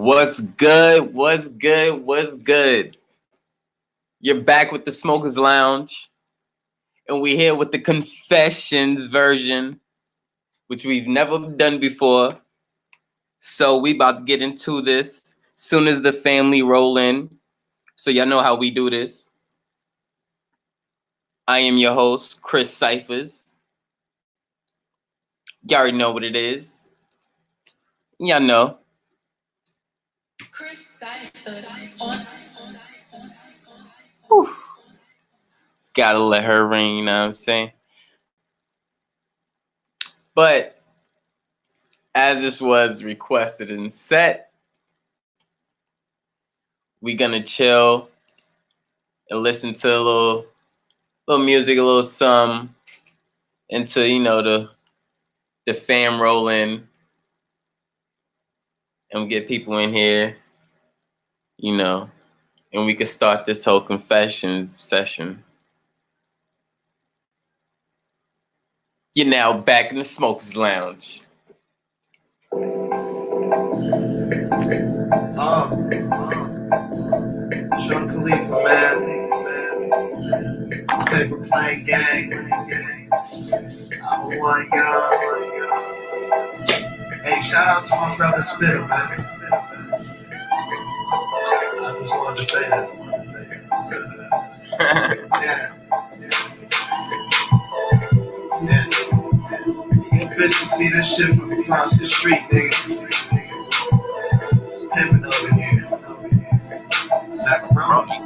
What's good? What's good? What's good? You're back with the Smokers Lounge, and we're here with the confessions version, which we've never done before. So we about to get into this soon as the family roll in. So y'all know how we do this. I am your host, Chris Cyphers. Y'all already know what it is. Y'all know. Chris Cyphers. Gotta let her ring, you know what I'm saying? But as this was requested and set, we gonna chill and listen to a little music, a little some, until the fam roll in and get people in here, and we can start this whole confessions session. You're now back in the Smokers Lounge. Sean Khalifa, man. Paper plane gang. I want y'all. Hey, shout out to my brother Spitter, man. I just wanted to say that. Yeah. You bitch can see this shit from across the street, nigga. It's pimpin' over here. Macaroni.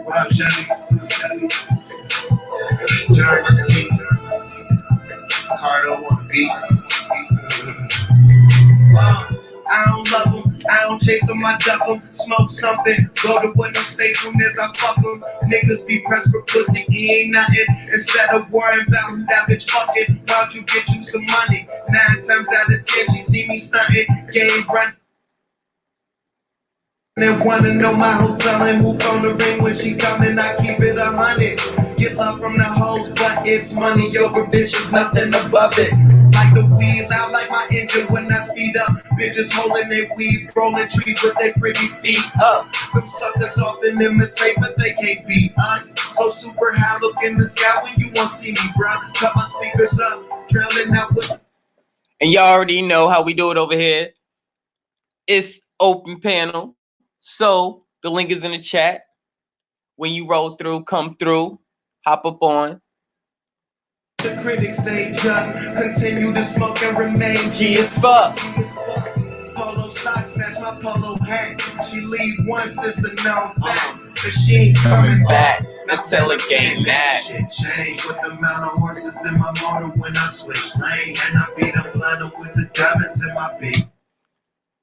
What up, Chevy? Jersey. Cardo on the beat. I don't love them, I don't chase them, I duck them. Smoke something, go to Buenos States soon as I fuck them. Niggas be pressed for pussy, he ain't nothing. Instead of worrying about who that bitch fucking, why'd you get you some money? 9 times out of 10, she see me stunting, game running. They wanna know my hotel and move on the ring when she coming, I keep it 100. Get love from the hoes, but it's money over bitches, nothing above it. Like the weed, loud like my engine when I speed up. Bitches holding their weed, rolling trees with their pretty feet up. Them suckers often imitate, but they can't beat us. So super high, look in the sky when you won't see me, bruh. Cut my speakers up, trailing out with. And y'all already know how we do it over here. It's open panel. So the link is in the chat. When you roll through, come through, hop up on. The critics say just continue to smoke and remain G as fuck. Polo socks match my polo hat. She leave once, it's a known fact. But she ain't coming back. Now tell a game that shit changed with the amount of horses in my motor when I switch lanes. And I beat them blinded with the diamonds in my beat.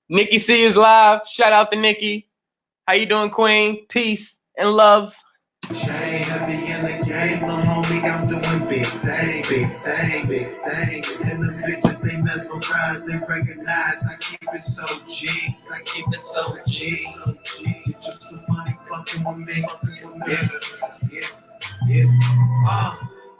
Nikki C is live. Shout out to Nikki. How you doing, Queen? Peace and love. Chain heavy in the game, little homie, I'm doing big things, big things. And the bitches, they mesmerize, they recognize. I keep it so G, I keep it so G. Get you some money, fucking with me, yeah.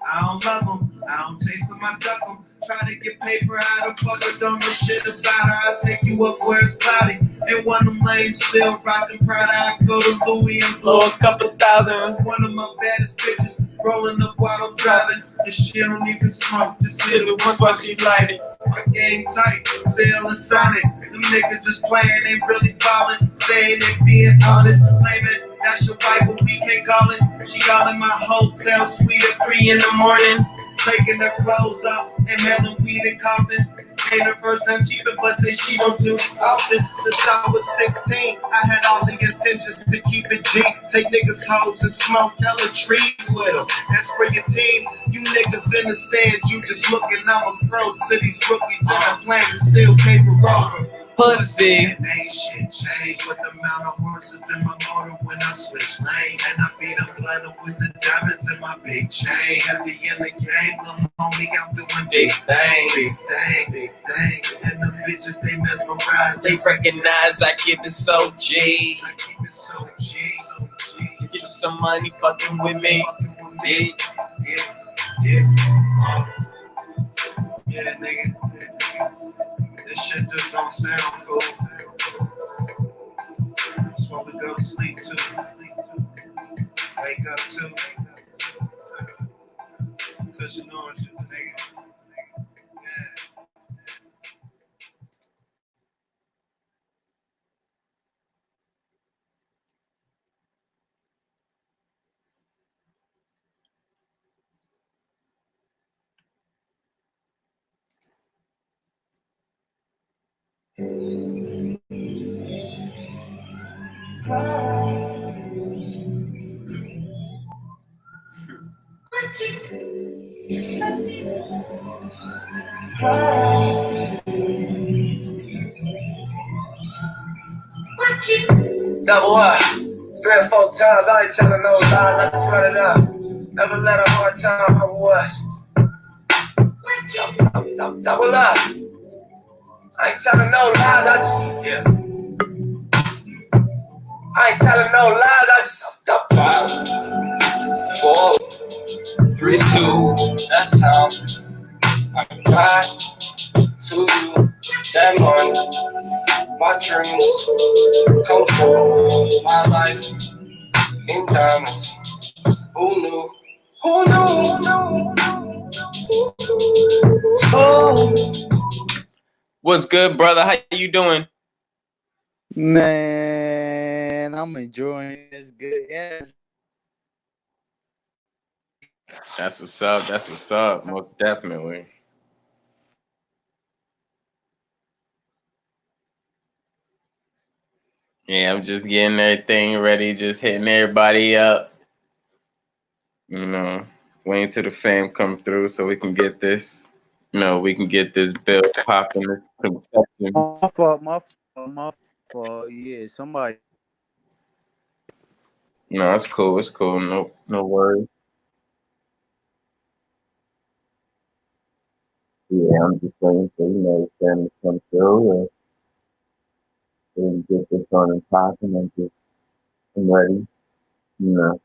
I don't love them, I don't chase them, I duck them. Try to get paper out of fuckers, don't know shit about her. I take you up where it's cloudy. And one of them lanes still rockin' Prada. I go to Louis and blow a couple thousand. One of my baddest bitches rolling up while I'm driving. And she don't even smoke, just hit it once while she lighting. My game tight, sailing Sonic. Them niggas just playing, ain't really ballin'. Saying they being honest, claiming that's your wife, but we can't call it. She all in my hotel suite at 3 in the morning, taking her clothes off, inhaling weed and coughing. Ain't her first time cheating, but say she don't do this often. Since I was 16, I had all the intentions to keep it G. Take niggas hoes and smoke hella trees with them. That's for your team. You niggas in the stands, you just looking. I'm a pro to these rookies, and I'm playing still paper over. Pussy. And ain't shit changed with the amount of horses in my motor when I switch lane. And I beat them blinded with the diamonds in my big chain. Heavy in the game, little homie, I'm doing big things. And the bitches, they mesmerize, They recognize I keep it so G. I keep it so G. Get you some money, fucking with me. Yeah. Yeah, nigga. This shit just don't sound cool. That's why we go to sleep too. Wake up too. Cushion oranges, nigga. Yeah. Double up. 3 or 4 times, I ain't telling no lies, I just run it up. Never let a hard time humble us. Double up. I ain't telling no lies, I just, yeah. I ain't telling no lies, I just, 5, 4, 3, 2, that's how I got to you. That morning, my dreams come true. My life in diamonds. Who knew? Who knew? Oh. What's good, brother? How you doing? Man, I'm enjoying this good energy. That's what's up. That's what's up. Most definitely. Yeah, I'm just getting everything ready, just hitting everybody up. You know, waiting till the fam come through so we can get this. We can get this bill popping. This confessions. My fault. Yeah, somebody. No, it's cool. It's cool. No worries. Yeah, I'm just waiting for the fam to come through and get this on and popping and just I'm ready. You know.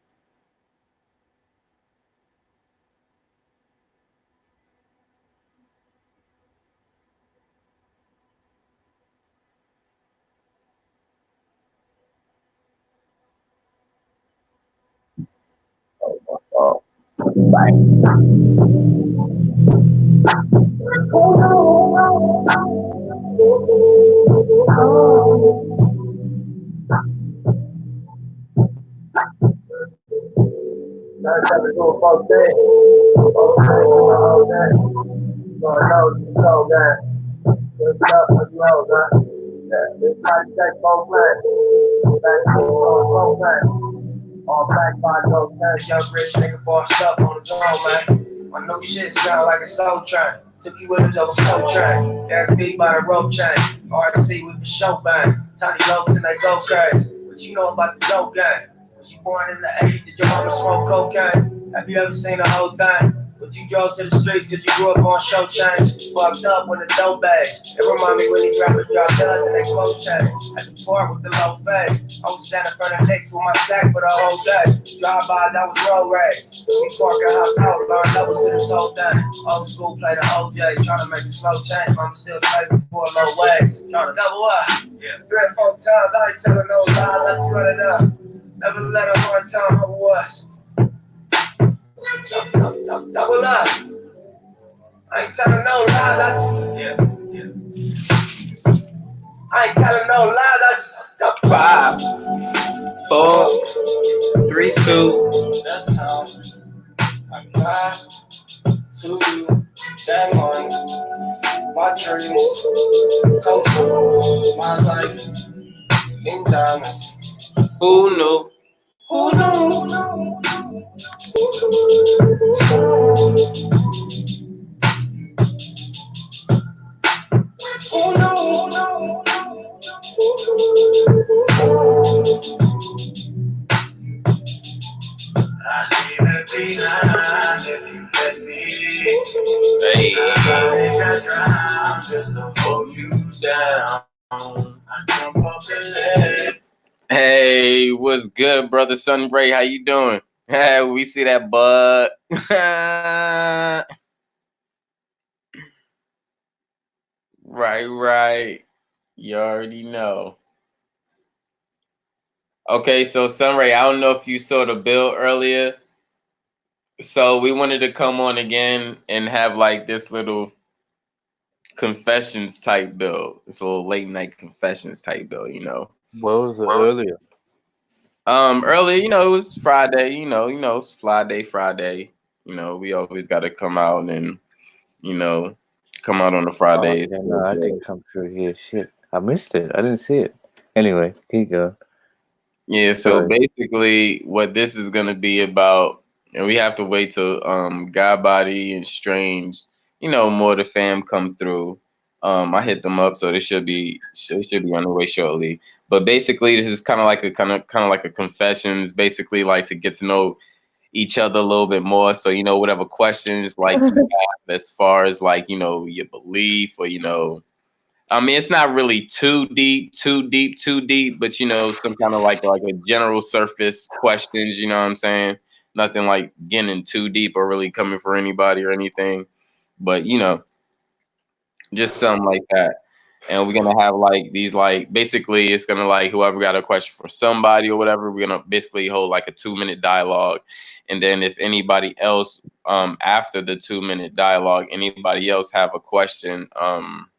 Oh, bye. That's how we do it both days. Both days, all day. Going out, you know that. What's up, what's low, man? Yeah, it's like check both ways. Back to both ways. All black by no cash, young rich nigga bossed up on his own, man. My new shit sound like a soul train. Took you with him till a slow train. Eric B by the rope chain. RC with the show bang. Tiny lokes and they go crazy. What you know about the dope game? Was you born in the 80s? Did your mama smoke cocaine? Have you ever seen the whole thing? But you drove to the streets cause you grew up on show change. Fucked up when the dope bags. It remind me when these rappers drop guns and they close change. At the park with the low fade. I was standing in front of Knicks with my sack for the whole day. Drive-bys, I was road rage. We park and hop out, learn levels to this whole thing. Old school play the OJ, trying to make a slow change. Mama still saving for a low wage. Trying to double up. Yeah. 3 or 4 times, I ain't telling no lies, I just run it up. Never let a hard time humble us. Double up. I ain't telling no lies, I just, yeah. I ain't telling no lies, I just, 5, 4, 3, 2. That's how I got to you. That morning, my dreams come true. My life in diamonds. Who knew? Who knew? I leave it behind if you let me. Hey. I think I drown just to hold you down. I jump up and let. Hey, what's good, brother Sun Ray? How you doing? Hey, we see that bud. Right. You already know. Okay, so Sunray, I don't know if you saw the bill earlier. So we wanted to come on again and have like this little confessions type bill. This little late night confessions type bill, you know. What was it earlier? Earlier, it was Friday, it's Friday. We always gotta come out and, you know, come out on a Oh, Friday. yeah, no, I didn't come through here. Shit. I missed it. I didn't see it. Anyway, keep going. Yeah, so Sorry. basically what this is gonna be about, and we have to wait till God Body and Strange, more of the fam come through. I hit them up, so they should be on the way shortly. But basically, this is kind of like a confessions, basically like to get to know each other a little bit more. So whatever questions like you have as far as like your belief or I mean, it's not really too deep, but some kind of like a general surface questions. You know what I'm saying? Nothing like getting too deep or really coming for anybody or anything, but just something like that. And we're gonna have like these like basically it's gonna like whoever got a question for somebody or whatever, we're gonna basically hold like a 2 minute dialogue, and then if anybody else after the 2 minute dialogue, anybody else have a question um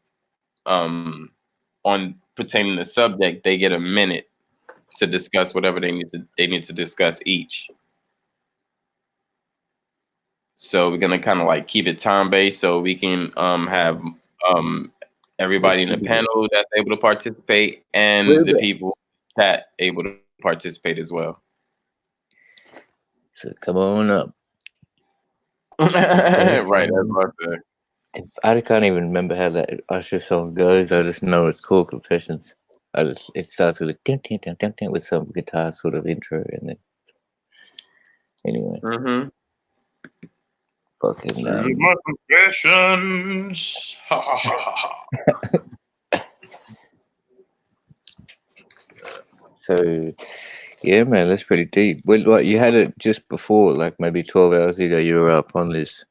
on pertaining to subject, they get a minute to discuss whatever they need to discuss each. So we're gonna kind of like keep it time based, so we can have um everybody in the panel that's able to participate and the people that able to participate as well. So come on up. Right, that's what I said. I can't even remember how that Usher song goes. I just know it's called Confessions. It starts with a ding ding ding ding ding with some guitar sort of intro, and then anyway, fucking My confessions. Ha, ha, ha, ha. So yeah, man, that's pretty deep. Well, like you had it just before, like maybe 12 hours ago. You were up on this.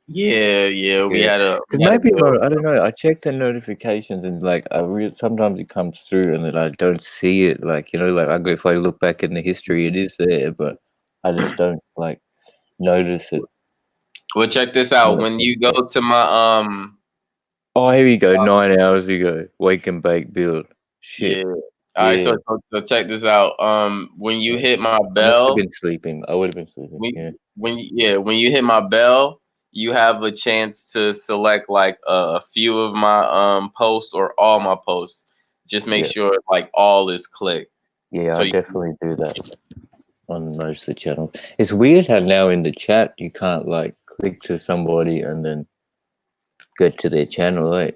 Yeah. We Yeah, had a because maybe I don't know. I check the notifications and like sometimes it comes through and then I don't see it. Like like if I look back in the history, it is there, but I just don't like notice it. Well, check this out. When you go to my Oh, here we go. 9 hours ago, wake and bake build. Shit. yeah. All right, Yeah. so check this out. When you hit my I must have bell, been sleeping. I would have been sleeping. Yeah. when you hit my bell, you have a chance to select like a few of my posts or all my posts. Just make Yeah. sure like all is clicked. Yeah, So I definitely do that on most of the channels. It's weird how now in the chat you can't like click to somebody and then get to their channel, right?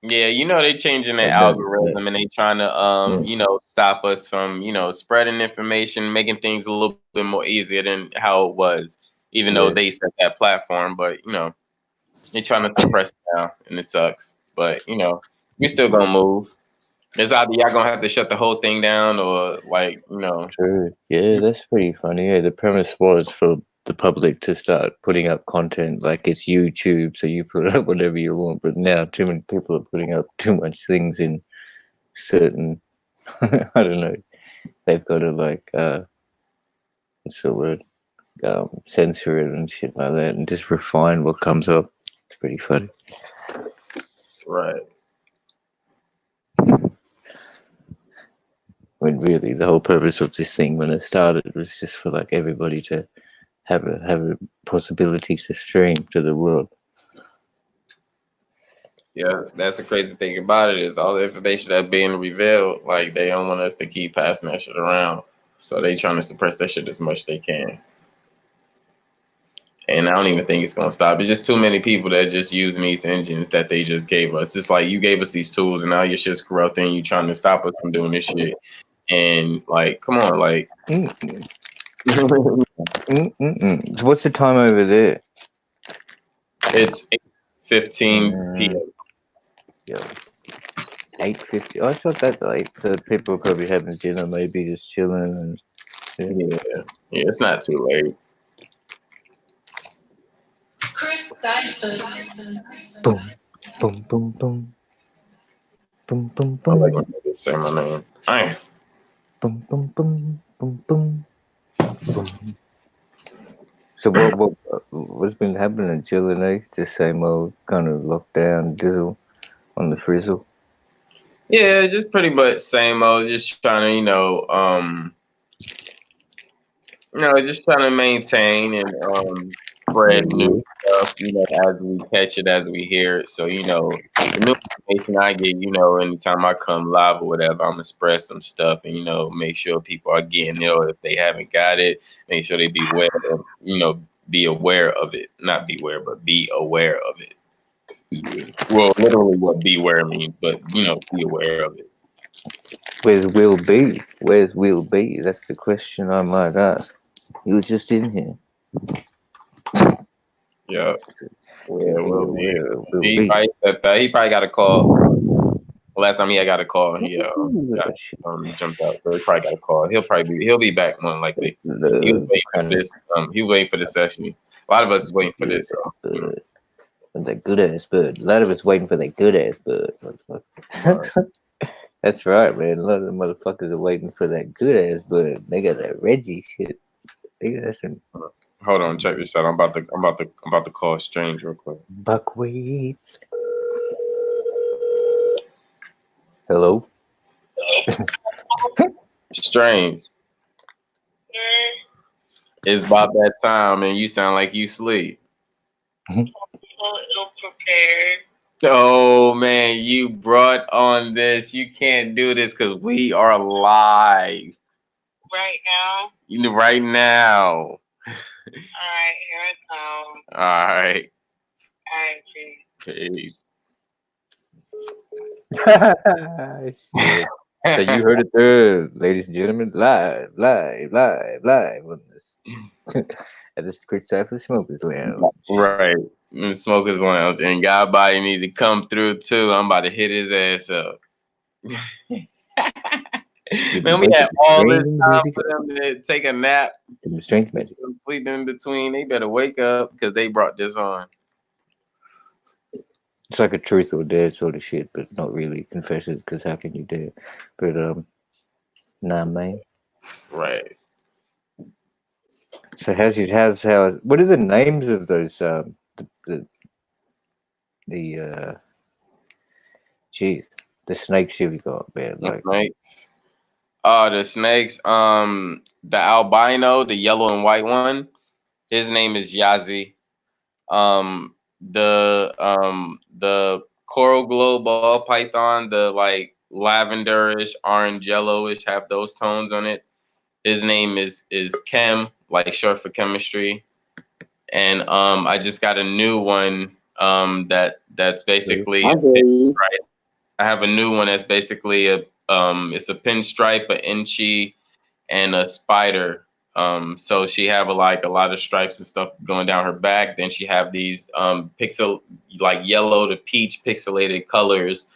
yeah, they changing their Like that. algorithm and they trying to stop us from spreading information, making things a little bit more easier than how it was, even though they set that platform. But they're trying to suppress it now, and it sucks. But we still gonna move. It's either y'all gonna have to shut the whole thing down, or like True. Yeah, that's pretty funny. Yeah, the premise was for the public to start putting up content like it's YouTube, so you put up whatever you want. But now too many people are putting up too much things in certain. I don't know. They've got to like what's the word? Censor it and shit like that, and just refine what comes up. It's pretty funny. right. When really the whole purpose of this thing when it started was just for like everybody to have a possibility to stream to the world. Yeah, that's the crazy thing about it is all the information that's being revealed. Like they don't want us to keep passing that shit around, so they trying to suppress that shit as much as they can. And I don't even think it's gonna stop. It's just too many people that just using these engines that they just gave us. It's like you gave us these tools, and now your shit's corrupting. You trying to stop us from doing this shit. And like, come on, like. So what's the time over there? It's 8:15 p.m. Yeah, 8:50. Oh, it's not that late. So people are probably having dinner, maybe just chilling and Yeah, it's not too late. Chris Cypher. Boom. Boom, boom, boom. Boom, boom, I like boom. when niggas say my name. Dang. Boom, boom, boom. Boom, boom. Boom. So what's been happening, chilling, eh? Just same old kind of lockdown dizzle on the frizzle. Yeah, just pretty much same old. Just trying to, just trying to maintain and spread new stuff. As we catch it, as we hear it. So the new information I get, anytime I come live or whatever, I'm gonna spread some stuff and make sure people are getting it. Or if they haven't got it, make sure they be aware. Be aware of it. Not beware, but be aware of it. Well, literally what beware means, but be aware of it. Where's Will B? Where's Will B? That's the question I might ask. He was just in here. Yeah. Yeah, Be well, yeah. aware of Will He B. probably said that. He probably got a call. Last time he had got a call, he Ooh, got shit. jumped out. So he probably got a call. He'll be back more than likely. He was The waiting for kind of this. He was waiting for this session. A lot of us is waiting for this. So, bird. That good ass bird. A lot of us waiting for that good ass bird. right. That's right, man. A lot of the motherfuckers are waiting for that good ass bird. They got that Reggie shit. They got some Hold on, check this out. I'm about to call Strange real quick. buckwheat. Hello. Strange. It's about that time, and you sound like you sleep. Ill prepared. Oh man, you brought on this. You can't do this because we are live Right now. right now. All right, here it comes. All right, All right, peace. peace. Shit. So you heard it there, ladies and gentlemen, live on this at the Secret Cypher Smokers Lounge. Right, in the Smokers Lounge, and God body need to come through too. I'm about to hit his ass up. Man, we had all this time for them to take a nap, Strange magic. sleep in between. They better wake up because they brought this on. It's like a truth or dare sort of shit, but not really. Confess it, because how can you dare? But nah, man. Right. So how? What are the names of those? The geez, the snakes you've got, man. Like, Snakes. The snakes. The albino, the yellow and white one. His name is Yazi. The coral glow ball python, the like lavenderish, orange, yellowish, have those tones on it. His name is Chem, like short for chemistry. And I just got a new one that's basically I hear you. I have a new one that's basically it's a pinstripe, an inchi, and a spider. So she have like a lot of stripes and stuff going down her back. Then she have these pixel like yellow to peach pixelated colors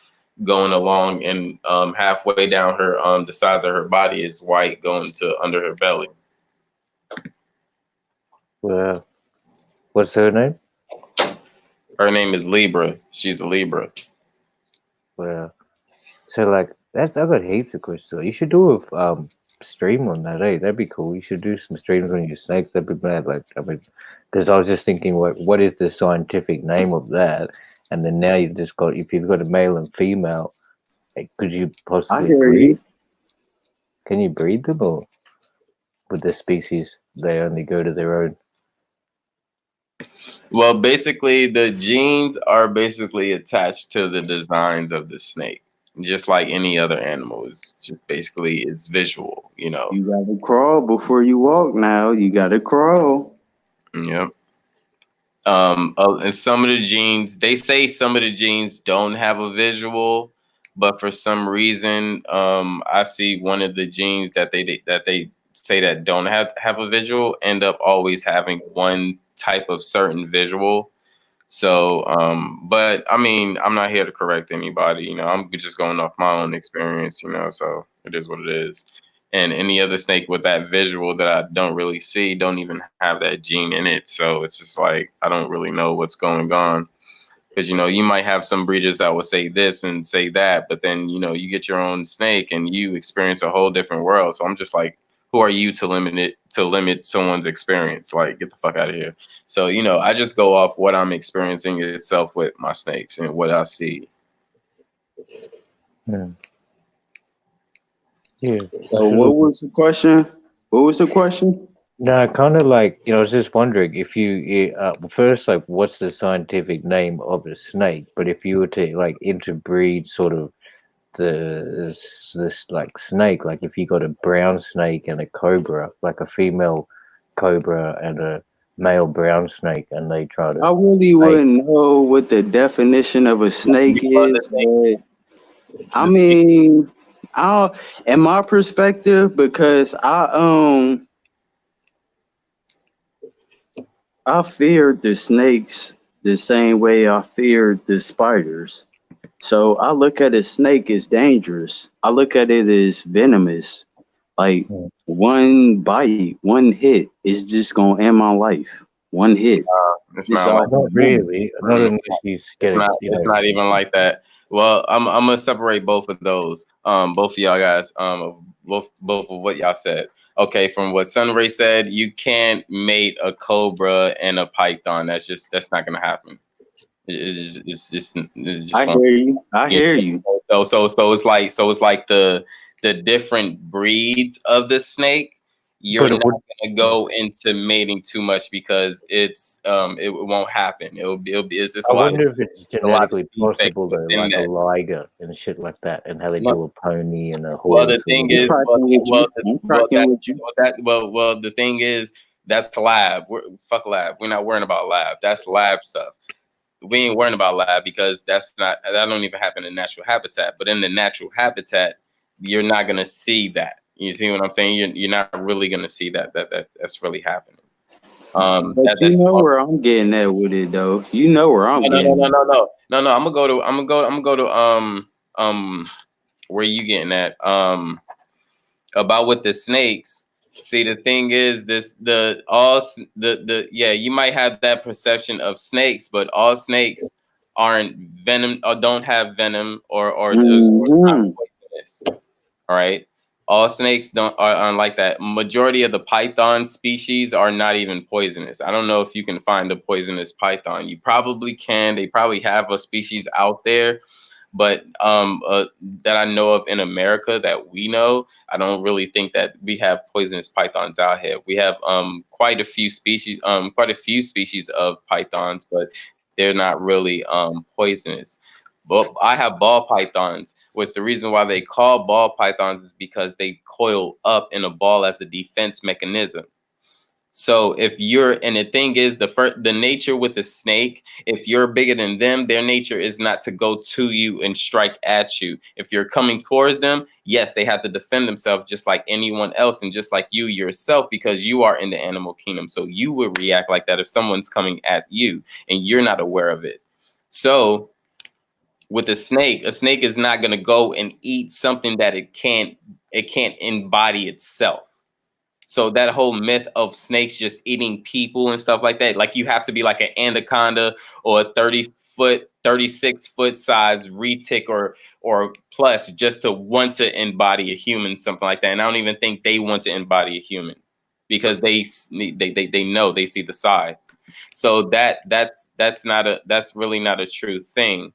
going along, and halfway down her the sides of her body is white going to under her belly. well, what's her name? Her name is Libra. She's a Libra. Well, so like I got heaps of questions. You should do a stream on that, eh? That'd be cool. You should do some streams on your snakes. That'd be mad. Like, I mean, because I was just thinking, what is the scientific name of that? And then now you've just got, if you've got a male and female, like, could you I possibly hear breed? you. Can you breed them, or with the species they only go to their own? Well, basically, the genes are basically attached to the designs of the snake, just like any other animal. It's just basically it's visual, You gotta crawl before you walk now. You gotta crawl. Yep. And some of the genes, they say some of the genes don't have a visual, but for some reason, I see one of the genes that they say that don't have a visual end up always having one type of certain visual. So, but I mean, I'm not here to correct anybody. I'm just going off my own experience. So it is what it is. And any other snake with that visual that I don't really see don't even have that gene in it. So it's just like I don't really know what's going on. Because you might have some breeders that will say this and say that, but then you get your own snake and you experience a whole different world. So I'm just like, who are you to limit someone's experience? Like, get the fuck out of here. So I just go off what I'm experiencing itself with my snakes and what I see. Yeah. Yeah. So what was the question? What was the question? No, kind of like, I was just wondering if first, like, what's the scientific name of a snake? But if you were to, like, interbreed sort of this like snake, like if you got a brown snake and a cobra, like a female cobra and a male brown snake, and they try to I really wouldn't know what the definition of a snake is, but I mean, in my perspective, because I feared the snakes the same way I feared the spiders. So I look at a snake as dangerous. I look at it as venomous. Like one bite, one hit is just gonna end my life. One hit. It's It's not all like not really, not unless you get it. it's not even like that. Well, I'm gonna separate both of those. Both of y'all guys. Both of what y'all said. Okay, from what Sunray said, you can't mate a cobra and a python. That's not gonna happen. It's just I hear you. I hear you. So it's like the different breeds of the snake. You're not gonna go into mating too much because it won't happen. It's just I a lot wonder if it's a lot of genetically defects possible though, within like a that. liger and shit like that, and how they No. do a pony and a Well, the horse. thing I'm is, tracking with you. I'm tracking with you. the thing is, that's lab. Fuck lab. We're not worrying about lab. That's lab stuff. We ain't worrying about lab because that don't even happen in natural habitat. But in the natural habitat, you're not gonna see that. You see what I'm saying? You're not really gonna see that's really happening. But That's you know where I'm getting at with it, though. You know where I'm getting. no. I'm gonna go to where you getting at about with the snakes. See, the thing is, yeah, you might have that perception of snakes, but all snakes aren't venom or don't have venom or not poisonous. All right, all snakes aren't like that. Majority of the python species are not even poisonous. I don't know if you can find a poisonous python. You probably can. They probably have a species out there, but that I know of in America that we know, I don't really think that we have poisonous pythons out here. We have quite a few species of pythons, but they're not really poisonous. But I have ball pythons, which the reason why they call ball pythons is because they coil up in a ball as a defense mechanism. So and the thing is, the nature with the snake, if you're bigger than them, their nature is not to go to you and strike at you. If you're coming towards them, yes, they have to defend themselves just like anyone else and just like you yourself, because you are in the animal kingdom. So you would react like that if someone's coming at you and you're not aware of it. So with a snake is not going to go and eat something that it can't embody itself. So that whole myth of snakes just eating people and stuff like that, like you have to be like an anaconda or a 30-foot, 36-foot size retic or plus just to want to embody a human, something like that. And I don't even think they want to embody a human because they know, they see the size. So that's really not a true thing.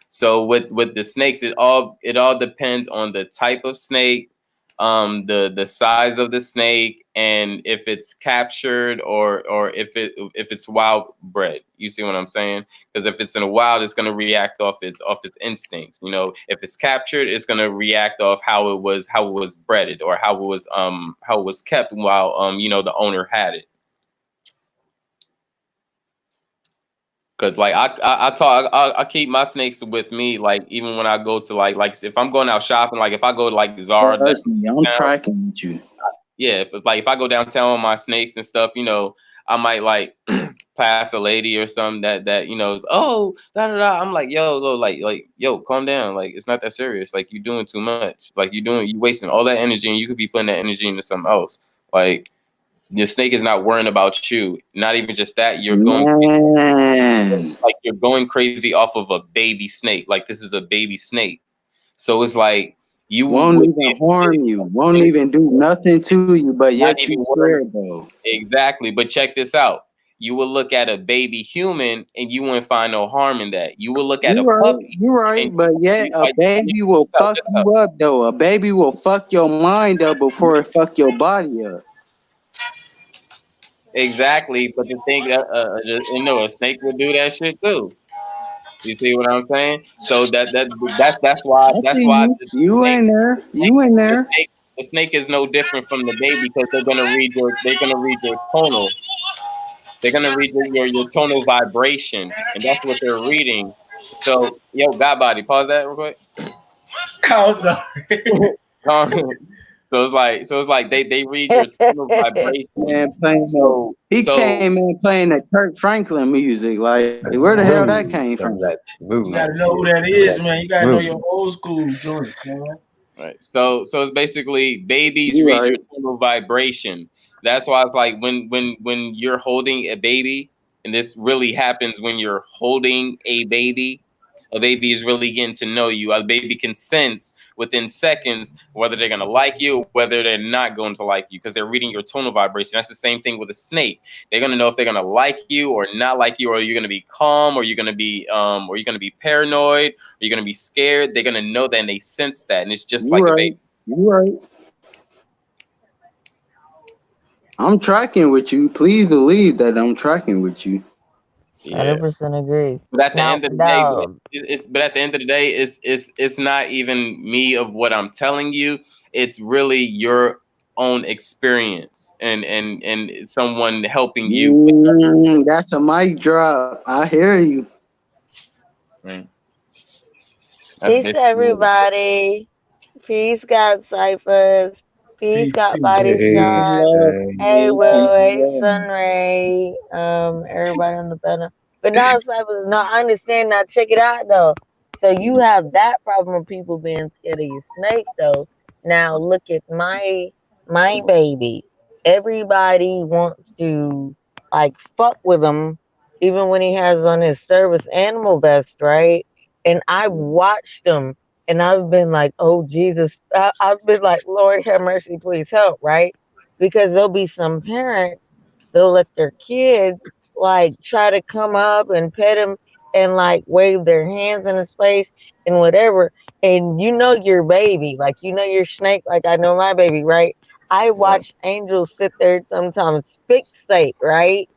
So with the snakes, it all depends on the type of snake, the size of the snake, and if it's captured or if it's wild bred. You see what I'm saying? Because if it's in a wild, it's going to react off its instincts. If it's captured, it's going to react off how it was bred or how it was kept while the owner had it. Cause like I keep my snakes with me, like even when I go to like if I'm going out shopping, like if I go to like Zara, Trust me, I'm tracking with you. Yeah, if I go downtown with my snakes and stuff, I might like pass a lady or something that oh da da da. I'm like, yo, yo, calm down. Like it's not that serious. Like you're doing too much. Like you wasting all that energy, and you could be putting that energy into something else. Like The snake is not worrying about you. Not even just that, you're going Man, like you're going crazy off of a baby snake. Like this is a baby snake. So it's like you won't would even harm you, won't even do nothing to you, but not yet even you worry. scared though. Exactly. But check this out. You will look at a baby human and you wouldn't find no harm in that. You will look at a puppy You right, and but yet you a might baby will fuck you up though. A baby will fuck your mind up before it fuck your body up. exactly. But the thing that a snake would do that shit too. You see what I'm saying? So that's why I see you. the You snake in there. snake, You in the there. snake, the snake is no different from the baby because they're gonna read your tonal. They're gonna read your tonal vibration, and that's what they're reading. So, yo, God body, pause that real quick. I'm sorry. So it's like they read your tonal vibration. Man, playing that. He So came in playing the Kirk Franklin music. Like, where the hell that came Some of from? that smooth You gotta know who that shit. is, man. You gotta know your old school joint, man. right. So it's basically babies You read right. your tonal vibration. That's why it's like when you're holding a baby, and this really happens when you're holding a baby is really getting to know you. A baby can sense within seconds whether they're gonna like you, whether they're not going to like you, because they're reading your tonal vibration. That's the same thing with a snake. They're gonna know if they're gonna like you or not like you, or you're gonna be calm, or you're gonna be paranoid, or you're gonna be scared. They're gonna know that, and they sense that, and it's just You like a right. baby. You right. I'm tracking with you. Please believe that I'm tracking with you. Yeah. 100% agree. But at the Now, end of the day, dog, but at the end of the day, it's not even me of what I'm telling you. It's really your own experience and someone helping you with That's a mic drop. I hear you. that. That's peace to basically everybody. Peace, God Cyphers. Peace, Peace, God peace. Body Peace and Sean. love. Hey, Man. Peace Will. and Hey, love. Sunray. Everybody on the panel. But now, Cyphers, no, I understand. Now, check it out, though. So you have that problem of people being scared of your snake, though. Now, look at my baby. Everybody wants to, like, fuck with him, even when he has on his service animal vest, right? And I've watched him and I've been like, oh, Jesus. I've been like, Lord, have mercy, please help, right? Because there'll be some parents, they'll let their kids like try to come up and pet him and like wave their hands in his face and whatever. And you know your baby, like you know your snake, like I know my baby, right? I right. watch angels sit there sometimes fixate, right?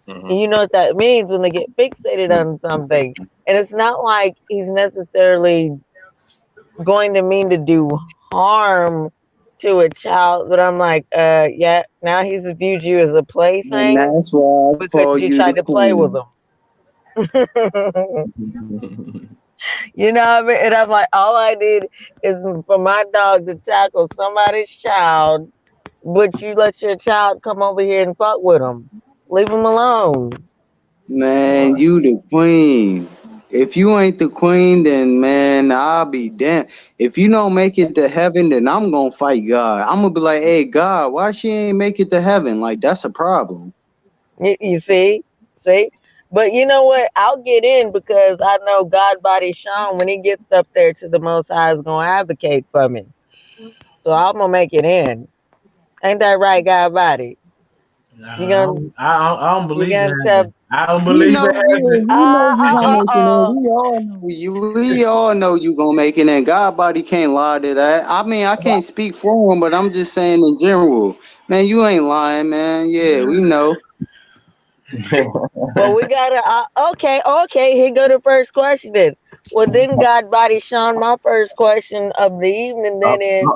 Mhm. And you know what that means when they get fixated on something. And it's not like he's necessarily going to mean to do harm to a child, but I'm like, yeah, now he's viewed you as a And plaything that's why I because call you you the tried to play with queen. him. You know what I mean? And I'm like, all I did is for my dog to tackle somebody's child, but you let your child come over here and fuck with him. Leave him alone. Man, you the queen. If you ain't the queen, then man, I'll be damned. If you don't make it to heaven, then I'm gonna fight God. I'm gonna be like, hey God, why she ain't make it to heaven? Like that's a problem. You see? See? But you know what? I'll get in because I know God body Sean, when he gets up there to the Most High, is going to advocate for me. So I'm going to make it in. Ain't that right, God body? You going to I don't you believe in gonna tell? heaven. I don't You believe in know, yeah, heaven. you know you gonna make it in. Oh. We all know you. We all know you gonna make it in. God body can't lie to that. I mean, I can't speak for him, but I'm just saying in general. Man, you ain't lying, man. Yeah, we know. Well, we got to, okay. Here go the first question then. Well, then, God body Sean, my first question of the evening then is,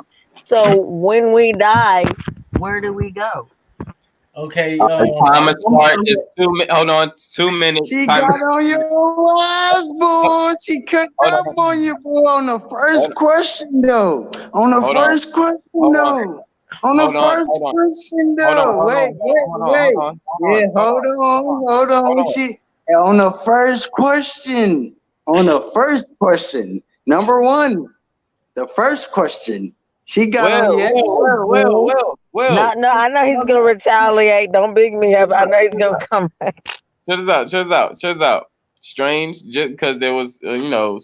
so when we die, where do we go? Okay, The timer start is 2 minutes. Hold on, it's 2 minutes. She Timer. got on your ass, boy. She cut Hold up on. on you, boy, on the first question, though. On the Hold on. first question, Hold on. though. On the Hold on. first Hold on. question, Hold on. though. Hold Wait, on. wait, Hold on. Hold wait. on. Yeah, Hold hold on. on, hold Hold on. on. She on the first question. On the first question, number one, the first question. She got on your ass, Well. No, I know he's gonna retaliate. Don't big me up. I know he's gonna come back. Check this out. Strange, just because there was,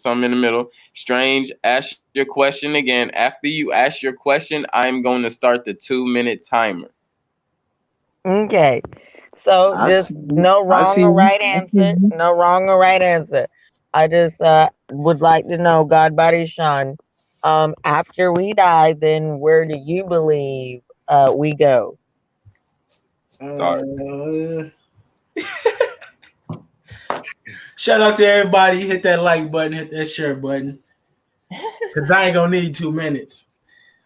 some in the middle. Strange, ask your question again. After you ask your question, I'm going to start the 2-minute timer. Okay. So I just see. no I wrong see. or right I see. answer. No wrong or right answer. I just would like to know, God body Sean, after we die, then where do you believe we go? Start. Shout out to everybody. Hit that like button, hit that share button. Because I ain't gonna need 2 minutes.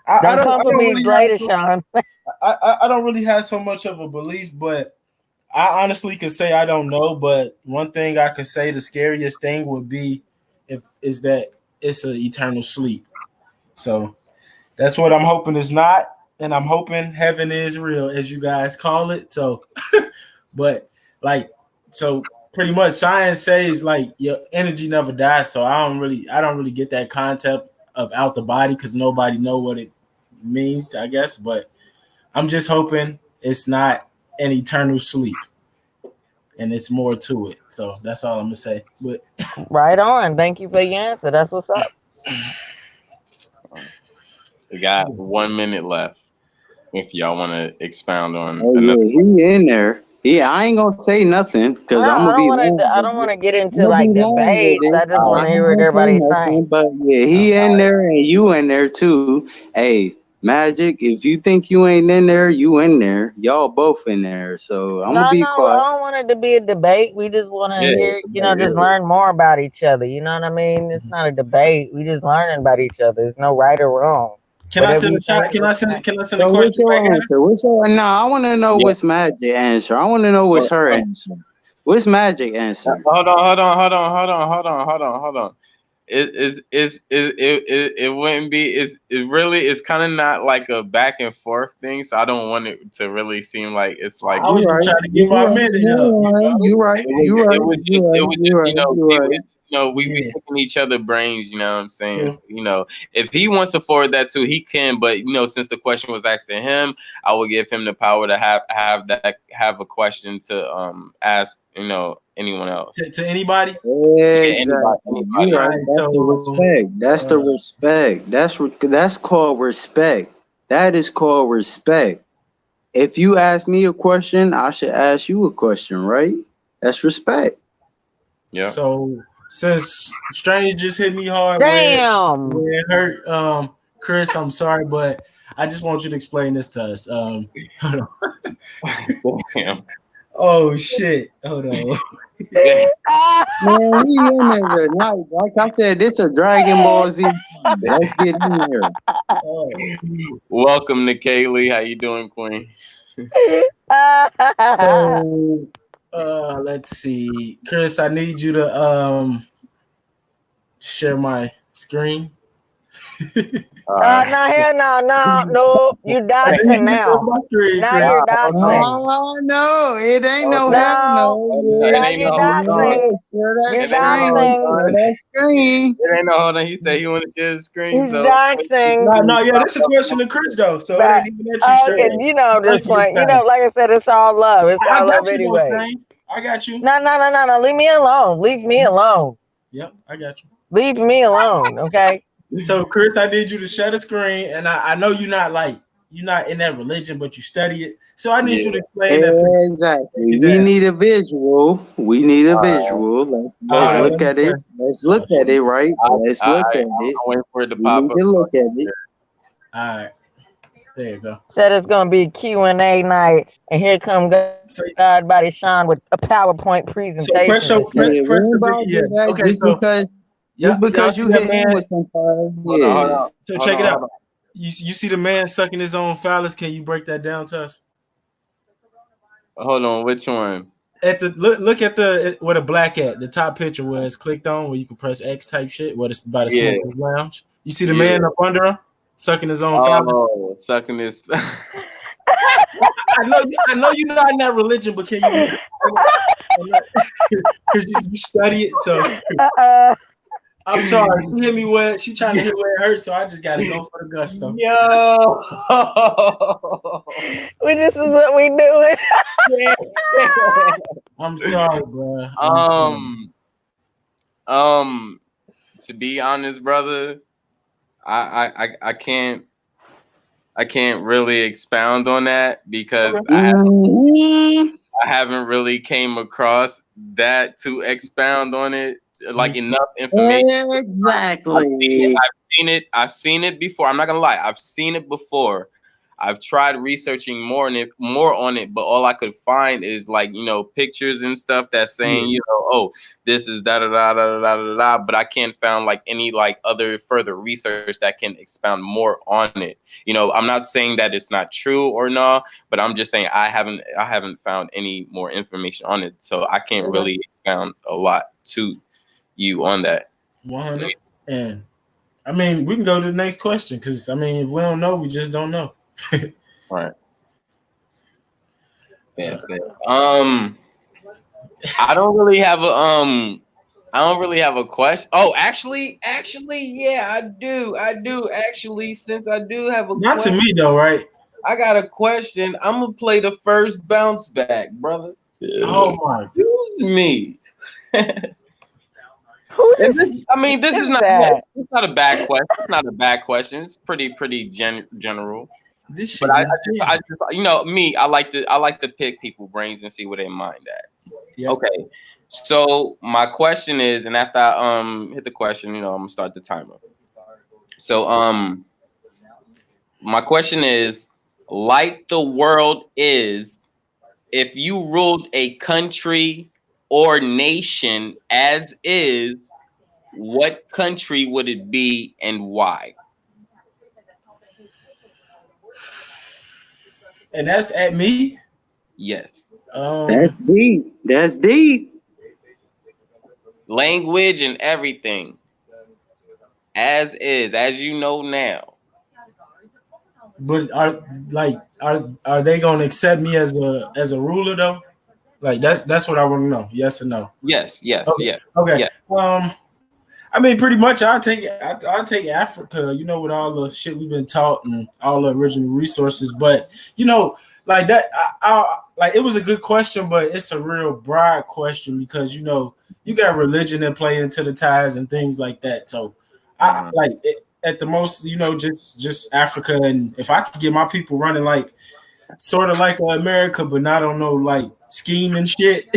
I Don't come for me later, Sean. I don't really have so much of a belief, but I honestly could say I don't know. But one thing I could say, the scariest thing would be is that it's an eternal sleep. So that's what I'm hoping is not, and I'm hoping heaven is real, as you guys call it. So, but like, so pretty much science says like your energy never dies. So I don't really get that concept of out the body because nobody know what it means, I guess. But I'm just hoping it's not an eternal sleep, and it's more to it. So that's all I'm gonna say. But Right on. Thank you for your answer. That's what's up. We got 1 minute left. If y'all want to expound on Oh another. yeah, he in there. Yeah, I ain't gonna say nothing because No, I'm I gonna don't be want to. long I with don't want it. to get I'm into gonna be like long with debates. it. I just I want to ain't hear what gonna say everybody's nothing, saying. but yeah, he in there and you in there too. Hey, Magic, if you think you ain't in there, you in there. Y'all both in there. So I'm gonna No, be no, quiet. I don't want it to be a debate. We just want to Yeah, hear, just yeah. learn more about each other. You know what I mean? It's not a debate. We just learning about each other. There's no right or wrong. can I Whatever send you a shot? think. Can I send a So question what's your right answer? What's your I wanna know Yeah. what's Magic answer. I wanna know what's her answer. What's Magic answer? Hold on. It wouldn't be. It's kind of not like a back and forth thing. So I don't want it to really seem like it's like. I You was just right. trying to get You my right. minute up. You right. You right. You right. It was You just, right. You right. we be Yeah. picking each other brains, you know what I'm saying? True. If he wants to forward that too, he can, but since the question was asked to him, I will give him the power to have a question to ask, anyone else. To anybody? Exactly. You Anybody. right. Alright, That's the respect. That's the respect. That's called respect. That is called respect. If you ask me a question, I should ask you a question, right? That's respect. Yeah. So since Strange just hit me hard Damn. where it hurt, Chris, I'm sorry, but I just want you to explain this to us. Hold on. Damn. Oh shit. Hold on. Man, we in there. Now, like I said, this a Dragon Ball Z. Let's get in here. Oh. Welcome to Kaylee. How you doing, Queen? So let's see. Chris, I need you to share my screen. No, hell no. You I need you doxing to share now. my screen, Now Chris. you're doxing. Oh no, it ain't no Oh, hell No, no. it Yeah, ain't you're no hold on. doxing. share that You're It ain't no screen. hold doxing. Share on. that screen. It ain't no hold on. He said he want to share the screen, He's so doxing. No, yeah, this is a question to Chris though, so it But ain't even at you straight. okay, this Thank you, point. Stan. Like I said, it's all love. It's I all love got you though, anyway. Stan. I got you. No. Leave me alone. Leave me alone. Yep, I got you. Leave me alone. Okay. So, Chris, I need you to share the screen, and I know you're not in that religion, but you study it. So I need you to explain that. Exactly. We need a visual. We need a visual. Let's Hold on, look at it. Let's look at it, right? Let's look at I'm it. waiting for it to We pop need up. to look at it. All right, there you go. Said it's gonna be Q&A night, and here come So, God Body Sean with a PowerPoint so presentation. press and shit. Yeah, we press ain't the about to yeah. do that Okay, just so because y'all you see that hit him man? with some fire. Hold Yeah. on. So check it out. You see the man sucking his own phallus? Can you break that down to us? Hold on. Which one? At the look at the where the black at the top picture where it's clicked on where you can press X type shit. What it's by the Yeah. smoker's lounge. You see the Yeah. man up under him sucking his own phallus. Oh, sucking this. I know you're not in that religion, but can you? Because you study it. So I'm sorry. She hit me where she trying to hit where it hurts, so I just got to go for the gusto. Yo. This is what we doing. I'm sorry, bro. To be honest, brother, I can't really expound on that because Mhm. I haven't really came across that to expound on it, like enough information. Exactly. I've seen it before. I'm not gonna lie. I've seen it before. I've tried researching more on it, but all I could find is like, pictures and stuff that's saying, oh, this is da da da da da da da. But I can't find like any like other further research that can expound more on it. I'm not saying that it's not true or no, but I'm just saying I haven't found any more information on it, so I can't really expound a lot to you on that. 100. And I mean, we can go to the next question because I mean, if we don't know, we just don't know. Right. Yeah. I don't really have a question. Oh, actually, yeah, I do. Actually, since I do have a Not to question, me though, right? I got a question. I'm gonna play the first bounce back, brother. Oh my. Excuse me. Who And is this is not. that? It's not a bad question. It's not a bad question. It's pretty general. This But shit I gets just, me. I like to pick people's brains and see where they mind at. Yep. Okay. So my question is, and after I hit the question, I'm gonna start the timer. So my question is, like the world is, if you ruled a country or nation as is, what country would it be and why? And that's at me. Yes. That's deep. That's deep. Language and everything. As is, as you know now. But are they gonna accept me as a ruler though? Like that's what I want to know. Yes or no? Yes. Okay. Okay. Yes. I mean, pretty much, I'll take Africa. With all the shit we've been taught and all the original resources. But like that, like it was a good question, but it's a real broad question because you got religion that play into the ties and things like that. So I like it, at the most, just Africa, and if I could get my people running like sort of like America, but not on no like scheme and shit.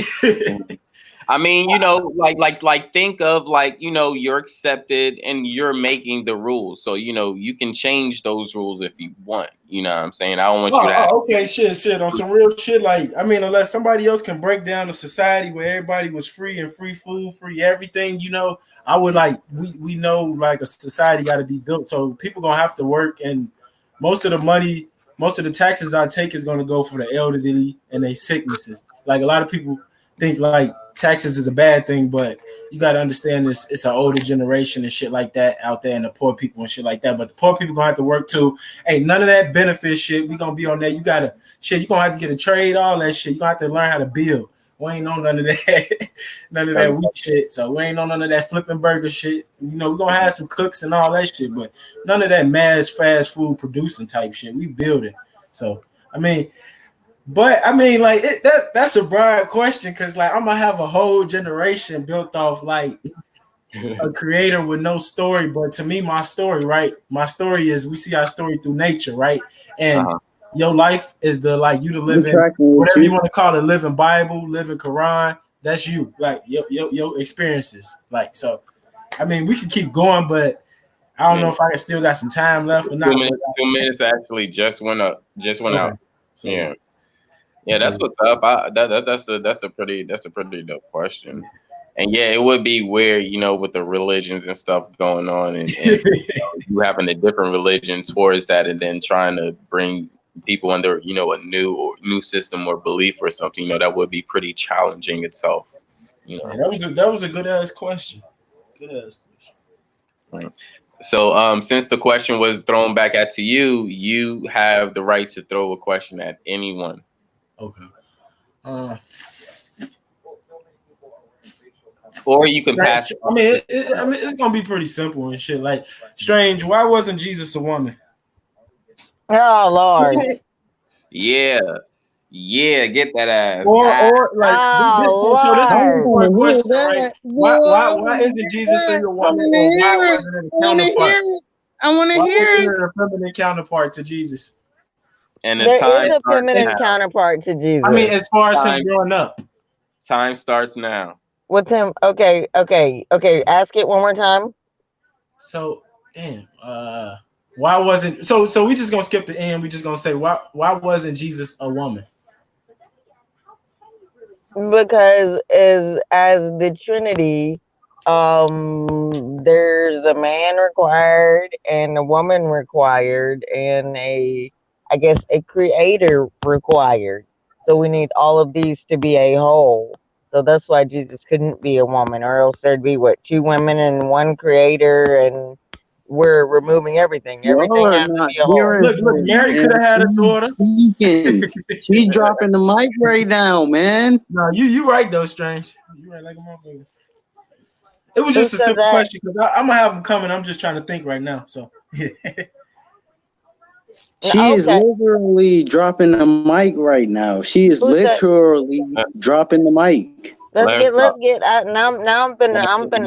I mean, like think of like, you're accepted and you're making the rules. So, you can change those rules if you want. You know what I'm saying? I don't want you to have Okay, shit. On some real shit, like I mean, unless somebody else can break down a society where everybody was free and free food, free everything, I would like we know like a society got to be built, so people gonna have to work, and most of the money, most of the taxes I take is gonna go for the elderly and their sicknesses. Like a lot of people think like taxes is a bad thing, but you got to understand this. It's an older generation and shit like that out there, and the poor people and shit like that. But the poor people gonna have to work too. Ain't none of that benefit shit. We gonna be on that. You gonna have to get a trade, all that shit. You gonna have to learn how to build. We ain't on none of that, none of that weak shit. So we ain't on none of that flipping burger shit. We gonna have some cooks and all that shit, but none of that mass fast food producing type shit. We building. So I mean. But I mean, like that's a broad question because like I'm gonna have a whole generation built off like a creator with no story. But to me, my story, right? My story is we see our story through nature, right? And your life is the like you to live in whatever you want to call it, living Bible, living Quran. That's you, like your experiences. Like so, I mean, we can keep going, but I don't know if I still got some time left or not. 2 minutes actually just went up, out. So, yeah, that's what's up. That's a pretty dope question. And yeah, it would be weird, with the religions and stuff going on, and you having a different religion towards that, and then trying to bring people under, a new system or belief or something. That would be pretty challenging itself. Yeah, that was a good ass question. Good ass question. Right. So, since the question was thrown back at to you, you have the right to throw a question at anyone. Okay. Or you can Like, pass. I mean, it's gonna be pretty simple and shit. Like, Strange, why wasn't Jesus a woman? Oh Lord. Yeah, yeah, get that ass. Or like, Oh so this is I a don't Lord. want two-part to hear question, right? that. Boy, Why isn't Jesus a I woman, want to or why hear it. wasn't it a I want to counterpart? hear it. I want to Why hear wasn't it. it a feminine counterpart to Jesus? And the There is time a starts feminine now. counterpart to Jesus. I mean, as far as him Time, growing up. time starts now. What's him? Okay. Ask it one more time. So, damn. Why wasn't so we just gonna skip the end. We just gonna say why wasn't Jesus a woman? Because as the Trinity, there's a man required and a woman required and I guess a creator required. So we need all of these to be a whole. So that's why Jesus couldn't be a woman, or else there'd be what, two women and one creator, and we're removing everything. Y'all Everything are has to not be a whole. Look, hearing her, Mary could have man. had a She's daughter. speaking. She dropping the mic right now, man. No, you right though, Strange. You right like a motherfucker. It was Who just a said simple that? question because I'm gonna have them coming. I'm just trying to think right now. So She is Okay. literally dropping the mic right now. She is Who said? literally Uh, dropping the mic. Let her Let's talk. get now Let her talk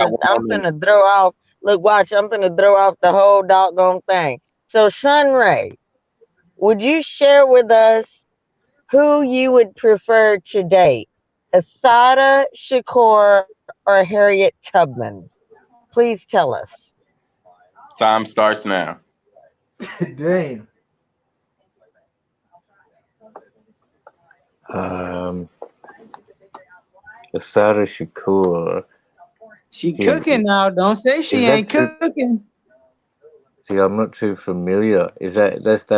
about I'm woman. finna throw off. Look, watch, I'm finna throw off the whole doggone thing. So Sunray, would you share with us who you would prefer to date? Asada Shakur or Harriet Tubman? Please tell us. Time starts now. damn. Asada Shakur. She Gee, cooking now. Don't say she is ain't that too? cooking. See, I'm not too familiar. That's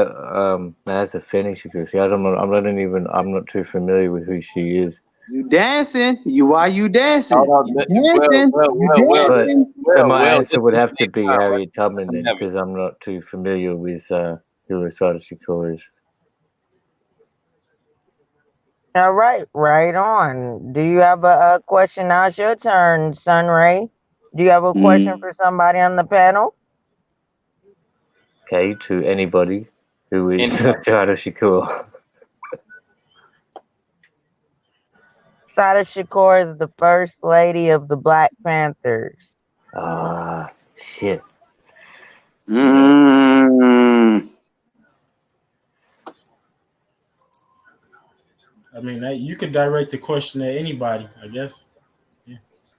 a Finnish Shakur. See, I'm not too familiar with who she is. You dancing. Why you Hold dancing? on, You dancing. You But dancing. so my Will. answer It's would the have to same be time, right? Harriet Tubman I'm then, heavy. because I'm not too familiar with who Asada Shakur is. All right on. Do you have a question? Now it's your turn, Sunray. Do you have a question Mm. for somebody on the panel? Okay, to anybody who is Anybody. Asada Shakur. Sada Shakur is the first lady of the Black Panthers. Ah, shit. Mm. I mean, you could direct the question at anybody, I guess. Yeah.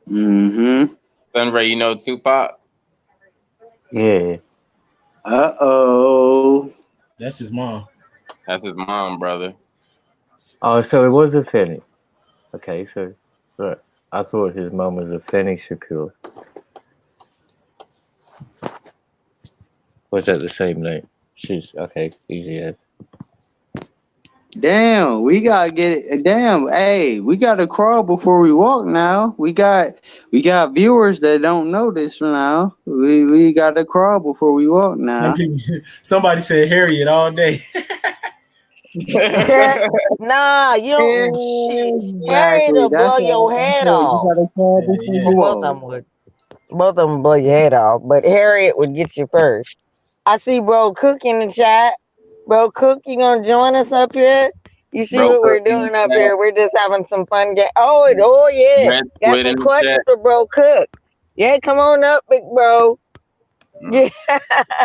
Mm-hmm. Sunray, you know Tupac? Yeah. Uh-oh. That's his mom. That's his mom, brother. Oh, so it was a Finnish. Okay, so right. I thought his mum was a Finnish Shakur. Was that the same name? She's okay. Easy as. Damn, we gotta get it. Damn, hey, we gotta crawl before we walk now. We got viewers that don't know this now. We gotta crawl before we walk now. Somebody said Harriet all day. Nah, you don't. Shit, Harriet Exactly. will That's blow what your I head said. We off. gotta crawl Yeah, before yeah. we Well, both of them walk. would. Both of them blow your head off. But Harriet would get you first. I see Bro Cook in the chat. Bro Cook, you gonna join us up here? You see Bro what we're Cook in the doing up chat. here? We're just having some fun game. Oh yeah, Red got Squid some in the chat. questions for Bro Cook. Yeah, come on up, big bro. Mm,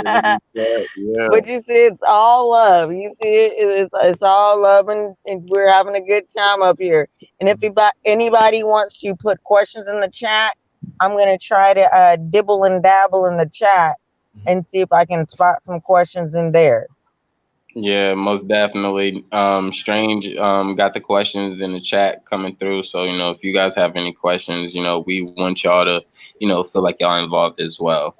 Yeah. yeah. But you see, it's all love. You see, it's all love, and we're having a good time up here. And if anybody wants to put questions in the chat, I'm gonna try to dibble and dabble in the chat and see if I can spot some questions in there. Yeah, most definitely. Strange got the questions in the chat coming through. So, if you guys have any questions, we want y'all to, feel like y'all involved as well.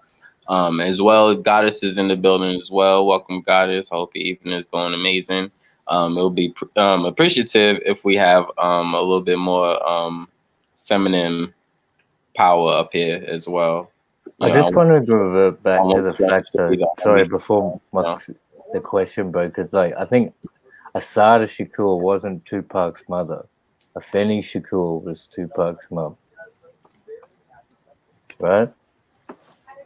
As well as Goddess is in the building as well. Welcome, Goddess. I hope your evening is going amazing. It'll be appreciative if we have a little bit more feminine power up here as well. I just wanted to revert I back to want the Strange fact to be though. the Sorry, only, before you know. the question, bro, because I think Asada Shakur wasn't Tupac's mother. Afeni Shakur was Tupac's mum. right?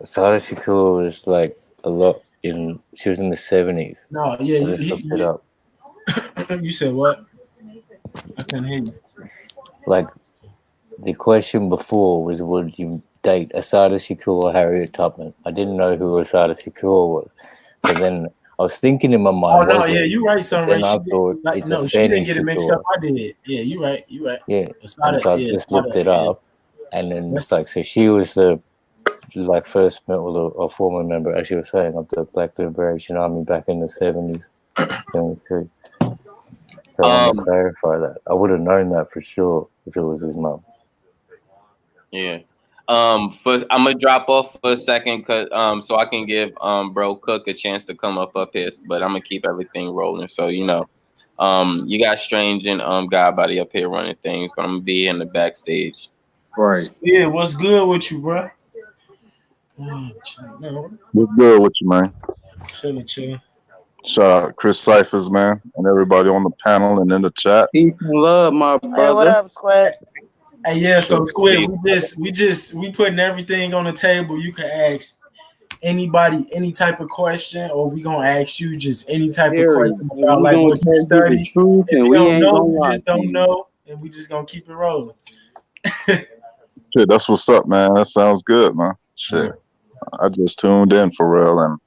Asada Shakur was like a lot in. She was in the 70s. No, yeah, I just looked it up. you said what? I couldn't hear you. Like the question before was, would you date Asada Shakur or Harriet Tubman? I didn't know who Asada Shakur was, so then I was thinking in my mind, Oh no, was yeah, it? you right, But Sunray. then I thought it's a She didn't Fanny get it mixed up. Shakur. I did. Yeah, you right. You right. Yeah, and Asada, so I yeah, just looked Asada, it yeah. up, and then it's like, That's so she was the like first or former member, as you were saying, of the Black Liberation Army back in the 70s, 73. So I wanted to Um, clarify that. I would have known that for sure if it was his mom. yeah. First, I'm gonna drop off for a second, so I can give Bro Cook a chance to come up here. But I'm gonna keep everything rolling. So you you got Strange and Godbody up here running things, but I'm gonna be in the backstage. Right. yeah. What's good with you, bro? No, What's good with you, man? chilling. Shout out Chris Cyphers, man, and everybody on the panel and in the chat. Peace and love, my Hey, what brother. up, Quet? Hey, yeah. So Sure. Squid, we putting everything on the table. You can ask anybody any type of question, or we gonna ask you just any type of Period. question And about we like gonna what you tell you the study. truth, If and you we don't ain't know, gonna you lie just to don't you. know, and we just gonna keep it rolling. Shit, that's what's up, man. That sounds good, man. Shit, I just tuned in for real, and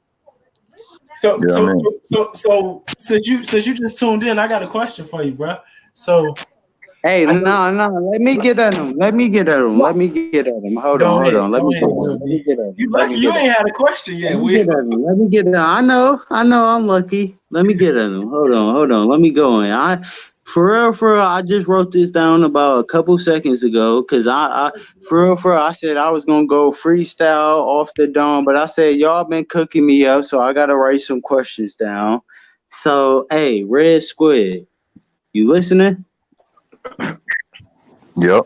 So, yeah, I so, mean, so, so, so since you just tuned in, I got a question for you, bro. So, Hey, I know. no. Let me get at him. Let me get at him. Let me get at him. Hold Go on. ahead, Let go me ahead, get at Will him. Let me B. get at him. You Let lucky me you get at ain't him. had a question Let yet, me Will. get at him. Let me get at him. I know. I'm lucky. Let me get at him. Hold on. Let me go in. For real, I just wrote this down about a couple seconds ago because for real, I said I was gonna go freestyle off the dome, but I said y'all been cooking me up, so I gotta write some questions down. So, hey, Red Squid, you listening? yep.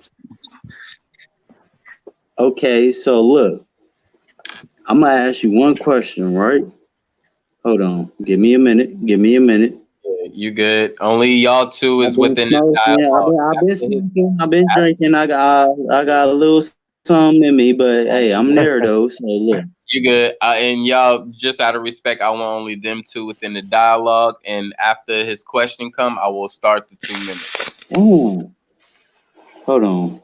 Okay, so look, I'm gonna ask you one question, right? Hold on. Give me a minute. You good? Only y'all two is I've been within this smoking. dialogue. I've been After his, smoking. I've been after, drinking. I got a little something in me, but hey, I'm there though. So look. you good? And y'all, just out of respect, I want only them two within the dialogue. And after his question come, I will start the 2 minutes. Ooh, hold on.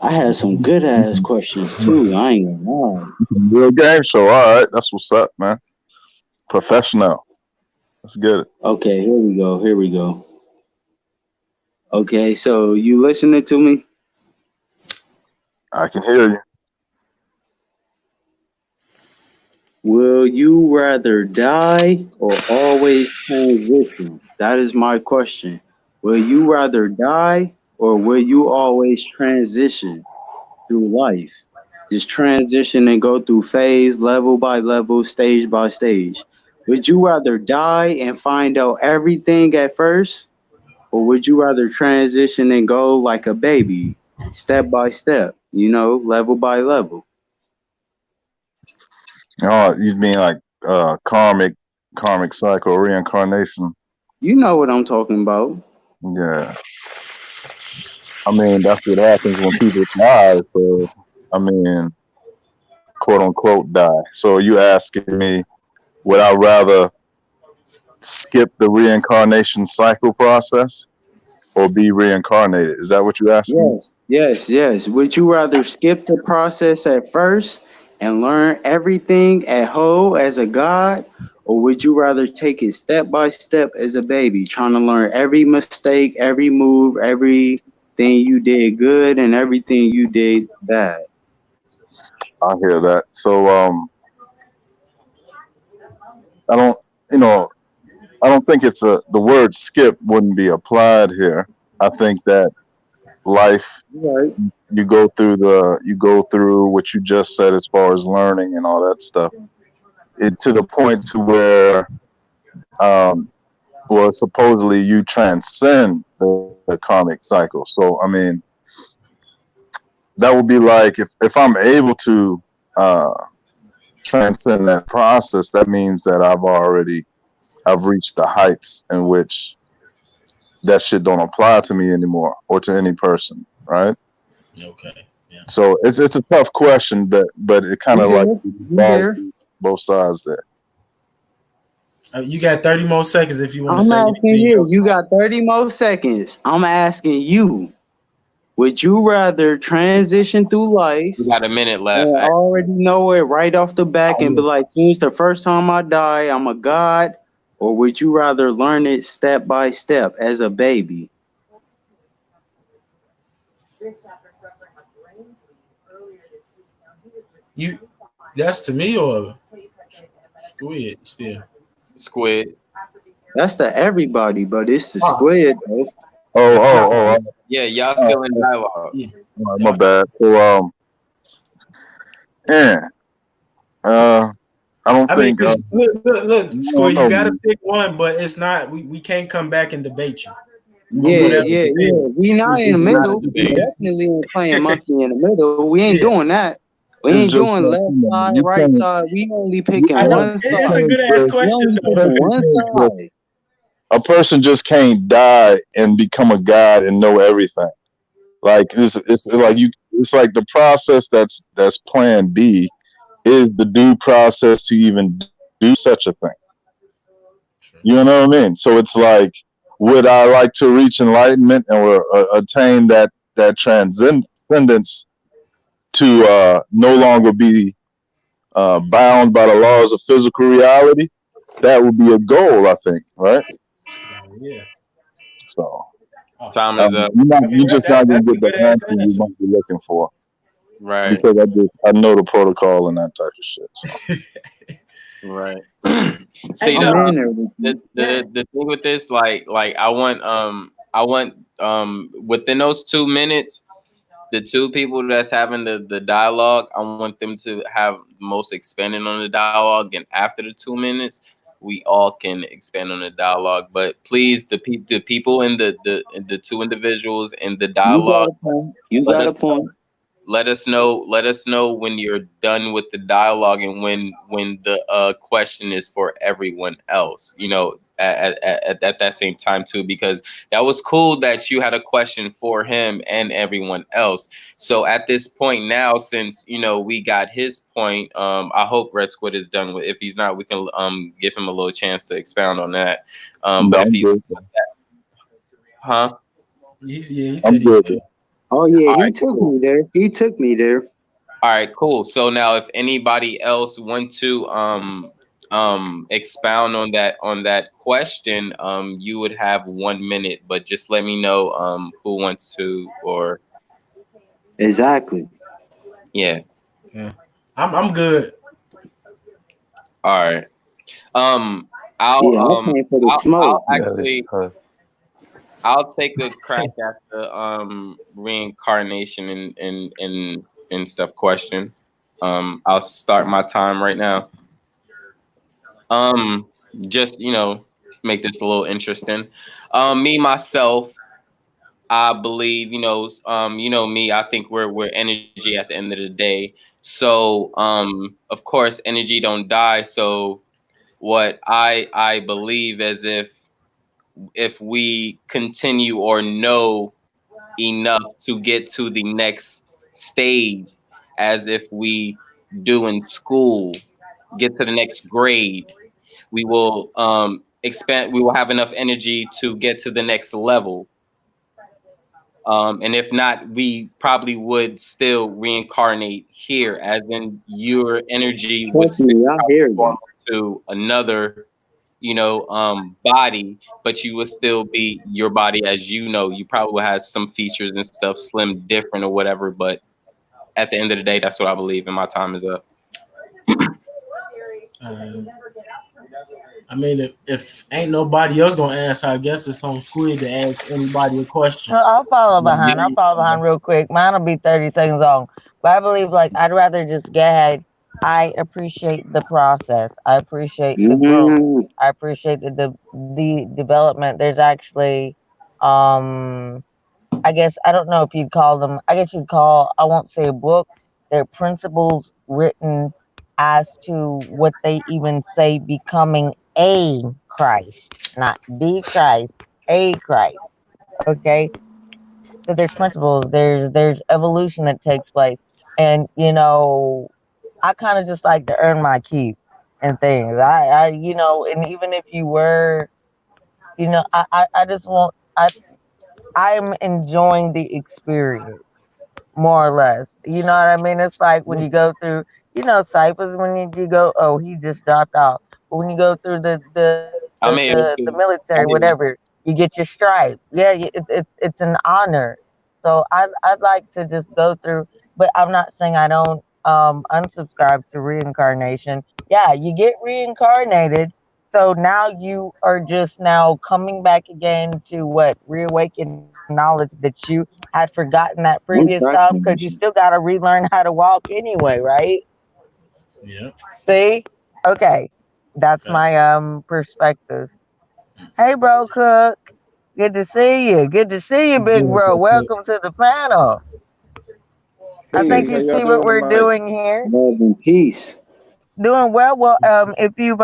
I had some good ass questions too. I ain't gonna lie. Real game show. All right, that's what's up, man. Professional. Let's get it. Okay, here we go. Okay, so you listening to me? I can hear you. Will you rather die or always transition? That is my question. Will you rather die or will you always transition through life? Just transition and go through phase, level by level, stage by stage. Would you rather die and find out everything at first, or would you rather transition and go like a baby, step by step, level by level? Oh, you mean like karmic cycle, reincarnation? You know what I'm talking about. Yeah. I mean, that's what happens when people die. So, I mean, quote unquote, die. So, you asking me, would I rather skip the reincarnation cycle process or be reincarnated? Is that what you're asking Yes. Would you rather skip the process at first and learn everything at whole as a god, or would you rather take it step by step as a baby, trying to learn every mistake, every move, everything you did good and everything you did bad? I hear that. So, I don't, you know, I don't think the word skip wouldn't be applied here. I think that life, Right. you go through what you just said as far as learning and all that stuff. It to the point to where, well, supposedly you transcend the karmic cycle. So, I mean, that would be like if I'm able to transcend that process, that means that I've reached the heights in which that shit don't apply to me anymore or to any person, right? Okay. Yeah. So it's a tough question, but it kind You of like there? You balls there? both sides there. You got 30 more seconds if you want to I'm say asking anything you. else. You got 30 more seconds. I'm asking you. Would you rather transition through life We got a minute left. and already know it right off the back and be Oh, like, since the first time I die, I'm a god? Or would you rather learn it step by step as a baby? you that's to me or Squid still. Squid. That's to everybody, but it's the Oh, squid, though. Nah, Oh, yeah, y'all oh, still in dialogue. yeah. my Yeah. bad. So yeah, I don't I mean, think 'cause look, I don't Squid, you know, got to man. pick one, but it's not. We can't come back and debate you on Yeah, whatever Yeah, yeah, you yeah. feel. We not in the It's not a middle. We debate. definitely ain't playing monkey in the middle. We ain't Yeah, doing that. We it's ain't just doing that left side, you right can't side. We only you picking I know. can't one It's a side. good ass just We question only a though. picking person one can't just side. a person just can't die and become a god and know everything. Like it's like you it's like the process that's plan B is the due process to even do such a thing. You know what I mean? So it's like, would I like to reach enlightenment or attain that transcendence to no longer be bound by the laws of physical reality? That would be a goal, I think, right? Yeah. So Oh, Time is up. I mean you're just not gonna that's a get the good ass answer you answer. might be looking for Right, because I know the protocol and that type of shit. So right. Hey, See I'm look, in there with you. the thing with this, like I want within those 2 minutes, the two people that's having the dialogue, I want them to have the most expanding on the dialogue, and after the 2 minutes, we all can expand on the dialogue. But please, the people in the two individuals in the You dialogue, got a point. You let got us a point. let us know when you're done with the dialogue and when the question is for everyone else, you know, at that same time too, because that was cool that you had a question for him and everyone else. So at this point now, since you know we got his point, I hope Red Squid is done with. If he's not, we can give him a little chance to expound on that. But no, if I'm he good. huh he I'm said he good. would. Oh yeah, all he right, took cool. me there. He took me there. All right, cool. So now, if anybody else want to expound on that question, you would have 1 minute, but just let me know who wants to, or Exactly. yeah. Yeah. I'm good. All right. Um, I'll Yeah, I came for the I'll smoke. Yeah, this actually I'll take a crack at the reincarnation and stuff question. I'll start my time right now. Um, just make this a little interesting. Me myself, I believe you know me. I think we're energy at the end of the day. So of course, energy don't die. So what I believe is if we continue or know enough to get to the next stage, as if we do in school, get to the next grade, we will expand. We will have enough energy to get to the next level. And if not, we probably would still reincarnate here, as in your energy would Trust still me, I hear transform you. to another, body, but you would still be your body as you know. You probably have some features and stuff slim different or whatever, but at the end of the day, that's what I believe, and my time is up. Um, I mean, if ain't nobody else gonna answer, I guess it's on Squid to ask anybody a question. I'll follow Yeah. behind. I'll follow behind real quick. Mine will be 30 seconds long. But I believe, like, I'd rather just get ahead. I appreciate the process. I appreciate the growth. Mm, I appreciate the development. There's actually, um, I guess, I don't know if you'd call them, I guess you'd call, I won't say a book, they're principles written as to what they even say becoming a Christ, not the Christ, a Christ. Okay. So there's principles, there's evolution that takes place. And I kind of just like to earn my keep and things. And even if you were, I just want I'm enjoying the experience more or less. You know what I mean? It's like when you go through, ciphers when you go, oh, he just dropped off. But when you go through the I'm here military, too. I'm whatever, here. you get your stripe. Yeah, it's an honor. So I'd like to just go through, but I'm not saying I don't unsubscribe to reincarnation. Yeah, you get reincarnated. So now you are just now coming back again to what reawaken knowledge that you had forgotten that previous time because you still got to relearn how to walk anyway, right? Yeah. See? Okay. That's Fact. my perspectives. Hey bro Cook. Good to see you. Good to see you, big Good, bro. good, good. Welcome to the panel. I think Hey, how you y'all see what doing we're tonight? doing here. Love and peace. Doing well. Well, if you've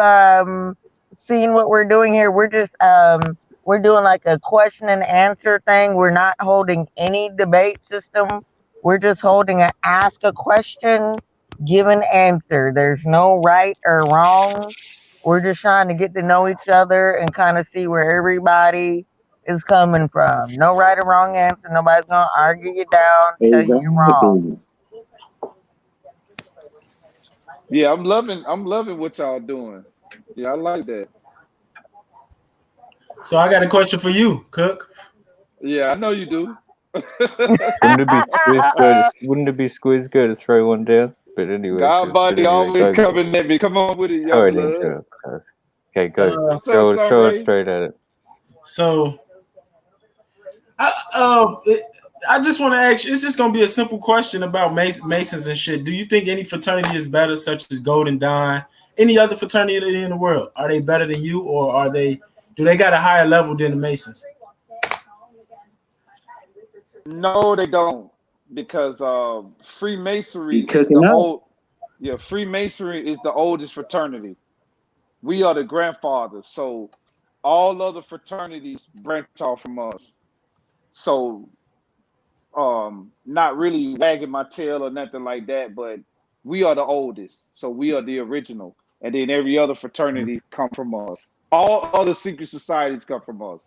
seen what we're doing here, we're doing like a question and answer thing. We're not holding any debate system. We're just holding a ask a question, give an answer. There's no right or wrong. We're just trying to get to know each other and kind of see where everybody is coming from. No right or wrong answer. Nobody's gonna argue you down, tell you you're wrong. Exactly. Yeah, I'm loving what y'all doing. Yeah, I like that. So I got a question for you, Cook. Yeah, I know you do. Wouldn't it be squeeze good? Wouldn't it be squeeze good to throw one down? God body always Go. coming at me. Come on with it, young Sorry to blood. interrupt, guys. Okay, go. Uh, What's up, son Throw it Ray? straight at it. so I I just want to ask you. It's just gonna be a simple question about Masons and shit. Do you think any fraternity is better, such as Golden Dawn, any other fraternity in the world? Are they better than you, or do they got a higher level than the Masons? No, they don't, because You Freemasonry is cooking the up? old. Yeah, Freemasonry is the oldest fraternity. We are the grandfathers, so all other fraternities branch off from us. So, not really wagging my tail or nothing like that, but we are the oldest, so we are the original, and then every other fraternity come from us. All other secret societies come from us.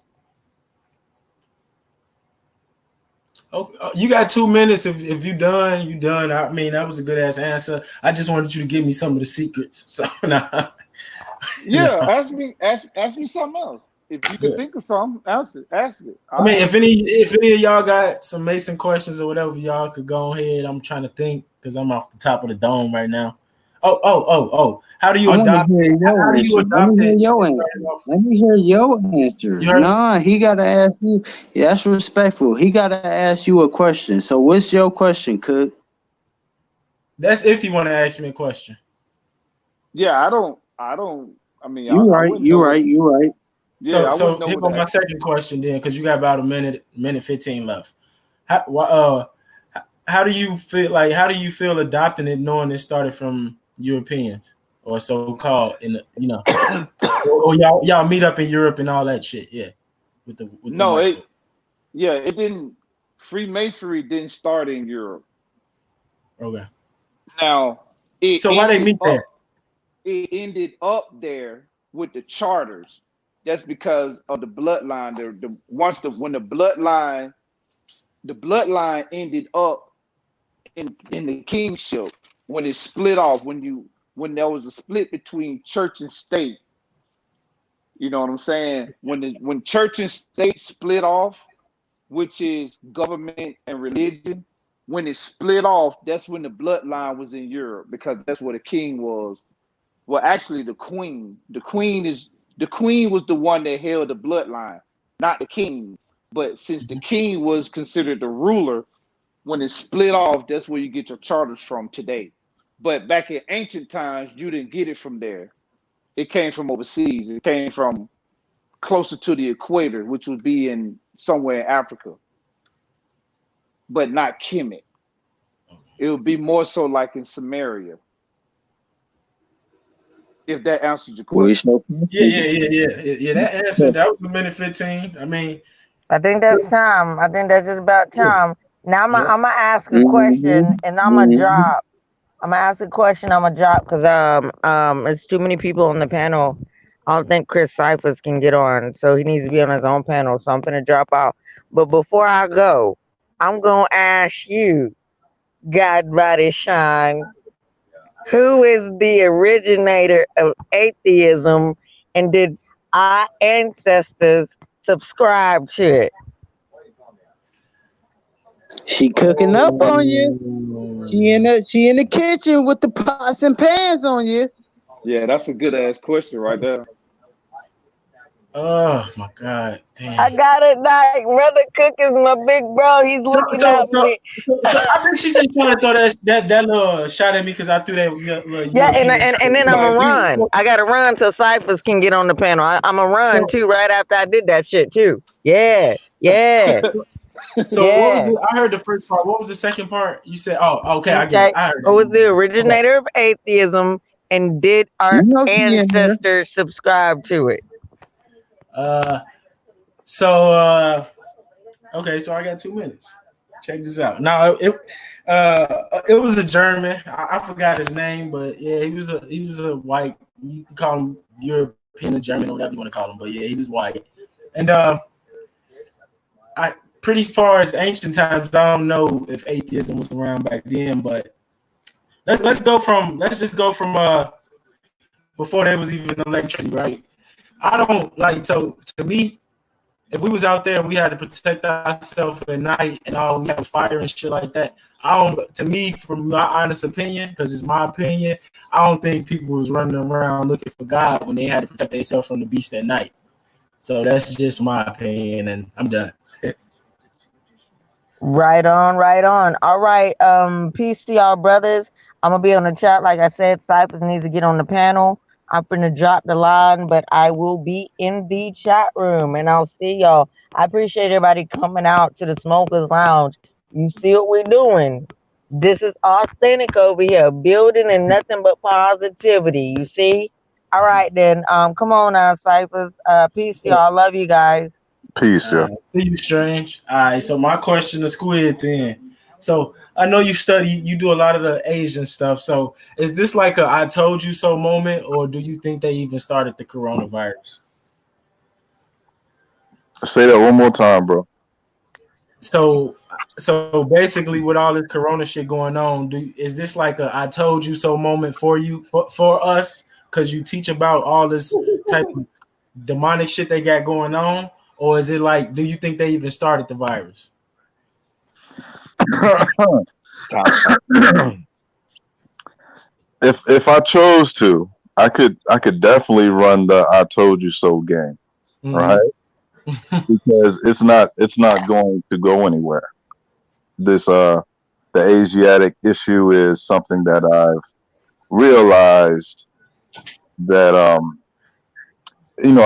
Okay, you got 2 minutes. If you done, you done. I mean, that was a good ass answer. I just wanted you to give me some of the secrets. So nah, Yeah, nah. ask me something else. If you could Yeah. think of something, ask it. I I'll mean, answer it. if any of y'all got some Mason questions or whatever, y'all could go ahead. I'm trying to think because I'm off the top of the dome right now. Oh. How do I you want to adopt hear it? your How do you answer. Let me adopt hear it? your It answer. started off. Let me hear your answer. You heard me? Nah, he gotta ask you. Yeah, that's respectful. He gotta ask you a question. So, what's your question, Cook? That's if you want to ask me a question. Yeah, I don't. I mean, You I right. wouldn't You know right. it. You right. Yeah, So I wouldn't so know here what go to my ask. second question then, because you got about a minute 15 left. How, how do you feel like how do you feel adopting it knowing it started from Europeans or so called in the, or y'all meet up in Europe and all that shit, yeah, with the No, white it. folk. Yeah, it didn't. Freemasonry didn't start in Europe. Okay. Now, it So why they ended meet there? up. It ended up there with the charters. That's because of the bloodline. The once the when the bloodline ended up in the kingship, when it split off, when there was a split between church and state. You know what I'm saying? When church and state split off, which is government and religion, when it split off, that's when the bloodline was in Europe, because that's where the king was. Well, actually, the queen. The queen was the one that held the bloodline, not the king. But since the king was considered the ruler, when it split off, that's where you get your charters from today. But back in ancient times, you didn't get it from there. It came from overseas. It came from closer to the equator, which would be in somewhere in Africa, but not Kemet. It would be more so like in Samaria, if that answers your Well, it's question. no Yeah, question. yeah, yeah, yeah, yeah. That answer that was a minute 15. I mean, I think that's time. I think that's just about time. Now I'm gonna ask a question, Mm-hmm. and I'm gonna Mm-hmm. drop. I'm gonna ask a question. I'm gonna drop because it's too many people on the panel. I don't think Chris Cyphers can get on, so he needs to be on his own panel. So I'm gonna drop out. But before I go, I'm gonna ask you, God Body Shine, who is the originator of atheism, and did our ancestors subscribe to it? She cooking up on you. She in the kitchen with the pots and pans on you. Yeah, that's a good ass question right there. Oh my God, I damn. got it, like Brother Cook is my big bro. He's So, looking so, at so, me. so, I think she just trying to throw that little shot at me because I threw that little Yeah, European and shit. then I'm Nah, gonna you run. I gotta run till Cyphers can get on the panel. I'm gonna run So, too right after I did that shit too. Yeah, yeah, so what was yeah. the? I heard the first part. What was the second part? You said, "Oh, okay, I get it. Okay. I heard Who that was the now. Okay. originator of atheism, and did You our know she in here. ancestors subscribe to it? Uh, so okay, so I got 2 minutes. Check this out. Now it was a German. I forgot his name, but yeah, he was a white. You can call him European or German or whatever you want to call him, but yeah, he was white. And I pretty far as ancient times, I don't know if atheism was around back then, but let's just go from before there was even electricity, right? I don't like so to me, if we was out there and we had to protect ourselves at night and all we had was fire and shit like that, I don't. To me, from my honest opinion, because it's my opinion, I don't think people was running around looking for God when they had to protect themselves from the beast at night. So that's just my opinion, and I'm done. Right on, right on. All right. Peace to y'all, brothers. I'm gonna be on the chat. Like I said, Cyphers needs to get on the panel. I'm gonna drop the line, but I will be in the chat room and I'll see y'all. I appreciate everybody coming out to the Smokers Lounge. You see what we're doing. This is authentic over here, building and nothing but positivity. You see? All right then. Come on now, Cyphers. Peace to So, y'all. Love you guys. Peace, yeah. see you, strange. All right. So my question to Squid then. So I know you do a lot of the Asian stuff. So is this like a "I told you so" moment, or do you think they even started the coronavirus? Say that one more time, bro. So so basically, with all this Corona shit going on, is this like a "I told you so" moment for you for us? Because you teach about all this type of demonic shit they got going on, or is it like, do you think they even started the virus? If I chose to, I could definitely run the "I told you so" game, right? Mm-hmm. Because it's not going to go anywhere. This the Asiatic issue is something that I've realized that I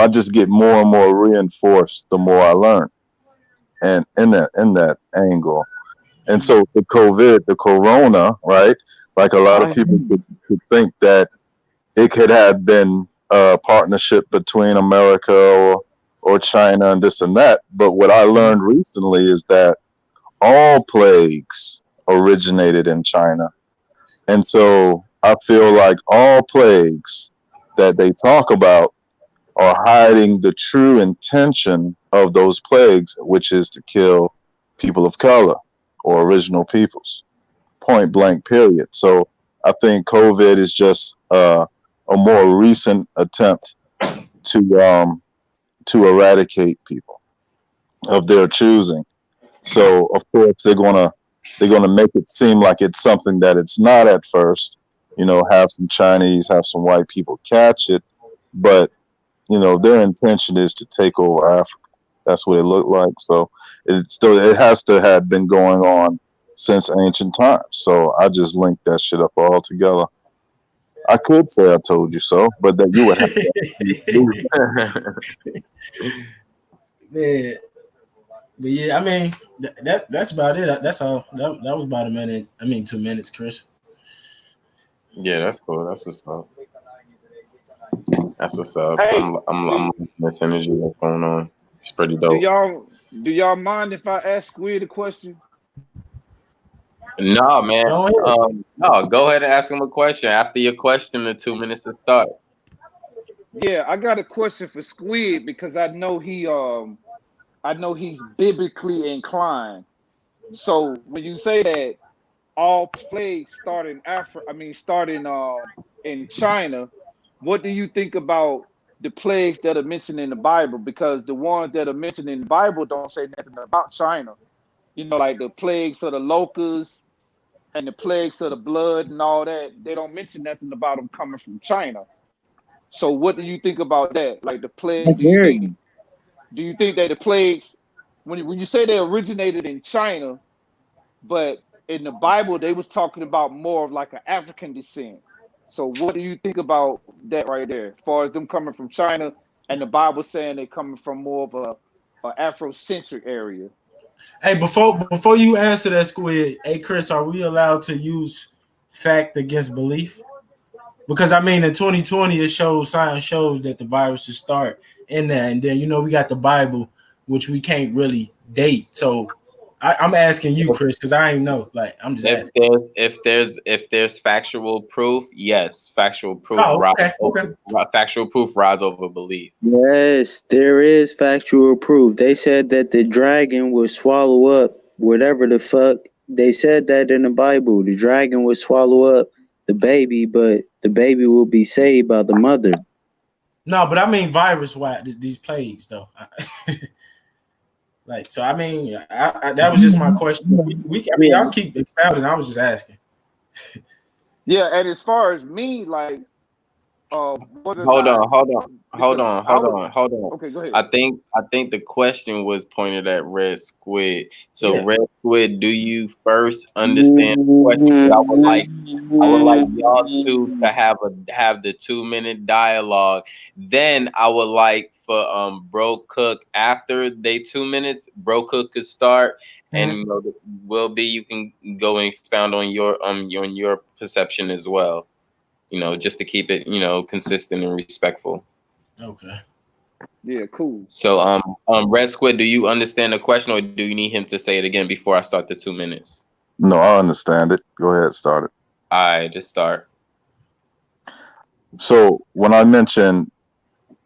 just get more and more reinforced the more I learn, and in that angle. And so the corona, right? Like a lot of people could think that it could have been a partnership between America or China and this and that. But what I learned recently is that all plagues originated in China. And so I feel like all plagues that they talk about are hiding the true intention of those plagues, which is to kill people of color or original peoples, point blank, period. So I think COVID is just a more recent attempt to to eradicate people of their choosing. So of course they're gonna make it seem like it's something that it's not at first. Have some Chinese, have some white people catch it, but their intention is to take over Africa. That's what it looked like. So it has to have been going on since ancient times. So I just linked that shit up all together. I could say I told you so, but that you would have to. Man, but yeah, I mean that's about it. That's all. That was about a minute. I mean 2 minutes, Chris. Yeah, that's cool. That's what's up. That's what's up. Hey, I'm liking this energy that's going on. It's pretty Do dope. y'all mind if I ask Squid a question? No, man. Go ahead. No, go ahead and ask him a question. After your question, the 2 minutes to start. Yeah, I got a question for Squid because I know he's biblically inclined. So when you say that all plagues start in in China, what do you think about the plagues that are mentioned in the Bible? Because the ones that are mentioned in the Bible don't say nothing about China. You know, like the plagues of the locusts and the plagues of the blood and all that. They don't mention nothing about them coming from China. So what do you think about that? Like the plague, I hear you. do you think that the plagues, when you say they originated in China, but in the Bible they was talking about more of like an African descent. So what do you think about that right there? As far as them coming from China and the Bible saying they coming from more of a Afrocentric area. Hey, before you answer that, Squid, hey Chris, are we allowed to use fact against belief? Because I mean, in 2020, it shows science shows that the viruses start in there, and then we got the Bible, which we can't really date. So I'm asking you, Chris, because I ain't know. Like, I'm just asking. If there's factual proof, yes, Oh, okay, okay. factual proof rides over belief. Yes, there is factual proof. They said that the dragon would swallow up whatever the fuck. They said that in the Bible. The dragon would swallow up the baby, but the baby will be saved by the mother. No, but I mean virus-wise, these plagues, though. Like, so I mean, that was just my question. I mean, Yeah. y'all keep expounding. I was just asking. Yeah, and as far as me, like whether or Hold not, because I was hold on. okay, go ahead. I think the question was pointed at Red Squid. So Yeah. Red Squid, do you first understand the question? I would like y'all two to have the 2 minute dialogue. Then I would like for Bro Cook after they 2 minutes. Bro Cook could start, and Will be you can go and expound on your perception as well. Just to keep it consistent and respectful. Okay. Yeah, cool. So Red Squid, do you understand the question, or do you need him to say it again before I start the 2 minutes? No, I understand it. Go ahead, start it. All right, just start. So when I mentioned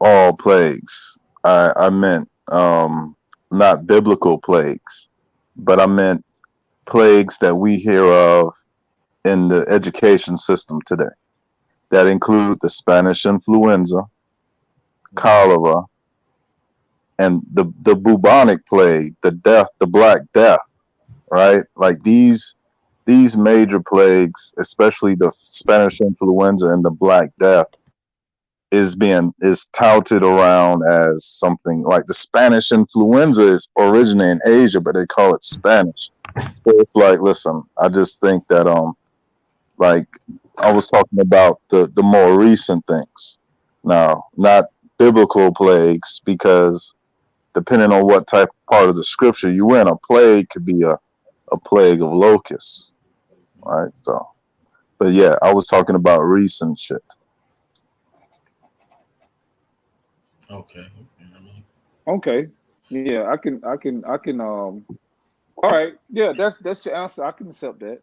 all plagues, I meant not biblical plagues, but I meant plagues that we hear of in the education system today. That include the Spanish influenza, cholera, and the bubonic plague, the Black Death, right? Like these major plagues, especially the Spanish influenza and the Black Death, is touted around as something like the Spanish influenza is originating in Asia, but they call it Spanish. So it's like, listen, I just think that like I was talking about the more recent things. Now, not biblical plagues, because depending on what type of part of the scripture you in, a plague could be a plague of locusts, right? So, but yeah, I was talking about recent shit. Okay. Okay. Yeah, I can all right. Yeah, that's your answer. I can accept that.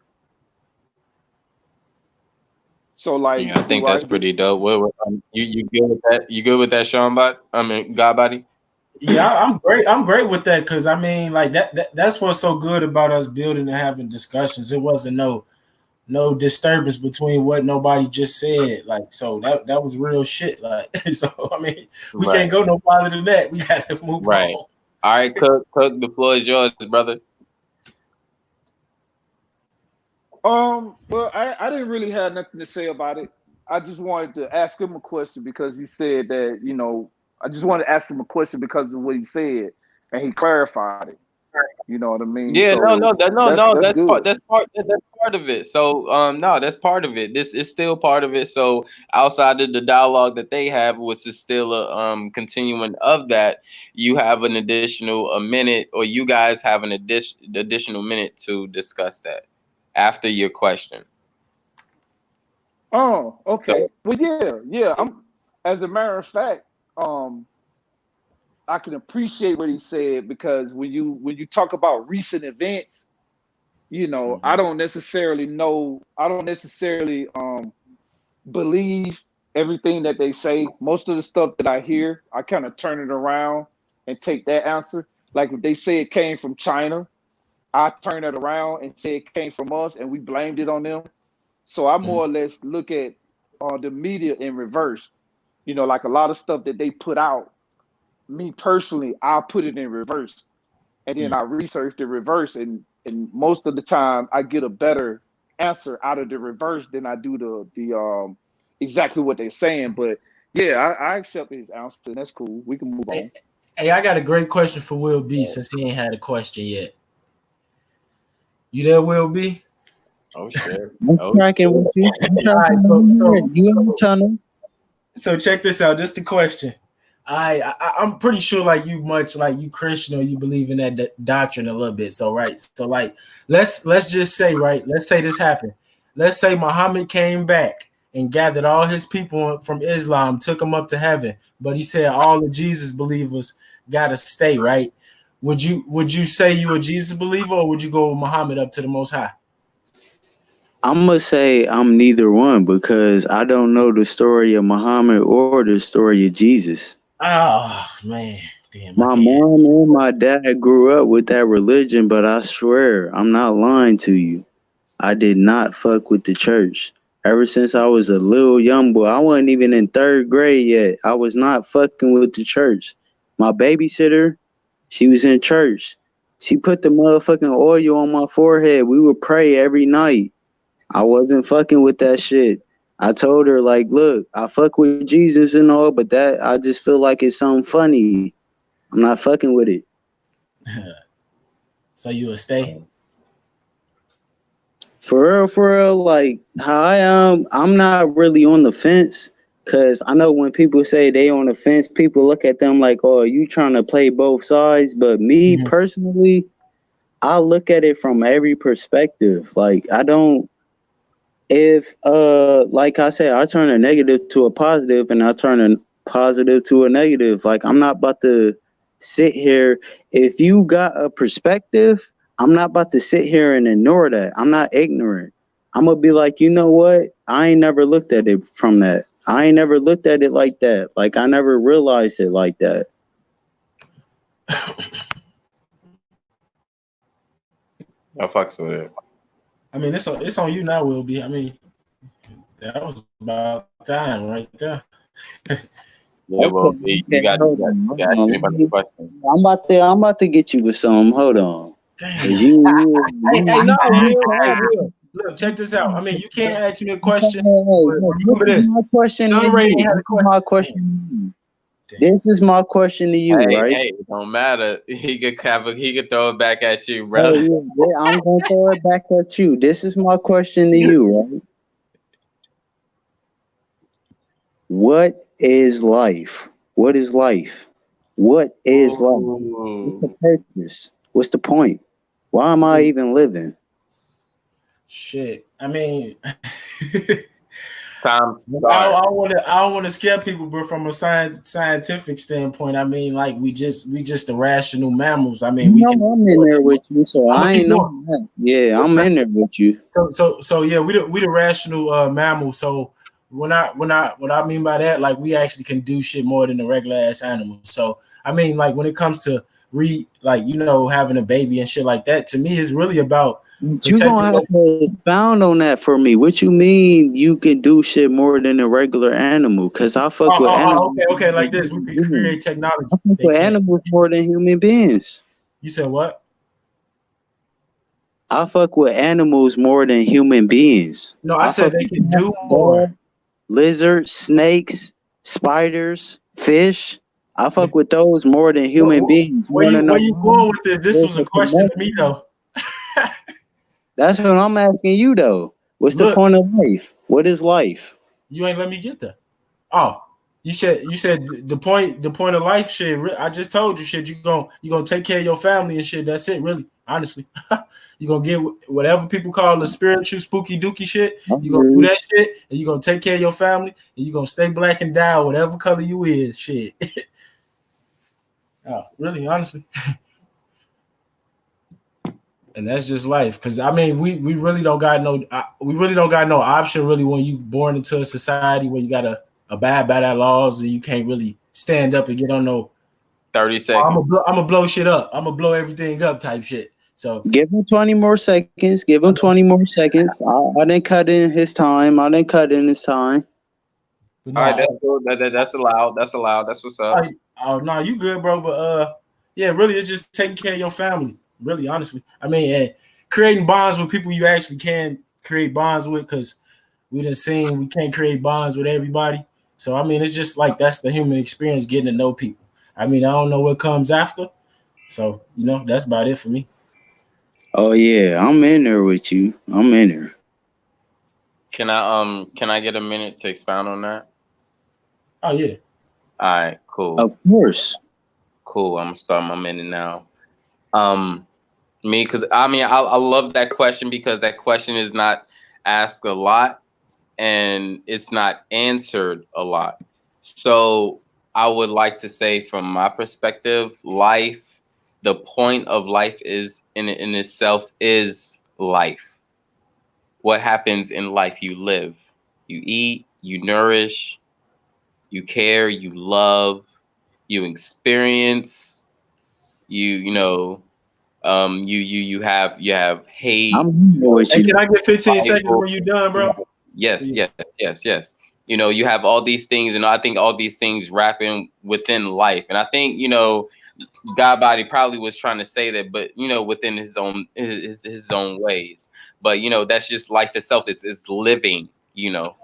So like Yeah, I think that's pretty dope. You good with that? You good with that, Sean? Godbody? Yeah, I'm great. I'm great with that because I mean, like that's what's so good about us building and having discussions. It wasn't no disturbance between what nobody just said. Like, so that was real shit. Like, so I mean, we Right. can't go no farther than that. We gotta move Right. on. All right, Cook, the floor is yours, brother. Well, I didn't really have nothing to say about it. I just wanted to ask him a question because he said that, I just wanted to ask him a question because of what he said and he clarified it. You know what I mean? Yeah, So that's good. that's part of it. So no, that's part of it. This is still part of it. So outside of the dialogue that they have, which is still a continuing of that, you have an additional a minute, or you guys have an additional minute to discuss that after your question. Oh, okay. So Well, yeah. I'm as a matter of fact, um, I can appreciate what he said, because when you talk about recent events, you know, I don't necessarily believe everything that they say. Most of the stuff that I hear, I kind of turn it around and take that answer. Like if they say it came from China, I turn it around and say it came from us and we blamed it on them. So I more or less look at the media in reverse. You know, like a lot of stuff that they put out, me personally, I'll put it in reverse. And then I research the reverse, and most of the time I get a better answer out of the reverse than I do the exactly what they're saying. But yeah, I accept his answer, and that's cool. We can move on. Hey, I got a great question for Will B since he ain't had a question yet. You there, Will B? Oh shit. I'm tracking with you. I'm tracking with you. You in the tunnel. So check this out. Just a question. I'm pretty sure like you much like you Christian or you believe in that doctrine a little bit. So right. So like let's just say right. Let's say this happened. Let's say Muhammad came back and gathered all his people from Islam, took them up to heaven, but he said all the Jesus believers gotta stay. Right. Would you say you a Jesus believer or would you go with Muhammad up to the Most High? I'm gonna say I'm neither one because I don't know the story of Muhammad or the story of Jesus. Oh man, damn! My mom and my dad grew up with that religion, but I swear I'm not lying to you. I did not fuck with the church. Ever since I was a little young boy, I wasn't even in third grade yet. I was not fucking with the church. My babysitter, she was in church. She put the motherfucking oil on my forehead. We would pray every night. I wasn't fucking with that shit. I told her, like, look, I fuck with Jesus and all, but that I just feel like it's something funny. I'm not fucking with it. So you will stay? For real, like how I am, I'm not really on the fence. Cause I know when people say they on the fence, people look at them like, oh, you trying to play both sides. But me personally, I look at it from every perspective. Like I don't if like I said, I turn a negative to a positive and I turn a positive to a negative. Like I'm not about to sit here. If you got a perspective, I'm not about to sit here and ignore that. I'm not ignorant. I'm gonna be like, you know what? I ain't never looked at it from that. I ain't never looked at it like that. Like I never realized it like that. I fucks with it. I mean, it's on you now, Will be. I mean, that was about time right there. Yeah, well, you got anybody question? I'm about to get you with some. Hold on. Hey, no, Will. Look, check this out. I mean, you can't ask me a question. Remember this. My question to you. My question. This is my question to you, right? Hey, it don't matter. He could throw it back at you, bro. Yeah, I'm gonna throw it back at you. This is my question to you, right? What is life? What is life? What is life? What's the purpose? What's the point? Why am I even living? Shit. I mean, Tom, I don't want to scare people, but from a scientific standpoint, I mean, like we just irrational mammals. I mean, I'm in there with you, so I ain't know that. Yeah, I'm in there with you. So yeah, we the rational mammal. So what I mean by that, like we actually can do shit more than the regular ass animal. So I mean, like when it comes to having a baby and shit like that, to me, it's really about. You gonna have to expound on that for me. What you mean you can do shit more than a regular animal? Cause I fuck with animals. Okay, like this, we can create technology. I fuck with animals more than human beings. You said what? I fuck with animals more than human beings. No, I said they can do more. Lizards, snakes, spiders, fish. I fuck with those more than human beings. Where you going with this? This was a question to me though. That's what I'm asking you though. What's the point of life? What is life? You ain't let me get there. Oh, you said the point of life shit. I just told you shit. You gonna take care of your family and shit. That's it, really. Honestly, you gonna get whatever people call the spiritual spooky dookie shit. You gonna do that shit, and you gonna take care of your family, and you gonna stay black and die whatever color you is. Shit. Really, honestly. And that's just life. Cause I mean, we really don't got no option really when you born into a society where you gotta abide by that laws and you can't really stand up and get on no 30 I'm seconds. gonna blow shit up. I'm gonna blow everything up type shit. So Give him 20 more seconds. Give him 20 more seconds. I didn't cut in his time. I didn't cut in his time. but All right, no, that's cool. That's allowed. That's allowed. That's what's up. no, you good, bro. But yeah, really, it's just taking care of your family. Really, honestly, I mean, creating bonds with people you actually can create bonds with, because we done seen we can't create bonds with everybody. So I mean, it's just like that's the human experience, getting to know people. I mean, I don't know what comes after. So that's about it for me. Oh yeah, I'm in there with you. I'm in there. Can I get a minute to expound on that? Oh yeah. All right, cool. Of course. Cool. I'm gonna start my minute now. Because I mean, I love that question because that question is not asked a lot and it's not answered a lot. So I would like to say, from my perspective, life, the point of life is in itself is life. What happens in life? You live, you eat, you nourish, you care, you love, you experience, you have hate, I'm here with Hey, can you. I get 15 seconds rival. when you done, bro? Yes, Yeah. yes. You have all these things, and I think all these things wrap in within life. And I think, God Body probably was trying to say that, but within his own ways. But that's just life itself. Is living,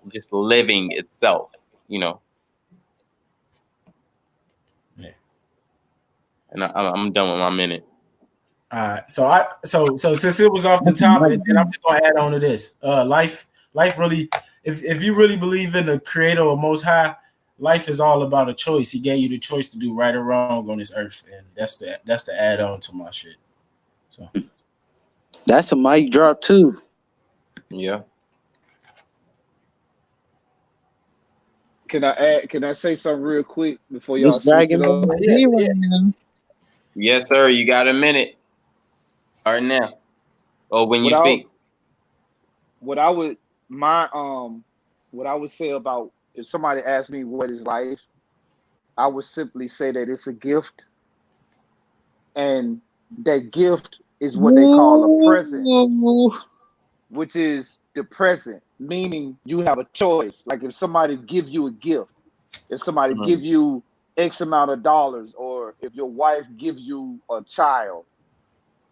just living itself, Yeah. And I'm done with my minute. All right. So since it was off the top, and then I'm just gonna add on to this. Life really, if you really believe in the Creator or Most High, life is all about a choice. He gave you the choice to do right or wrong on this earth, and that's the add on to my shit. So That's a mic drop too. Yeah. Can I add? Can I say something real quick before This y'all switch Dragon it up? Ball yeah, Z right yeah. now. Yes, sir. You got a minute. Right now. Or when you What I speak. what I would my what I would say about if somebody asked me what is life, I would simply say that it's a gift, and that gift is what they call a present, Ooh. which is the present, meaning you have a choice. Like if somebody give you a gift, if somebody give you X amount of dollars, or if your wife gives you a child,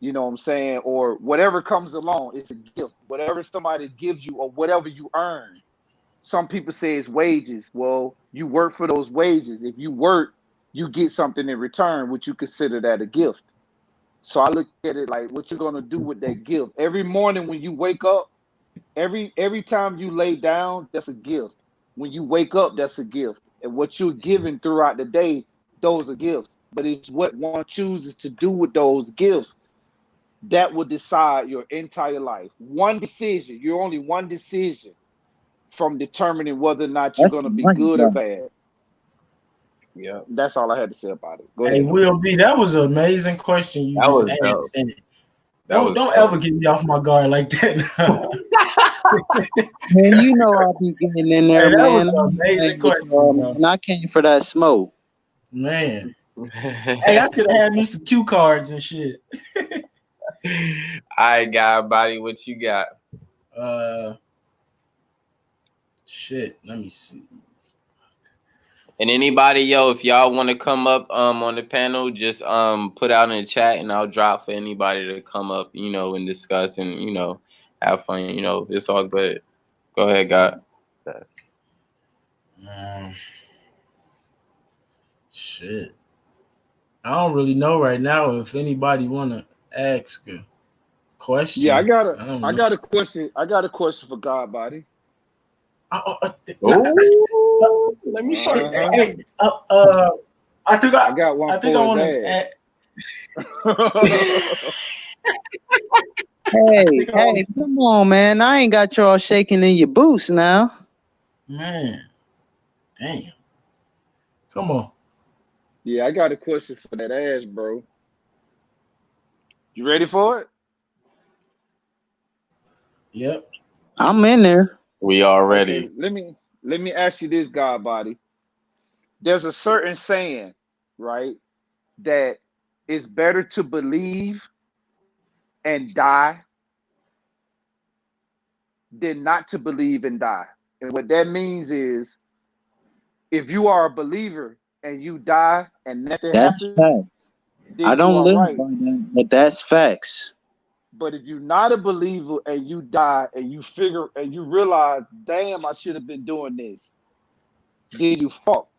you know what I'm saying, or whatever comes along, it's a gift. Whatever somebody gives you or whatever you earn. Some people say it's wages. Well, you work for those wages. If you work, you get something in return, which you consider that a gift. So I look at it like what you're gonna do with that gift. Every morning when you wake up, every time you lay down, that's a gift. When you wake up, that's a gift. And what you're given throughout the day, those are gifts. But it's what one chooses to do with those gifts that will decide your entire life. One decision, you're only one decision from determining whether or not you're That's going a to be mic good or drop. bad. Yeah. That's all I had to say about it. Go Hey, ahead, though. Will B, that was an amazing question you That just was dope. asked, and That don't was don't dope. ever get me off my guard like that. Man, you know I'll be getting in there, Hey, that was man. an amazing question, bro. Man, I came for that smoke. Man, hey, I should have had me some cue cards and shit. I got Body. What you got? Uh, shit. Let me see. And anybody, if y'all want to come up on the panel, just put out in the chat, and I'll drop for anybody to come up, and discuss and have fun. It's all good. Go ahead, God. Shit. I don't really know right now if anybody want to ask a question. Yeah, I don't know. I got a question. I got a question for God Body. Let me see. Hey, I think I got one I think I for want his to. ass. Hey, come on, man. I ain't got y'all shaking in your boots now. Man, damn. Come on. Yeah, I got a question for that ass, bro. You ready for it? Yep. I'm in there. We are Okay, ready. let me ask you this, God body. There's a certain saying, right, that it's better to believe and die than not to believe and die. And what that means is if you are a believer and you die and nothing That's happens, facts. I then you don't are live right. by that, but that's facts. But if you're not a believer and you die and you figure and you realize, damn, I should have been doing this, then you fucked.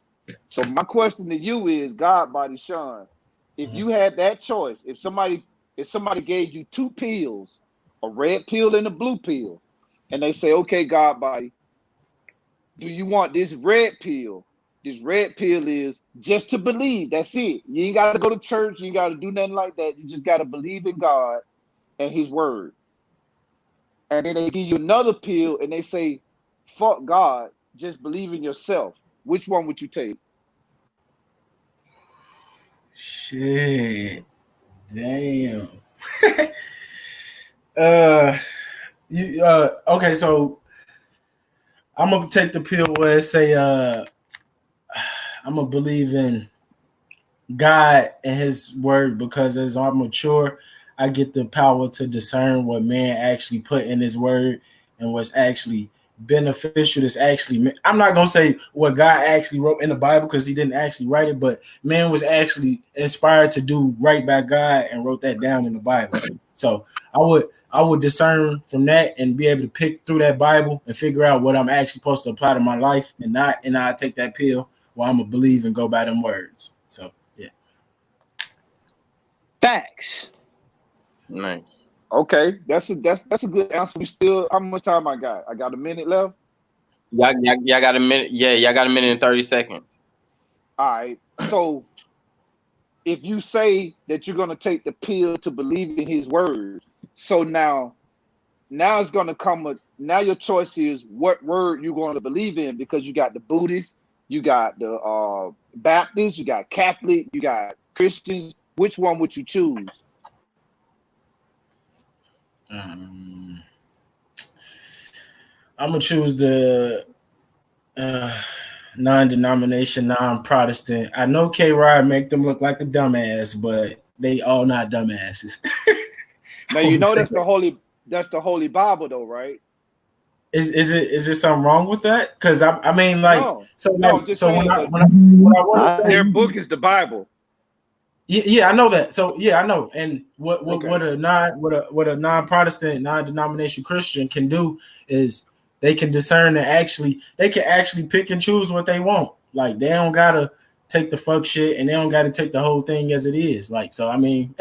So my question to you is, God body Sean, if Mhm. you had that choice, if somebody gave you two pills, a red pill and a blue pill, and they say, okay, God body, do you want this red pill? This red pill is just to believe. That's it. You ain't got to go to church. You ain't got to do nothing like that. You just got to believe in God and His word. And then they give you another pill and they say, fuck God, just believe in yourself. Which one would you take? Shit. Damn. uh, you okay? So I'm gonna take the pill where it say I'm gonna believe in God and His word because as I mature, I get the power to discern what man actually put in His word and what's actually beneficial. That's actually, I'm not gonna say what God actually wrote in the Bible because He didn't actually write it, but man was actually inspired to do right by God and wrote that down in the Bible. So I would discern from that and be able to pick through that Bible and figure out what I'm actually supposed to apply to my life and I take that pill while I'm gonna believe and go by them words. So yeah. Facts. Nice. Okay, that's a good answer. We still, how much time I got? I got a minute left. Y'all got a minute. Yeah, y'all got a minute and 30 seconds. All right. So if you say that you're gonna take the pill to believe in His word, so now it's gonna come a now your choice is what word you're going to believe in because you got the Buddhists, you got the Baptists, you got Catholic, you got Christians. Which one would you choose? Um, I'm gonna choose the uh, non-denomination, non-Protestant. I know K. Rod make them look like a dumbass, but they all not dumbasses. Now I you would know say that's the Holy Bible though, right? is it something wrong with that? Because I mean like No, so no, I'm like just so when saying, I but when I what I want to I say their book is the Bible. yeah I know that so yeah I know and what Okay. a non-Protestant non-denomination Christian can do is they can discern and actually they can actually pick and choose what they want like they don't gotta take the fuck shit and they don't gotta take the whole thing as it is like so I mean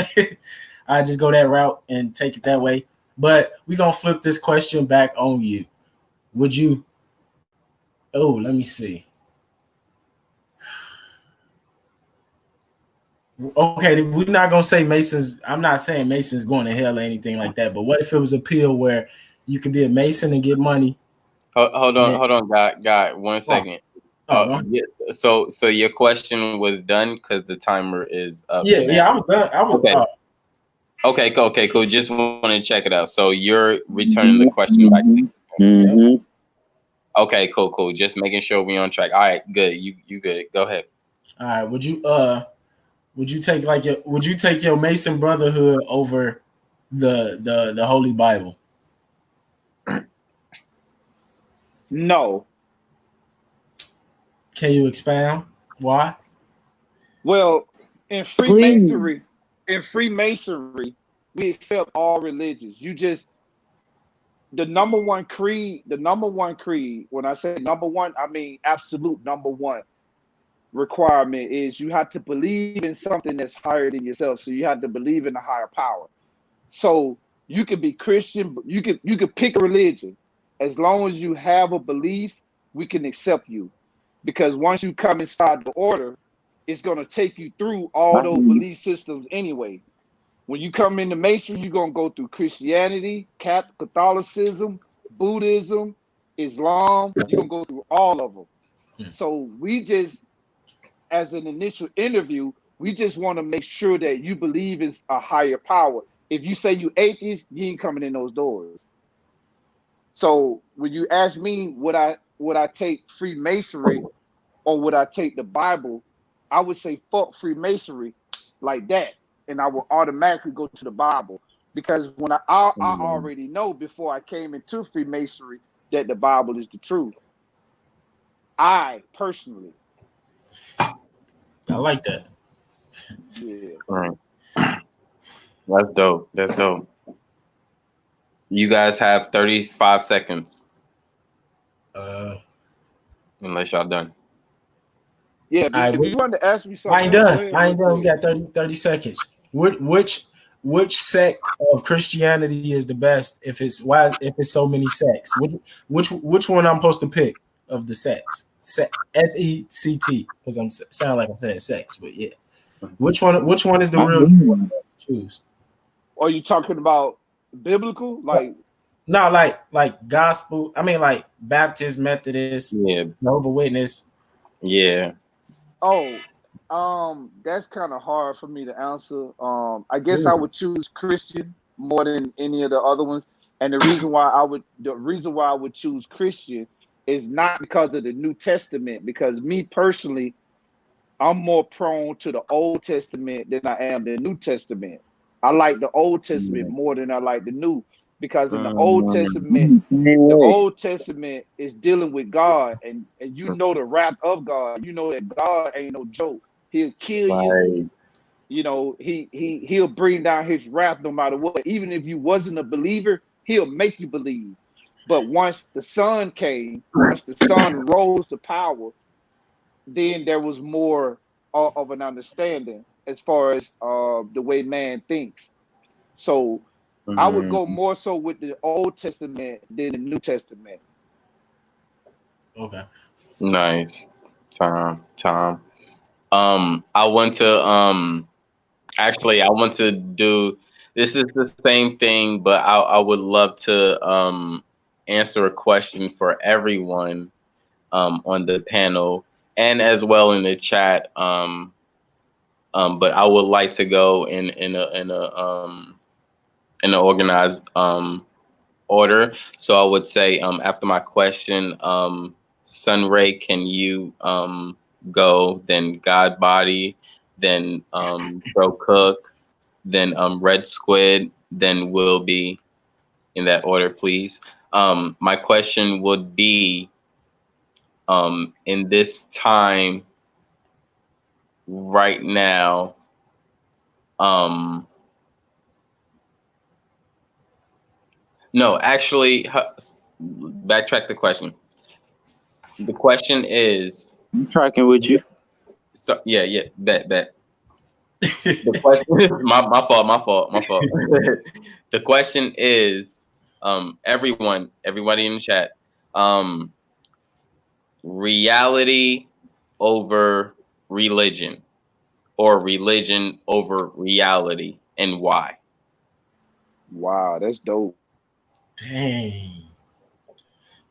I just go that route and take it that way but we gonna flip this question back on you would you oh let me see okay, we're not gonna say Mason's. I'm not saying Mason's going to hell or anything like that. But what if it was a pill where you could be a Mason and get money? And, Hold on, guy. One oh, second. oh, Yeah, so your question was done because the timer is up yeah, now. yeah. I was done. I was. Okay. Okay, cool. Just want to check it out. So you're returning the question back. Yep. Mm-hmm. Okay, cool. Just making sure we on track. All right, good. You good. Go ahead. All right. Would you take like your would you take your Mason Brotherhood over the Holy Bible? No. Can you expound why? Well, in Freemasonry, Please. in Freemasonry, we accept all religions. You just the number one creed, when I say number one, I mean absolute number one requirement is you have to believe in something that's higher than yourself. So you have to believe in a higher power. So you could be Christian, but you could pick a religion. As long as you have a belief, we can accept you. Because once you come inside the order, it's gonna take you through all I hear those you. belief systems anyway. When you come into Masonry, you're gonna go through Christianity, Catholicism, Buddhism, Islam. You're gonna go through all of them. Hmm. So we just as an initial interview, we just want to make sure that you believe in a higher power. If you say you atheist, you ain't coming in those doors. So when you ask me would I take Freemasonry or would I take the Bible, I would say fuck Freemasonry like that, and I will automatically go to the Bible because when I already know before I came into Freemasonry that the Bible is the truth. I personally, I like that. yeah. Right. That's dope. That's dope. You guys have 35 seconds, Uh, unless y'all done. Yeah, I if you wanted to ask me I something ain't else, go done. ahead I real ain't done. We quick. got 30 seconds. Which sect of Christianity is the best? If it's so many sects, which one I'm supposed to pick of the sects? SECT, because I'm sound like I'm saying sex, but yeah. Which one is the real one to choose? Are you talking about biblical? Like, No, like gospel. I mean, like Baptist, Methodist, Yeah. Jehovah Witness. Yeah. oh, that's kind of hard for me to answer. I guess I Ooh. would choose Christian more than any of the other ones. And the reason why I would choose Christian is not because of the New Testament, because me personally, I'm more prone to the Old Testament than I am the New Testament. I like the Old Testament more than I like the New, because in the Old Testament, Same the way. Old Testament is dealing with God, and you know the wrath of God. You know that God ain't no joke. He'll kill you. Right. You know, he'll bring down his wrath no matter what. Even if you wasn't a believer, he'll make you believe. But once the Son came, once the Son rose to power, then there was more of an understanding as far as the way man thinks. So I would go more so with the Old Testament than the New Testament. Okay. Nice. Tom. I want to actually I want to do this is the same thing, but I would love to answer a question for everyone on the panel and as well in the chat. But I would like to go in an organized order. So I would say after my question, Sunray, can you go? Then God Body, then Bro Cook, then Red Squid, then Will Be, in that order, please. My question would be, in this time right now, no, actually, backtrack the question. The question is, I'm tracking with you. so yeah, bet. The question is my fault. The question is, everybody in the chat, um, reality over religion, or religion over reality, and why? Wow, that's dope. Dang.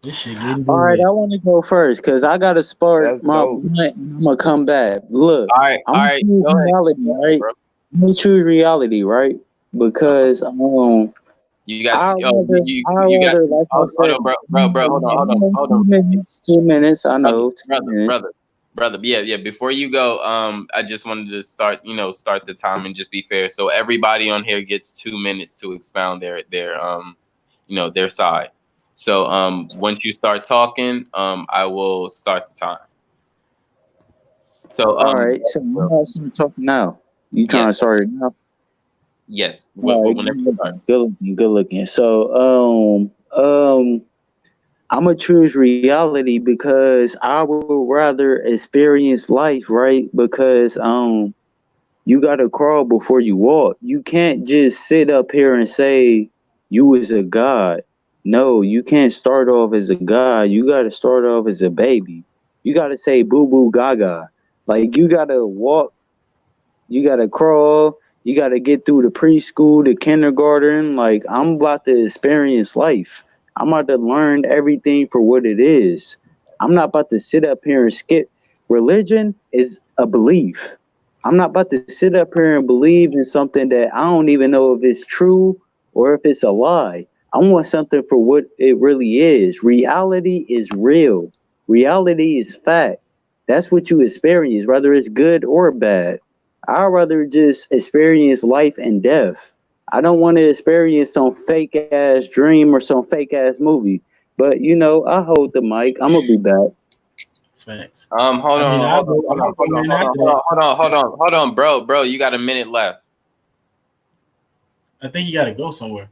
This shit getting All right, good. I want to go first because I got to spark That's my dope. blunt. I'm gonna come back. Look, All right, I'm gonna choose go ahead, reality, right? bro. I'm gonna choose reality, right? Uh-huh. Because You got I you got rather, like I hold said, on, bro, hold on. 2 minutes. 2 minutes. I brother, know. 2 minutes. brother. Yeah. Before you go, I just wanted to start the time and just be fair. So everybody on here gets 2 minutes to expound their side. So once you start talking, I will start the time. So All right. So I'm not going to talk now. You trying yes, to start it now? yes. All right. Whenever you start. Good looking. Good looking. So I'm gonna choose reality because I would rather experience life, right? Because you gotta crawl before you walk. You can't just sit up here and say you was a god. No, you can't start off as a god. You gotta start off as a baby. You gotta say boo boo gaga. Like you gotta walk, you gotta crawl, you gotta get through the preschool, the kindergarten. Like I'm about to experience life. I'm about to learn everything for what it is. I'm not about to sit up here and skip. Religion is a belief. I'm not about to sit up here and believe in something that I don't even know if it's true or if it's a lie. I want something for what it really is. Reality is real. Reality is fact. That's what you experience, whether it's good or bad. I'd rather just experience life and death. I don't want to experience some fake ass dream or some fake ass movie. But I hold the mic. I'm gonna be back. Facts. Hold I mean, on, I'll hold on, go. hold I'll on, go hold on, in hold on, after hold that. on, hold on, bro. You got a minute left. I think you got to go somewhere.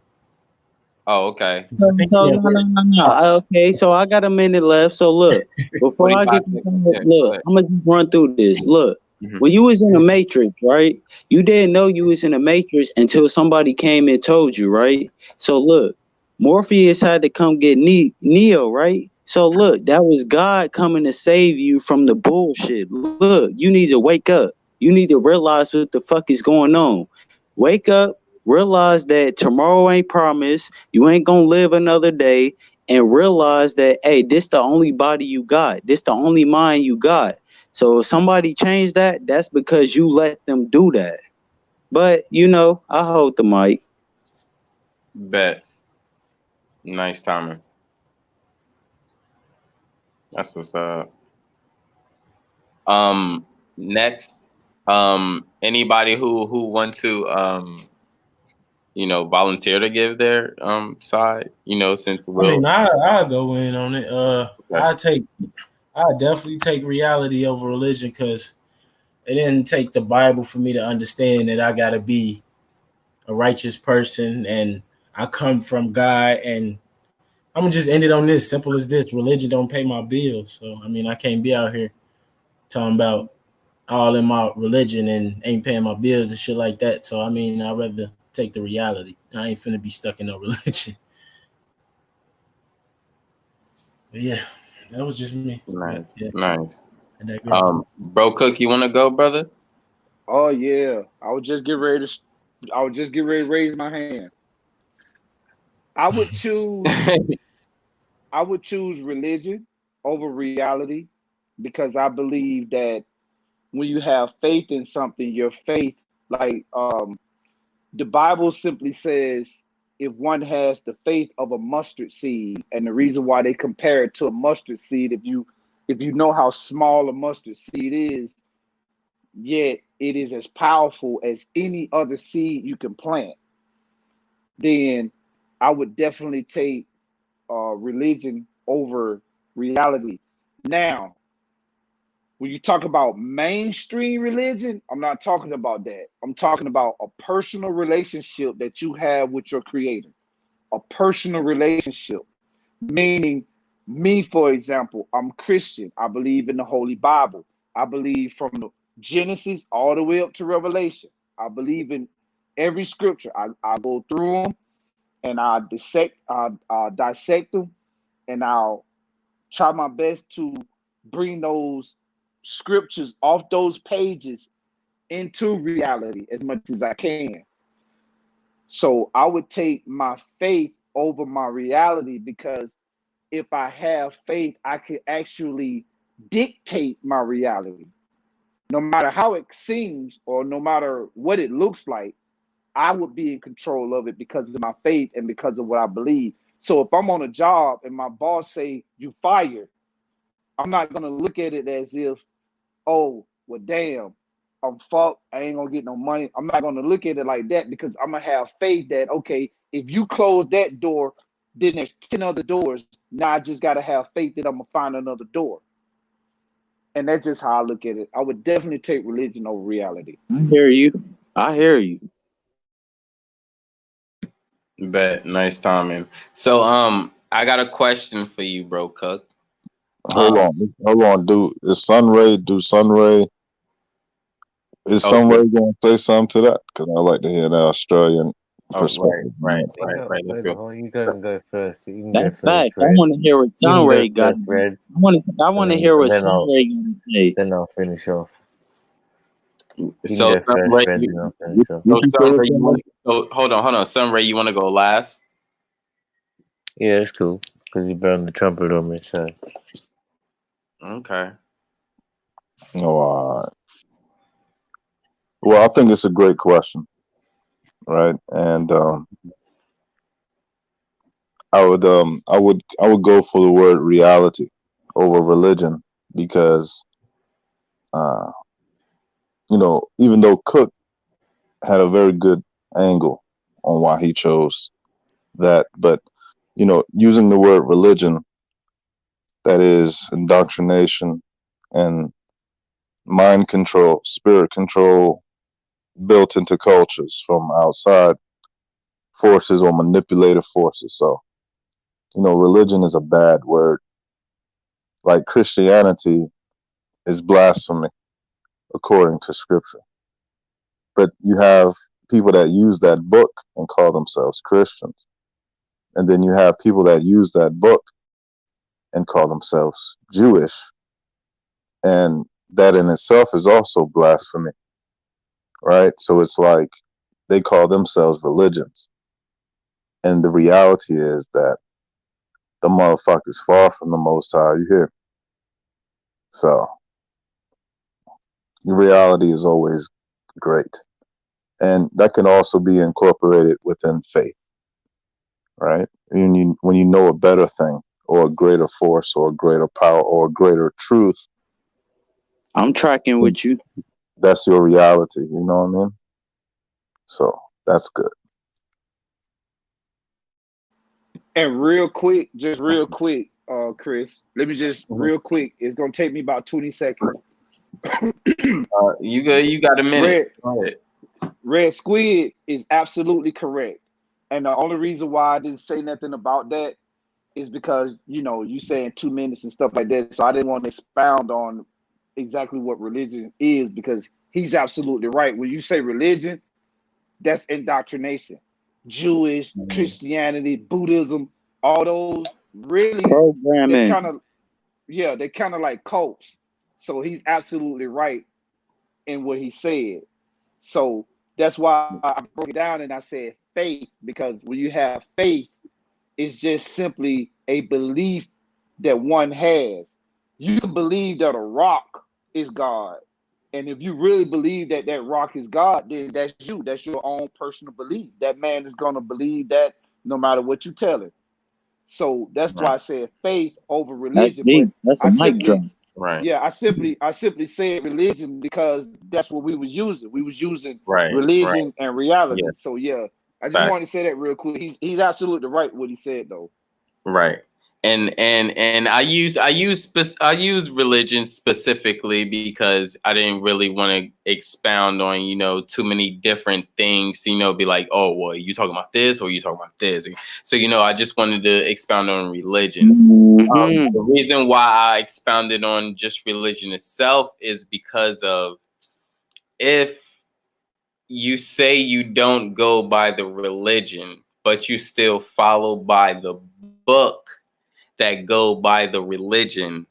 Oh, okay. I think So you no, no, no, no. Okay, so I got a minute left. So look, before I 45 get to seconds. Yeah, go look, ahead. I'm gonna just run through this. Look, Mhm. when you was in the Matrix, right? You didn't know you was in the Matrix until somebody came and told you, right? So look, Morpheus had to come get Neo, right? So look, that was God coming to save you from the bullshit. Look, you need to wake up. You need to realize what the fuck is going on. Wake up, realize that tomorrow ain't promised. You ain't gonna live another day, and realize that hey, this the only body you got. This the only mind you got. So if somebody changed that, that's because you let them do that. But I hold the mic. Bet. Nice timing. That's what's up. Next, anybody who want to volunteer to give their side, since I mean, we'll I'll go in on it. okay. I definitely take reality over religion because it didn't take the Bible for me to understand that I gotta be a righteous person and I come from God, and I'm gonna just end it on this simple as this: religion don't pay my bills, so I mean I can't be out here talking about all in my religion and ain't paying my bills and shit like that. So I mean I'd rather take the reality. I ain't finna be stuck in no religion. But yeah, that was just me. But Nice, yeah, nice. I digress. Bro Cook, you wanna go, brother? Oh yeah, I would just get ready to. I would just get ready to raise my hand. I would choose. I would choose religion over reality because I believe that when you have faith in something, your faith, like the Bible simply says, if one has the faith of a mustard seed, and the reason why they compare it to a mustard seed, if you know how small a mustard seed is, yet it is as powerful as any other seed you can plant, then I would definitely take religion over reality. Now, when you talk about mainstream religion, I'm not talking about that. I'm talking about a personal relationship that you have with your creator. A personal relationship, meaning me, for example, I'm Christian. I believe in the Holy Bible. I believe from the Genesis all the way up to Revelation. I believe in every scripture. I go through them and I dissect them, and I'll try my best to bring those scriptures off those pages into reality as much as I can. So I would take my faith over my reality because if I have faith, I could actually dictate my reality. No matter how it seems or no matter what it looks like, I would be in control of it because of my faith and because of what I believe. So if I'm on a job and my boss say you fired, I'm not gonna look at it as if, oh, well, damn, I'm fucked. I ain't gonna get no money. I'm not gonna look at it like that because I'm gonna have faith that okay, if you close that door, then there's 10 other doors. Now I just gotta have faith that I'm gonna find another door. And that's just how I look at it. I would definitely take religion over reality. I hear you. I hear you. Bet. Nice timing. So I got a question for you, bro Cook. Hold on, dude. Is Oh, Sunray going to say something to that? Because I like to hear the Australian oh, perspective. You Let's go. can go first. You can go That's first, facts. I Red. want to hear what You can go Sunray got. first, Red, I want to hear and what Sunray got to say. then I'll finish off. You can So go first, Sunray, Red, then I'll finish off. You so can say Sunray, it, Sunray. hold on. Sunray, you want to go last? Yeah, it's cool because you burned the trumpet on me. So Okay. Oh, well, I think it's a great question, right? And I would go for the word reality over religion because uh, even though Cook had a very good angle on why he chose that, but using the word religion, that is indoctrination and mind control, spirit control built into cultures from outside forces or manipulative forces. So, religion is a bad word. Like Christianity is blasphemy according to scripture. But you have people that use that book and call themselves Christians. And then you have people that use that book and call themselves Jewish. And that in itself is also blasphemy, right? So it's like they call themselves religions. And the reality is that the motherfucker's far from the Most High. You hear? So reality is always great. And that can also be incorporated within faith, right? When you know a better thing or a greater force or a greater power or a greater truth, I'm tracking with you. that's your reality. You know what I mean? So that's good. And just real quick, Chris, let me just real quick. It's gonna take me about 20 seconds. You got a minute. Red Go ahead. Red Squid is absolutely correct. And the only reason why I didn't say nothing about that is because you saying 2 minutes and stuff like that. So I didn't want to expound on exactly what religion is because he's absolutely right. When you say religion, that's indoctrination. Jewish, Christianity, Buddhism, all those really they're Programming. kind of they're kind of like cults. So he's absolutely right in what he said. So that's why I broke it down and I said faith, because when you have faith, it's just simply a belief that one has. You can believe that a rock is God. And if you really believe that that rock is God, then that's you. That's your own personal belief. That man is going to believe that no matter what you tell him. So that's why Right. I said faith over That's religion. But deep. That's a I mic drop. simply, Right. I simply said religion because that's what we was using. We was using Right. Right. religion and reality. Yeah. So yeah, I just Fact. wanted to say that real quick. He's absolutely right what he said though. Right. And I use religion specifically because I didn't really want to expound on too many different things. Be like, oh well, you talking about this or you talking about this. So I just wanted to expound on religion. Mm-hmm. The reason why I expounded on just religion itself is because of, if you say you don't go by the religion, but you still follow by the book that go by the religion,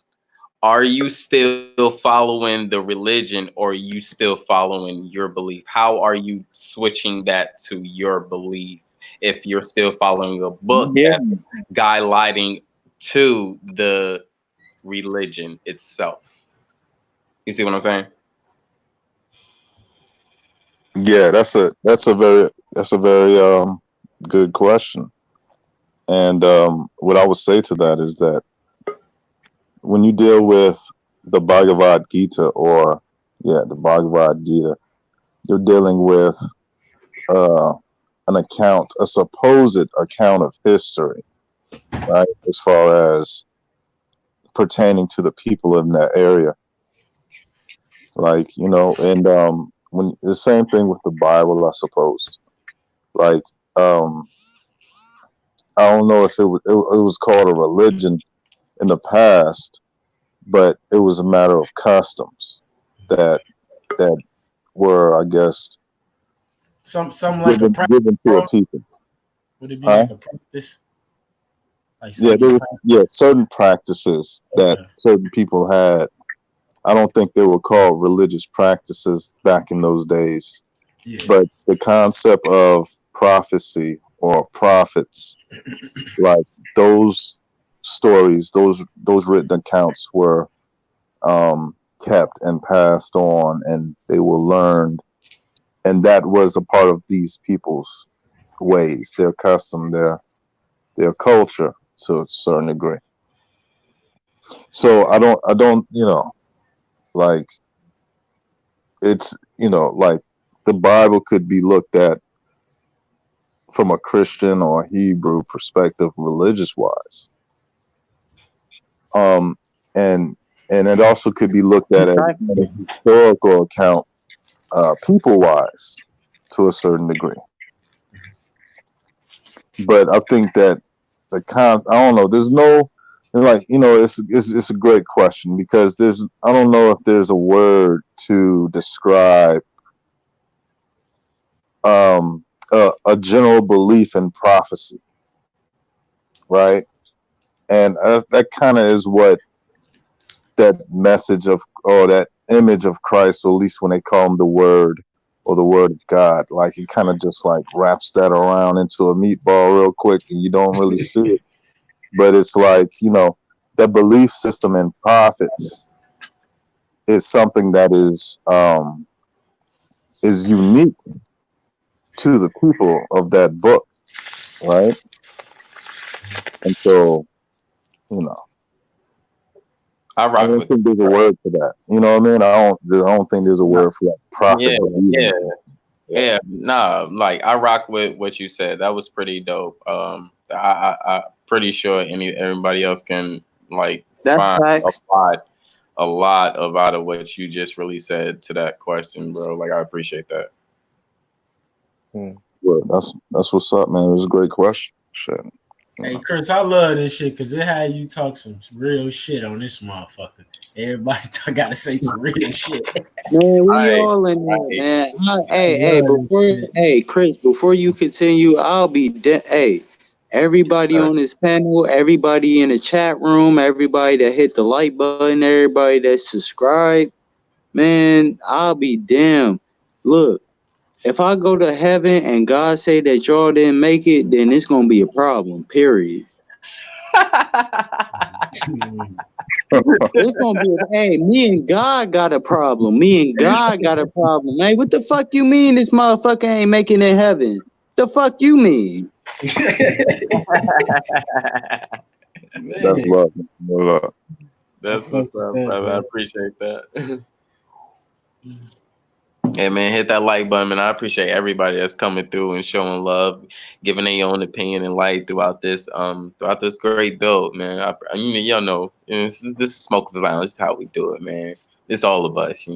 are you still following the religion or are you still following your belief? How are you switching that to your belief if you're still following a book Yeah. that's guiding to the religion itself? You see what I'm saying? Yeah, that's a very good question. And what I would say to that is that when you deal with the Bhagavad Gita, or the Bhagavad Gita, you're dealing with uh, a supposed account of history, right? As far as pertaining to the people in that area, like and when the same thing with the Bible, I suppose. Like um, I don't know if it was called a religion in the past, but it was a matter of customs that were, I guess, Some like a practice, given to a bro. people. Would it be Huh? like a practice? Like Yeah, certain practice? certain practices that Okay. certain people had. I don't think they were called religious practices back in those days, Yeah. but the concept of prophecy or prophets, like those stories, those written accounts were kept and passed on, and they were learned, and that was a part of these people's ways, their custom, their culture to a certain degree. So I don't, like, it's, like, the Bible could be looked at from a Christian or Hebrew perspective, religious wise. And it also could be looked at as a historical account, people wise, to a certain degree. But I think that I don't know. There's no, like, it's a great question, because I don't know if there's a word to describe a general belief in prophecy, right? And that kind of is what that message of, or that image of Christ, or at least when they call him the Word or the Word of God, like, he kind of just like wraps that around into a meatball real quick, and you don't really see it. But it's like, the belief system in prophets is something that is unique to the people of that book, right? And so, I I rock don't with think there's a word for that. You know what I mean? I don't think there's a word for that prophet. yeah. Nah, like, I rock with what you said. That was pretty dope. I pretty sure everybody else can, like, That's find facts. a lot out of what you just really said to that question, bro. Like, I appreciate that. Well, that's what's up, man. It was a great question. Shit. Hey, Chris, I love this shit because it had you talk some real shit on this motherfucker. Everybody got to say some real shit. Man, we Right, all in there, right. man. Love this Chris, before you continue, I'll be hey, everybody on this panel, everybody in the chat room, everybody that hit the like button, everybody that subscribed, man, I'll be damned. Look, if I go to heaven and God say that y'all didn't make it, then it's gonna be a problem. Period. shit. It's gonna be, hey, me and God got a problem. Me and God got a problem. Hey, what the fuck you mean this motherfucker ain't making it heaven? The fuck you mean? That's Man, love. Love. That's fuck what's with up, that, brother. I bro. appreciate that. Hey, man, hit that like button, man. I appreciate everybody that's coming through and showing love, giving their own opinion and light throughout this great build, man. Y'all know, this is Smokers Lounge. This is how we do it, man. It's all of us,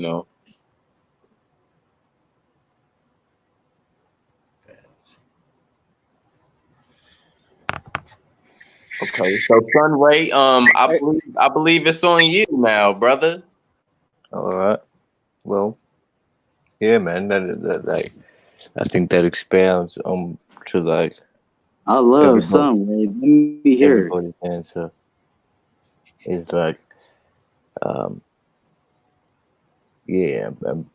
Okay, so Sunray, I believe it's on you now, brother. All right. Well, yeah, man. That like, I think that expounds to like I love everybody, some. Let me hear it. everybody's answer is like, um, yeah, and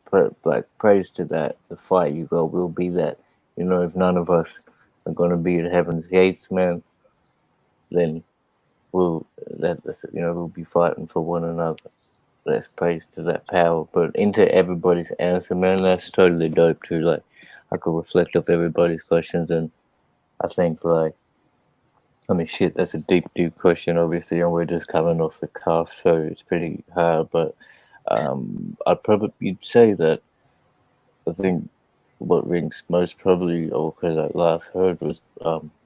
like praise to that. The fight you go will be that. If none of us are gonna be at heaven's gates, man, then we'll be fighting for one another. Let's praise to that power. But into everybody's answer, man, that's totally dope too. Like, I could reflect up everybody's questions, and I think, like, I mean, shit, that's a deep, deep question, obviously, and we're just coming off the cuff, so it's pretty hard. But I'd probably say that I think what rings most probably, or because I last heard, was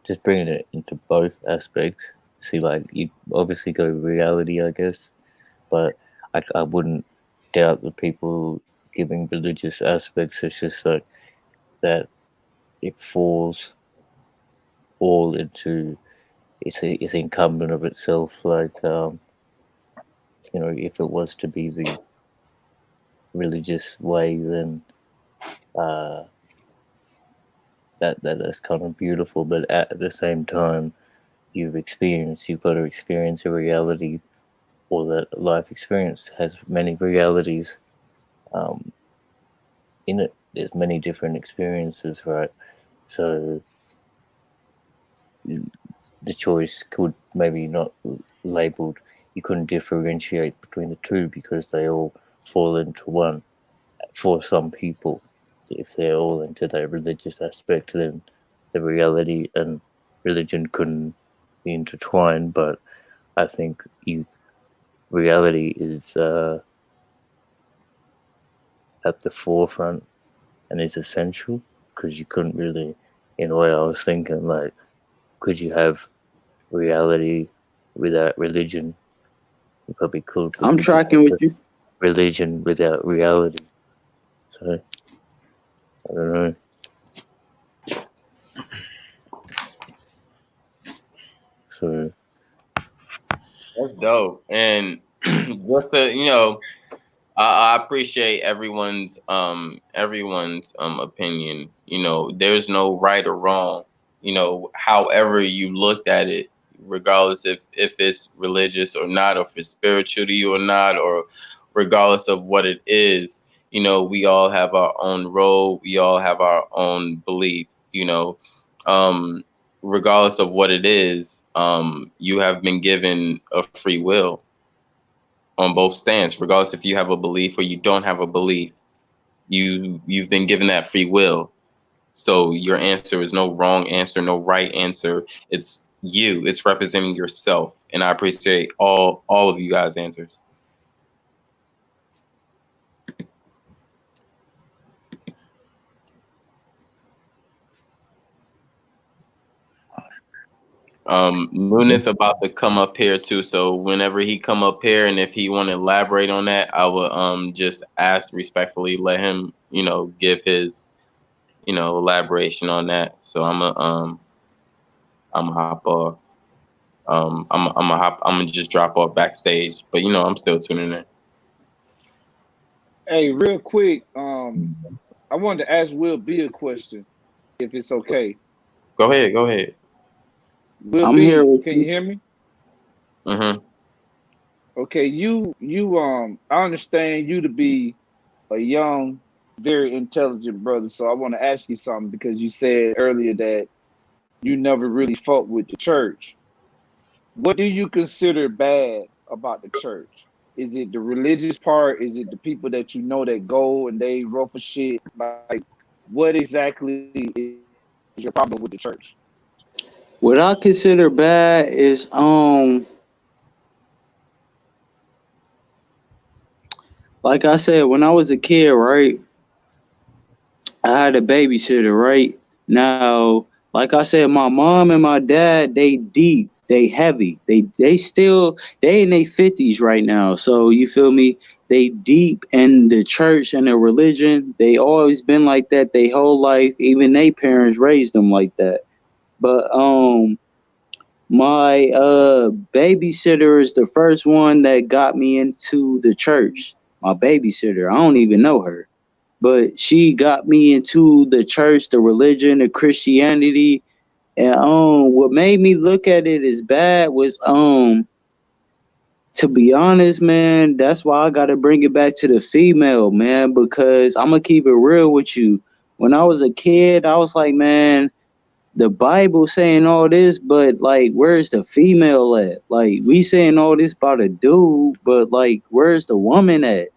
just bringing it into both aspects. See, like, you obviously go reality, I guess, but I wouldn't doubt the people giving religious aspects. It's just like that it falls all into it's incumbent of itself. Like, if it was to be the religious way, then uh, that's kind of beautiful. But at the same time, you've got to experience a reality, or that life experience has many realities um, in it. There's many different experiences, right? So the choice could maybe not labeled. You couldn't differentiate between the two because they all fall into one for some people. If they're all into that religious aspect, then the reality and religion couldn't be intertwined. But I think reality is at the forefront and is essential, because you couldn't really, in a way, I was thinking, like, could you have reality without religion? You probably could, but I'm you could tracking have with you. religion without reality. So I don't know. So That's dope. And just to, I appreciate everyone's opinion. There's no right or wrong. However you looked at it, regardless if it's religious or not, or if it's spiritual to you or not, or regardless of what it is, we all have our own role. We all have our own belief. Um, Regardless of what it is, you have been given a free will on both stands, regardless if you have a belief or you don't have a belief. You've been given that free will. So your answer is no wrong answer, no right answer. It's you. It's representing yourself. And I appreciate all of you guys' answers. Lunith about to come up here too. So whenever he come up here, and if he want to elaborate on that, I will just ask respectfully, let him, give his, elaboration on that. So I'm gonna hop off. I'm gonna just drop off backstage, but I'm still tuning in. Hey, real quick, I wanted to ask Will B a question, if it's okay. Go ahead. Will I'm here B, with can you you. hear me? Mm-hmm. Okay, I understand you to be a young, very intelligent brother. So I want to ask you something, because you said earlier that you never really fought with the church. What do you consider bad about the church? Is it the religious part? Is it the people that you know that go and they rough for shit? Like, what exactly is your problem with the church? What I consider bad is like I said, when I was a kid, right, I had a babysitter, right? Now, like I said, my mom and my dad, they deep, they heavy. They in their 50s right now. So you feel me? They deep in the church and the religion. They always been like that their whole life. Even their parents raised them like that. But my babysitter is the first one that got me into the church. My babysitter. I don't even know her, but she got me into the church, the religion, the Christianity. And what made me look at it as bad was to be honest, man, that's why I gotta bring it back to the female, man, because I'm gonna keep it real with you. When I was a kid, I was like, man, the Bible saying all this, but like, where's the female at? Like, we saying all this about a dude, but like, where's the woman at?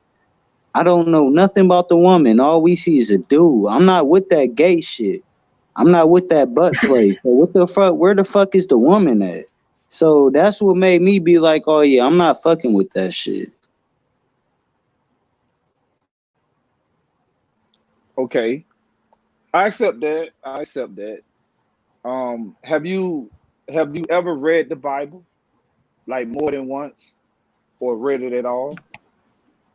I don't know nothing about the woman. All we see is a dude. I'm not with that gay shit. I'm not with that butt play. So what the fuck? Where the fuck is the woman at? So that's what made me be like, oh yeah, I'm not fucking with that shit. Okay, I accept that. I accept that. Have you ever read the Bible, like, more than once, or read it at all?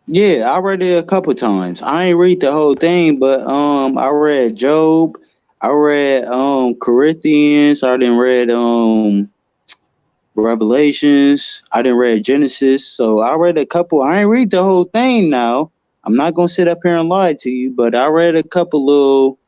Yeah, I read it a couple times. I ain't read the whole thing, but I read Job. I read Corinthians. I didn't read Revelations. I didn't read Genesis. So I read a couple. I ain't read the whole thing now. I'm not gonna sit up here and lie to you, but I read a couple little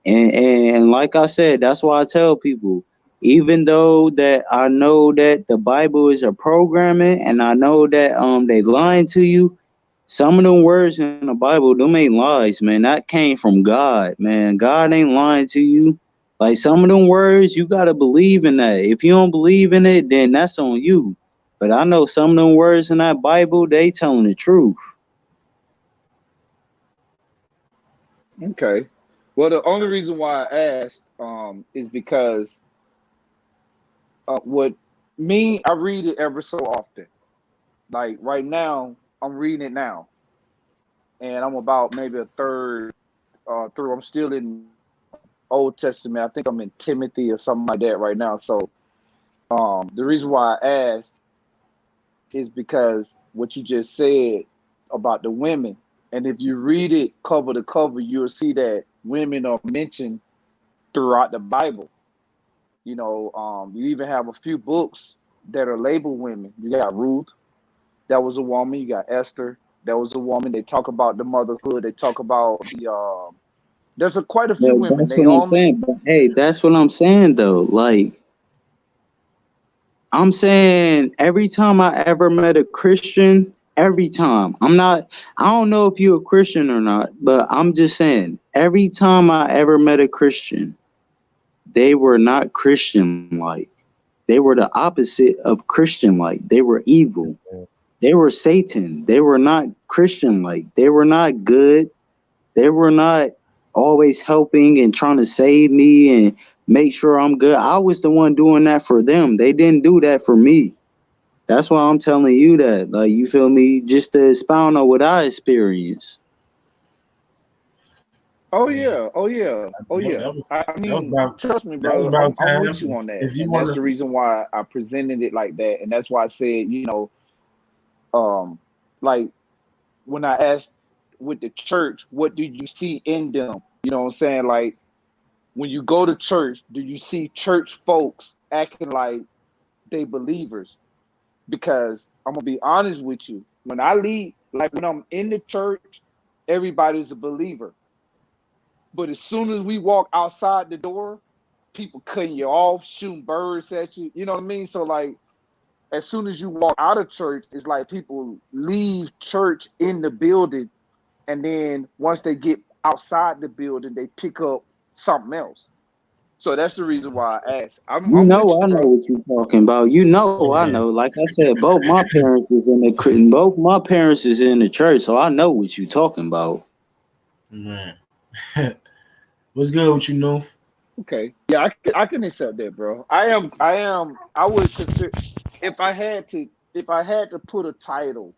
and like I said, that's why I tell people, even though that I know that the Bible is a programming and I know that they lying to you, some of them words in the Bible, them ain't lies, man. That came from God, man. God ain't lying to you. Like some of them words, you gotta believe in that. If you don't believe in it, then that's on you. But I know some of them words in that Bible, they telling the truth. Okay. Well, the only reason why I asked is because what me I read it ever so often. Like right now, I'm reading it now, and I'm about maybe a third through. I'm still in Old Testament. I think I'm in Timothy or something like that right now. So the reason why I asked is because what you just said about the women, and if you read it cover to cover, you'll see that women are mentioned throughout the Bible. You even have a few books that are labeled women. You got Ruth, that was a woman. You got Esther, that was a woman. They talk about the motherhood. They talk about the there's quite a few But women. that's what I'm Naomi. saying. But hey, that's what I'm saying though. Like I'm saying every time I ever met a Christian, every time. I don't know if you're a Christian or not, but I'm just saying every time I ever met a Christian, they were not Christian like. They were the opposite of Christian like. They were evil. They were Satan. They were not Christian like. They were not good. They were not always helping and trying to save me and make sure I'm good. I was the one doing that for them. They didn't do that for me. That's why I'm telling you that. Like, you feel me? Just to expound on what I experienced. Oh Yeah, yeah, oh yeah, oh that yeah. was I that was mean, about trust me, that was brother. about I'm time. with you on that, If you and that's want the to, reason why I presented it like that, and that's why I said, um, like when I asked with the church, what do you see in them? You know what I'm saying? Like when you go to church, do you see church folks acting like they believers? Because I'm gonna be honest with you. When I leave, like when I'm in the church, everybody's a believer. But as soon as we walk outside the door, people cutting you off, shooting birds at you. You know what I mean? So like as soon as you walk out of church, it's like people leave church in the building, and then once they get outside the building, they pick up something else. So that's the reason why I asked. You I'm with know, you, I know bro. what you're talking about. You know, I yeah, know. Like I said, both my parents is in the both my parents is in the church, so I know what you're talking about. man. What's good with you, Noof? Okay. Yeah, I can accept that, bro. I would consider if I had to put a title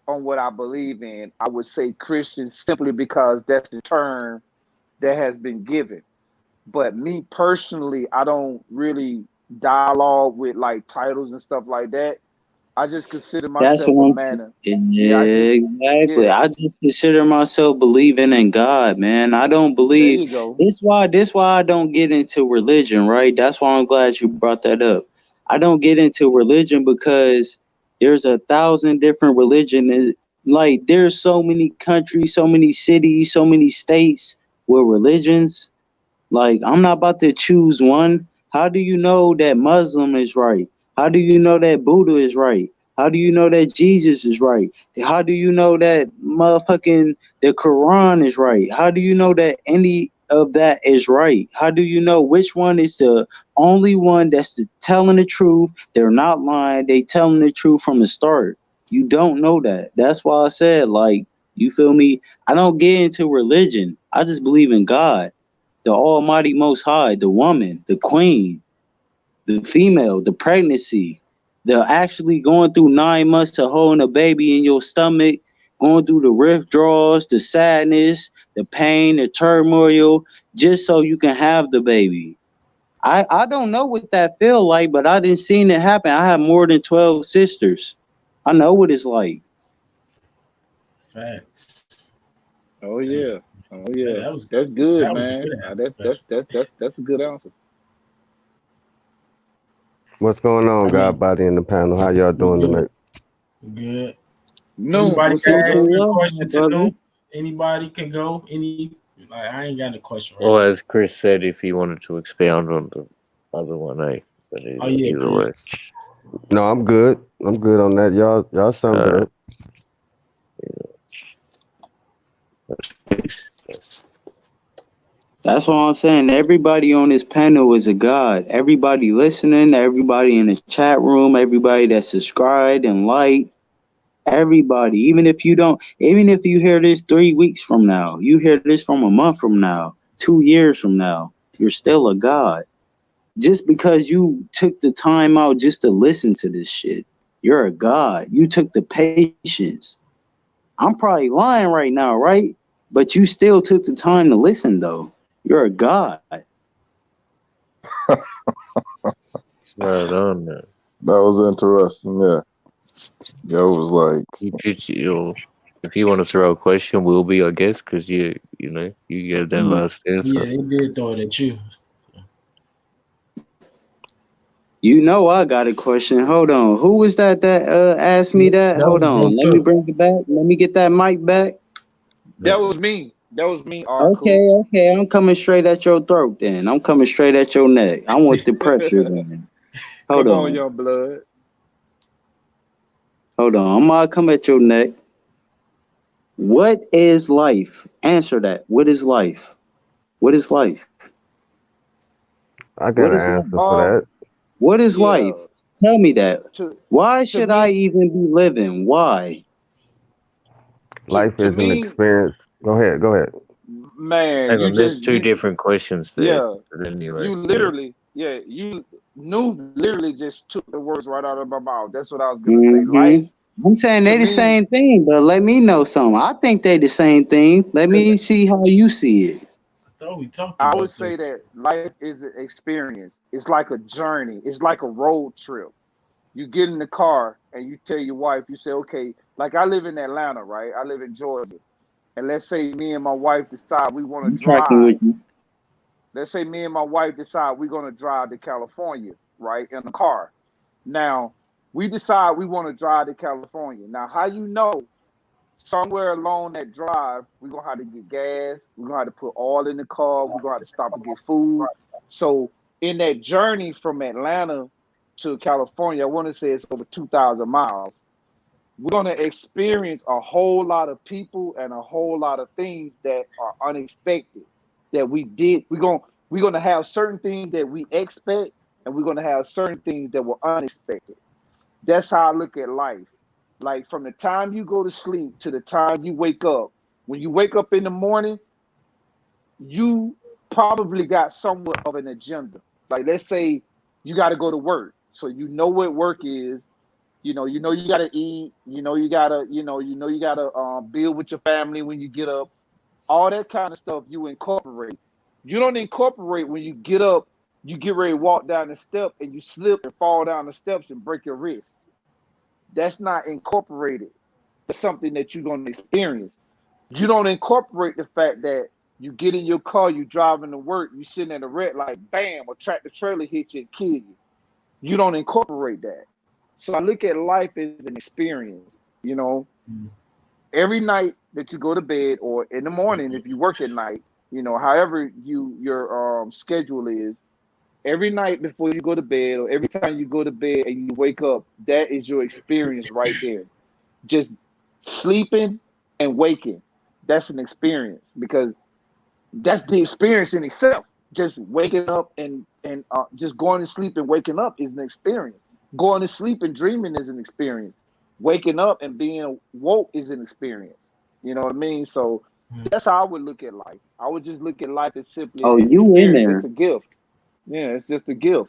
on what I believe in, I would say Christian simply because that's the term that has been given. But me personally, I don't really dialogue with like titles and stuff like that. I just consider That's myself a what I'm man of, saying. yeah, I just Yeah, exactly. yeah, I just consider myself believing in God, man. I don't there believe you go. this why I don't get into religion, right? That's why I'm glad you brought that up. I don't get into religion because there's 1,000 different religions. Like there's so many countries, so many cities, so many states with religions. Like, I'm not about to choose one. How do you know that Muslim is right? How do you know that Buddha is right? How do you know that Jesus is right? How do you know that motherfucking the Quran is right? How do you know that any of that is right? How do you know which one is the only one that's telling the truth? They're not lying. They telling the truth from the start. You don't know that. That's why I said, like, you feel me? I don't get into religion. I just believe in God, the Almighty Most High, the woman, the queen, the female, the pregnancy, the actually going through 9 months to holding a baby in your stomach, going through the withdrawals, the sadness, the pain, the turmoil, just so you can have the baby. I don't know what that feel like, but I didn't seen it happen. I have more than 12 sisters. I know what it's like. Facts. Oh Damn, yeah, oh yeah. that was That's good, that was a man. good answer, That's especially. that's a good answer. What's going on, I mean, God body in the panel? How y'all what's doing good? tonight? Good. No, Anybody what's can up, Peace ask and bro? a love, my question to brother. Noof. Anybody can go. Like I ain't got a question right Or now. as Chris said, if he wanted to expound on the other one, but Oh yeah, either Chris. way. No, I'm good. I'm good on that. Y'all summed it Uh, up. That's what I'm saying. Everybody on this panel is a god. Everybody listening, everybody in the chat room, everybody that subscribed and liked, Everybody, even if you don't, even if you hear this 3 weeks from now, you hear this from a month from now, 2 years from now, you're still a God. Just because you took the time out just to listen to this shit, you're a God. You took the patience. I'm probably lying right now, right? But you still took the time to listen, though. You're a God. Right on there. That was interesting. Yeah. Yeah, it was like, If you want to throw a question, we'll be our guest because you know you gave that last answer. Yeah, he did throw it at you. You know I got a question. Hold on. Who was that asked me that? That Hold was on. Big Let me Cook. bring it back. Let me get that mic back. That was me. That was me, Okay, Arku. okay. I'm coming straight at your throat then. I'm coming straight at your neck. I want the pressure then. Hold Come on, on. young blood. Hold on. I'm gonna come at your neck. What is life? Answer that. What is life? What is life? I got What an is life? answer for that. What is Yeah. life? Tell me that. To Why to should I me, even be living? Why? Life to is an me, experience. Go ahead. Go ahead. man, Hang you on, there's just two different questions there. yeah, But anyway, you literally, yeah, you literally just took the words right out of my mouth. That's what I was gonna say. Mm-hmm. Life I'm saying to they the me, same thing, but let me know something. I think they the same thing. Let me see how you see it. I thought we talked I would about say this. that life is an experience. It's like a journey. It's like a road trip. You get in the car and you tell your wife, you say, okay, like I live in Atlanta, right? I live in Georgia. And let's say me and my wife decide we want to I'm tracking drive. with you. Let's say me and my wife decide we're going to drive to California, right? In the car. Now, we decide we want to drive to California. Now, how you know somewhere along that drive, we're going to have to get gas. We're going to have to put oil in the car. We're going to have to stop and get food. So, in that journey from Atlanta to California, I want to say it's over 2,000 miles. We're going to experience a whole lot of people and a whole lot of things that are unexpected that we did. We're going to have certain things that we expect, and we're going to have certain things that were unexpected. That's how I look at life. Like from the time you go to sleep to the time you wake up. When you wake up in the morning, you probably got somewhat of an agenda. Like let's say you got to go to work, so you know what work is. You know you gotta eat. You gotta build with your family when you get up. All that kind of stuff you incorporate. You don't incorporate when you get up. You get ready to walk down the step and you slip and fall down the steps and break your wrist. That's not incorporated. That's something that you're gonna experience. You don't incorporate the fact that you get in your car, you driving to work, you sitting at a red light, bam, a tractor trailer hit you and kill you. You don't incorporate that. So I look at life as an experience. You know, every night that you go to bed or in the morning if you work at night, however your schedule is, every night before you go to bed or every time you go to bed and you wake up, that is your experience right there. Just sleeping and waking. That's an experience because that's the experience in itself. Just waking up and just going to sleep and waking up is an experience. Going to sleep and dreaming is an experience. Waking up and being woke is an experience. You know what I mean? So that's how I would look at life. I would just look at life as simply Oh, an you in experience. It's there. a gift. Yeah, it's just a gift.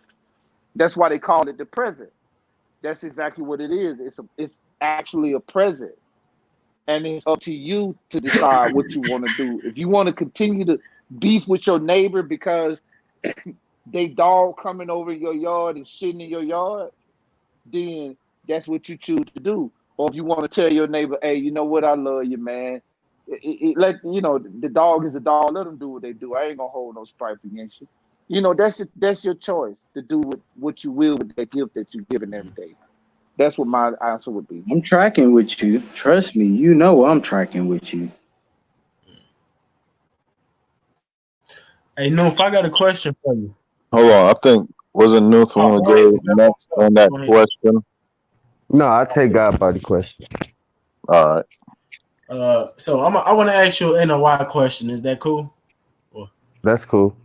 That's why they call it the present. That's exactly what it is. It's actually a present. And it's up to you to decide what you want to do. If you want to continue to beef with your neighbor because they dog coming over your yard and shitting in your yard, then that's what you choose to do. Or if you want to tell your neighbor, hey, you know what, I love you, man. The dog is a dog. Let them do what they do. I ain't gonna hold no strife against you. That's your choice to do what you will with that gift that you're giving every day. That's what my answer would be. I'm tracking with you. Trust me. You know I'm tracking with you. Hey, Noof, I got a question for you. hold on. I think wasn't Nuth Oh, want to go ahead. go next on that Go ahead. question? No, I take God by the question. All right. So I want to ask you an NOI question. Is that cool? That's cool.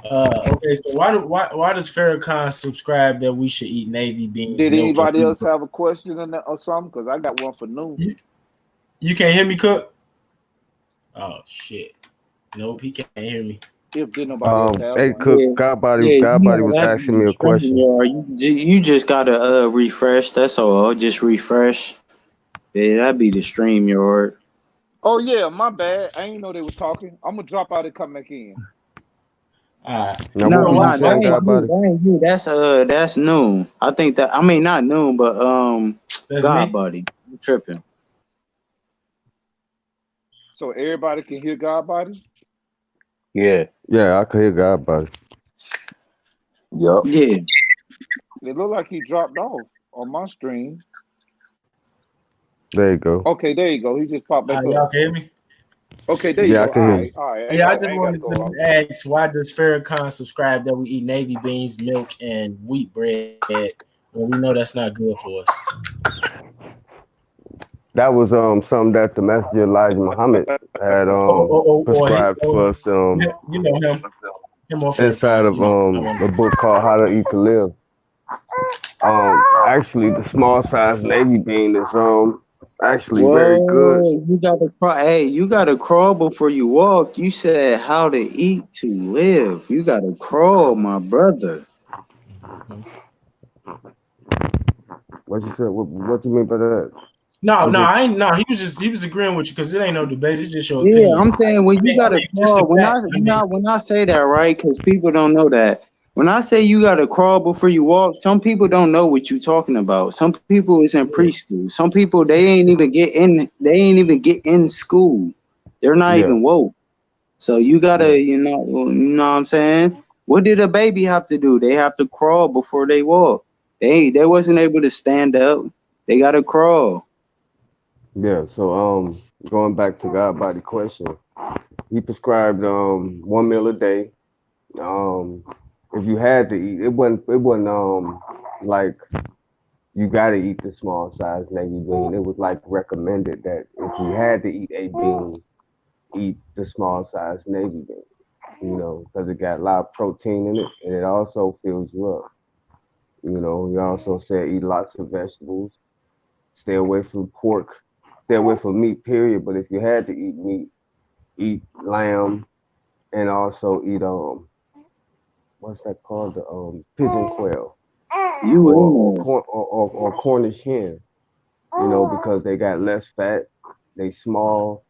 Okay, so why does Farrakhan subscribe that we should eat navy beans, Did milk, and anybody wheat? else have a question or something? Because I got one for noon. You can't hear me, Cook? Oh shit! Nope, he can't hear me. If did nobody else have Hey, one. Cook, Yeah, Godbody, yeah, you Godbody know was that asking me a stream question. yard. You just gotta refresh. That's all. Just refresh. Yeah, that'd be the stream yard. Oh yeah, my bad. I didn't know they were talking. I'm gonna drop out and come back in. Now, No, what So was you why no, saying, Godbody? that ain't you. That's noon. I think that. I mean, not noon, but that's God me? buddy, you tripping? So everybody can hear God body. Yeah. Yeah, I could hear Godbody. Yep. Yeah. It looked like he dropped off on my stream. There you go. Okay, there you go. He just popped back up. Y'all can hear me? Okay, there you Yeah, I go. can All hear you. right, all right. Yeah, I I just ain't got to wanted go out. to ask, why does Farrakhan subscribe that we eat navy beans, milk, and wheat bread when we know that's not good for us? That was something that the Messenger Elijah Muhammad had prescribed for us You know him or inside Farrakhan. of You know, I want a book called How to Eat to Live. Actually, the small size navy bean is actually very good. Whoa, you gotta crawl. Hey, you gotta crawl before you walk. You said how to eat to live. You gotta crawl, my brother. What you said? What you mean by that? No, I'm just I ain't. No, he was agreeing with you because it ain't no debate. It's just your Yeah, opinion. I'm saying when you I gotta mean, just a crawl. When I fact. I you mean, know when I say that, right? Because people don't know that. When I say you gotta crawl before you walk, some people don't know what you're talking about. Some people is in yeah, preschool. Some people they ain't even get in. They ain't even get in school. They're not yeah, even woke. So you yeah, gotta, you know what I'm saying? What did a baby have to do? They have to crawl before they walk. They wasn't able to stand up. They gotta crawl. yeah. So going back to God body question, he prescribed 1 meal a day. Um, if you had to eat, it wasn't like you got to eat the small size navy bean. It was like recommended that if you had to eat a bean, eat the small size navy bean. Because it got a lot of protein in it, and it also fills you up. He also said eat lots of vegetables, stay away from pork, stay away from meat. Period. But if you had to eat meat, eat lamb, and also eat what's that called, the pigeon quail, You or in corn or Cornish hen. Because they got less fat, they small,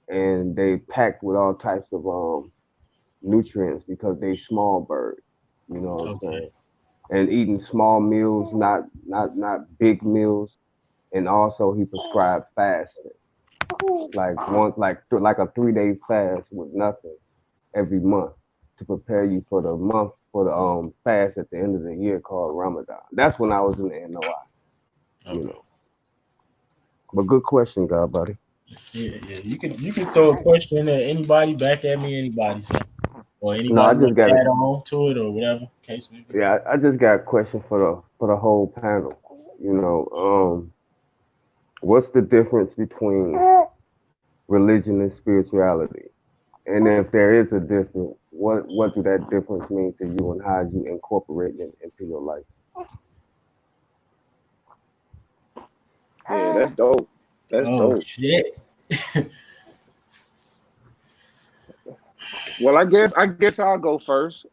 and they packed with all types of nutrients because they small birds. You know what I'm okay, saying? And eating small meals, not big meals. And also he prescribed fasting, like a 3-day fast with nothing every month to prepare you for the month for the fast at the end of the year called Ramadan. That's when I was in the NOI. You okay. know, but good question, God, buddy. Yeah. You can throw a question at anybody, back at me, anybody, so or No, I anybody just want to got add a on to it or whatever case may be. yeah, I just got a question for the whole panel. What's the difference between religion and spirituality? And if there is a difference, what do that difference mean to you, and how you incorporate it into your life? Yeah, that's dope. That's Oh dope. shit! Well, I guess I'll go first.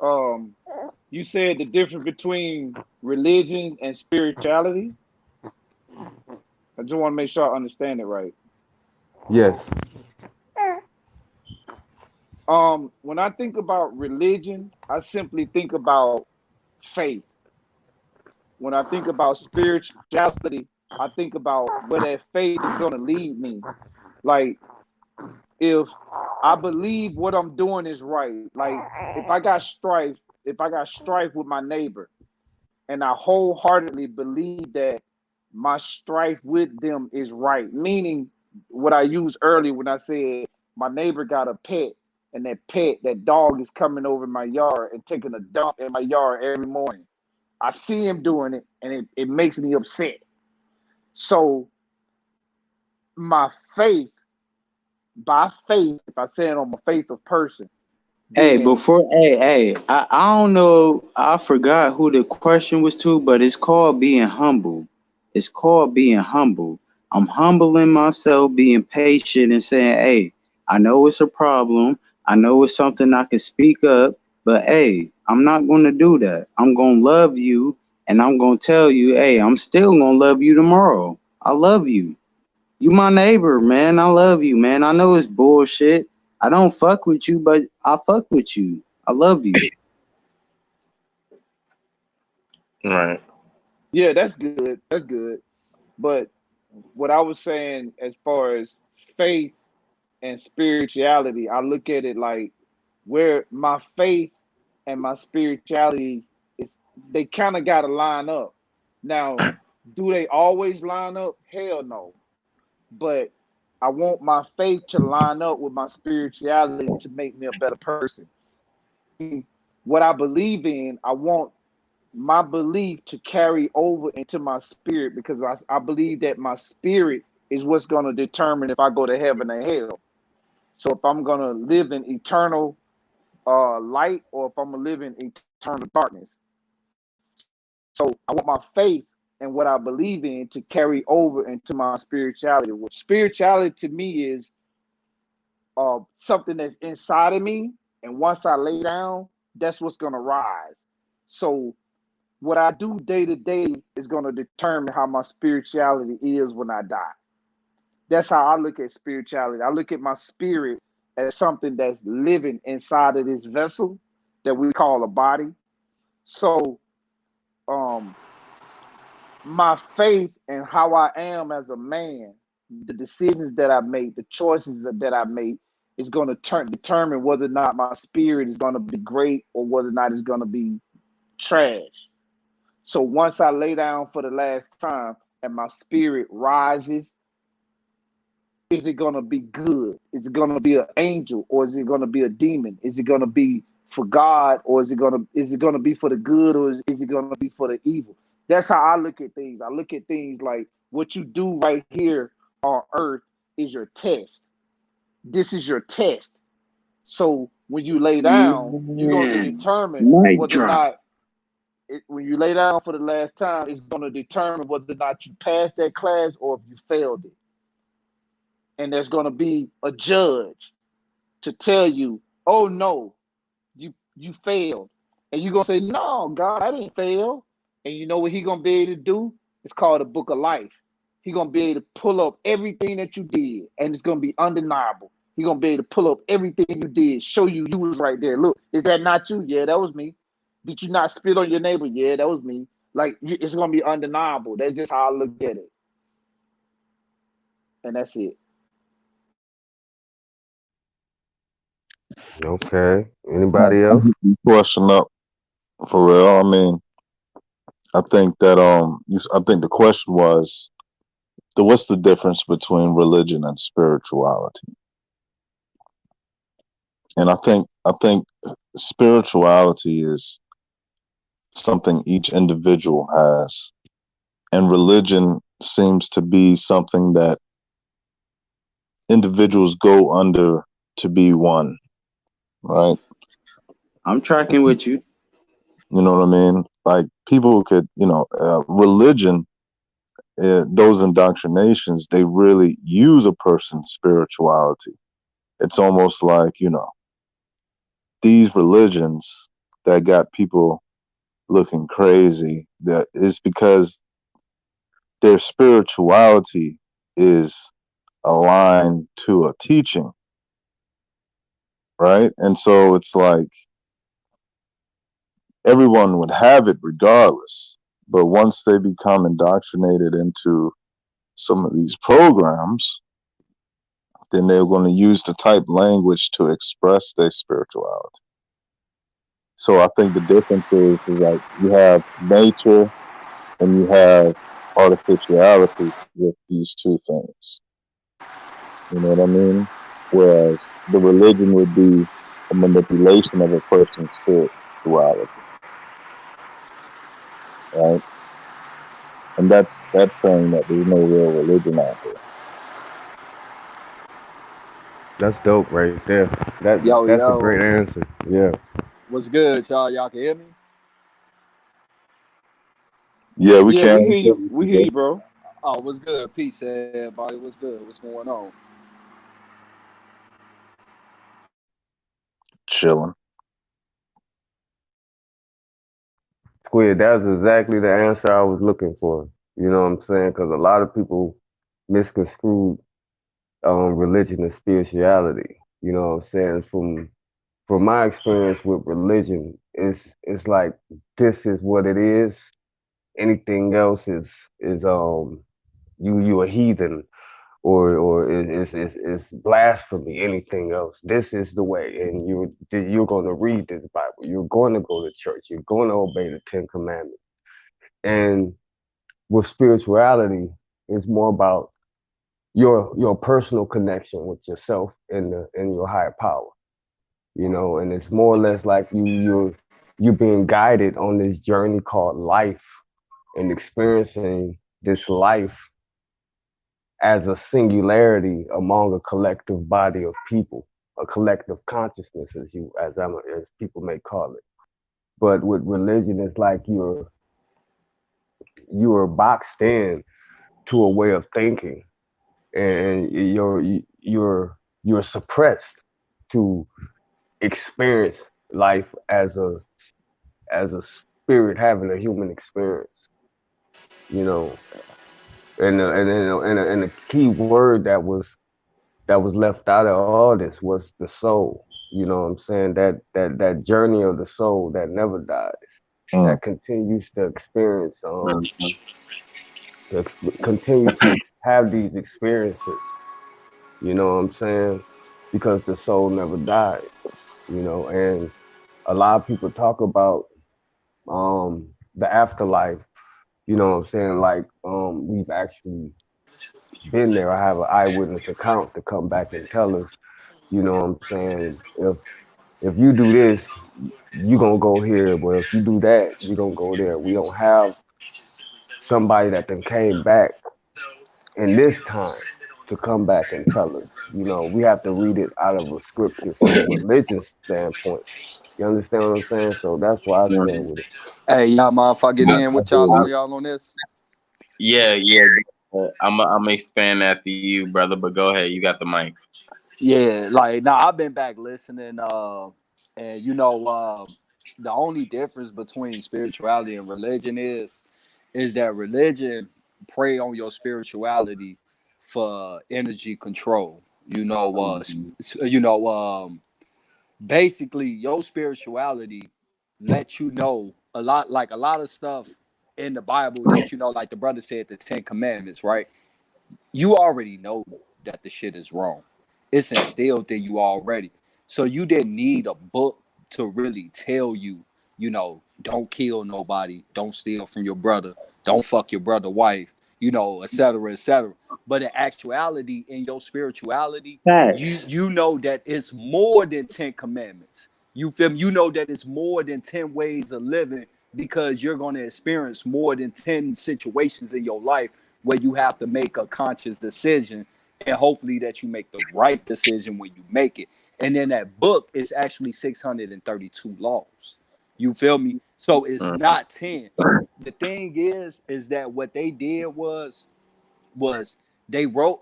You said the difference between religion and spirituality. I just want to make sure I understand it right. Yes. When I think about religion, I simply think about faith. When I think about spirituality, I think about where that faith is going to lead me. Like, if I believe what I'm doing is right, like if I got strife with my neighbor, and I wholeheartedly believe that my strife with them is right, meaning what I used earlier when I said my neighbor got a pet, and that dog is coming over my yard and taking a dump in my yard every morning. I see him doing it, and it makes me upset. So my faith, by faith, if I say it on my faith of person, Hey, being I don't know. I forgot who the question was to, but it's called being humble. It's called being humble. I'm humbling myself, being patient, and saying, hey, I know it's a problem. I know it's something I can speak up, but hey, I'm not going to do that. I'm going to love you, and I'm going to tell you, hey, I'm still going to love you tomorrow. I love you. You my neighbor, man. I love you, man. I know it's bullshit. I don't fuck with you, but I fuck with you. I love you. Right. yeah, that's good. That's good. But what I was saying as far as faith and spirituality, I look at it like where my faith and my spirituality is they kind of got to line up. Now, do they always line up? Hell no. But I want my faith to line up with my spirituality to make me a better person. What I believe in, I want my belief to carry over into my spirit because I believe that my spirit is what's going to determine if I go to heaven or hell. So if I'm going to live in eternal light or if I'm going to live in eternal darkness. So I want my faith and what I believe in to carry over into my spirituality. What spirituality to me is something that's inside of me. And once I lay down, that's what's going to rise. So what I do day to day is going to determine how my spirituality is when I die. That's how I look at spirituality. I look at my spirit as something that's living inside of this vessel that we call a body. So, um, my faith and how I am as a man, the decisions that I make, the choices that I make, is going to determine whether or not my spirit is going to be great or whether or not it's going to be trash. So once I lay down for the last time and my spirit rises, is it going to be good? Is it going to be an angel or is it going to be a demon? Is it going to be for God or is it going to be for the good or is it going to be for the evil? That's how I look at things. I look at things like what you do right here on earth is your test. This is your test. So when you lay down, you're going to Man, determine mic whether or drop. not when you lay down for the last time, it's going to determine whether or not you passed that class or if you failed it. And there's going to be a judge to tell you, "Oh no, you failed," and you're gonna say, "No, God, I didn't fail." And you know what He's gonna be able to do? It's called a book of life. He's gonna be able to pull up everything that you did, and it's gonna be undeniable. He's gonna be able to pull up everything you did, show you was right there. Look, is that not you? Yeah, that was me. Did you not spit on your neighbor? Yeah, that was me. Like it's gonna be undeniable. That's just how I look at it, and that's it. Okay. Anybody I else? hit the question up for real. I mean, I think that I think the question was what's the difference between religion and spirituality? And I think spirituality is something each individual has, and religion seems to be something that individuals go under to be one, right? I'm tracking with you. You know what I mean? Like people could, religion, those indoctrinations, they really use a person's spirituality. It's almost like, these religions that got people looking crazy, that is because their spirituality is aligned to a teaching, right? And so it's like everyone would have it regardless. But once they become indoctrinated into some of these programs, then they're going to use the type language to express their spirituality. So I think the difference is like you have nature and you have artificiality with these two things. You know what I mean? Whereas the religion would be a manipulation of a person's spirituality, right? And that's saying that there's no real religion out there. That's dope right there. Yo, That's a great yo. answer. Yeah. What's good, y'all? Y'all can hear me? Yeah, we Yeah, we can. hear you. We hear you, bro. Oh, what's good? Peace, everybody. What's good? What's going on? Chilling. Squid, that's exactly the answer I was looking for. You know what I'm saying? Because a lot of people misconstrued religion and spirituality. You know what I'm saying? From my experience with religion, it's like this is what it is. Anything else is you a heathen or it's blasphemy. Anything else, this is the way, and you're going to read this Bible. You're going to go to church. You're going to obey the Ten Commandments. And with spirituality, it's more about your personal connection with yourself and your higher power. You know, and it's more or less like you're being guided on this journey called life and experiencing this life as a singularity among a collective body of people, a collective consciousness, as people may call it. But with religion, it's like you're boxed in to a way of thinking, and you're suppressed to experience life as a spirit having a human experience. You know, and a key word that was left out of all this was the soul. You know what I'm saying? That journey of the soul that never dies, Mm. that continues to experience, Mhm. continue to have these experiences. You know what I'm saying? Because the soul never dies. You know, and a lot of people talk about the afterlife. You know what I'm saying? Like we've actually been there. I have an eyewitness account to come back and tell us. You know what I'm saying? If you do this, you're gonna go here, but if you do that, you're gonna go there. We don't have somebody that then came back in this time to come back and tell us. You know, we have to read it out of a scripture from a religious standpoint. You understand what I'm saying? So that's why I stand with it. Hey, y'all mind if I get Yeah, in I with hear you. y'all on this? Yeah, yeah. I'm expand after you, brother. But go ahead. You got the mic. Yeah, like now I've been back listening, and the only difference between spirituality and religion is that religion prey on your spirituality for energy control. Basically your spirituality lets you know a lot of stuff in the Bible that like the brother said, the Ten Commandments, right? You already know that the shit is wrong. It's instilled in you already. So you didn't need a book to really tell you, don't kill nobody, don't steal from your brother, don't fuck your brother wife, et cetera, et cetera. But in actuality, in your spirituality, you Facts. you know that it's more than 10 commandments. You feel me? You know that it's more than 10 ways of living because you're going to experience more than 10 situations in your life where you have to make a conscious decision, and hopefully that you make the right decision when you make it. And then that book is actually 632 laws. You feel me? So it's Mm. not 10. The thing is that what they did was they wrote,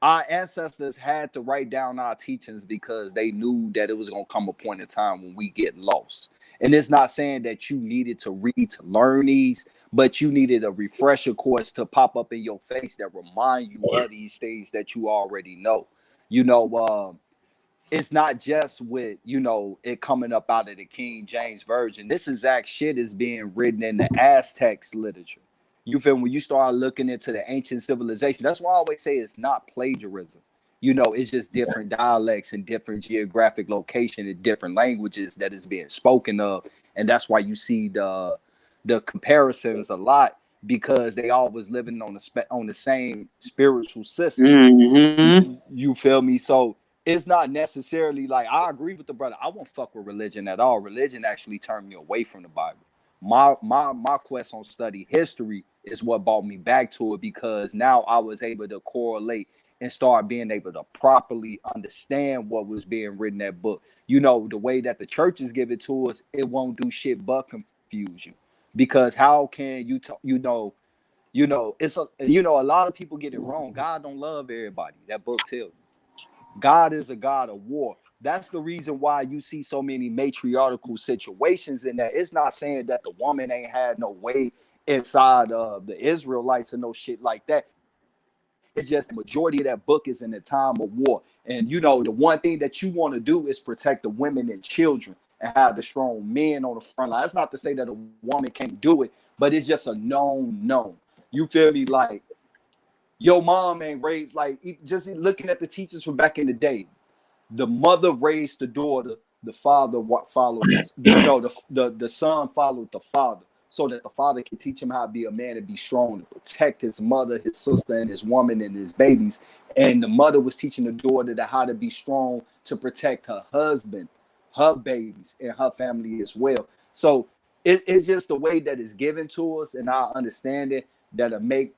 our ancestors had to write down our teachings because they knew that it was going to come a point in time when we get lost. And it's not saying that you needed to read to learn these, but you needed a refresher course to pop up in your face that remind you of these things that you already know. You know, it's not just with it coming up out of the King James version. This exact shit is being written in the Aztecs literature. You feel me? When you start looking into the ancient civilization, that's why I always say it's not plagiarism. It's just different dialects and different geographic location and different languages that is being spoken of, and that's why you see the comparisons a lot because they all was living on the same spiritual system. Mm-hmm. You feel me? So it's not necessarily like I agree with the brother. I won't fuck with religion at all. Religion actually turned me away from the Bible. My quest on study history is what brought me back to it because now I was able to correlate and start being able to properly understand what was being written in that book. You know, the way that the churches give it to us, it won't do shit but confuse you. Because how can you it's a lot of people get it wrong. God don't love everybody. That book tells you. God is a God of war. That's the reason why you see so many matriarchal situations in that. It's not saying that the woman ain't had no way inside of the Israelites and no shit like that. It's just the majority of that book is in the time of war. And the one thing that you want to do is protect the women and children and have the strong men on the front line. That's not to say that a woman can't do it, but it's just a known. You feel me? Like, your mom ain't raised, like, just looking at the teachers from back in the day. The mother raised the daughter, the father followed the son followed the father, so that the father can teach him how to be a man and be strong to protect his mother, his sister, and his woman and his babies. And the mother was teaching the daughter how to be strong to protect her husband, her babies, and her family as well. So it's just the way that it's given to us, and our understanding that'll make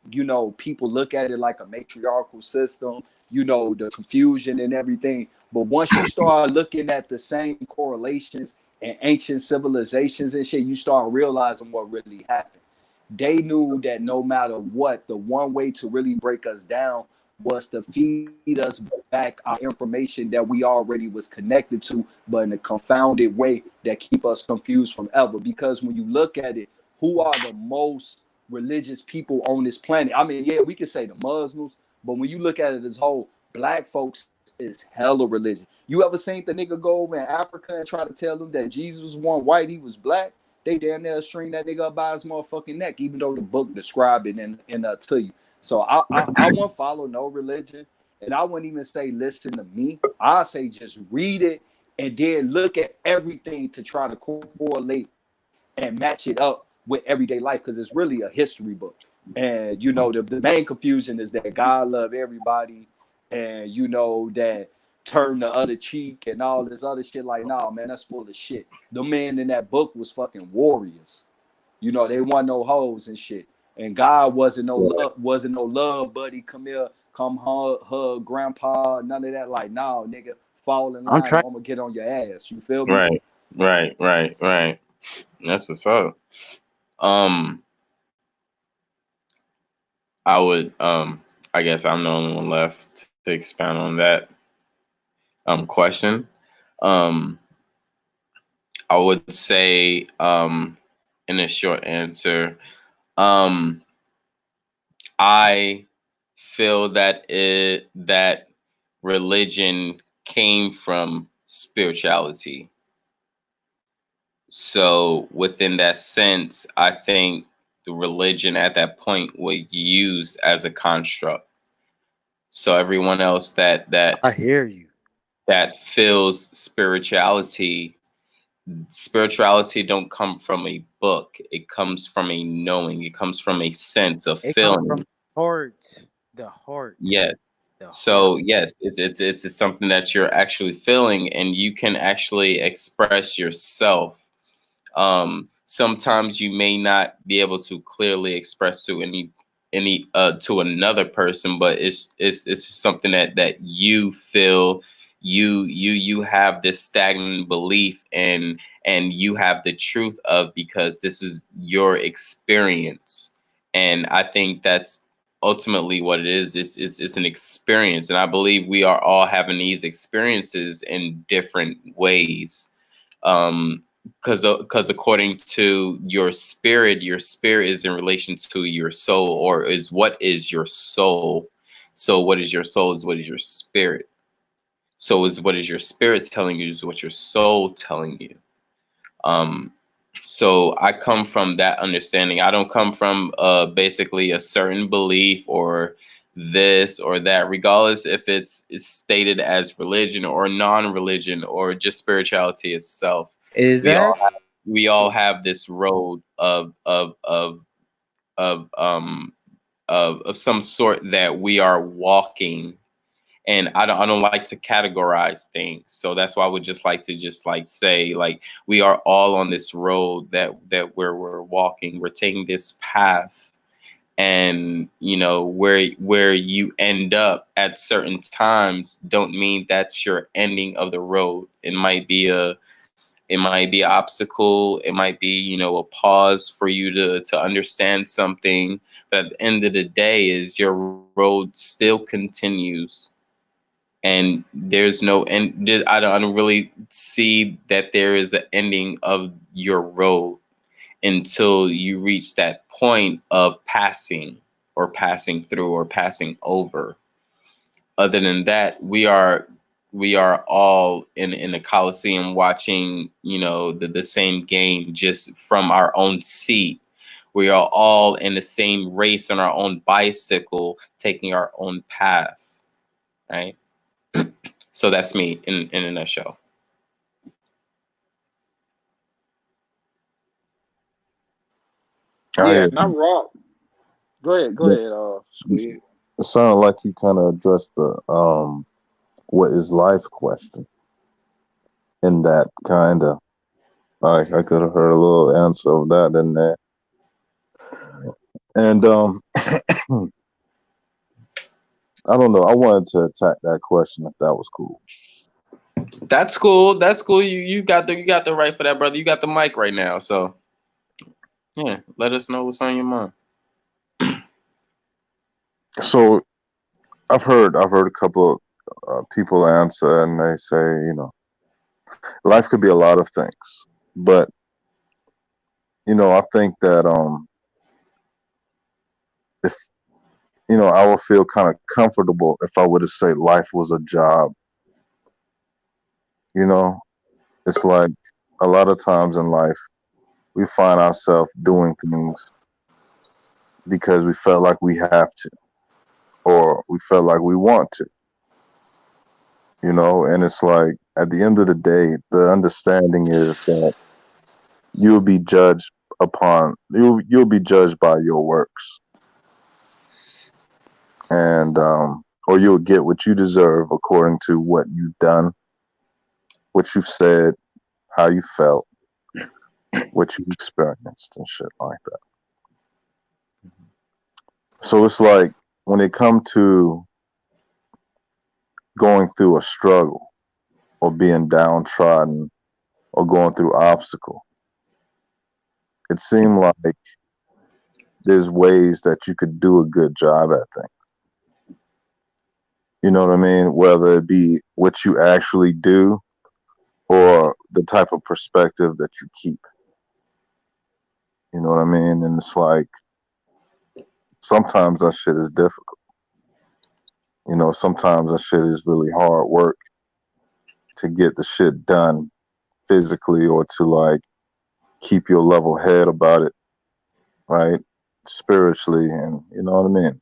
people look at it like a matriarchal system, the confusion and everything. But once you start looking at the same correlations and ancient civilizations and shit, you start realizing what really happened. They knew that no matter what, the one way to really break us down was to feed us back our information that we already was connected to, but in a confounded way that keep us confused from ever. Because when you look at it, who are the most religious people on this planet? I mean, yeah, we could say the Muslims, but when you look at it as whole, black folks is hella religion. You ever seen the nigga go over in Africa and try to tell them that Jesus was one white, he was black? They damn near string that nigga up by his motherfucking neck, even though the book described it to you. So I won't follow no religion, and I wouldn't even say listen to me. I say just read it and then look at everything to try to correlate and match it up with everyday life, because it's really a history book. And the main confusion is that God love everybody, and that turn the other cheek and all this other shit. Like, nah, man, that's full of shit. The men in that book was fucking warriors. They want no hoes and shit. And God wasn't no love buddy. Come here, come hug grandpa, none of that. Like, nah, nigga, fall in line or I'm gonna get on your ass. You feel me? Right. That's what's up. I would I guess I'm the only one left to expound on that question. I would say in a short answer, I feel that religion came from spirituality. So within that sense, I think the religion at that point was used as a construct. So everyone else I hear you. that feels spirituality don't come from a book. It comes from a knowing. It comes from a sense of It comes from feeling. the heart. The heart. Yes. The So heart. yes, it's something that you're actually feeling, and you can actually express yourself. Sometimes you may not be able to clearly express to any to another person, but it's something that you feel. You have this stagnant belief, and you have the truth of, because this is your experience. And I think that's ultimately what it is. It's an experience, and I believe we are all having these experiences in different ways. Because according to your spirit is in relation to your soul, or is what is your soul. So what is your soul is what is your spirit. So is what is your spirit telling you is what your soul telling you. um so I come from that understanding. I don't come from basically a certain belief or this or that, regardless if it's stated as religion or non-religion or just spirituality itself. we all Exactly. we all have this road of of some sort that we are walking. And I don't like to categorize things, so that's why I would just like to say, like, we are all on this road that we're walking. We're taking this path, And where you end up at certain times don't mean that's your ending of the road. It might be an obstacle. It might be, a pause for you to understand something. But at the end of the day, is your road still continues, and there's no end. I don't really see that there is an ending of your road until you reach that point of passing, or passing through, or passing over. Other than that, we are all in the Coliseum watching, the same game, just from our own seat. We are all in the same race on our own bicycle, taking our own path, right? So that's me in a nutshell. I Yeah, hear not you. wrong. Go ahead, Squid. It sounded like you kind of addressed the what is life question in that kind of. I could have heard a little answer of that in there. And I don't know. I wanted to attack that question if that was cool. That's cool. That's cool. You got the right for that, brother. You got the mic right now, so yeah. Let us know what's on your mind. So I've heard a couple of people answer, and they say, life could be a lot of things, but I think that if I would feel kind of comfortable if I were to say life was a job. You know, it's like a lot of times in life we find ourselves doing things because we felt like we have to, or we felt like we want to. And it's like at the end of the day, the understanding is that you'll be judged you'll be judged by your works, and or you'll get what you deserve according to what you've done, what you've said, how you felt, what you experienced, and shit like that. So it's like when it comes to going through a struggle, or being downtrodden, or going through obstacle, it seemed like there's ways that you could do a good job at things. You know what I mean? Whether it be what you actually do, or the type of perspective that you keep. You know what I mean? And it's like sometimes that shit is difficult. Sometimes that shit is really hard work to get the shit done physically, or to like keep your level head about it, right? Spiritually, and you know what I mean?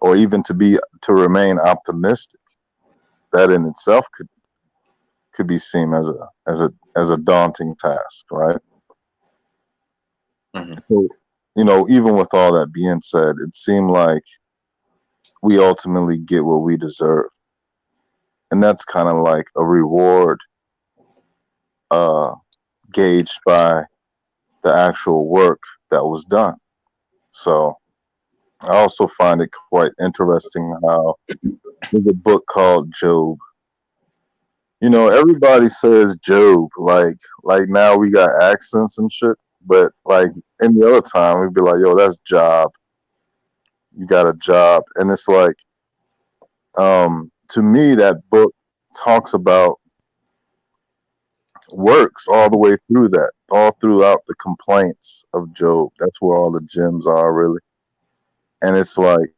Or even to remain optimistic. That in itself could be seen as a daunting task, right? Mhm. So, even with all that being said, it seemed like we ultimately get what we deserve. And that's kind of like a reward uh, gauged by the actual work that was done. So I also find it quite interesting how there's a book called Job. Everybody says Job, like now we got accents and shit, but like any other time we'd be like, yo, that's Job. You got a job. And it's like, to me, that book talks about works all the way through that, all throughout the complaints of Job. That's where all the gems are, really. And it's like,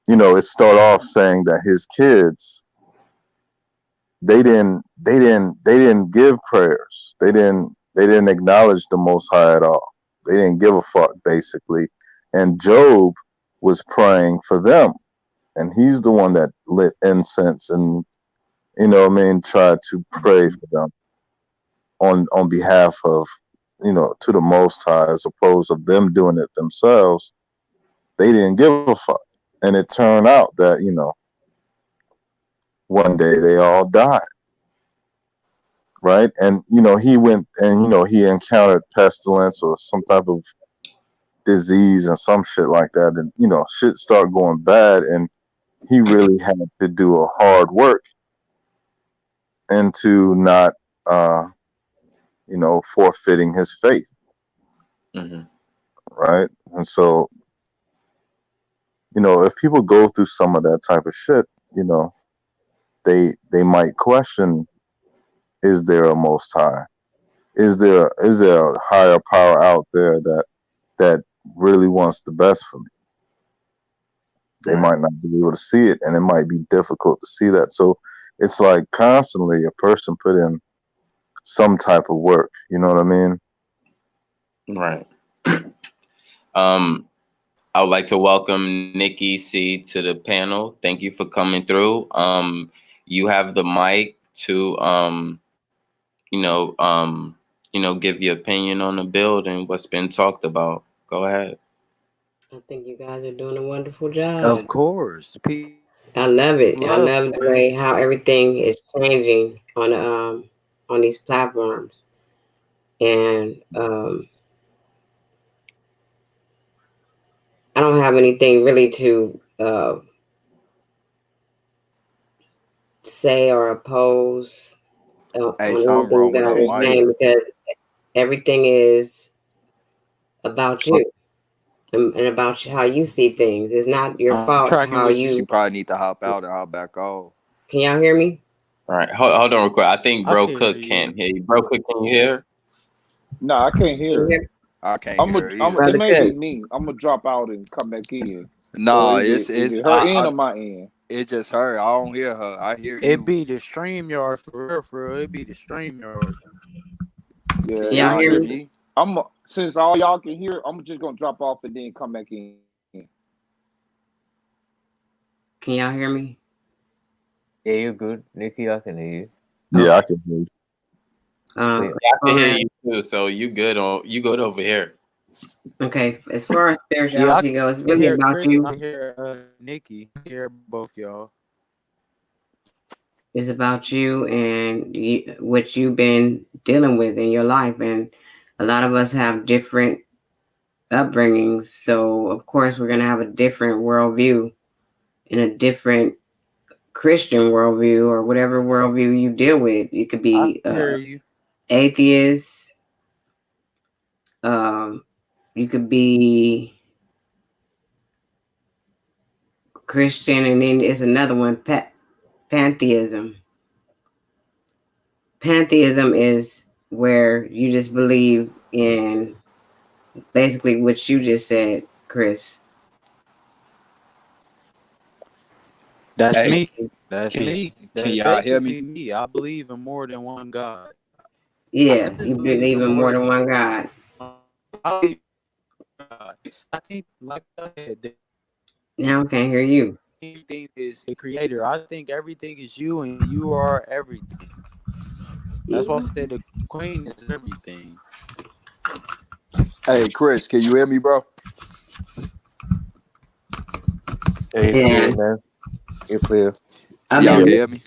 it start off saying that his kids, they didn't give prayers. They didn't acknowledge the Most High at all. They didn't give a fuck, basically. And Job was praying for them, and he's the one that lit incense and tried to pray for them on behalf of to the Most High, as opposed to them doing it themselves. They didn't give a fuck, and it turned out that one day they all died, right? And he went and he encountered pestilence or some type of disease and some shit like that, and shit start going bad, and he really had to do a hard work into not forfeiting his faith, Mm-hmm. right? And so, if people go through some of that type of shit, they might question, is there a most high? Is there a higher power out there that really wants the best for me? They Right. might not be able to see it, and it might be difficult to see that. So it's like constantly a person put in some type of work. You know what I mean? Right. I would like to welcome Nikki C to the panel. Thank you for coming through. You have the mic to give your opinion on the build and what's been talked about. Go ahead. I think you guys are doing a wonderful job. Of course. I love it. I Love love the way how everything is changing on these platforms. And I don't have anything really to say or oppose on Hey, anything something you wrong with guys her are mic. saying because everything is about you and about how you see things. It's not your I'm fault tracking how with you. She you. probably need to hop out and hop back on. Can y'all hear me? All right. Hold on real quick. I think I Bro can hear Cook you. can't hear you. Bro Cook, can you hear? No, I can't Can hear you her. hear me? I can't hear her either. It Brother may be Cook. me. I'm gonna drop out and come back in. Or Nah, is it's it her end or my end? it's just her. I don't hear her. I hear It you. be the StreamYard for real. It be the StreamYard. Can Yeah, y'all Y'all it's hear hear me? me? since all y'all can hear, I'm just gonna drop off and then come back in. Can y'all hear me? Yeah, you're good. Nikki, I can hear you. Yeah, I Okay. can hear you. Um, Clear. as Yeah, I can far hear as you too. So you good over here. okay, as far as Yeah, I spirituality goes, it's can really hear about Chris. you. I hear Nikki. I hear both y'all. It's about you and what you've been dealing with in your life, and a lot of us have different upbringings. So of course, we're gonna have a different worldview and a different Christian worldview or whatever worldview you deal with. You could I be hear you. atheist. You could be Christian, and then it's another one, pantheism. Pantheism is where you just believe in basically what you just said, Chris. That's Hey, me. That's can me. can That's y'all hear me? basically me. I believe in more than one God. I Yeah, just you believe believe in in more more than than one God. I believe in God. I think, like I said, Now I can't hear you. everything is the creator. I think everything is you and you are everything. That's why I You, said the queen is everything. Hey, Chris, can you hear me, bro? Yeah, you're clear, and man. You're clear. I've Y'all Yeah, can been hear me?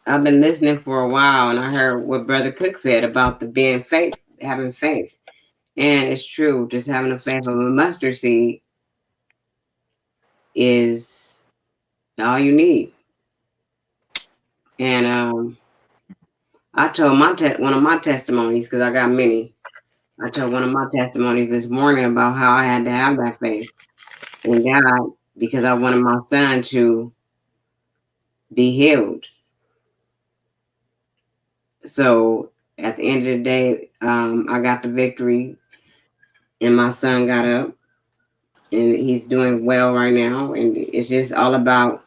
I've been listening for a while, and I heard what Brother Cook said about the being faith, having faith, and it's true. Just having the faith of a mustard seed is all you need. And I told one of my testimonies because I got many. I told one of my testimonies this morning about how I had to have that faith in God because I wanted my son to be healed. So at the end of the day, I got the victory, and my son got up, and he's doing well right now. And it's just all about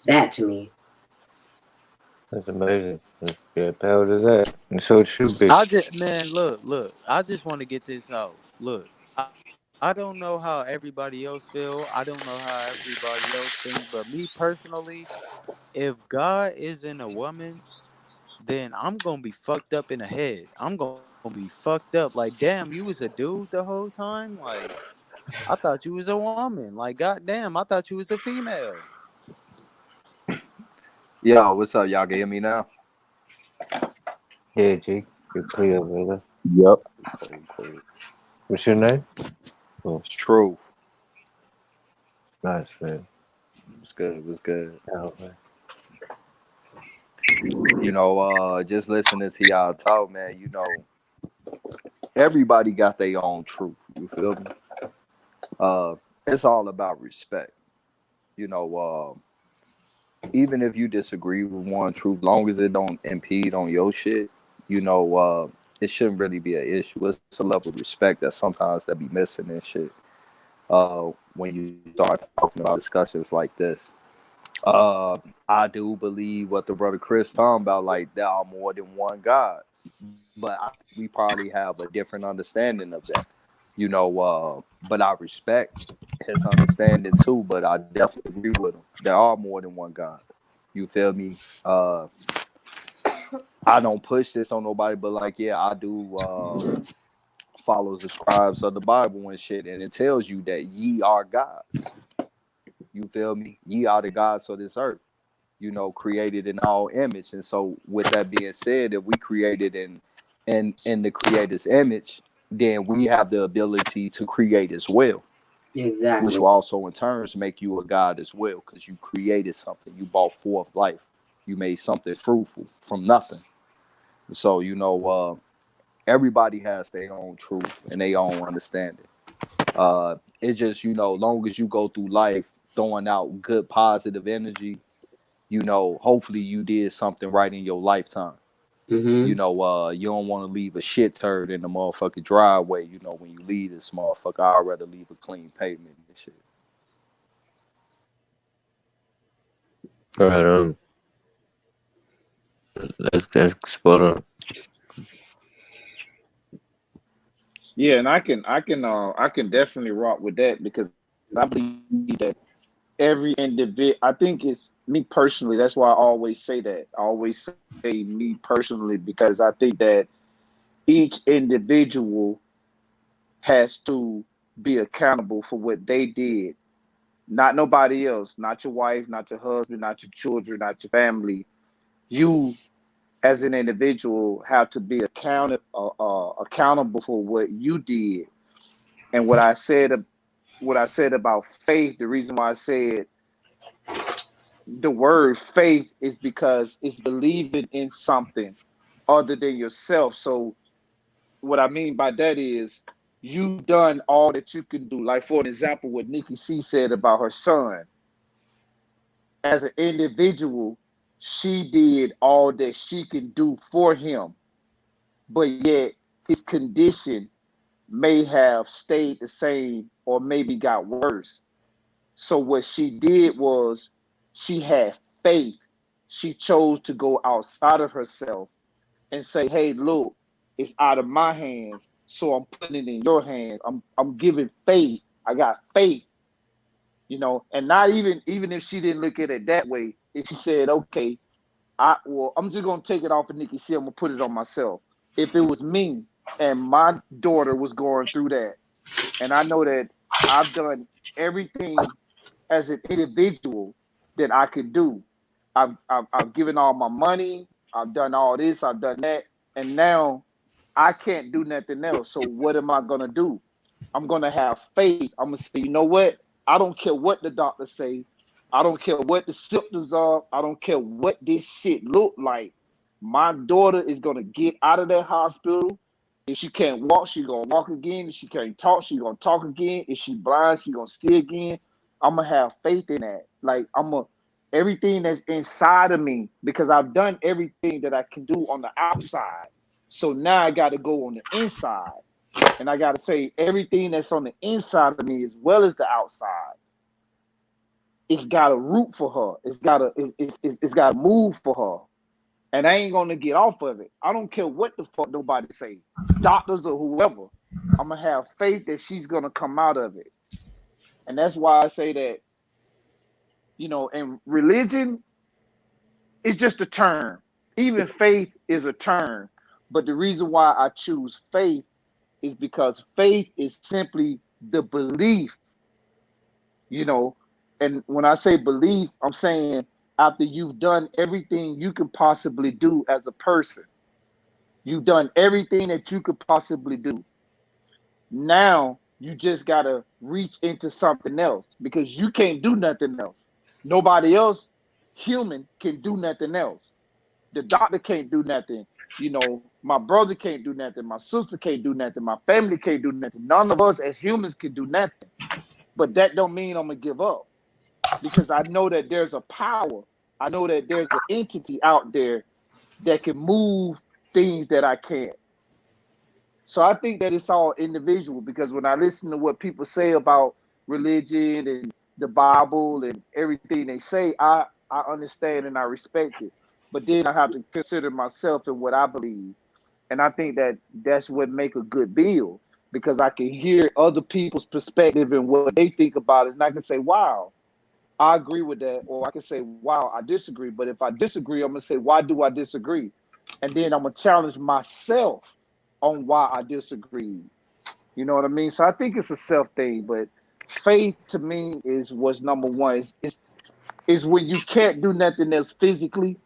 that to me. That's amazing. That's good. Power to that. And so it should be. I just man, look. I just want to get this out. Look, I don't know how everybody else feel. I don't know how everybody else think, but me personally, if God isn't a woman, then I'm gonna be fucked up in the head. I'm gonna be fucked up. Like, damn, you was a dude the whole time. Like, I thought you was a woman. Like, goddamn, I thought you was a female. Yo, what's up? Y'all can hear me now? Yeah, G. You're clear, brother. yep. Cool, cool. What's your name? It's true. Nice, man. It's good. It was good. Oh, man. Just listening to y'all talk, man, everybody got their own truth. You feel me? It's all about respect. You know, even if you disagree with one truth, long as it don't impede on your shit, it shouldn't really be an issue. It's a level of respect that sometimes that be missing and shit. When you start talking about discussions like this. I do believe what the brother Chris talking about, like there are more than one God, but we probably have a different understanding of that, But I respect his understanding too. But I definitely agree with him. There are more than one God. You feel me? I don't push this on nobody, but like, yeah, I do follow the scribes of the Bible and shit, and it tells you that ye are gods. You feel me? Ye are the gods of this earth. Created in all image. And so with that being said, if we created in the creator's image, then we have the ability to create as well. Which Exactly. will also in turns make you a god as well, because you created something, you brought forth life, you made something fruitful from nothing. So everybody has their own truth and their own understanding. It's just long as you go through life throwing out good positive energy, hopefully you did something right in your lifetime. Mm-hmm. You don't want to leave a shit turd in the motherfucking driveway. When you leave this motherfucker, I'd rather leave a clean pavement and shit. All right, that's spot on. Yeah, and I can definitely rock with that because I believe that every individual. I think it's me personally. That's why I always say that. I always say me personally because I think that each individual has to be accountable for what they did, not nobody else, not your wife, not your husband, not your children, not your family. You as an individual have to be accountable for what you did. And what I said about faith, the reason why I said the word faith is because it's believing in something other than yourself. So what I mean by that is you've done all that you can do. Like for an example, what Nikki C said about her son. As an individual, she did all that she can do for him, but yet his condition may have stayed the same or maybe got worse. So what she did was she had faith. She chose to go outside of herself and say, "Hey, look, it's out of my hands, so I'm putting it in your hands. I'm giving faith. I got faith, and not even if she didn't look at it that way, if she said, okay, I'm just gonna take it off of Nikki C, I'm gonna put it on myself. If it was me and my daughter was going through that, and I know that I've done everything as an individual that I could do. I've given all my money. I've done all this. I've done that, and now I can't do nothing else. So what am I gonna do? I'm gonna have faith. I'm gonna say, you know what? I don't care what the doctors say. I don't care what the symptoms are. I don't care what this shit look like. My daughter is gonna get out of that hospital. If she can't walk, she gonna walk again. If she can't talk, she gonna talk again. If she blind, she gonna see again. I'm gonna have faith in that. Like everything that's inside of me, because I've done everything that I can do on the outside. So now I got to go on the inside, and I got to say everything that's on the inside of me as well as the outside. It's got to root for her. It's got to move for her, and I ain't gonna get off of it. I don't care what the fuck nobody say, doctors or whoever. I'm gonna have faith that she's gonna come out of it, and that's why I say that and religion is just a term. Even faith is a term. But the reason why I choose faith is because faith is simply the belief, you know. And when I say belief, I'm saying after you've done everything you could possibly do as a person, you've done everything that you could possibly do. Now you just gotta reach into something else because you can't do nothing else. Nobody else, human, can do nothing else. The doctor can't do nothing. You know, my brother can't do nothing. My sister can't do nothing. My family can't do nothing. None of us as humans can do nothing. But that don't mean I'm gonna give up because I know that there's a power. I know that there's an entity out there that can move things that I can't. So I think that it's all individual because when I listen to what people say about religion and the Bible and everything they say, I understand and I respect it. But then I have to consider myself and what I believe. And I think that that's what make a good bill because I can hear other people's perspective and what they think about it. And I can say, wow, I agree with that. Or I can say, wow, I disagree. But if I disagree, I'm going to say, why do I disagree? And then I'm going to challenge myself on why I disagree. You know what I mean? So I think it's a self thing. But faith to me is what's number one. Is when you can't do nothing else physically,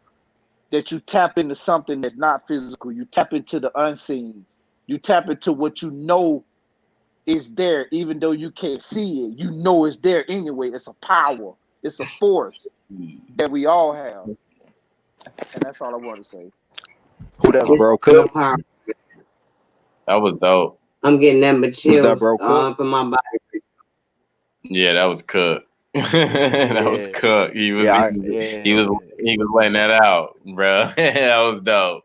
that you tap into something that's not physical. You tap into the unseen. You tap into what you know is there, even though you can't see it. You know it's there anyway. It's a power. It's a force that we all have. And that's all I want to say. Who that's It's bro so Cook? powerful. That was dope. I'm getting nothing but Who's that chills bro all Cook? up in my body. Yeah, that was Cook. That was Yeah. Cook. He was Yeah, he was letting that out, bro. That was dope.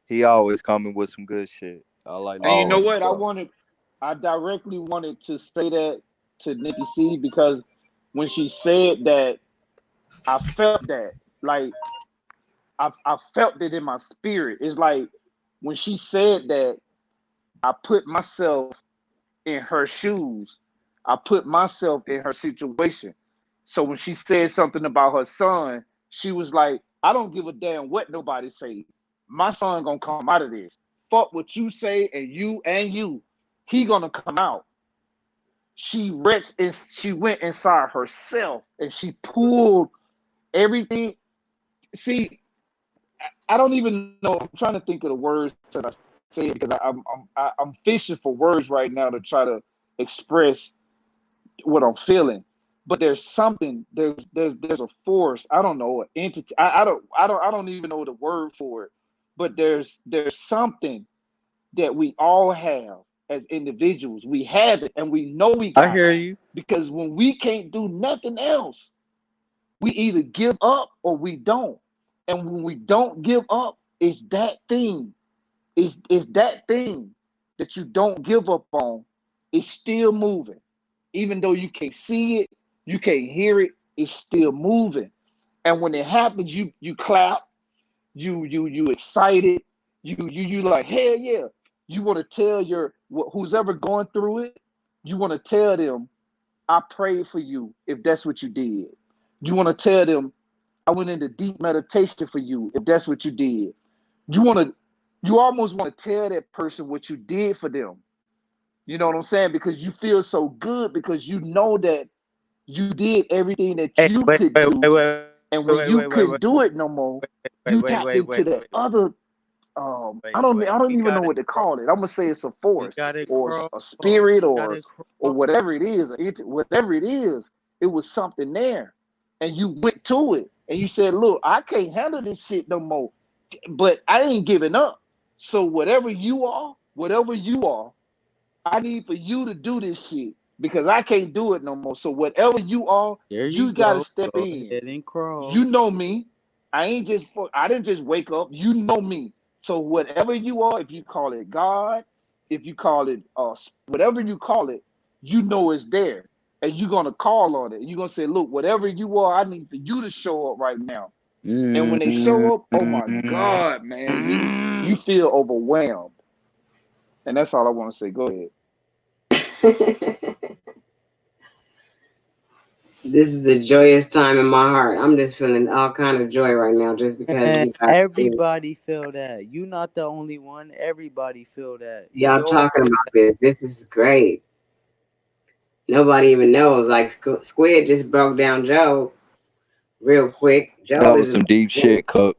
he always coming with some good shit. I like And you know listening to Always. his what? stuff. I directly wanted to say that to Nikki C because when she said that, I felt that. Like, I felt it in my spirit. It's like when she said that, I put myself in her shoes. I put myself in her situation. So when she said something about her son, she was like, I don't give a damn what nobody say. My son gonna come out of this. Fuck what you say and you. He gonna come out. She reached and she went inside herself and she pulled everything. See, I don't even know. I'm trying to think of the words that I say because I'm fishing for words right now to try to express what I'm feeling. But there's something. There's a force. I don't know, an entity. I don't even know the word for it. But there's something that we all have as individuals. We have it, and we know we I got hear it you. because when we can't do nothing else, we either give up or we don't. And when we don't give up, it's that thing. It's that thing that you don't give up on. It's still moving. Even though you can't see it, you can't hear it, it's still moving. And when it happens, you clap, you excited, you like, hell yeah. You want to tell who's ever going through it, you want to tell them, I prayed for you if that's what you did. You want to tell them, I went into deep meditation for you if that's what you did. You almost want to tell that person what you did for them. You know what I'm saying? Because you feel so good because you know that you did everything that Hey, you wait, could wait, wait, do. wait, And wait, when wait, you wait, wait, couldn't wait, do it no more, wait, you wait, tapped wait, into wait, that wait, other wait, I don't wait. I don't We even know got it. what to call it. I'm gonna say it's a We force got it or crawl. a spirit We got it or crawl. whatever it is, whatever it is, it was something there. And you went to it and you said, look, I can't handle this shit no more. But I ain't giving up. So whatever you are, I need for you to do this shit because I can't do it no more. So whatever you are, There you you gotta go. step Go in. ahead and crawl. You know me. I didn't just wake up. You know me. So whatever you are, if you call it God, if you call it whatever you call it, you know it's there. And you're gonna call on it. You're gonna say, look, whatever you are, I need for you to show up right now. And when they show up, oh my God, man, you feel overwhelmed. And that's all I want to say. Go ahead. This is a joyous time in my heart. I'm just feeling all kind of joy right now just because Man, you guys everybody feel that. You not the only one. Everybody feel that. y'all We all talking about this. This is great. Nobody even knows. Like Squid just broke down Joe real quick. Joe that was is some deep shit, Cook.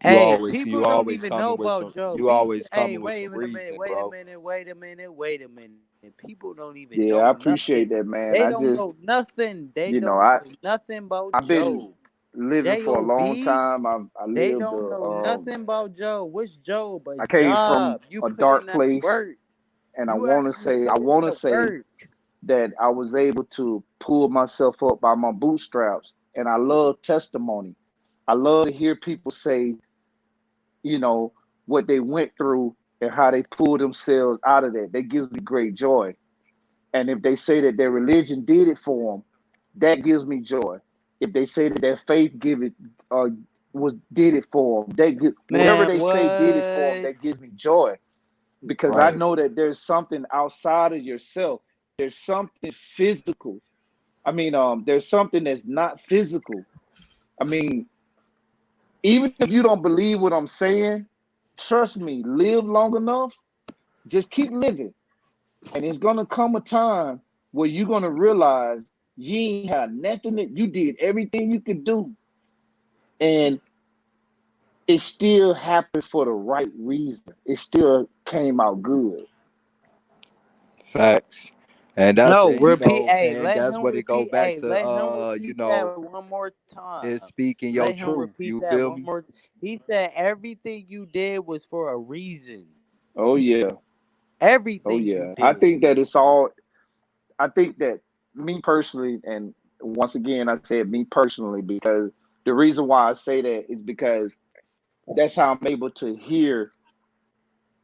Hey, You people don't always even coming know with about some. Joe. You always Hey, coming with wait some a minute, reason, wait a bro. minute, wait a minute, wait a minute. People don't even Yeah, know I nothing. appreciate that, man. They I don't just, know nothing. They you know, don't know nothing about I've been Job. living for a long J-O-B. time. I They lived don't know nothing about Job. What's Job? A I came from job. You a put in dark that place, work. and You actually I put in want to the say work. that I was able to pull myself up by my bootstraps, and I love testimony. I love to hear people say, you know, what they went through and how they pulled themselves out of that. That gives me great joy. And if they say that their religion did it for them, that gives me joy. If they say that their faith give it was did it for them, whatever Man, they say did it for them, what? that gives me joy because I Right. know that there's something outside of yourself. There's something physical. I mean, there's something that's not physical. I mean, even if you don't believe what I'm saying, trust me, live long enough, just keep living. And it's gonna come a time where you're gonna realize you ain't had nothing that you did everything you could do, and it still happened for the right reason. It still came out good. Facts. And that's No, it, you repeat. know, Hey, and let that's him what it go repeat. back Hey, to let him repeat that one more time. is speaking Let your him truth. repeat You that feel one me? more. He said everything you did was for a reason. Oh yeah, oh Everything you yeah. I did. think that it's all. I think that me personally, and once again, I said me personally because the reason why I say that is because that's how I'm able to hear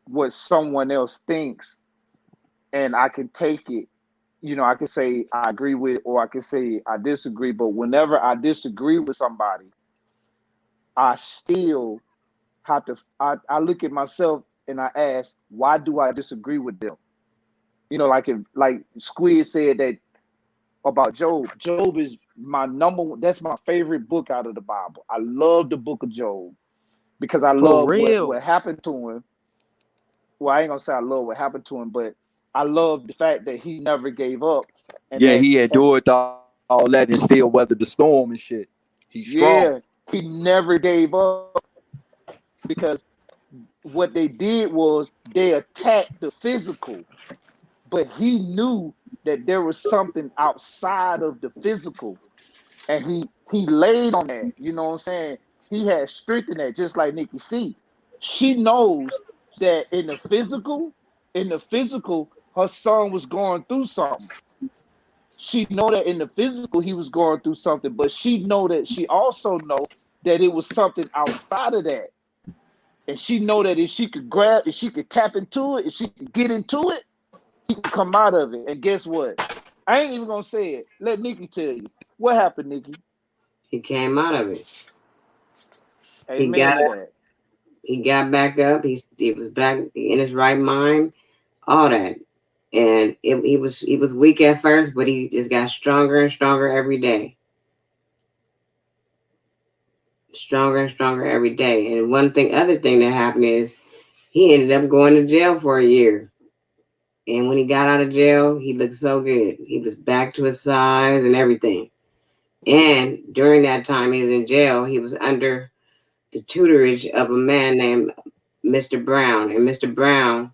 what someone else thinks, and I can take it. You know, I can say I agree with it, or I can say I disagree. But whenever I disagree with somebody, I still have to. I look at myself and I ask, why do I disagree with them? You know, like if like Squid said that about Job. Job is my number one. That's my favorite book out of the Bible. I love the book of Job because I For love what real. happened to him. Well, I ain't gonna say I love what happened to him, but I love the fact that he never gave up and Yeah, that he endured all that and still weathered the storm and shit. He's strong. yeah, he never gave up because what they did was they attacked the physical, but he knew that there was something outside of the physical, and he laid on that. You know what I'm saying? He had strength in that, just like Nikki C. She knows that in the physical, her son was going through something. She know that in the physical he was going through something, but she also know that it was something outside of that. And she know that if she could tap into it, if she could get into it, he could come out of it. And guess what? I ain't even gonna say it. Let Nikki tell you. What happened, Nikki? He came out of it. He Amen got to up. that. He got back up. He was back in his right mind. All that, and he was weak at first, but he just got stronger and stronger every day. Stronger and stronger every day. And other thing that happened is he ended up going to jail for a year. And when he got out of jail, he looked so good. He was back to his size and everything. And during that time he was in jail, he was under the tutorage of a man named Mr. Brown. And Mr. Brown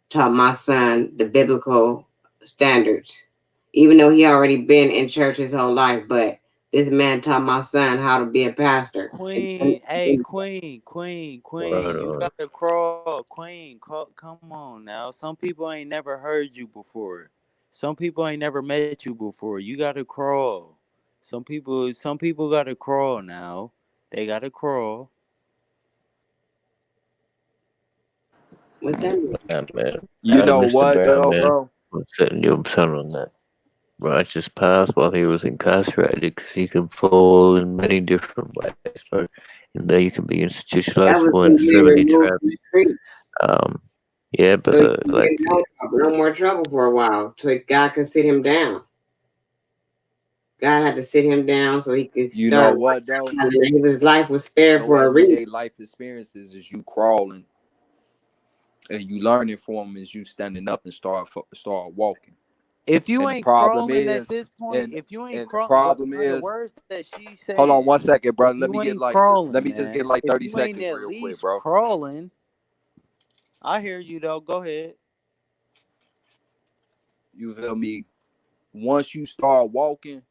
taught my son the biblical standards, even though he already been in church his whole life. But this man taught my son how to be a pastor. Queen, hey, Queen, you Right. gotta crawl, Queen. Come on now. Some people ain't never heard you before. Some people ain't never met you before. You gotta crawl. Some people gotta crawl now. They gotta crawl. What's that mean? Yeah, man. You How know Mr. what Brown, though, man, bro? was setting your son on that righteous path while he was incarcerated because he could fall in many different ways, bro. And there you can be That institutionalized was for him in so being many removed traps. from the streets. Yeah, So he but could get no more trouble for a while. So God could sit him down. God had to sit him down so he could You know start what though? working. His life was spared Your for a reason. everyday life experiences is you crawling and you learning from them as you standing up and start walking. If you And the ain't problem crawling at is, this point, and if you ain't and the crawling, but problem on the is, words that she's hold on saying, 1 second, bro. if you ain't crawling, Let me just man, get like if 30 you ain't seconds at real quick, least bro. crawling, I hear you though. Go ahead. You feel me? Once you start walking,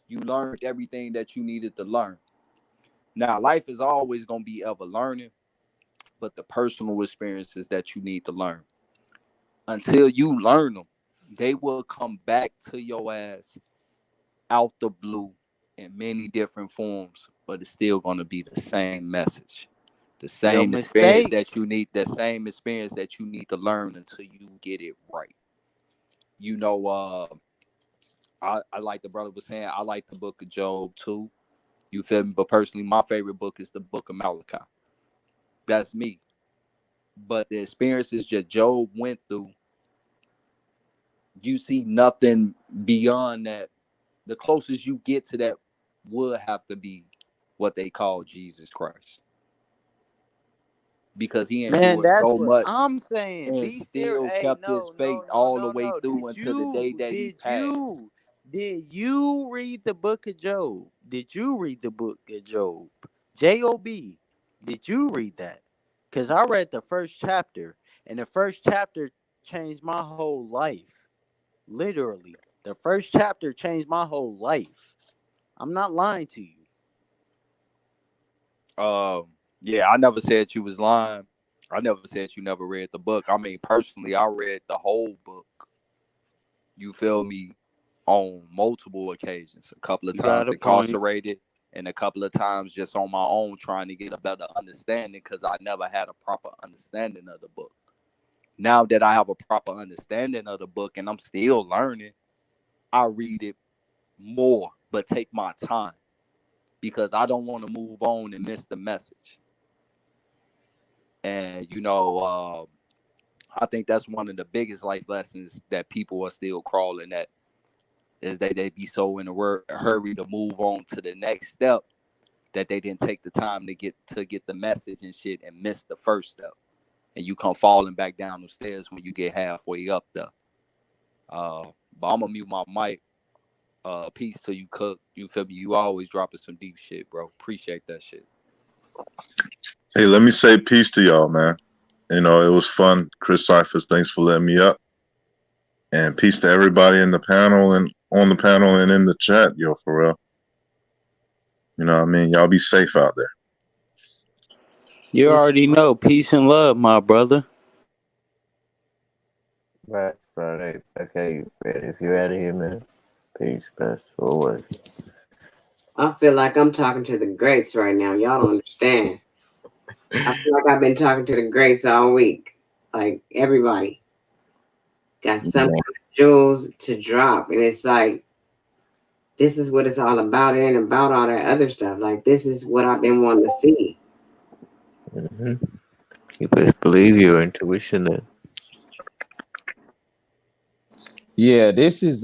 you learned everything that you needed to learn. Now, life is always gonna be ever learning, but the personal experiences that you need to learn, until you learn them, they will come back to your ass out the blue in many different forms, but it's still gonna be the same message. The Your same experience mistakes. that you need, the same experience that you need to learn until you get it right. You know, I like the brother was saying, I like the book of Job too. You feel me? But personally, my favorite book is the book of Malachi. That's me. But the experiences that Job went through, you see nothing beyond that. The closest you get to that would have to be what they call Jesus Christ. Because he Man, endured that's so what much I'm saying. and Be serious. still Hey, kept his no, faith no, no, all the no, way no. through until the day that he passed. Did you read the book of Job? Did you read the book of Job? J-O-B. Did you read that? Because I read the first chapter, and the first chapter changed my whole life. Literally. The first chapter changed my whole life. I'm not lying to you. Yeah, I never said you was lying. I never said you never read the book. I mean, personally, I read the whole book. You feel me? On multiple occasions, a couple of You got times a point. incarcerated, and a couple of times just on my own trying to get a better understanding because I never had a proper understanding of the book. Now that I have a proper understanding of the book and I'm still learning, I read it more, but take my time because I don't want to move on and miss the message. And I think that's one of the biggest life lessons that people are still crawling at is that they be so in a hurry to move on to the next step that they didn't take the time to get the message and shit and miss the first step. And you come falling back down the stairs when you get halfway up there. But I'm gonna mute my mic. Peace to you, Cook. You feel me? You always dropping some deep shit, bro. Appreciate that shit. Hey, let me say peace to y'all, man. You know, it was fun. Chris Cyphers, thanks for letting me up. And peace to everybody in the panel and on the panel and in the chat, yo, for real. You know what I mean? Y'all be safe out there. You already know. Peace and love, my brother. Right, right. Okay, if you're out of here, man. Peace, best always. I feel like I'm talking to the greats right now. Y'all don't understand. I feel like I've been talking to the greats all week. Like everybody got some kind of jewels to drop, and it's like this is what it's all about. It ain't about all that other stuff. Like this is what I've been wanting to see. Mm-hmm. You best believe your intuition then. Yeah, this is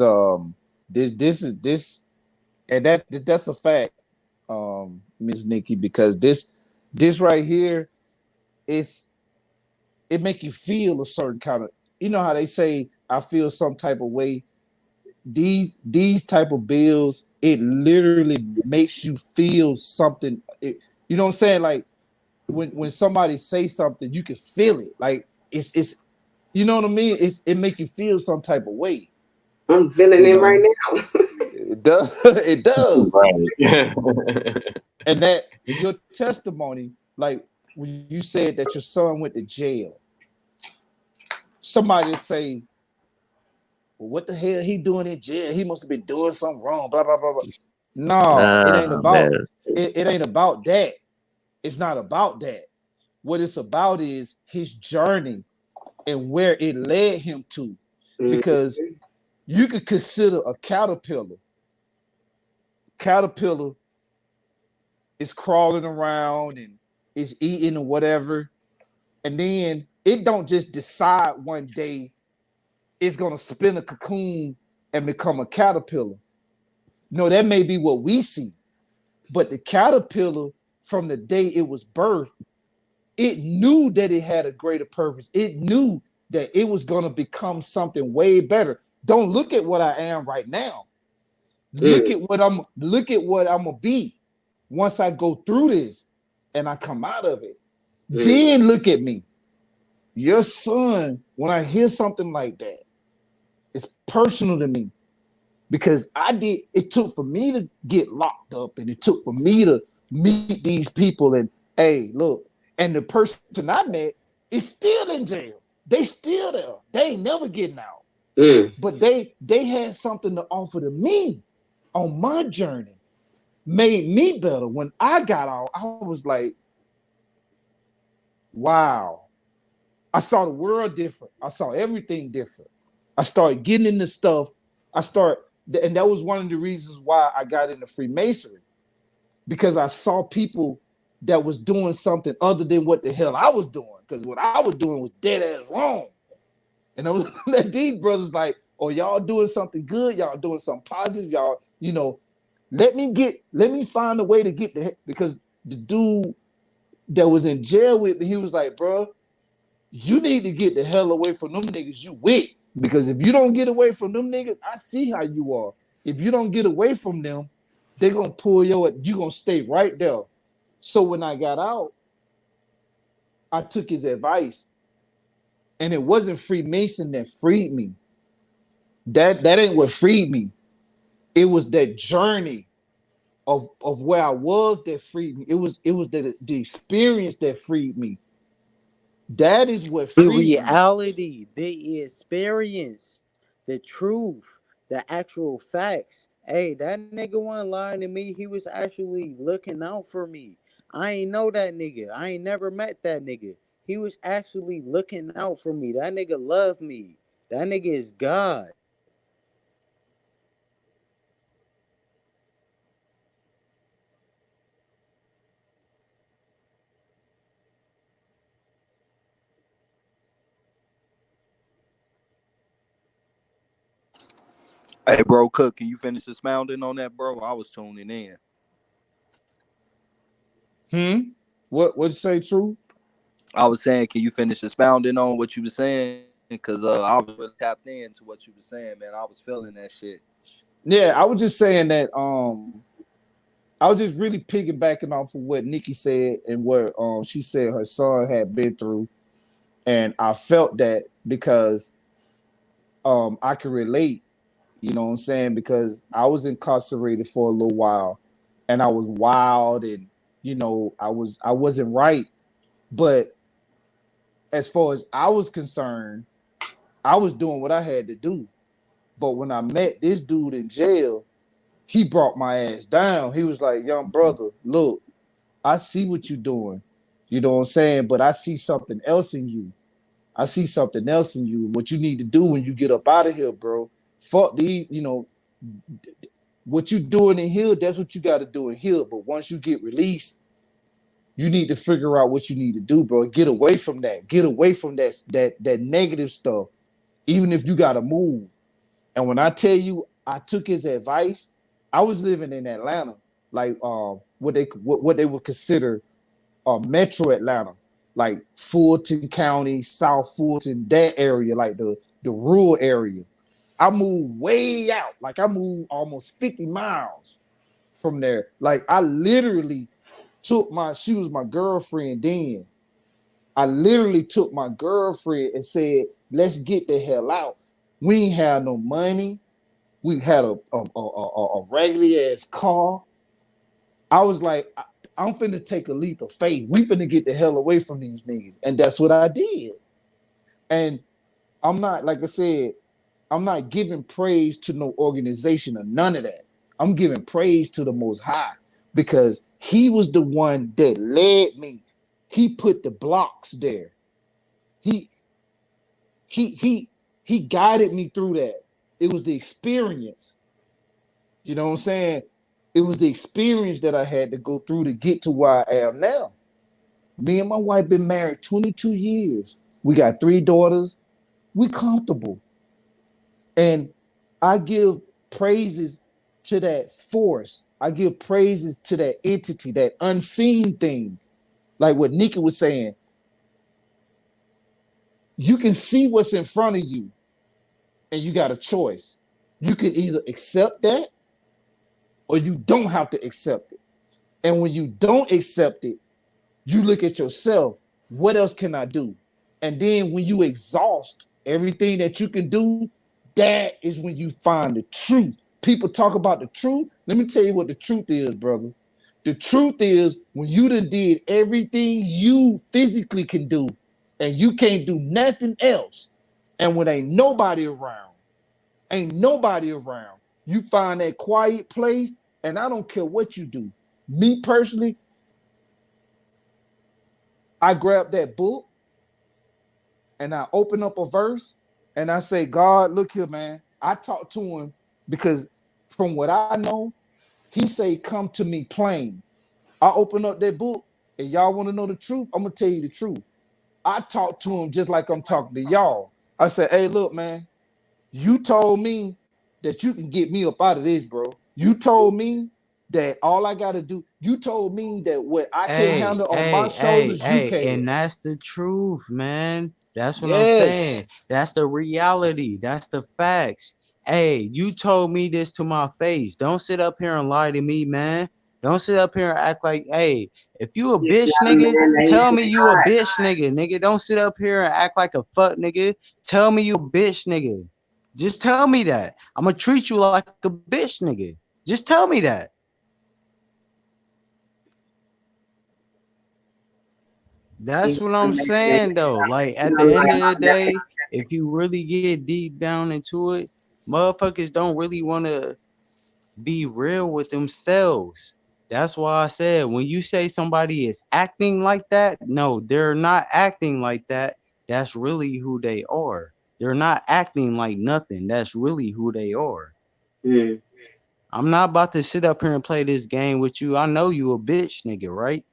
this and that's a fact, Miss Nikki, because this right here it make you feel a certain kind of, you know how they say I feel some type of way. These type of bills, it literally makes you feel something. You know what I'm saying? Like when somebody say something, you can feel it. Like it's you know what I mean? It make you feel some type of way. I'm feeling it right now. It does. It does. Right. And that your testimony, like when you said that your son went to jail, somebody say, well, what the hell he doing in jail? He must have been doing something wrong. Blah blah blah blah. No, it ain't about Man. it ain't about that. It's not about that. What it's about is his journey and where it led him to. Because you could consider a caterpillar. Caterpillar is crawling around and is eating or whatever. And then it don't just decide one day it's gonna spin a cocoon and become a caterpillar. No, that may be what we see. But the caterpillar, from the day it was birthed, it knew that it had a greater purpose. It knew that it was going to become something way better. Don't look at what I am right now. Look at what I'm gonna be once I go through this and I come out of it. Then look at me. Your son, when I hear something like that, it's personal to me because it took for me to get locked up and it took for me to meet these people and hey, look, and the person I met is still in jail. They still there. They ain't never getting out. But they had something to offer to me on my journey. Made me better. When I got out, I was like, wow. I saw the world different. I saw everything different. I started getting into stuff. And that was one of the reasons why I got into Freemasonry, because I saw people that was doing something other than what the hell I was doing. Because what I was doing was dead ass wrong. And I was that these brothers like, oh, y'all doing something good, y'all doing something positive, y'all, let me find a way to get because the dude that was in jail with me, he was like, bro, you need to get the hell away from them niggas you with. Because if you don't get away from them niggas, I see how you are. If you don't get away from them, they're gonna pull you're gonna stay right there. So when I got out, I took his advice. And it wasn't Freemason that freed me. That ain't what freed me. It was that journey of where I was that freed me. It was the experience that freed me. That is what The freed me. reality, the experience, the truth, the actual facts. Hey, that nigga wasn't lying to me. He was actually looking out for me. I ain't know that nigga. I ain't never met that nigga. He was actually looking out for me. That nigga loved me. That nigga is God. Hey, bro, Cook, can you finish expounding on that, bro? I was tuning in. What'd you say, True? I was saying, can you finish expounding on what you were saying? Because I was really tapped into what you were saying, man. I was feeling that shit. Yeah, I was just saying that I was just really piggybacking off of what Nikki said and what she said her son had been through. And I felt that because I could relate, you know what I'm saying? Because I was incarcerated for a little while and I was wild and I wasn't right. But as far as I was concerned, I was doing what I had to do. But when I met this dude in jail, he brought my ass down. He was like, young brother, look, I see what you're doing. You know what I'm saying? But I see something else in you. I see something else in you. What you need to do when you get up out of here, bro. Fuck these, what you doing in here, that's what you got to do in here. But once you get released, you need to figure out what you need to do, bro. Get away from that. Get away from that negative stuff. Even if you gotta move. And when I tell you, I took his advice. I was living in Atlanta, like what they would consider Metro Atlanta, like Fulton County, South Fulton, that area, like the rural area. I moved way out, like I moved almost 50 miles from there. Like I literally she was my girlfriend then. I literally took my girlfriend and said, let's get the hell out. We ain't have no money. We had a regular ass car. I was like, I'm finna take a leap of faith. We finna get the hell away from these niggas. And that's what I did. And I'm not, like I said, I'm not giving praise to no organization or none of that. I'm giving praise to the Most High because he was the one that led me. He put the blocks there. He he guided me through that. It was the experience. You know what I'm saying? It was the experience that I had to go through to get to where I am now. Me and my wife been married 22 years. We got 3 daughters. We comfortable. And I give praises to that force. I give praises to that entity, that unseen thing. Like what Nika was saying. You can see what's in front of you. and you got a choice. You can either accept that or you don't have to accept it. And when you don't accept it, you look at yourself, what else can I do? And then when you exhaust everything that you can do, that is when you find the truth. People talk about the truth. Let me tell you what the truth is, brother. The truth is when you done did everything you physically can do and you can't do nothing else, and when ain't nobody around, you find that quiet place, and I don't care what you do. Me personally, I grab that book and I open up a verse and I say, God, look here, man. I talk to him because from what I know, he say, come to me plain. I open up that book and y'all want to know the truth. I'm gonna tell you the truth. I talk to him just like I'm talking to y'all. I said, hey, look, man, you told me that you can get me up out of this, bro. You told me that all I gotta do, you told me that what I can't handle on my shoulders, you And can. that's the truth, man. That's what I'm Yes. saying. That's the reality. That's the facts. Hey, you told me this to my face. Don't sit up here and lie to me, man. Don't sit up here and act like, hey, if you a He's bitch not a nigga, man that he tell should me you a lie. bitch nigga. Nigga, don't sit up here and act like a fuck nigga. Tell me you a bitch nigga. Just tell me that. I'm gonna treat you like a bitch nigga. Just tell me that. He's That's what not a I'm man that he saying should though. lie. Like You at don't the lie end of the about nothing. day, if you really get deep down into it, motherfuckers don't really want to be real with themselves. That's why I said when you say somebody is acting like that, no, they're not acting like that. That's really who they are. They're not acting like nothing. That's really who they are. Mm. I'm not about to sit up here and play this game with you. I know you a bitch nigga, right?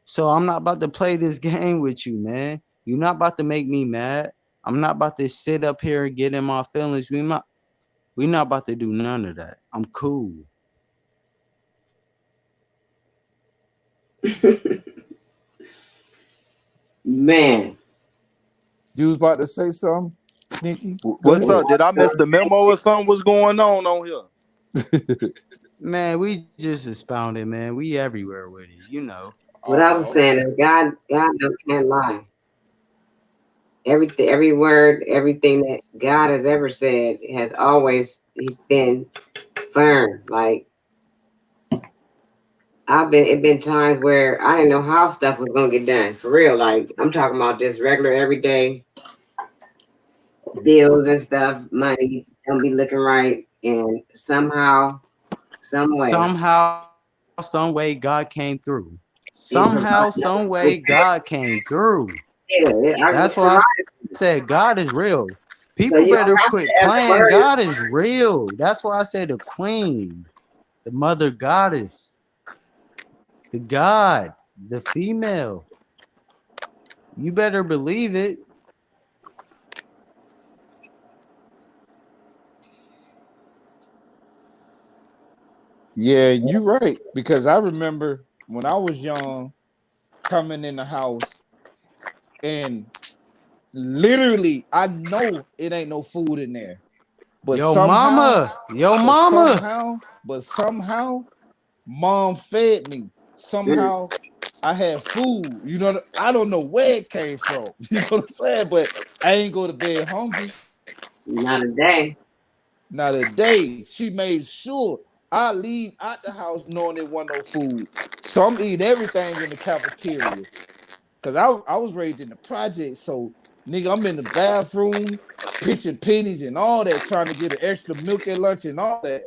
So I'm not about to play this game with you, man. You're not about to make me mad. I'm not about to sit up here and get in my feelings. We not about to do none of that. I'm cool. Man, You was about to say something, Nikki? Go What's ahead. up? Did I miss the memo or something? What's going on here? Man, we just expounded, man. We everywhere with it, you know. what I was Oh, saying okay. is can't lie. Everything, every word, everything that God has ever said has always he's been firm. Like it been times where I didn't know how stuff was gonna get done for real. Like I'm talking about just regular everyday bills and stuff, money don't be looking right, and somehow, some way, Somehow, some way, God came through. it Somehow, provided. some way, God came through. I That's just why I provided. said God is real. So People you better don't have quit to ever playing. worry. God is real. That's why I said the queen, the mother goddess, the God, the female. You better believe it. Yeah, you're right. Because I remember when I was young coming in the house and literally I know it ain't no food in there. But Yo, somehow, mama. Yo, but mama. somehow, but somehow, mom fed me. Somehow I had food. You know, I don't know where it came from. You know what I'm saying? But I ain't go to bed hungry. Not a day. Not a day. She made sure I leave out the house knowing there wasn't no food. So I'm eating everything in the cafeteria. Cause I was raised in the project. So nigga, I'm in the bathroom, pitching pennies and all that, trying to get an extra milk at lunch and all that.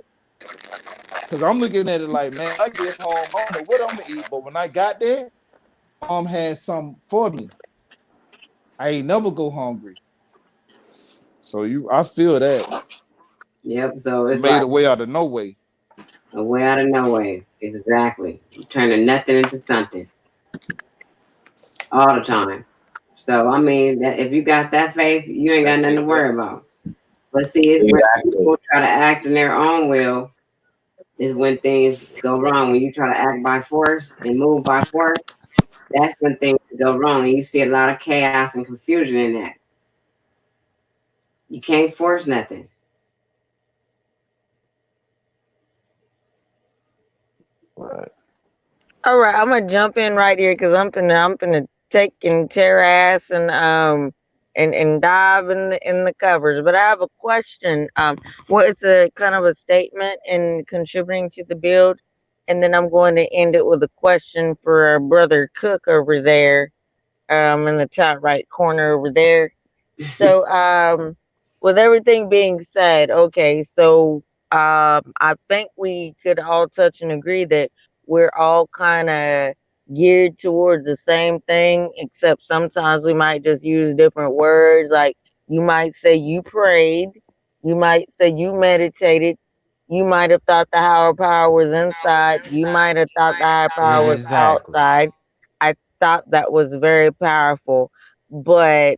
Cause I'm looking at it like, man, I get home, I don't know what I'm gonna eat. But when I got there, mom had something for me. I ain't never go hungry. So I feel that. Yep. So it's Made like a way out of no way. a way out of no way. Exactly. Turning nothing into something all the time. So I mean, if you got that faith, you ain't got nothing to worry about. But see, it's when Exactly. people try to act in their own will is when things go wrong. When you try to act by force and move by force, that's when things go wrong. And you see a lot of chaos and confusion in that. You can't force nothing. All right, I'm gonna jump in right here because I'm finna take and tear ass and dive in the covers. But I have a question. Well, it's a kind of a statement and contributing to the build, and then I'm going to end it with a question for our brother Cook over there, in the top right corner over there. So, with everything being said, okay, so I think we could all touch and agree that we're all kind of geared towards the same thing, except sometimes we might just use different words. Like you might say you prayed, you might say you meditated, you might have thought the higher power was inside, you might have thought the higher power was Exactly. outside. I thought that was very powerful, but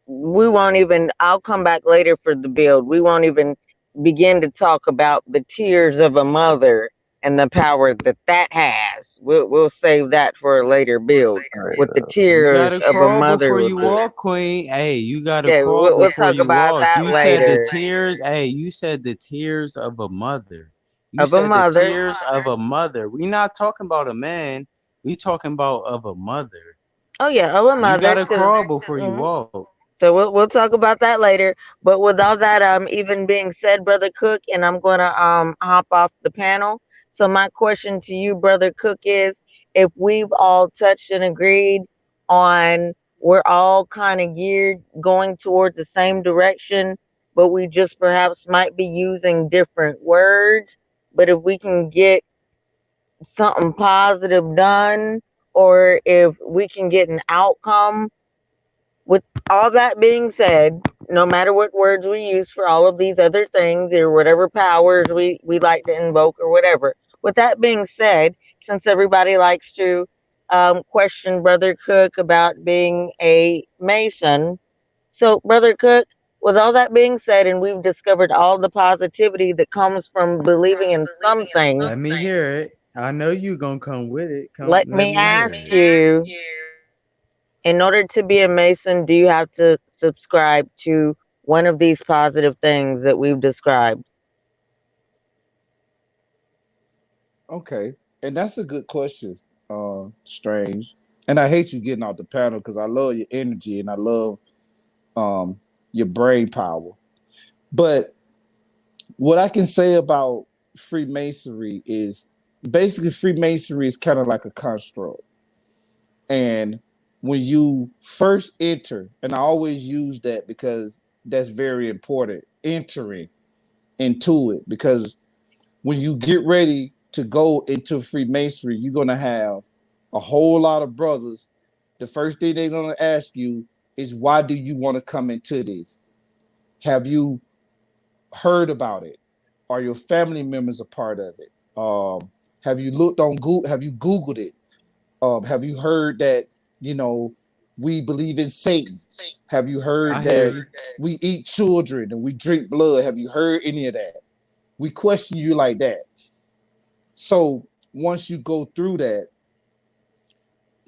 we won't even I'll come back later for the build. We won't even begin to talk about the tears of a mother and the power that that has. We'll save that for a later build. What the You tears gotta of a crawl mother before would you do. walk, Queen. Hey, you gotta Yeah, crawl we'll before talk you about walk. that You said the later. tears. Hey, you said the tears of a mother. You Of a said the mother. tears of a mother. We not talking about a man. We talking about of a mother. Oh yeah, of a You mother. gotta crawl before you walk. So we'll talk about that later. But with all that even being said, brother Cook, and I'm gonna hop off the panel. So my question to you, brother Cook, is if we've all touched and agreed on we're all kind of geared going towards the same direction, but we just perhaps might be using different words. But if we can get something positive done, or if we can get an outcome with all that being said, no matter what words we use for all of these other things or whatever powers we like to invoke or whatever, with that being said, since everybody likes to question Brother Cook about being a Mason, so Brother Cook, with all that being said, and we've discovered all the positivity that comes from believing in something, Let me hear it. I know you gonna come with it. Come, let let me me hear ask it. you, in order to be a Mason, do you have to subscribe to one of these positive things that we've described? Okay, and that's a good question, Strange. And I hate you getting off the panel because I love your energy and I love um your brain power. But what I can say about Freemasonry is basically Freemasonry is kind of like a construct. And when you first enter, and I always use that because that's very important, entering into it, because when you get ready to go into Freemasonry, you're gonna have a whole lot of brothers. The first thing they're gonna ask you is, why do you want to come into this? Have you heard about it? Are your family members a part of it? Have you looked on Google? Have you Googled it? Have you heard that, you know, we believe in Satan? Have you I heard hear that you. we eat children and we drink blood? Have you heard any of that? We question you like that. So once you go through that,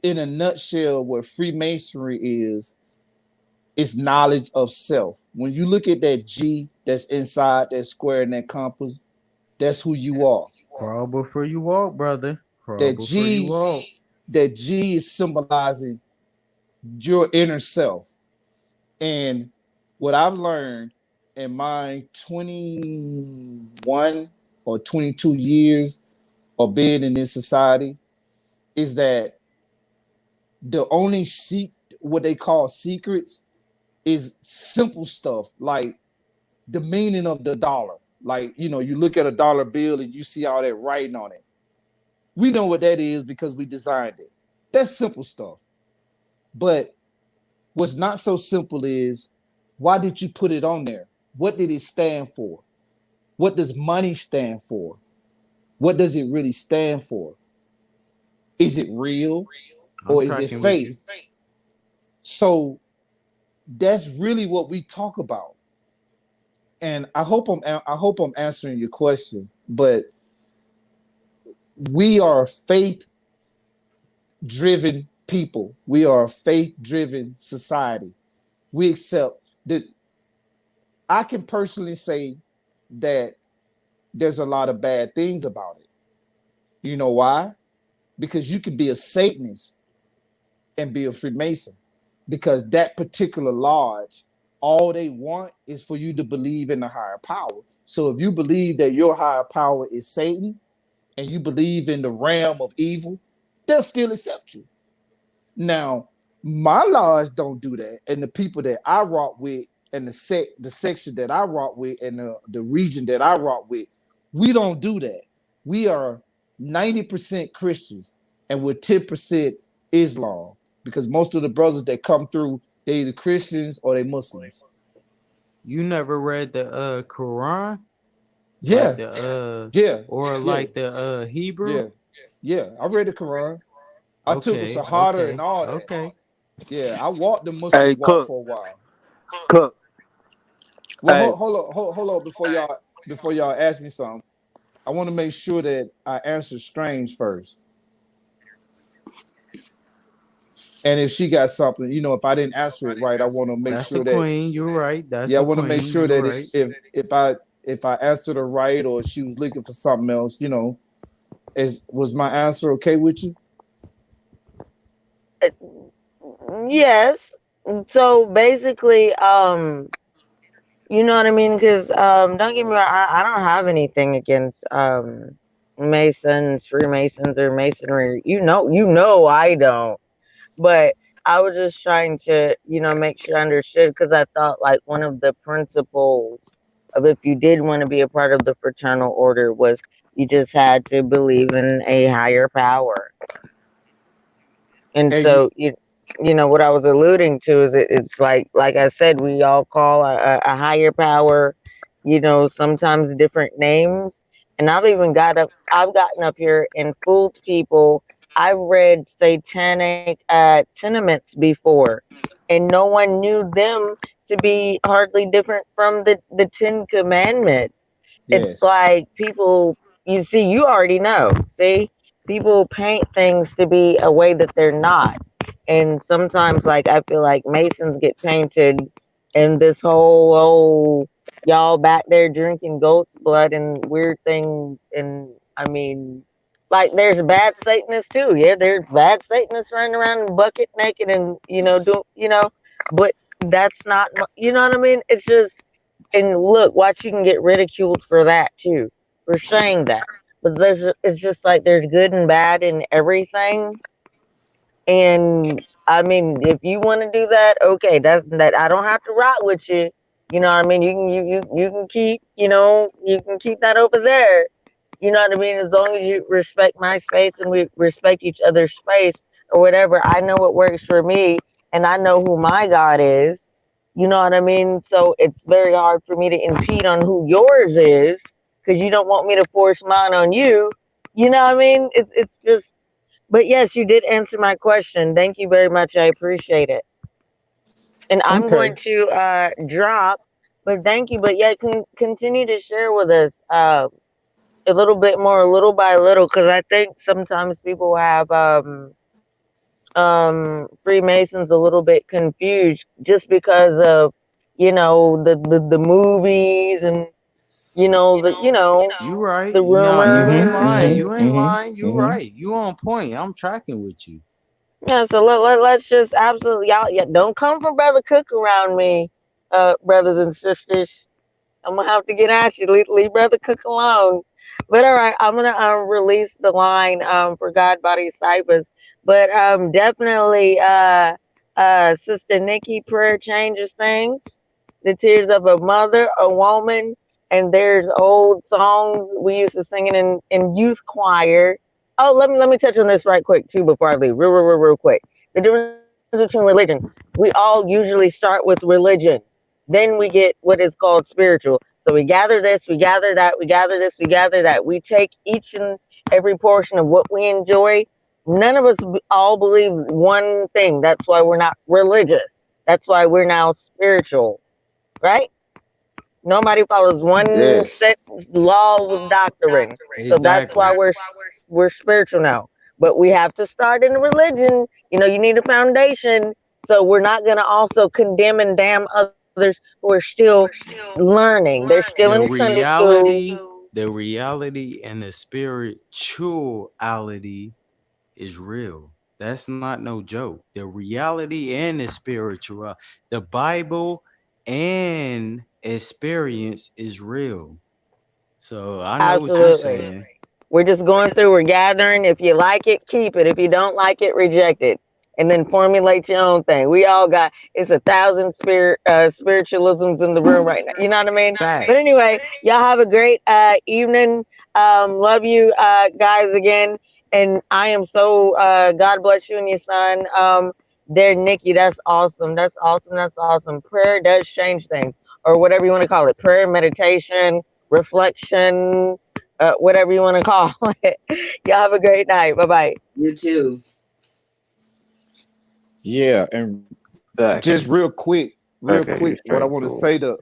in a nutshell, what Freemasonry is, it's knowledge of self. When you look at that G that's inside that square and that compass, that's who you are. Crawl before you walk, brother. Crawl That before you G, walk. that G is symbolizing your inner self. And what I've learned in my 21 or 22 years of being in this society is that the only what they call secrets is simple stuff like the meaning of the dollar. Like, you know, you look at a dollar bill and you see all that writing on it. We know what that is because we designed it. That's simple stuff. But what's not so simple is, why did you put it on there? What did it stand for? What does money stand for? What does it really stand for? Is it real I'm or is it tracking with you. fake? So that's really what we talk about. And I hope I'm answering your question, but we are faith driven people. We are a faith driven society. We accept that. I can personally say that there's a lot of bad things about it. You know why? because you could be a Satanist and be a Freemason because that particular lodge, all they want is for you to believe in the higher power. So if you believe that your higher power is Satan and you believe in the realm of evil, they'll still accept you. Now, my lodge don't do that, and the people that I rock with, and the section that I rock with, and the region that I rock with, we don't do that. We are 90% Christians, and we're 10% Islam, because most of the brothers that come through, they either Christians or they Muslims. You never read the Quran? Like Yeah, the yeah, or yeah, like the Hebrew? yeah, yeah. I read the Quran. I took a Okay, Shahada and okay, all that. okay. Yeah, I walked the Hey, Muslim walk Cook, for a while. Cook. Well, Hey, hold on before y'all ask me something. I want to make sure that I answer Strange first. And if she got something, if I didn't answer it right, I want to make That's the sure that queen. You're right. That's yeah, I the want to make queen. sure You're that right. if I answered her right or she was looking for something else, was my answer okay with you? Uh, Yes. So basically, you know what I mean? Because don't get me wrong, I don't have anything against Masons, Freemasons, or Masonry. I don't. But I was just trying to, make sure I understood because I thought like one of the principles of if you did want to be a part of the fraternal order was you just had to believe in a higher power. And And you so you know what I was alluding to is it's like I said, we all call a higher power, sometimes different names. And I've gotten up here and fooled people. I've read satanic tenements before, and no one knew them to be hardly different from the Ten Commandments. It's yes. like people, you see, you already know. See, people paint things to be a way that they're not. And sometimes, like, I feel like Masons get painted in this whole, oh, y'all back there drinking goat's blood and weird things. And I mean, like, there's bad Satanists too. Yeah, there's bad Satanists running around bucket naked and, but that's not, you know what I mean? It's just, and look, watch you can get ridiculed for that too, for saying that. But it's just like there's good and bad in everything. And I mean, if you want to do that, okay, that's that. I don't have to rock with you. You know what I mean? You can keep, you can keep that over there. You know what I mean? As long as you respect my space and we respect each other's space or whatever, I know what works for me and I know who my God is. You know what I mean? So it's very hard for me to impede on who yours is because you don't want me to force mine on you. You know what I mean? It's just, but yes, you did answer my question. Thank you very much. I appreciate it. And I'm Okay. going to drop, but thank you. But yeah, continue to share with us a little bit more, little by little, because I think sometimes people have Freemasons a little bit confused just because of the movies and You right. the Nah, you rumors ain't and lying. Mm-hmm. You ain't Mm-hmm. lying. You Mm-hmm. right. You on point. I'm tracking with you. yeah. So let's just absolutely y'all, yeah, don't come for Brother Cook around me, brothers and sisters. I'm gonna have to get at you. Leave Brother Cook alone. But all right, I'm gonna release the line for God Body Cyphers. But definitely Sister Nikki, prayer changes things. The tears of a mother, a woman, and there's old songs we used to sing it in youth choir. Oh, let me touch on this right quick too before I leave. Real quick. The difference between religion. We all usually start with religion. Then we get what is called spiritual. So we gather this, we gather that, we gather this, we gather that. We take each and every portion of what we enjoy. None of us all believe one thing. That's why we're not religious. That's why we're now spiritual, right? Nobody follows one Yes. set laws of doctrine. So that's why Exactly. we're spiritual now. But we have to start in religion. You need a foundation. So we're not going to also condemn and damn others who are still learning. They're still in The Sunday school. reality, the reality and the spirituality is real. That's not no joke. The reality and the spiritual, the Bible and experience is real. So I know what you're Absolutely. saying. We're just going through, we're gathering. If you like it, keep it. If you don't like it, reject it. And then formulate your own thing. We all got it's a thousand spiritualisms in the room right now. You know what I mean? But Facts. anyway, y'all have a great evening. Love you guys again. And I am so God bless you and your son. There, Nikki, that's awesome. That's awesome. That's awesome. Prayer does change things, or whatever you want to call it. Prayer, meditation, reflection, whatever you want to call it. Y'all have a great night. Bye bye. You too. Yeah, and Zach, just real okay, you quick, what I straight want to forward. say to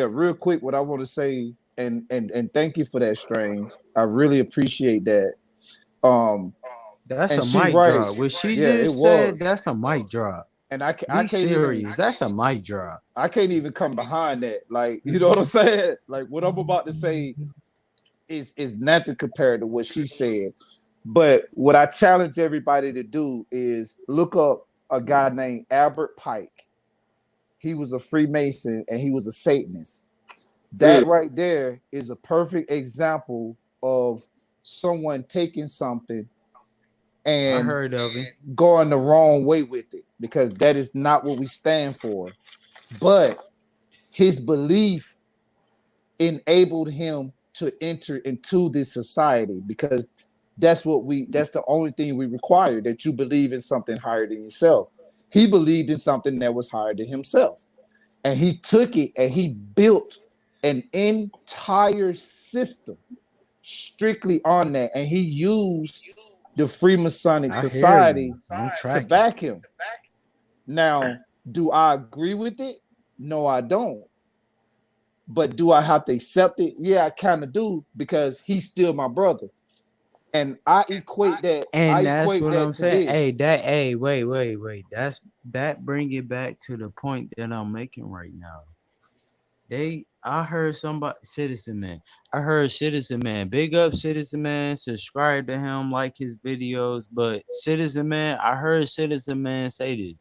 real quick, what I want to say, and thank you for that, Strange. I really appreciate that. Um, That's and a she mic right, drop. What she yeah, it just said, was, that's a mic drop. and I Be can't even serious. That's a mic drop. I can't even come behind that. Like, you know what I'm saying? Like what I'm about to say is nothing compared to what she said. But what I challenge everybody to do is look up a guy named Albert Pike. He was a Freemason and he was a Satanist. That right there is a perfect example of someone taking something I and heard of it. going the wrong way with it because that is not what we stand for. But his belief enabled him to enter into this society because that's the only thing we require, that you believe in something higher than yourself. He believed in something that was higher than himself, and he took it and he built an entire system strictly on that, and he used the Freemasonic I hear you. society I'm to tracking. back him. Now, do I agree with it? No, I don't. But do I have to accept it? Yeah, I kind of do because he's still my brother. And I equate that. I And that's equate what that I'm to saying. this. Hey, that hey, wait. That bring it back to the point that I'm making right now. I heard somebody Citizen Man. I heard Citizen Man. Big up Citizen Man. Subscribe to him, like his videos. But Citizen Man, I heard Citizen Man say this.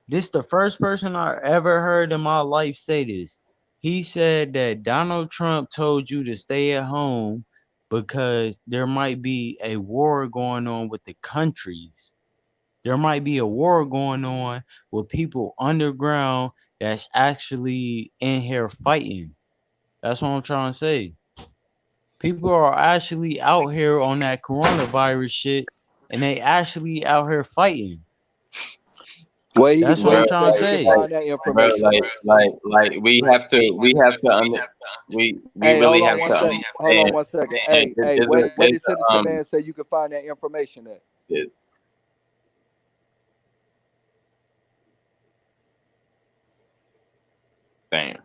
This the first person I ever heard in my life say this. He said that Donald Trump told you to stay at home because there might be a war going on with the countries. There might be a war going on with people underground that's actually in here fighting. That's what I'm trying to say. People are actually out here on that coronavirus shit and they actually out here fighting. That's what bro. I'm Where he trying to said he can say. find that Bro, information at. we Hey, really have to hold on understand. one second. And Where did Citizen Man say you can find that information at? it- damn.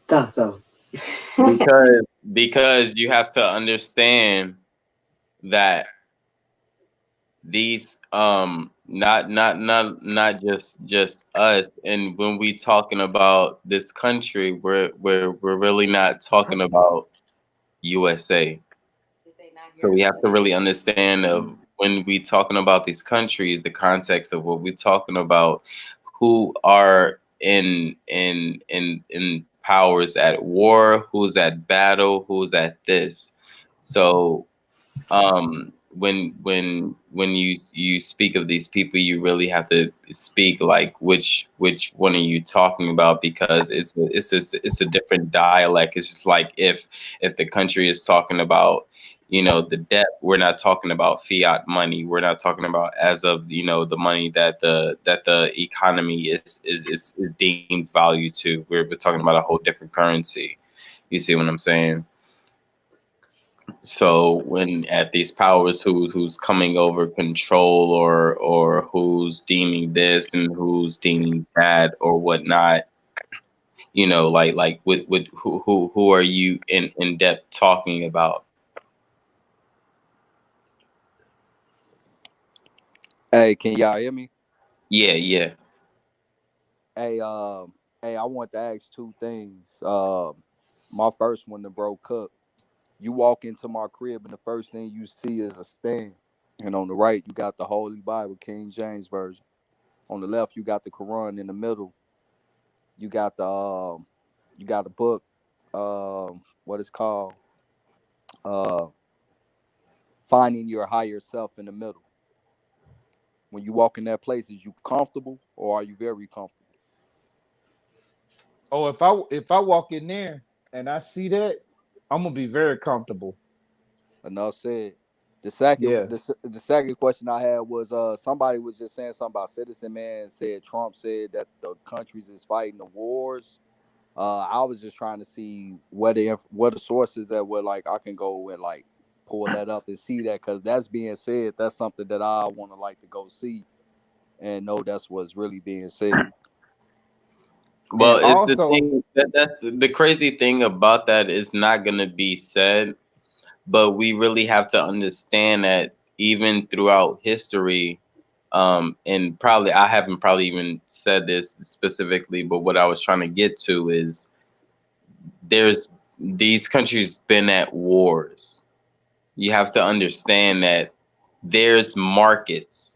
Thought so. Because you have to understand that these not just us, and when we talking about this country, we're really not talking about USA. So we have to really understand of when we talking about these countries, the context of what we're talking about, who are in powers at war, who's at battle, who's at this. So when you speak of these people, you really have to speak like which one are you talking about, because it's a different dialect. It's just like if the country is talking about, the debt, we're not talking about fiat money, we're not talking about as of, the money that the economy is deemed value to. We're talking about a whole different currency. You see what I'm saying? So when at these powers who's coming over control, or who's deeming this and who's deeming that or whatnot, like with who are you in depth talking about? Hey, can y'all hear me? Yeah. Hey, I want to ask two things. My first one to Bro Cook. You walk into my crib and the first thing you see is a stand. And on the right, you got the Holy Bible, King James Version. On the left, you got the Quran. In the middle, you got the book, what it's called, uh, Finding Your Higher Self in the middle. When you walk in that place, is you comfortable or are you very comfortable? Oh, if I walk in there and I see that, I'm gonna be very comfortable. Enough said. The second, Yeah. the second question I had was somebody was just saying something about Citizen Man, said Trump said that the countries is fighting the wars. I was just trying to see what the sources that were like I can go and like pull that up and see that, because that's being said. That's something that I want to like to go see and know that's what's really being said. Well, And it's the also, thing that's the crazy thing about that is not gonna be said, but we really have to understand that even throughout history, and probably I haven't probably even said this specifically, but what I was trying to get to is there's these countries been at wars. You have to understand that there's markets.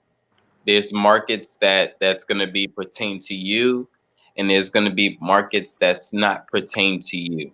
There's markets that's going to be pertain to you, and there's going to be markets that's not pertain to you.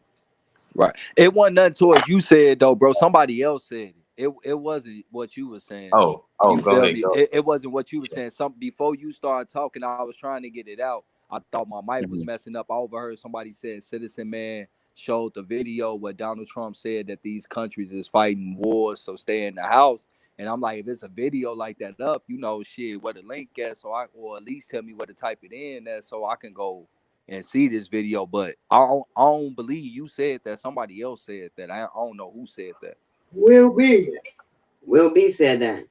Right. It wasn't nothing towards you said though, bro. Somebody else said it. It wasn't what you were saying. Oh, You go feel ahead, me? go. It wasn't what you were saying. Some before you started talking, I was trying to get it out. I thought my mic was Mhm. messing up. I overheard somebody said Citizen Man showed the video where Donald Trump said that these countries is fighting wars, so stay in the house. And I'm like, if it's a video like that up, shit, where the link at, so or at least tell me where to type it in at, so I can go and see this video. But I don't believe you said that. Somebody else said that. I don't know who said that. Will be. Will be said that.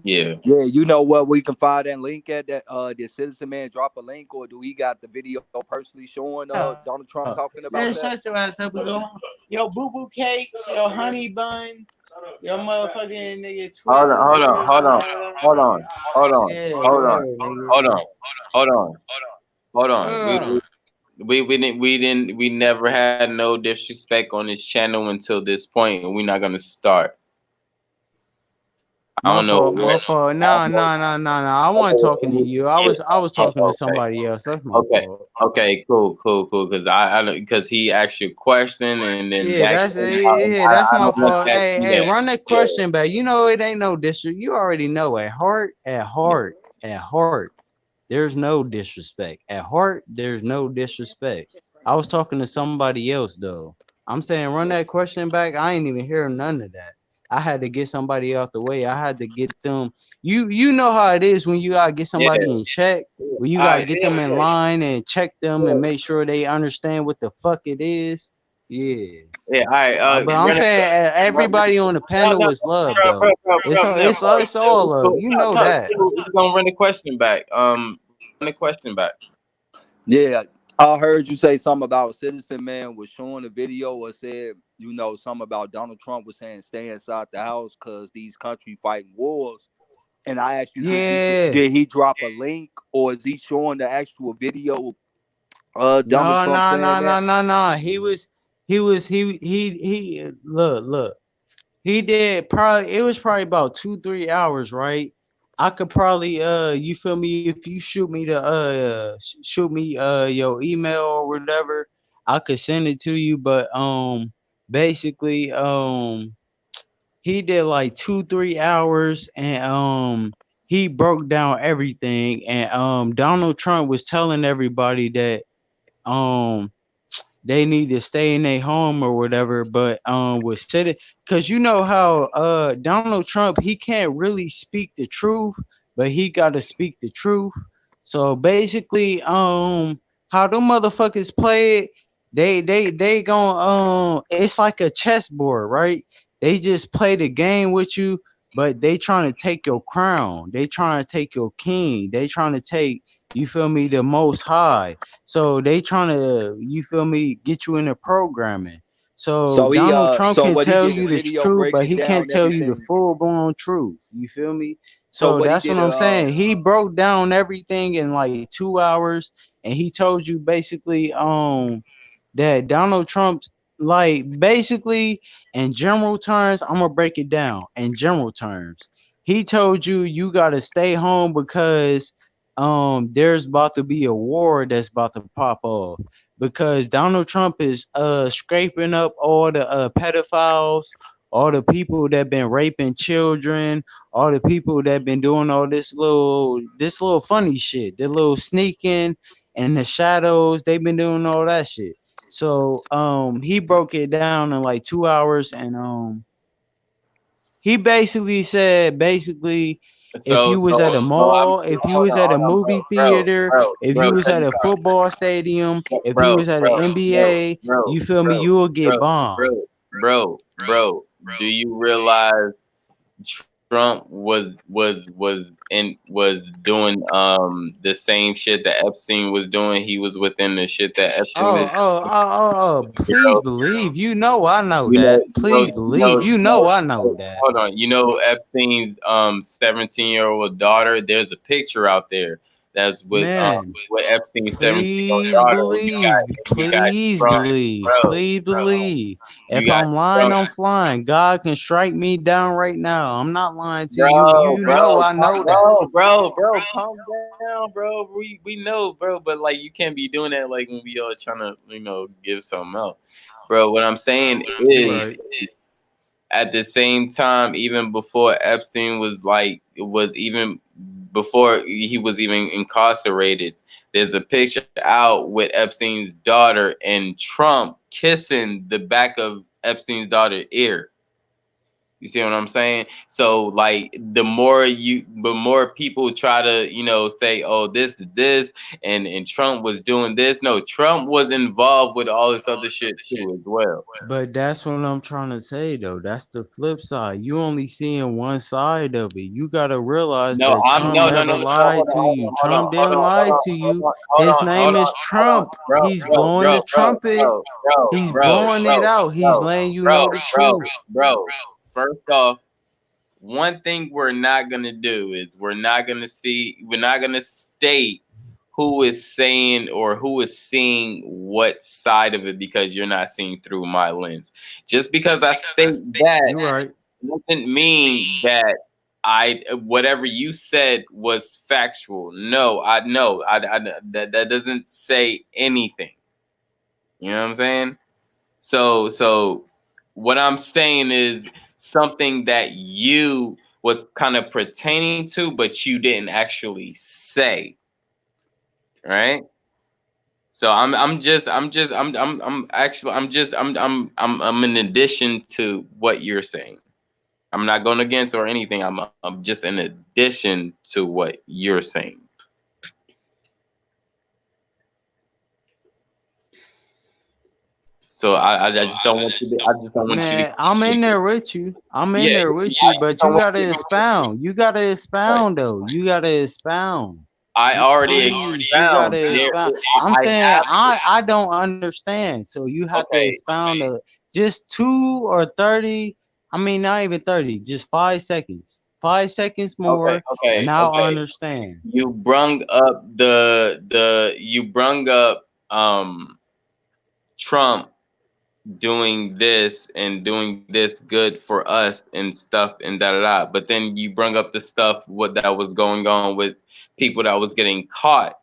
Yeah. Yeah, you know what? We can find that link at that. Did Citizen Man drop a link, or do he got the video personally showing Donald Trump talking about Man, that? shut your ass up. We go. Yo, boo boo cakes, your honey bun, your motherfucking nigga Hold on, hold on, Twizzlers. hold on, hold on, hold on, Yeah, hold on, word, nigga. hold on, hold on, hold on. Ugh. We never had no disrespect on this channel until this point, and we're not gonna start. I My don't know. fault, my fault. No, no, no, no, no. I wasn't talking to you. I was talking to Okay, somebody else. That's my okay, fault. okay, cool. Because because he asked you a question, and then Yeah, that that's came out. yeah, that's I my don't want fault. that. Hey, Yeah, run that yeah. question back. You know it ain't no disrespect. You already know at heart, there's no disrespect. At heart, there's no disrespect. I was talking to somebody else though. I'm saying run that question back. I ain't even hear none of that. I had to get somebody out the way. I had to get them. You know how it is when you gotta get Yeah. somebody in check. When you All gotta right. get them in line and check them and make sure they understand what the fuck it is. Yeah. Yeah. All right. But I'm Run it. saying Run, everybody on the no, panel no, is love bro, though. no, It's all love. cool. You No, know no, that. we're gonna run the question back. Run the question back. Yeah, I heard you say something about Citizen Man was showing a video or said, something about Donald Trump was saying stay inside the house because these countries fighting wars. And I asked you, Yeah. did he drop a link or is he showing the actual video Donald No, Trump no, saying no, that? no, no, no. Look. He did probably it was probably about 2-3 hours, right? I could probably you feel me, if you shoot me your email or whatever, I could send it to you. But basically he did like 2-3 hours, and he broke down everything, and Donald Trump was telling everybody that um they need to stay in their home or whatever. But with city, because you know how Donald Trump, he can't really speak the truth, but he got to speak the truth. So basically, how them motherfuckers play it, they gon' it's like a chessboard, right? They just play the game with you, but they trying to take your crown, they trying to take your king, they trying to take, you feel me, the most high. So they trying to, you feel me, get you into programming. So Donald Trump So can what he tell did the you the video truth, but breaking he can't down tell you the everything. full blown truth. You feel me? So So what he that's what did I'm saying. He broke down everything in like 2 hours, and he told you basically that Donald Trump's like basically in general terms, I'm gonna break it down in general terms. He told you you gotta stay home because there's about to be a war that's about to pop off because Donald Trump is scraping up all the pedophiles, all the people that been raping children, all the people that been doing all this little funny shit, the little sneaking in the shadows. They've been doing all that shit. So he broke it down in like 2 hours, and he basically said if you was at a I'm mall, if you was at a hold on, movie theater, if you was check at this a out. football stadium, if you Bro, was at an bro, bro, NBA, bro, you feel me, bro, you will get bro, bombed. bro. Do you realize Trump was doing the same shit that Epstein was doing? He was within the shit that Epstein Oh, is. oh, oh, oh, oh, please believe. You know I know You know, that. Please believe. You know I know that. hold on. You know Epstein's 17-year-old daughter. There's a picture out there that's Man, with Epstein's 17-year-old please daughter. believe. You got Please Trump, believe. bro, Please believe. you If got I'm lying, Trump, I'm flying. God can strike me down right now. I'm not lying to you. bro, You know bro, I know that. calm down, bro. We know, bro, but like you can't be doing that like when we all trying to give something else, bro. What I'm saying You is, right. at the same time, even before Epstein was like, it was even before he was even incarcerated, there's a picture out with Epstein's daughter and Trump kissing the back of Epstein's daughter's ear. You see what I'm saying? So like the more people try to, say, oh, this is this and Trump was doing this. No, Trump was involved with all this other shit too as well. But that's what I'm trying to say though. That's the flip side. You only seeing one side of it. You gotta realize No, that I'm Trump no, no, never no, no. lied to you. Trump didn't lie to you. His name is Trump. He's blowing the trumpet. He's blowing it out. He's letting you know the truth. Bro. First off, one thing we're not gonna do is we're not gonna state who is saying or who is seeing what side of it because you're not seeing through my lens. Just because I state that You're right. doesn't mean that whatever you said was factual. No, that doesn't say anything. You know what I'm saying? So what I'm saying is something that you was kind of pertaining to, but you didn't actually say, right? So I'm in addition to what you're saying. I'm not going against or anything. I'm just in addition to what you're saying. So I just don't want you to. I just don't want you to. Man, I'm in there with you. I'm in Yeah, there with I you, just but don't you want gotta you expound. You gotta to. expound though. You gotta expound. I already Please, you found gotta there. expound. I'm I saying have I don't understand. So you have to okay, expound just 2 or 30. I mean, not even 30, just 5 seconds. 5 seconds okay, more, and okay, I'll okay. understand. You brung up you brung up Trump doing this and doing this good for us and stuff and da da da. But then you brung up the stuff what that was going on with people that was getting caught,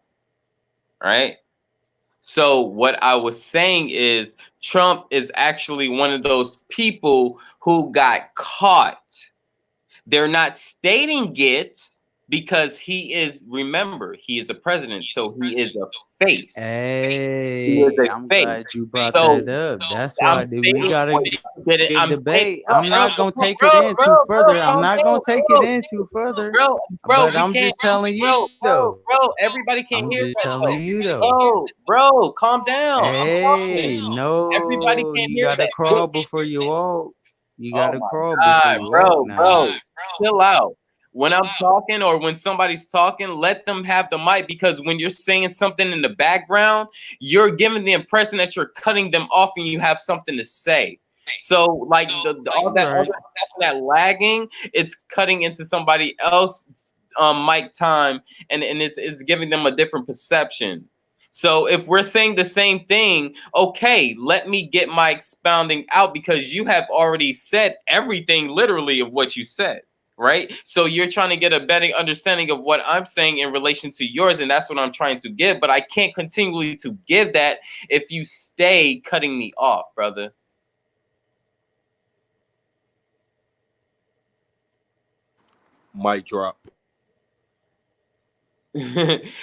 right? So what I was saying is Trump is actually one of those people who got caught. They're not stating it because he is, remember, he is a president, so he is a face. He is Hey, a I'm face. glad you brought So that up. That's I'm why we stating gotta what get you did it. a I'm saying, debate. I'm not gonna take it bro, in too further. I'm calm not gonna down, take it in too further. But we I'm can't, just telling you though. everybody can't I'm hear just that telling though. you though. Calm down. I'm talking. Hey, Everybody no, can't you hear gotta that. crawl before you walk. You Oh gotta my crawl before God, you walk now. chill out. When I'm talking or when somebody's talking, let them have the mic because when you're saying something in the background, you're giving the impression that you're cutting them off and you have something to say. So like all You that other right. stuff, that lagging, it's cutting into somebody else mic time and it's giving them a different perception. So if we're saying the same thing, okay, let me get my expounding out, because you have already said everything literally of what you said, right? So you're trying to get a better understanding of what I'm saying in relation to yours, and that's what I'm trying to give. But I can't continually to give that if you stay cutting me off, brother. Mic drop.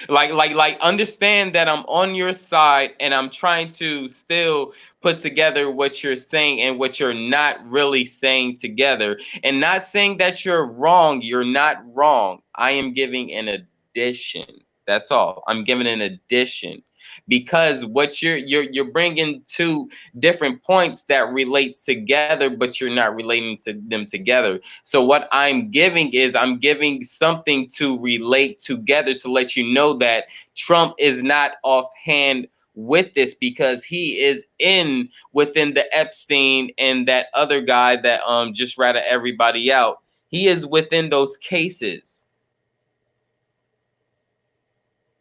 like understand that I'm on your side, and I'm trying to still put together what you're saying and what you're not really saying together, and not saying that you're wrong. You're not wrong. I am giving an addition. That's all. I'm giving an addition, because what you're bringing two different points that relates together, but you're not relating to them together. So what I'm giving is, I'm giving something to relate together, to let you know that Trump is not offhand with this, because he is in within the Epstein and that other guy that just ratted everybody out. He is within those cases.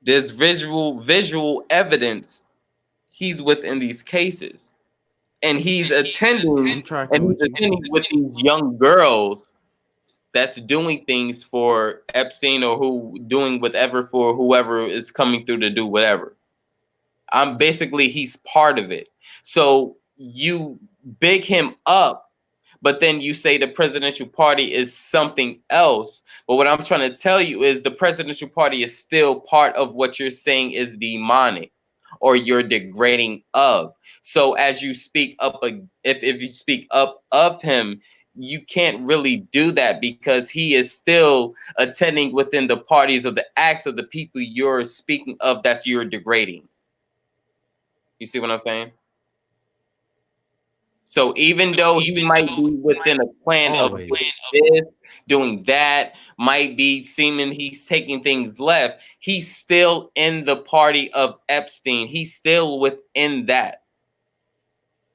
There's visual evidence. He's within these cases, and he's attending I'm tracking with you. with these young girls that's doing things for Epstein, or who doing whatever for whoever is coming through to do whatever. I'm basically, he's part of it. So you big him up, but then you say the presidential party is something else. But what I'm trying to tell you is the presidential party is still part of what you're saying is demonic, or you're degrading of. So as you speak up, if you speak up of him, you can't really do that, because he is still attending within the parties or the acts of the people you're speaking of that you're degrading. You see what I'm saying? So even though he might be within a plan of Always. doing this, doing that, might be seeming he's taking things left, he's still in the party of Epstein. He's still within that.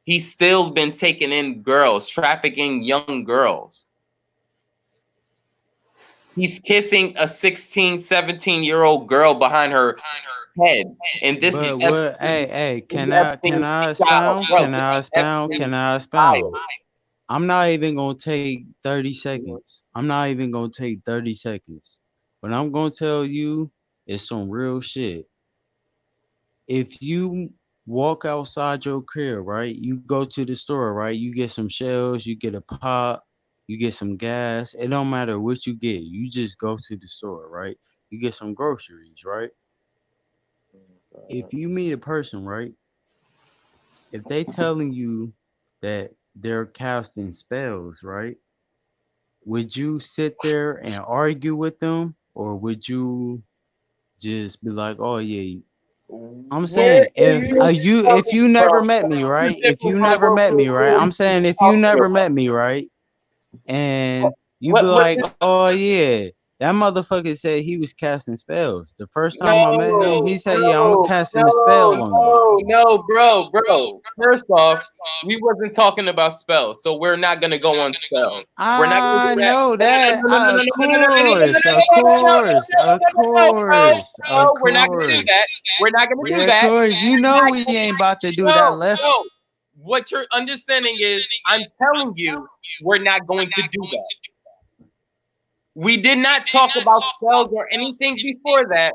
He's still been taking in girls, trafficking young girls. He's kissing a 16, 17-year-old girl behind her head. And this is But what? Epstein. Hey, This is can I Epstein's child, expound? bro. Can This I is expound? Epstein's Can I child. expound? I'm not even gonna take 30 seconds. I'm not even gonna take 30 seconds. What I'm gonna tell you is some real shit. If you walk outside your crib, right? You go to the store, right? You get some shells, you get a pop, you get some gas. It don't matter what you get. You just go to the store, right? You get some groceries, right? If you meet a person, right? If they telling you that they're casting spells, right? Would you sit there and argue with them, or would you just be like, "Oh yeah"? I'm Where saying if are you if you coming never from? met me, You right? If different you from never what met me, right? we're I'm saying if you talking never about. met me, right? And you be What like, "Oh yeah, that motherfucker said he was casting spells." The first time I met him, he No, said, "Yeah, I'm casting a spell on you." no, bro. First off, we wasn't talking about spells, so we're not gonna go on spells. We're not gonna do I that. know No, that. no, no, no, no, Of no, no, no, no, no, no, no, no, no, course, of no, no, course, of bro. course, of No, we're not gonna do that. course. We're not gonna do Yeah, of that. course. You We're know not we gonna, ain't about to do that no, left. no. What you're understanding is, I'm telling you, we're not going to do that. We did not talk about spells or anything before that,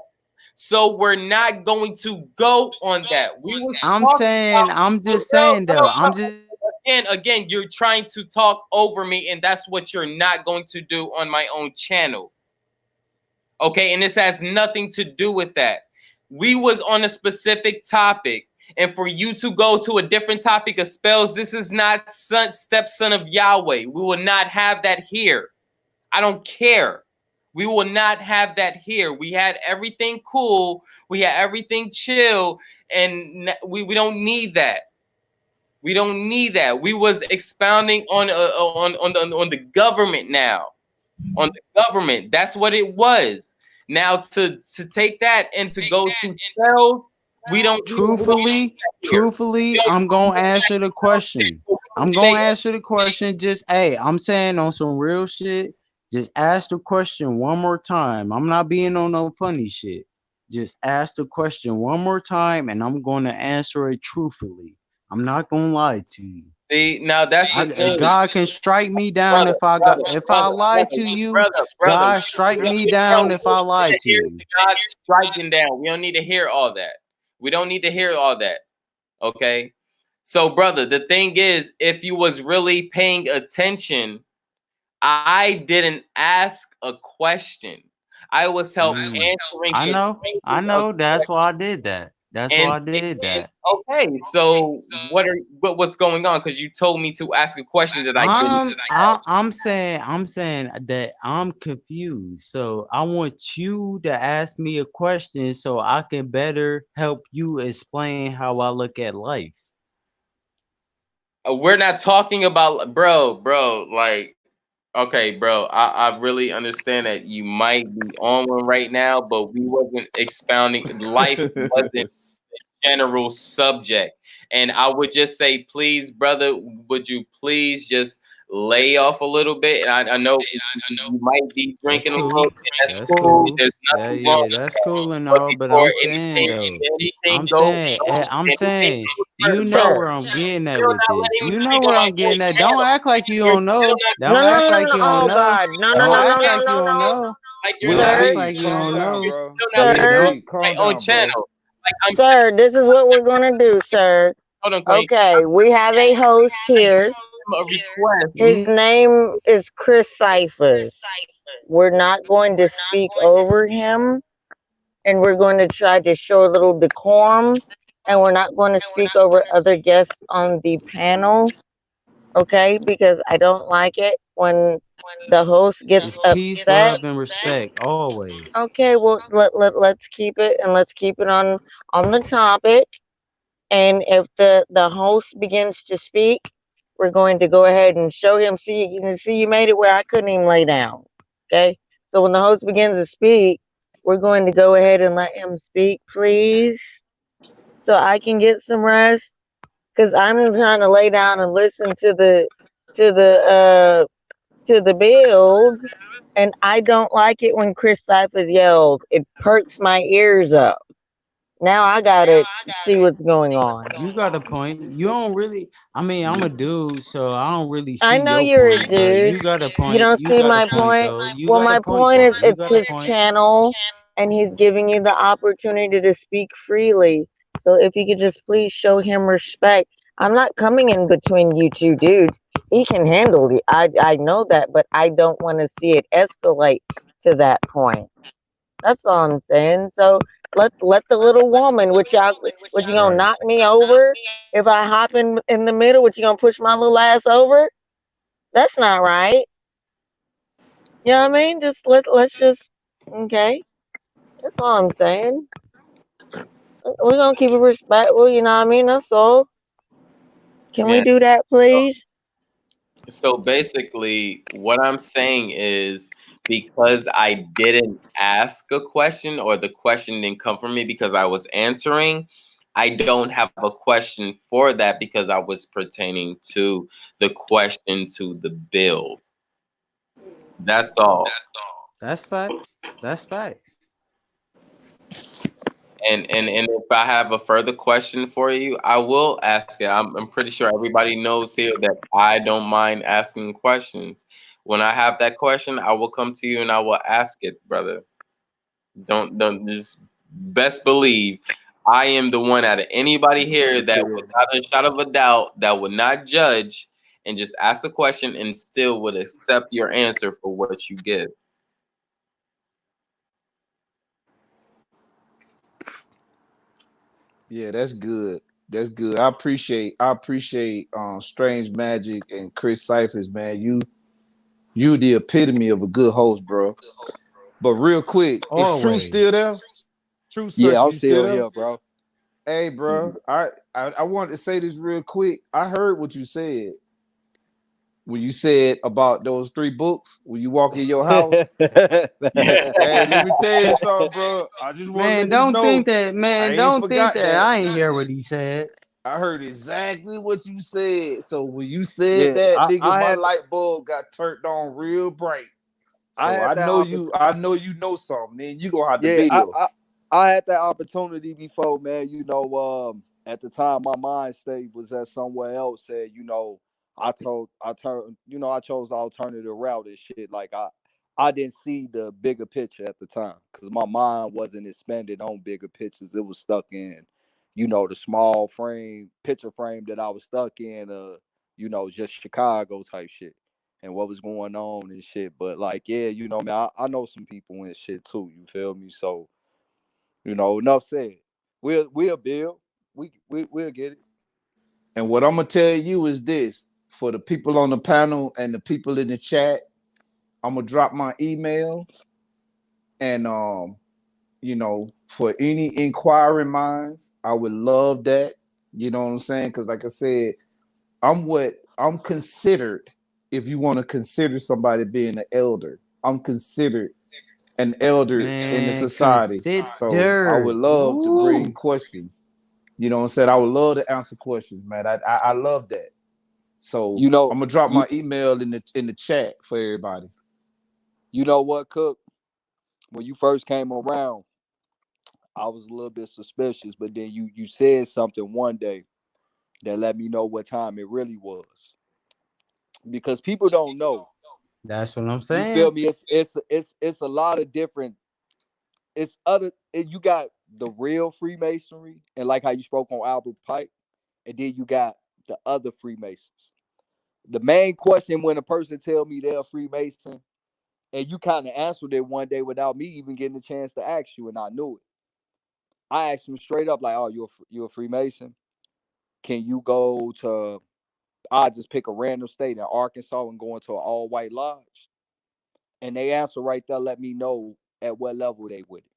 so we're not going to go on that. We was I'm talking saying, about, I'm just bro, saying though. I'm bro. just Again, you're trying to talk over me, and that's what you're not going to do on my own channel. Okay, and this has nothing to do with that. We was on a specific topic, and for you to go to a different topic of spells, this is not stepson of Yahweh. We will not have that here. I don't care. We will not have that here. We had everything cool. We had everything chill, and we don't need that. We don't need that. We was expounding on the government now. On the government. That's what it was. Now to take that and to go to spells, truthfully, we don't I'm do gonna that answer the question. here. We I'm stay. gonna answer the question. Just hey, I'm saying on some real shit. Just ask the question one more time. I'm not being on no funny shit. Just ask the question one more time, and I'm going to answer it truthfully. I'm not going to lie to you. See, now that's the thing, God can strike me down brother, if I got brother, if I brother, lie brother, to you. brother. God strike me Bro, down we if don't I need lie to to hear you. God striking down. We don't need to hear all that. We don't need to hear all that. Okay. So, brother, the thing is, if you was really paying attention, I didn't ask a question. I was help answering I your know. I statement of know. That's why I did that. That's and, why I did and that. okay, so what's going on? Because you told me to ask a question that I didn't. I'm saying that I'm confused. So I want you to ask me a question so I can better help you explain how I look at life. We're not talking about bro. Like, okay, bro. I really understand that you might be on one right now, but we wasn't expounding. Life wasn't general subject. And I would just say, please, brother, would you please just lay off a little bit? And I know you might be That's drinking a cool. little bit. That's That's cool. cool. There's Yeah, nothing wrong yeah, with that's that. cool and But all. But before I'm saying though, anything goes, I'm anything saying, goes you further, know bro, where I'm getting at you're with not this. letting me You know speak on where my I'm getting voice at. Don't channel. act like you You're don't still know. not Don't No, doing no, it. act no, no, like no. you don't Oh know. God, no, no, Don't no, act no, like you no, don't no, know. Like you're Don't not act sir, doing like it you right don't now. know. You're still not doing sir, it D, on my calm own down, bro. channel. Like I'm sir. This is what we're gonna do, sir. hold on, Queen. Okay, we have a host here. A request. His name is Chris Cyphers. We're not going to speak over him, and we're going to try to show a little decorum, and we're not going to speak over other guests on the panel, okay? Because I don't like it when the host gets It's peace, upset. love, and respect always. Okay, well let's keep it, and let's keep it on the topic. And if the host begins to speak, we're going to go ahead and show him. See, you made it where I couldn't even lay down. Okay, so when the host begins to speak, we're going to go ahead and let him speak, please, so I can get some rest. Cause I'm trying to lay down and listen to the to the build, and I don't like it when Chris Cyphers yells. It perks my ears up. Now I gotta see what's going on. You got a point. You don't really. I mean, I'm a dude, so I don't really I see know your you're a point. But dude. you got a You point. don't You see got a my point, point. though. You Well, got a my point, point is though. You it's got a his point. channel and he's giving you the opportunity to speak freely. So if you could just please show him respect. I'm not coming in between you two dudes. He can handle it. I know that, but I don't want to see it escalate to that point. That's all I'm saying. So let the little woman, which you gonna Right. knock me over if I hop in the middle? Which you gonna push my little ass over? That's not right. You know what I mean? Just let's just okay. That's all I'm saying. We're gonna keep it respectful. You know what I mean? That's all. Can we Yeah. do that, please? So basically, what I'm saying is because I didn't ask a question or the question didn't come from me because I was answering, I don't have a question for that because I was pertaining to the question to the bill. That's all. That's facts. That's facts. And if I have a further question for you, I will ask it. I'm pretty sure everybody knows here that I don't mind asking questions. When I have that question, I will come to you and I will ask it, brother. Don't just best believe I am the one out of anybody here that without a shot of a doubt that would not judge and just ask a question and still would accept your answer for what you give. Yeah, that's good. That's good. I appreciate Strange Magic and Chris Cyphers, man. You the epitome of a good host, bro. But real quick, is Truth still Always. there? Truth Yeah, Search, I'm you still still there? here, bro. Hey, bro. I wanted to say this real quick. I heard what you said when you said about those 3 books when you walk in your house. Hey, let me tell you something, bro. I just want to Man, let you don't think know that. I Man, ain't don't think forgot that. that. I ain't hear what he said. I heard exactly what you said. So when you said Yeah, that, nigga, I my had light bulb got turned on real bright. I So had I that know opportunity. you. I know you know something. Then you gonna have to Yeah, I, build. I I had that opportunity before, man. At the time my mind state was at somewhere else. Said, I chose the alternative route and shit. Like I didn't see the bigger picture at the time because my mind wasn't expanded on bigger pictures. It was stuck in, the small picture frame that I was stuck in. Just Chicago type shit and what was going on and shit. But like, yeah, man, I know some people and shit too. You feel me? So enough said. We'll build. We'll get it. And what I'm gonna tell you is this: for the people on the panel and the people in the chat, I'm gonna drop my email, and for any inquiring minds, I would love that. You know what I'm saying? Because like I said, I'm considered. If you want to consider somebody being an elder, I'm considered an elder in the Man, society. So I would consider. love to bring Ooh. questions. You know what I'm saying? I would love to answer questions, man. I love that. So You know, I'm gonna drop you my email in the chat for everybody. you know what, Cook? When you first came around, I was a little bit suspicious, but then you said something one day that let me know what time it really was. Because people don't know. That's what I'm You feel saying. me? It's a lot of different. You got the real Freemasonry, and like how you spoke on Albert Pike, and then you got the other Freemasons. The main question when a person tell me they're a Freemason, and you kind of answered it one day without me even getting a chance to ask you, and I knew it. I asked him straight up, like, "Oh, you a Freemason? Can you go to? I just pick a random state in Arkansas and go into an all white lodge." And they answer right there, let me know at what level they with it.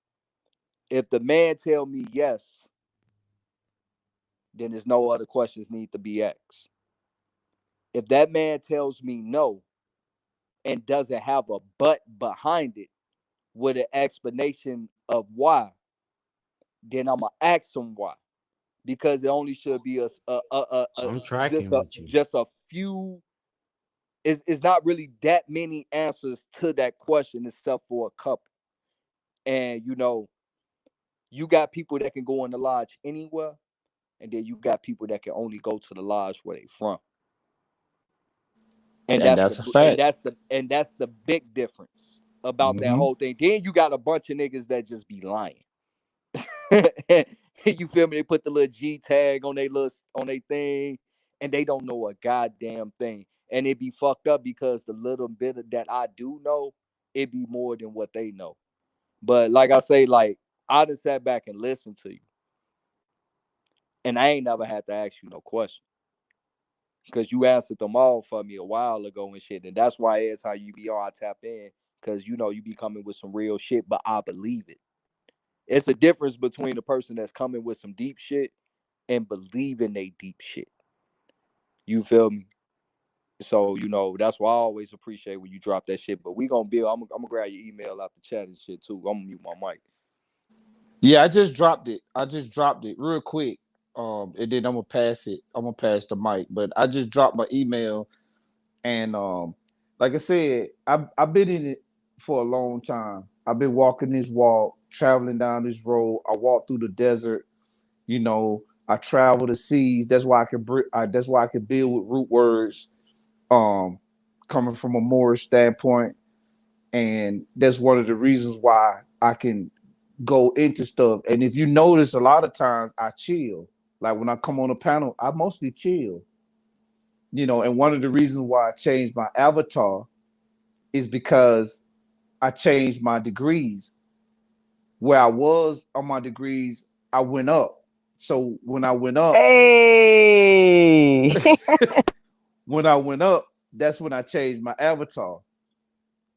If the man tell me yes, then there's no other questions need to be asked. If that man tells me no and doesn't have a but behind it with an explanation of why, then I'm gonna ask him why. Because it only should be I'm tracking with you. just a few. It's not really that many answers to that question except for a couple. And you got people that can go in the lodge anywhere, and then you got people that can only go to the lodge where they from. And And that's that's a fact. that's the big difference about that Hmm. whole thing. Then you got a bunch of niggas that just be lying. You feel me? They put the little G tag on their thing, and they don't know a goddamn thing. And it be fucked up because the little bit of that I do know, it be more than what they know. But like I say, like I just sat back and listened to you, and I ain't never had to ask you no question because you answered them all for me a while ago and shit. And that's why every time you be on, I tap in because you be coming with some real shit, but I believe it. It's a difference between a person that's coming with some deep shit and believing they deep shit. You feel me? So that's why I always appreciate when you drop that shit. But we gonna build. I'm gonna grab your email out the chat and shit too. I'm gonna mute my mic. Yeah, I just dropped it. I just dropped it real quick. And then I'm gonna pass it. I'm gonna pass the mic. But I just dropped my email, and like I said, I've been in it for a long time. I've been walking this walk, traveling down this road. I walk through the desert. I travel the seas. That's why that's why I can build with root words. Um, Coming from a Moorish standpoint, and that's one of the reasons why I can go into stuff. And if you notice, a lot of times I chill. Like when I come on a panel, I mostly chill. And one of the reasons why I changed my avatar is because I changed my degrees. Where I was on my degrees, I went up. So when I went up, Hey. that's when I changed my avatar.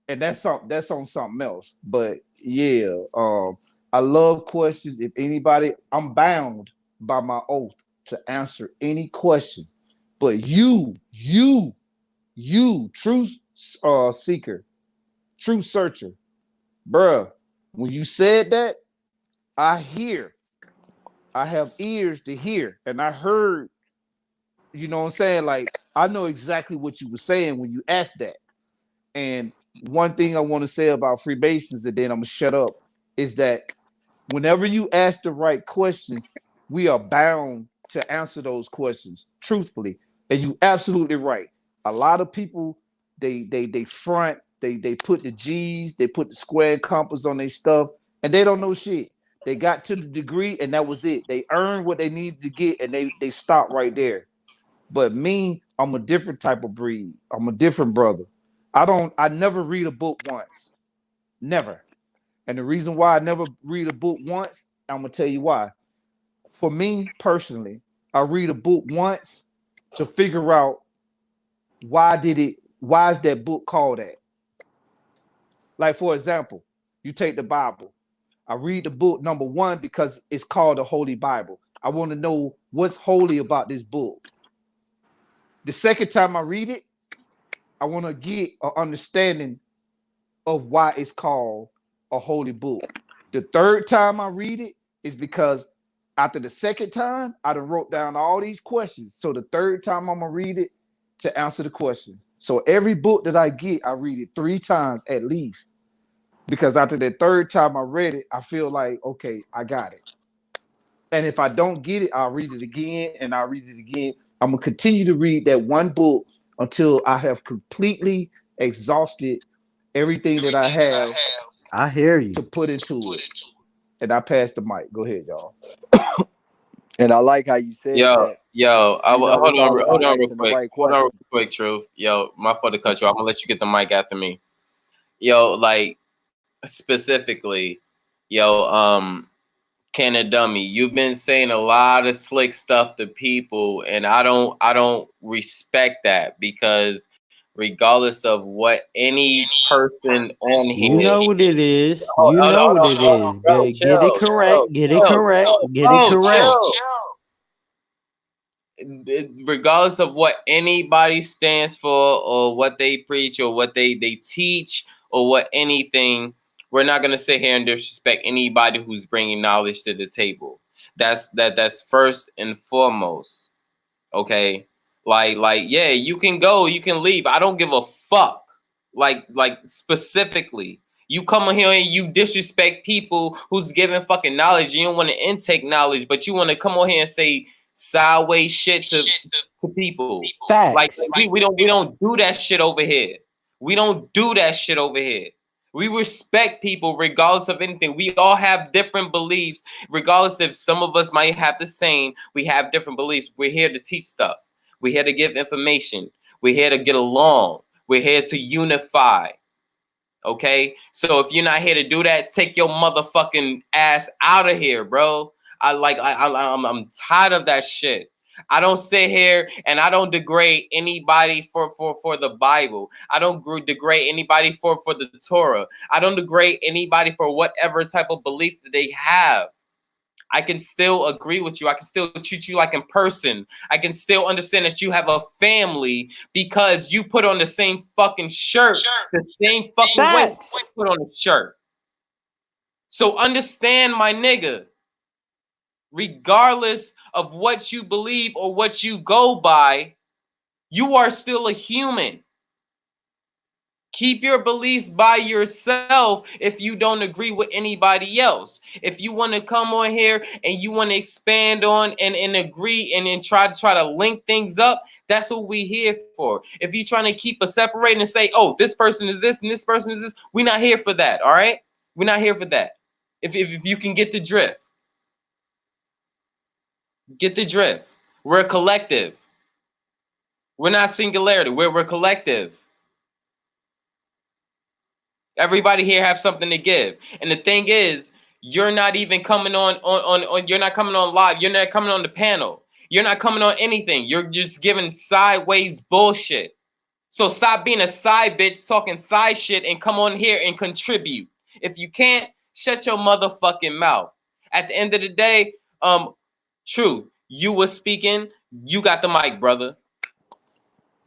And that's on something else. But yeah, I love questions. If anybody, I'm bound by my oath to answer any question. But you, truth seeker, truth searcher, bruh, when you said that, I hear, I have ears to hear, and I heard, you know what I'm saying? Like, I know exactly what you were saying when you asked that. And one thing I want to say about Freemasons, and then I'm gonna shut up, is that Whenever you ask the right questions, we are bound to answer those questions truthfully. And you absolutely right. A lot of people they front, they put the G's, they put the square and compass on their stuff, and they don't know shit. They got to the degree and that was it. They earned what they needed to get and they stopped right there. But me, I'm a different type of breed. I'm a different brother. I never read a book once. Never. And the reason why I never read a book once, I'm gonna tell you why. For me personally, I read a book once to figure out why is that book called that? Like, for example, you take the Bible. I read the book number one because it's called the Holy Bible. I want to know what's holy about this book. The second time I read it, I want to get an understanding of why it's called a holy book. The third time I read it is because after the second time, I done wrote down all these questions. So the third time I'm gonna read it to answer the question. So every book that I get, I read it 3 times at least. Because after the third time I read it, I feel like, okay, I got it. And if I don't get it, I'll read it again and I'll read it again. I'm gonna continue to read that one book until I have completely exhausted everything that I have I hear you. to put into it. And I pass the mic. Go ahead, y'all. And I like how you said that. Hold It's all on, about real asking the quick. right Hold on, real question. quick, Truth. Yo, my fault to cut you off. I'm gonna let you get the mic after me. Yo, like specifically, yo, Canna Dummy, you've been saying a lot of slick stuff to people, and I don't respect that because regardless of what any person on You here, know what it is. hold, You hold on, know hold what on, it hold on, is. bro, Get it correct. Get it correct. Get it correct. regardless of what anybody stands for or what they preach or what they teach or what anything, we're not going to sit here and disrespect anybody who's bringing knowledge to the table. That's first and foremost. Okay, yeah, you can go, you can leave, I don't give a fuck. Like specifically, you come in here and you disrespect people who's giving fucking knowledge. You don't want to intake knowledge, but you want to come on here and say sideways shit to people. Like Facts. we don't do that shit over here. We don't do that shit over here. We respect people regardless of anything. We all have different beliefs, regardless if some of us might have the same. We have different beliefs. We're here to teach stuff. We're here to give information. We're here to get along. We're here to unify. Okay, so if you're not here to do that, take your motherfucking ass out of here, bro. I'm tired of that shit. I don't sit here and I don't degrade anybody for the Bible. I don't degrade anybody for the Torah. I don't degrade anybody for whatever type of belief that they have. I can still agree with you. I can still treat you like in person. I can still understand that you have a family because you put on the same fucking shirt, the same fucking way Facts. you put on the shirt. So understand, my nigga, regardless of what you believe or what you go by, you are still a human. Keep your beliefs by yourself if you don't agree with anybody else. If you want to come on here and you want to expand on and agree and try to link things up, that's what we here for. If you're trying to keep us separated and say, oh, this person is this and this person is this, we're not here for that, all right? We're not here for that. If you can get the drift. Get the drift. We're a collective. We're not singularity. We're collective. Everybody here have something to give. And the thing is, you're not even coming on you're not coming on live. You're not coming on the panel. You're not coming on anything. You're just giving sideways bullshit. So stop being a side bitch talking side shit and come on here and contribute. If you can't, shut your motherfucking mouth. At the end of the day, Truth, you was speaking, you got the mic, brother.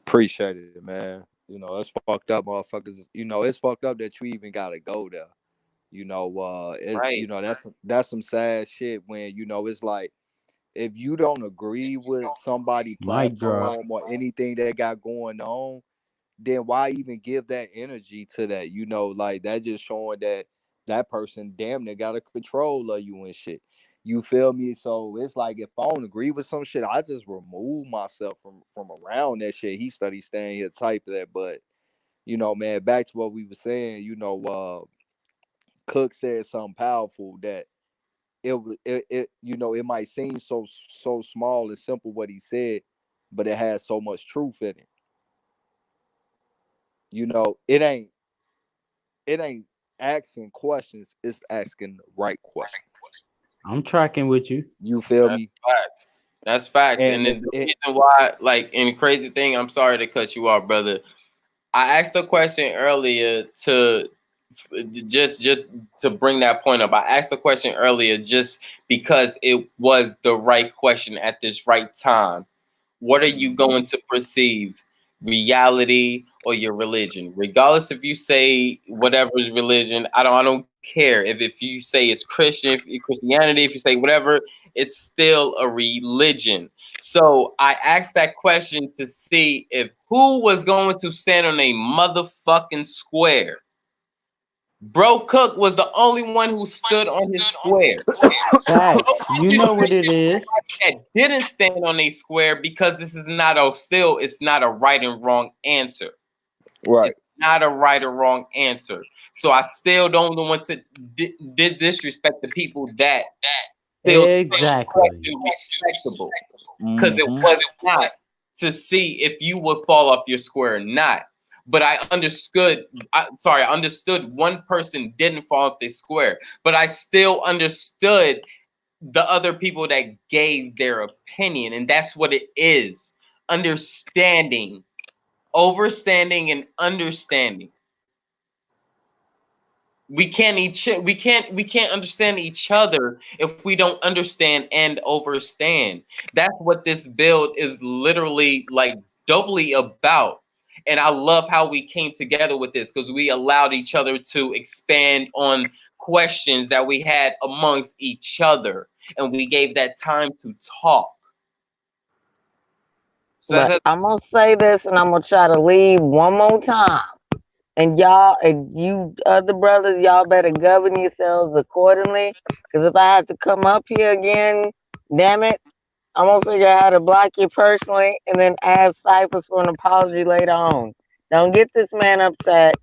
Appreciate it, man. It's fucked up, motherfuckers. It's fucked up that you even gotta go there. It's Right. That's some sad shit when it's like if you don't agree with somebody Mic drop. platform or anything they got going on, then why even give that energy to that? Like that just showing that that person damn near got a control of you and shit. You feel me? So it's like if I don't agree with some shit, I just remove myself from around that shit. He studied staying here type of that. But you know, man, back to what we were saying, you know, Cook said something powerful that it you know, it might seem so small and simple what he said, but it has so much truth in it. You know, it ain't asking questions, it's asking the right question. I'm tracking with you. You feel That's me? facts. That's facts. And And then the reason why, like, and crazy thing, I'm sorry to cut you off, brother. I asked a question earlier to just to bring that point up. I asked a question earlier just because it was the right question at this right time. What are you going to perceive, reality or your religion? Regardless if you say whatever is religion, I don't care. If you say it's Christian, if you Christianity, if you say whatever, it's still a religion. So I asked that question to see if who was going to stand on a motherfucking square. Bro Cook was the only one who stood on his square. Facts. You know what it is. That didn't stand on a square because this is not it's not a right and wrong answer. right. It's not a right or wrong answer. So I still don't want to disrespect the people that still Exactly. respectable because it Mm-hmm. was not to see if you would fall off your square or not. But I understood. I understood one person didn't fall off their square, but I still understood the other people that gave their opinion, and that's what it is: understanding, overstanding, and understanding. We can't understand each other if we don't understand and overstand. That's what this build is literally like doubly about. And I love how we came together with this because we allowed each other to expand on questions that we had amongst each other, and we gave that time to talk. So But I'm gonna say this, and I'm gonna try to leave one more time. And y'all, and you other brothers, y'all better govern yourselves accordingly. Because if I have to come up here again, damn it, I'm gonna figure out how to block you personally, and then ask ciphers for an apology later on. Don't get this man upset,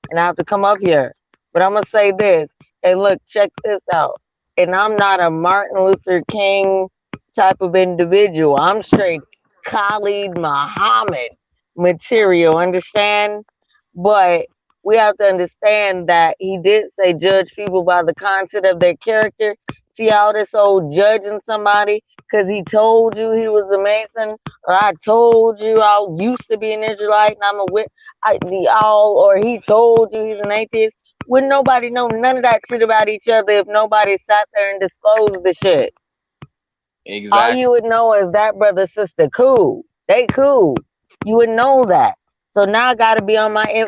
and I have to come up here. But I'm gonna say this. Hey, look, check this out. And I'm not a Martin Luther King type of individual. I'm straight Khalid Muhammad material. Understand? But we have to understand that he did say judge people by the content of their character. See all this old judging somebody because he told you he was a Mason, or I told you I used to be an Israelite and I'm a wit. Or he told you he's an atheist. Wouldn't nobody know none of that shit about each other if nobody sat there and disclosed the shit. All exactly. you would know is that brother, sister, cool. They cool. You would know that. So now I got to be on my.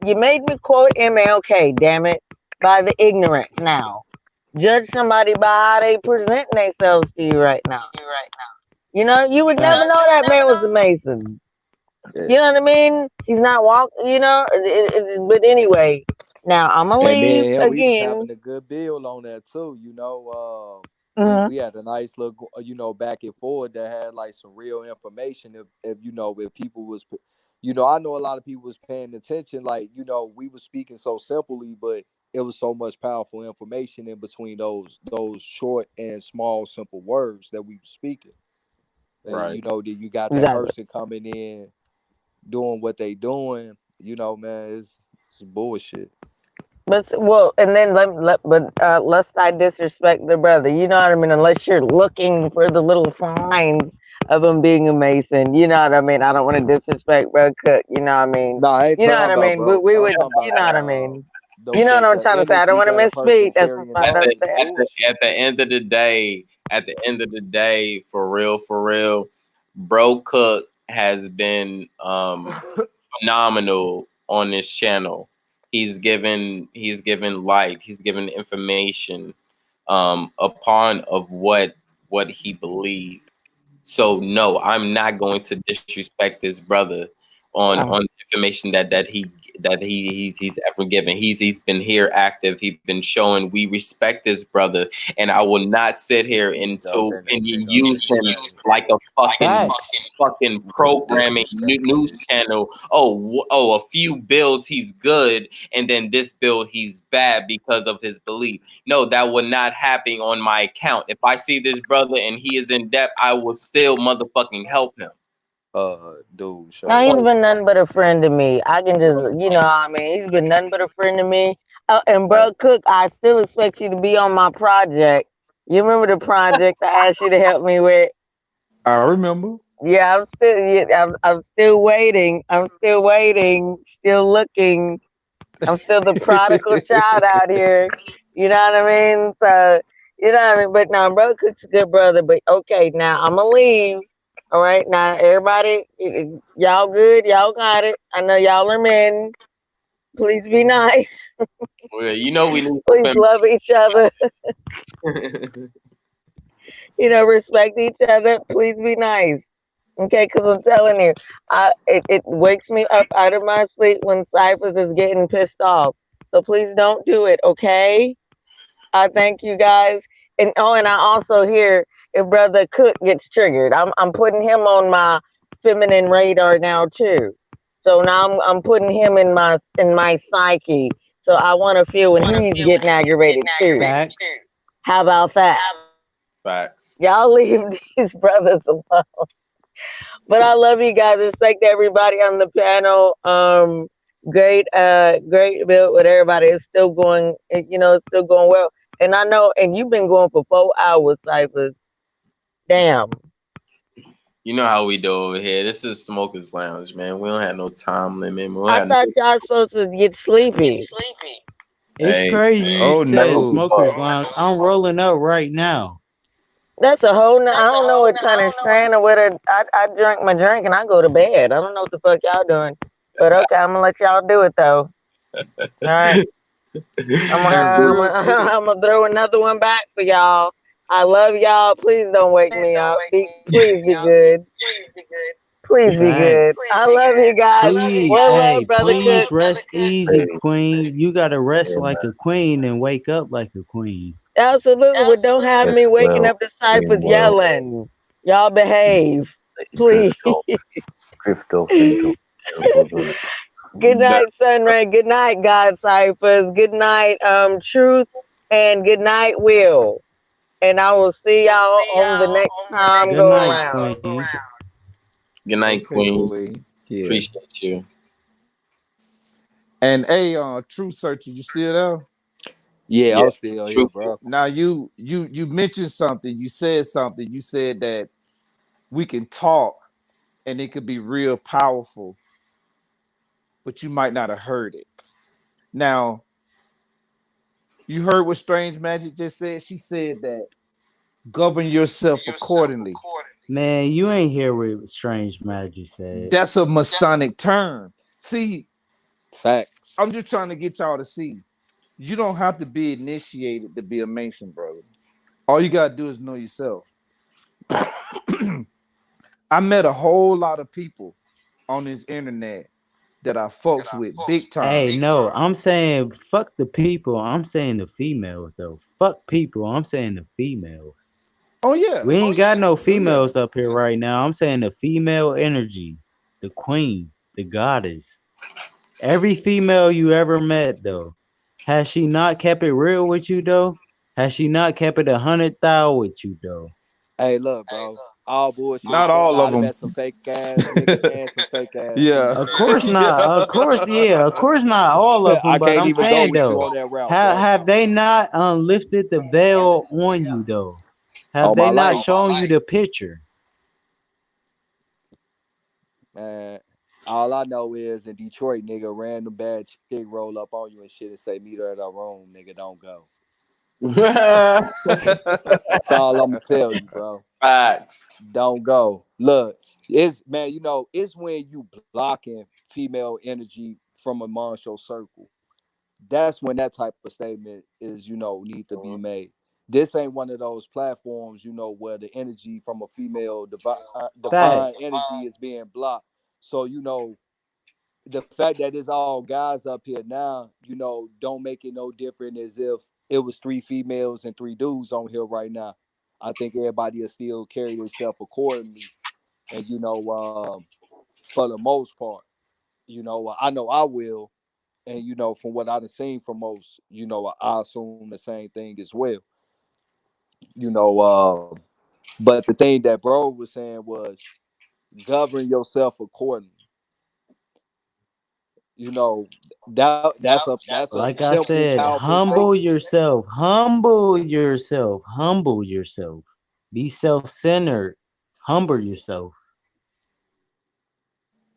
You made me quote MLK, damn it, by the ignorance now. Judge somebody by how they presenting themselves to you right now. You know, you would never know that man was a Mason. You know what I mean? He's not walking, but anyway, now I'm going to And me leave and him, we was again. having a good build on that too. You know, Mhm. we had a nice little, you know, back and forth that had like some real information. If you know, if people was, you know, I know a lot of people was paying attention. Like, you know, we was speaking so simply, but it was so much powerful information in between those short and small simple words that we were speaking. And Right. you know, then you got that Exactly. person coming in doing what they doing. You know, man, it's bullshit. And then let's not disrespect the brother. You know what I mean? Unless you're looking for the little signs of him being a Mason. You know what I mean? I don't want to disrespect Bro Cook. You know what I mean? No, I ain't You know talking what I about mean? But bro. we I'm would. talking You know what I about mean? You know what I'm the trying to say? I don't energy want to that a person misspeak. That's carrying At that's the off. it. at the end of the day, for real, Bro Cook has been phenomenal on this channel. He's given light. He's given information upon of what he believed. So no, I'm not going to disrespect this brother on Oh, the information that he that he's ever given. He's been here active. He's been showing we respect this brother, and I will not sit here until and use him like a fucking programming news channel. Oh, a few builds he's good, and then this build he's bad because of his belief. No, that would not happen on my account. If I see this brother and he is in depth, I will still motherfucking help him. Dude, Now show. he's been nothing but a friend to me. I can just, I mean, he's been nothing but a friend to me. And bro, Cook, I still expect you to be on my project. You remember the project I asked you to help me with? I remember. Yeah, I'm still waiting. I'm still waiting. Still looking. I'm still the prodigal child out here. You know what I mean? So, you know what I mean? But now, bro, Cook's a good brother. But okay, now I'm gonna leave. All right, now everybody, y'all good? Y'all got it. I know y'all are men. Please be nice. Well, you know we need Please love each other. Respect each other. Please be nice. Okay, because I'm telling you, it wakes me up out of my sleep when Cyphers is getting pissed off. So please don't do it, okay? I thank you guys. And I also hear if Brother Cook gets triggered. I'm putting him on my feminine radar now too. So now I'm putting him in my psyche. So I want to feel when he's getting aggravated too. Facts. How about that? Facts. Y'all leave these brothers alone. But I love you guys. Respect everybody on the panel. Great build with everybody. It's still going. It's still going well. And I know. And you've been going for 4 hours, Cyphers. Damn. You know how we do over here. This is Smokers Lounge, man. We don't have no time limit. We don't I have thought y'all supposed to get sleepy. It's Hey, crazy you Oh said no. smokers lounge. I'm rolling up right now. That's a whole. I don't know what kind of strain or whether I drink my drink and I go to bed. I don't know what the fuck y'all doing. But okay, I'm gonna let y'all do it though. All right. And real quick, I'm gonna throw another one back for y'all. I love y'all. Please don't wake me up. Please be good. Please be good. Facts. I love you guys. Please, One love, hey, brother Cook. please rest easy, Hey, queen. You gotta rest yeah, man. like a queen and wake up like a queen. Absolutely, but don't have Rest me waking well, up the dream ciphers well, yelling. Y'all behave, please. drift off into oblivion. Good night, Sunray. Good night, God Ciphers. Good night, Truth, and good night, Will. And I will see y'all on the next time Good go night, around. queen. good night, Okay, Queen. Queen. Yeah. Appreciate you. and hey, True Searcher, you still there? Yeah, Yeah, I'm still here, truth. bro. Now you mentioned something. You said something. You said that we can talk and it could be real powerful, but you might not have heard it. Now, you heard what Strange Magic just said? She said that govern yourself accordingly. Man, you ain't hear what Strange Magic said. That's a Masonic term. See, Facts. I'm just trying to get y'all to see. You don't have to be initiated to be a Mason, brother. All you gotta do is know yourself. I met a whole lot of people on this internet that I fucks with big time. Hey, no, I'm saying fuck the people. I'm saying the females though. Fuck people. I'm saying the females. Oh yeah. We ain't got no Oh yeah. females up here right now. I'm saying the female energy, the queen, the goddess. Every female you ever met though, has she not kept it real with you though? Has she not kept it 100,000 with you though? Hey, look, bro. All bullshit Not aside, all of I'd have them. met some fake ass niggas and some fake ass Yeah. females. Of course not. Of course, yeah. Of course not all of them. I But can't I'm even go saying with you though, on that route, have bro. have they not lifted the veil on you though? Have All they my not life, shown you the picture? man. All I know is in Detroit, nigga, random bad chick roll up on you and shit and say, meet her at our room, nigga, don't go. That's all I'm gonna tell you, bro. Facts. Don't go. Look, it's man, it's when you blocking female energy from amongst your circle. That's when that type of statement is, need to be made. This ain't one of those platforms, where the energy from a female divine Facts. energy is being blocked. So, the fact that it's all guys up here now, don't make it no different as if it was 3 females and 3 dudes on here right now. I think everybody will still carry themselves accordingly, and for the most part, I know I will, and from what I've seen from most, I assume the same thing as well. You know, but the thing that bro was saying was govern yourself accordingly. You know, that's a Like I simple, said, powerful statement. humble yourself. Be self-centered. Humble yourself.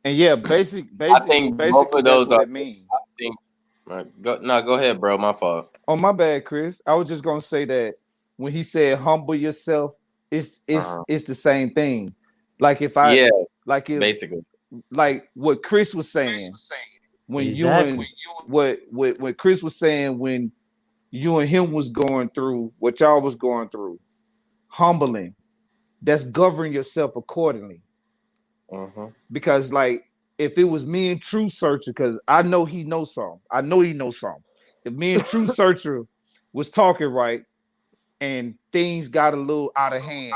And yeah, I think both basically of that's those what are. it means. I think. Go ahead, bro. My fault. Oh, my bad, Chris. I was just gonna say that when he said humble yourself, it's it's Uh-huh. it's the same thing. Like if I Yeah, like if basically. like what Chris was saying when you and Exactly. what Chris was saying when you and him was going through what y'all was going through, humbling. That's govern yourself accordingly. Uh-huh. Because like if it was me and True Searcher, because I know he knows some. I know he knows some. If me and True Searcher was talking right and things got a little out of hand,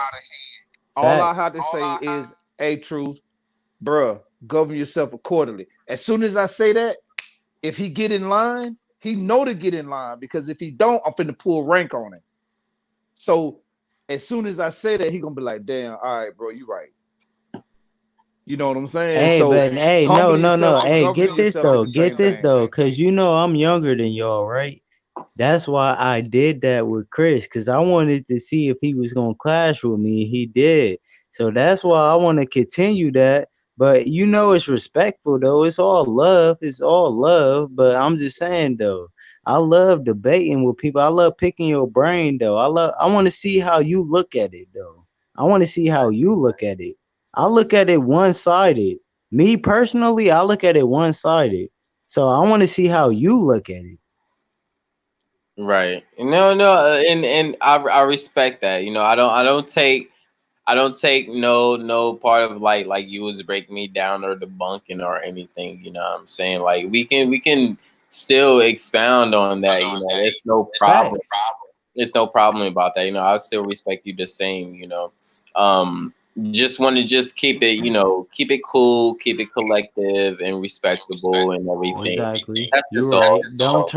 all I Facts. have to say is, hey, Truth, bruh, govern yourself accordingly. As soon as I say that, if he get in line, he know to get in line, because if he don't, I'm finna pull rank on him. So as soon as I say that, he gonna be like, damn, all right, bro, you right. You know what I'm saying? Hey, So but hey, no, humbling no, yourself no. and Hey, governing get this yourself is though. the same Get this thing. though, cause you know I'm younger than y'all, right? That's why I did that with Chris, cause I wanted to see if he was gonna clash with me. He did, so that's why I want to continue that. But you know, it's respectful though. It's all love. It's all love. But I'm just saying though, I love debating with people. I love picking your brain though. I want to see how you look at it though. I want to see how you look at it. I look at it one sided. Me personally, I look at it one sided. So I want to see how you look at it. Right. No, no, and I respect that. I don't take no part of like you was breaking me down or debunking or anything. You know what I'm saying? Like we can still expound on that. There's no problem. Facts. There's no problem about that. I still respect you the same. Just want to just keep it cool, keep it collective and respectable and everything. Exactly. That's You're just all. right. Don't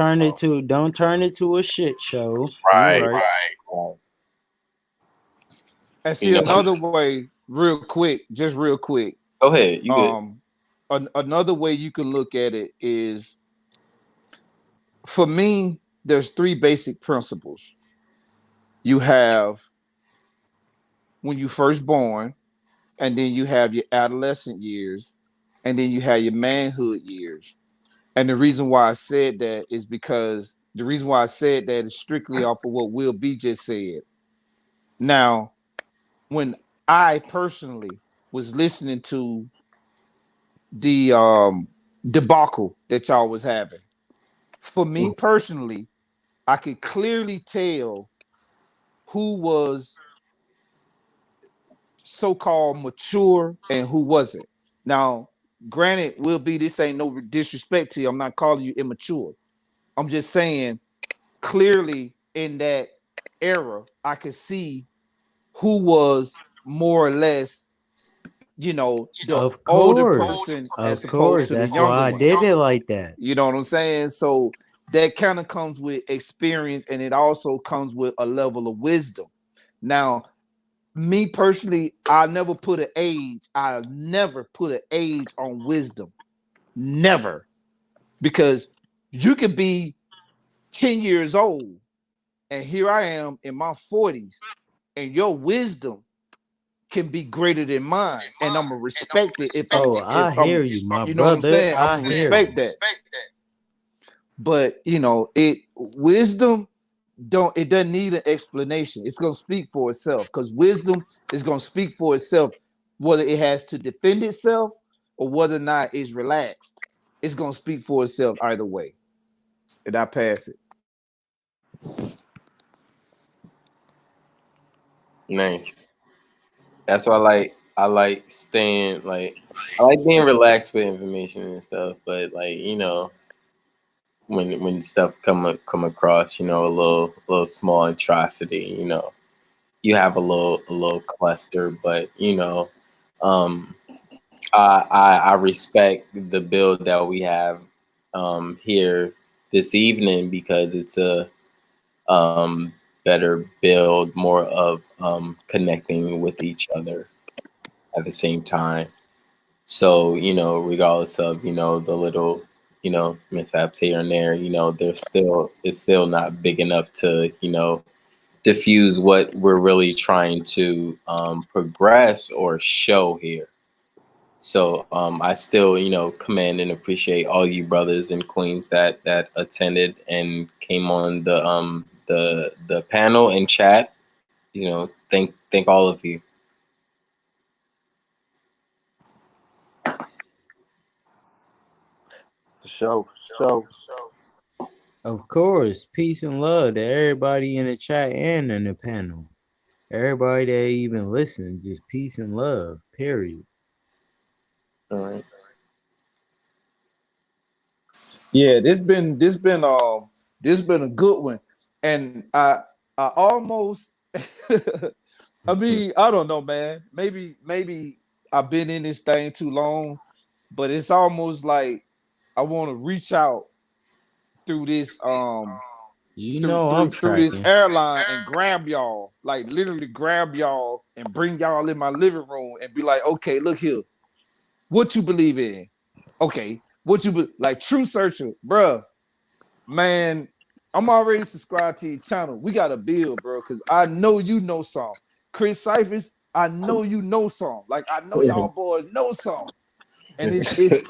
turn it to a shit show. You're Right. right. Right. And You see know. another way, real quick, just real quick. Go ahead. You good? Um, another way you can look at it is, for me, there's three basic principles. You have when you first born, and then you have your adolescent years, and then you have your manhood years. And the reason why I said that is because the reason why I said that is strictly off of what Will B just said. Now, when I personally was listening to the debacle that y'all was having, for me personally, I could clearly tell who was so-called mature and who wasn't. Now, granted, will be this ain't no disrespect to you. I'm not calling you immature. I'm just saying clearly in that era, I could see who was more or less, the Of older course. person as Of opposed course. to the That's why younger I one. did it like that. You know what I'm saying? So that kind of comes with experience, and it also comes with a level of wisdom. Now, me personally, I never put an age. I never put an age on wisdom. Never. Because you could be 10 years old, and here I am in my 40s, and your wisdom can be greater than mine. And I'm gonna respect it if I'm Oh, I if I'm hear you, my you know what I'm brother. saying? I'm I gonna hear you. respect that. But it wisdom it doesn't need an explanation. It's gonna speak for itself, because wisdom is gonna speak for itself, whether it has to defend itself or whether or not it's relaxed. It's gonna speak for itself either way. And I pass it. Nice. That's why, like, I like staying like I like being relaxed with information and stuff, but like when stuff come across, a little small atrocity, you have a little cluster, but um, I respect the build that we have here this evening because it's a better build, more of connecting with each other at the same time. So, regardless of, the little, mishaps here and there, it's still not big enough to, diffuse what we're really trying to progress or show here. So I still, commend and appreciate all you brothers and queens that attended and came on the panel and chat. Thank all of you. For sure, for sure. Of course, peace and love to everybody in the chat and in the panel. Everybody that even listened, just peace and love. Period. All right. Yeah, this been a good one, and I almost I mean I don't know, man. Maybe I've been in this thing too long, but it's almost like I want to reach out through this You through know I'm through through this tracking. airline and grab y'all, like literally grab y'all and bring y'all in my living room and be like, okay, look here, what you believe in? Okay, like True Searcher, bruh. Man, I'm already subscribed to your channel. We got to build, bro, because I know you know some. Chris Cyphers, I know you know some. Like I know y'all boys know some. And it's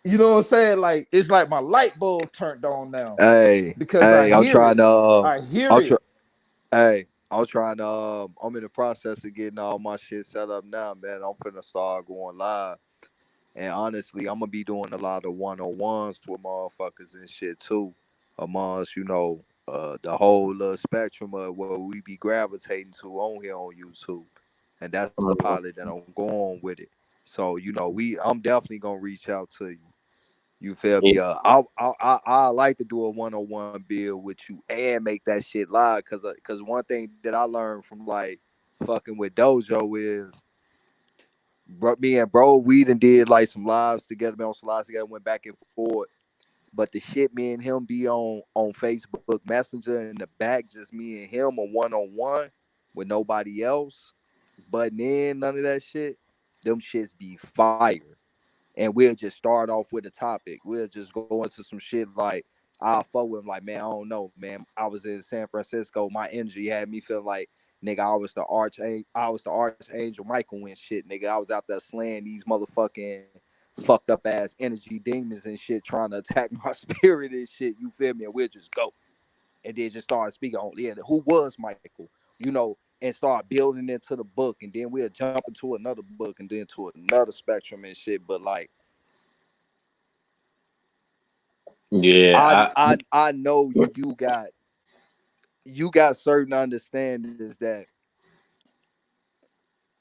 you know what I'm saying? Like it's like my light bulb turned on now Hey, because I hey, I'm hear trying it. to. I hear I'm it. try. Hey, I'm trying to. I'm in the process of getting all my shit set up now, man. I'm finna start going live, and honestly, I'm gonna be doing a lot of one-on-ones with motherfuckers and shit too, amongst the whole spectrum of what we be gravitating to on here on YouTube, and that's the pilot that I'm going with it. So I'm definitely gonna reach out to you. You feel Yeah. me? I like to do a one-on-one build with you and make that shit live, cause one thing that I learned from like fucking with Dojo is, me and bro, we done did like some lives together, been on some lives together, went back and forth. But the shit me and him be on Facebook Messenger in the back, just me and him, a one-on-one with nobody else, butting in none of that shit. Them shits be fire, and we'll just start off with a topic. We'll just go into some shit like I'll fuck with him like, man, I don't know, man. I was in San Francisco. My energy had me feeling like, nigga, I was the archangel Michael and shit, nigga. I was out there slaying these motherfucking fucked up ass energy demons and shit, trying to attack my spirit and shit. You feel me? And we'll just go. And then just start speaking on, yeah, who was Michael, and start building into the book, and then we'll jump into another book and then to another spectrum and shit. But like, Yeah. I know you got certain understandings that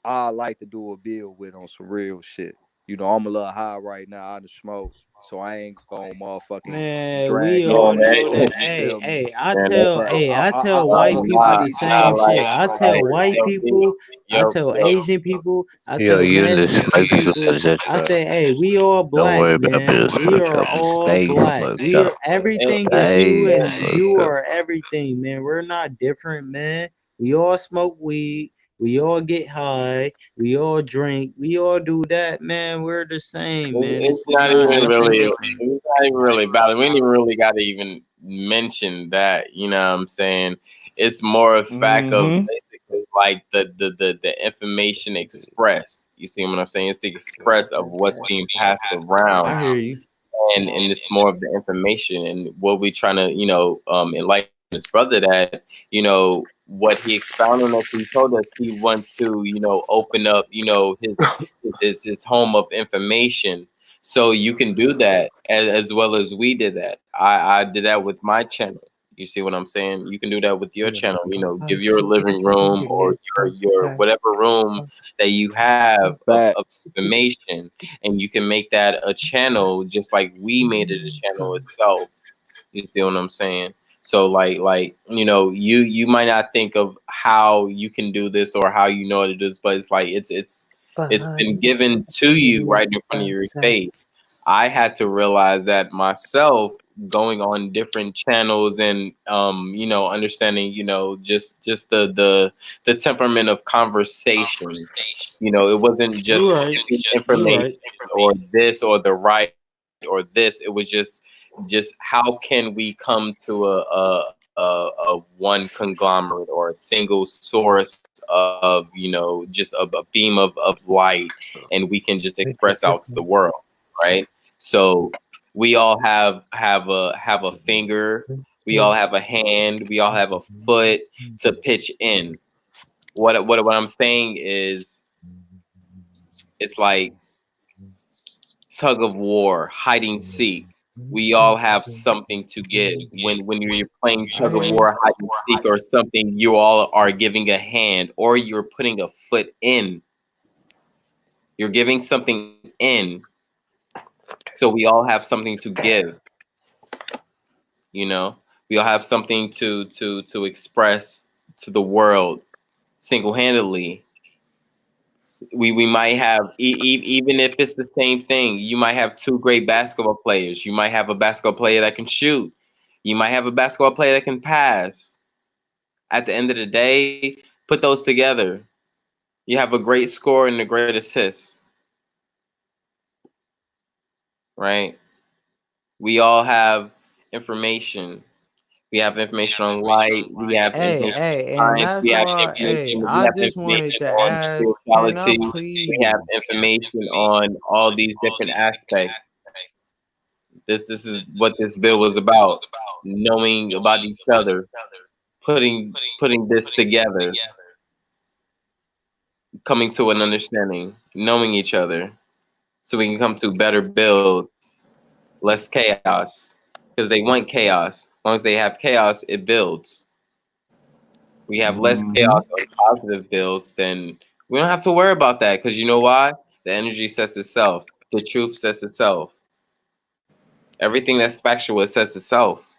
I like to do a build with on some real shit. I'm a little high right now out of smoke, so I ain't gonna motherfucking Man, drag we y'all all know into Man, it. that. You feel me? Hey, I man, tell, But hey, I tell I white want people I the need you nah, same to shit. like, I like, tell white yo, B, people, I yo, tell yo, Asian people, I Yo, tell you in the Mexican smoke people. zone, that's I right. say, hey, we all Don't black, worry about man. being We smoked are up. all Stay black. smoked We up. are everything is you, Stay and you smoked up. are everything, man. We're not different, man. We all smoke weed. We all get high. We all drink. We all do that, man. We're the same, man. it's This is not not even nothing really, different. it's not even really about it. We ain't even really got to even mention that. You know what I'm saying? It's more a fact of Mm-hmm. basically like the information express. You see what I'm saying? It's the express of what's being passed around, I hear you. and it's more of the information and what we trying to enlighten his brother that what he expounded on us. He told us he wants to open up his home of information, so you can do that as well as we did that. I did that with my channel. You see what I'm saying? You can do that with your Yeah. channel. Give your living room or your whatever room that you have of Facts. information, and you can make that a channel just like we made it a channel itself. You see what I'm saying? So you might not think of how you can do this or how you know how to do this, but it's like it's been given to you right in front of your face. I had to realize that myself, going on different channels and understanding just the temperament of conversation. It wasn't just You right. You information right. or this or the right or this. It was just how can we come to a one conglomerate or a single source of just a beam of light, and we can just express out to the world, right? So we all have a finger, we all have a hand, we all have a foot to pitch in. What I'm saying is, it's like tug of war, hide and seek. We all have something to give. When you're playing I tug of hear you. war, hide and seek, or something, you all are giving a hand, or you're putting a foot in. You're giving something in, so we all have something to give. You know, we all have something to express to the world single handedly. We might have even if it's the same thing, you might have two great basketball players. You might have a basketball player that can shoot. You might have a basketball player that can pass. At the end of the day, put those together. You have a great score and a great assist, right? We all have information. We have information on light. We have information on And science. that's We have why, information. We I have just wanted information to on ask, can I spirituality. We have please? information on all these different aspects. This is what this bill was about. Knowing about each other, putting this together, coming to an understanding, knowing each other, so we can come to better build, less chaos. Because they want chaos. As long as they have chaos, it builds. We have less Hmm. chaos on positive builds, then we don't have to worry about that. Because you know why? The energy sets itself. The truth sets itself. Everything that's factual, it sets itself.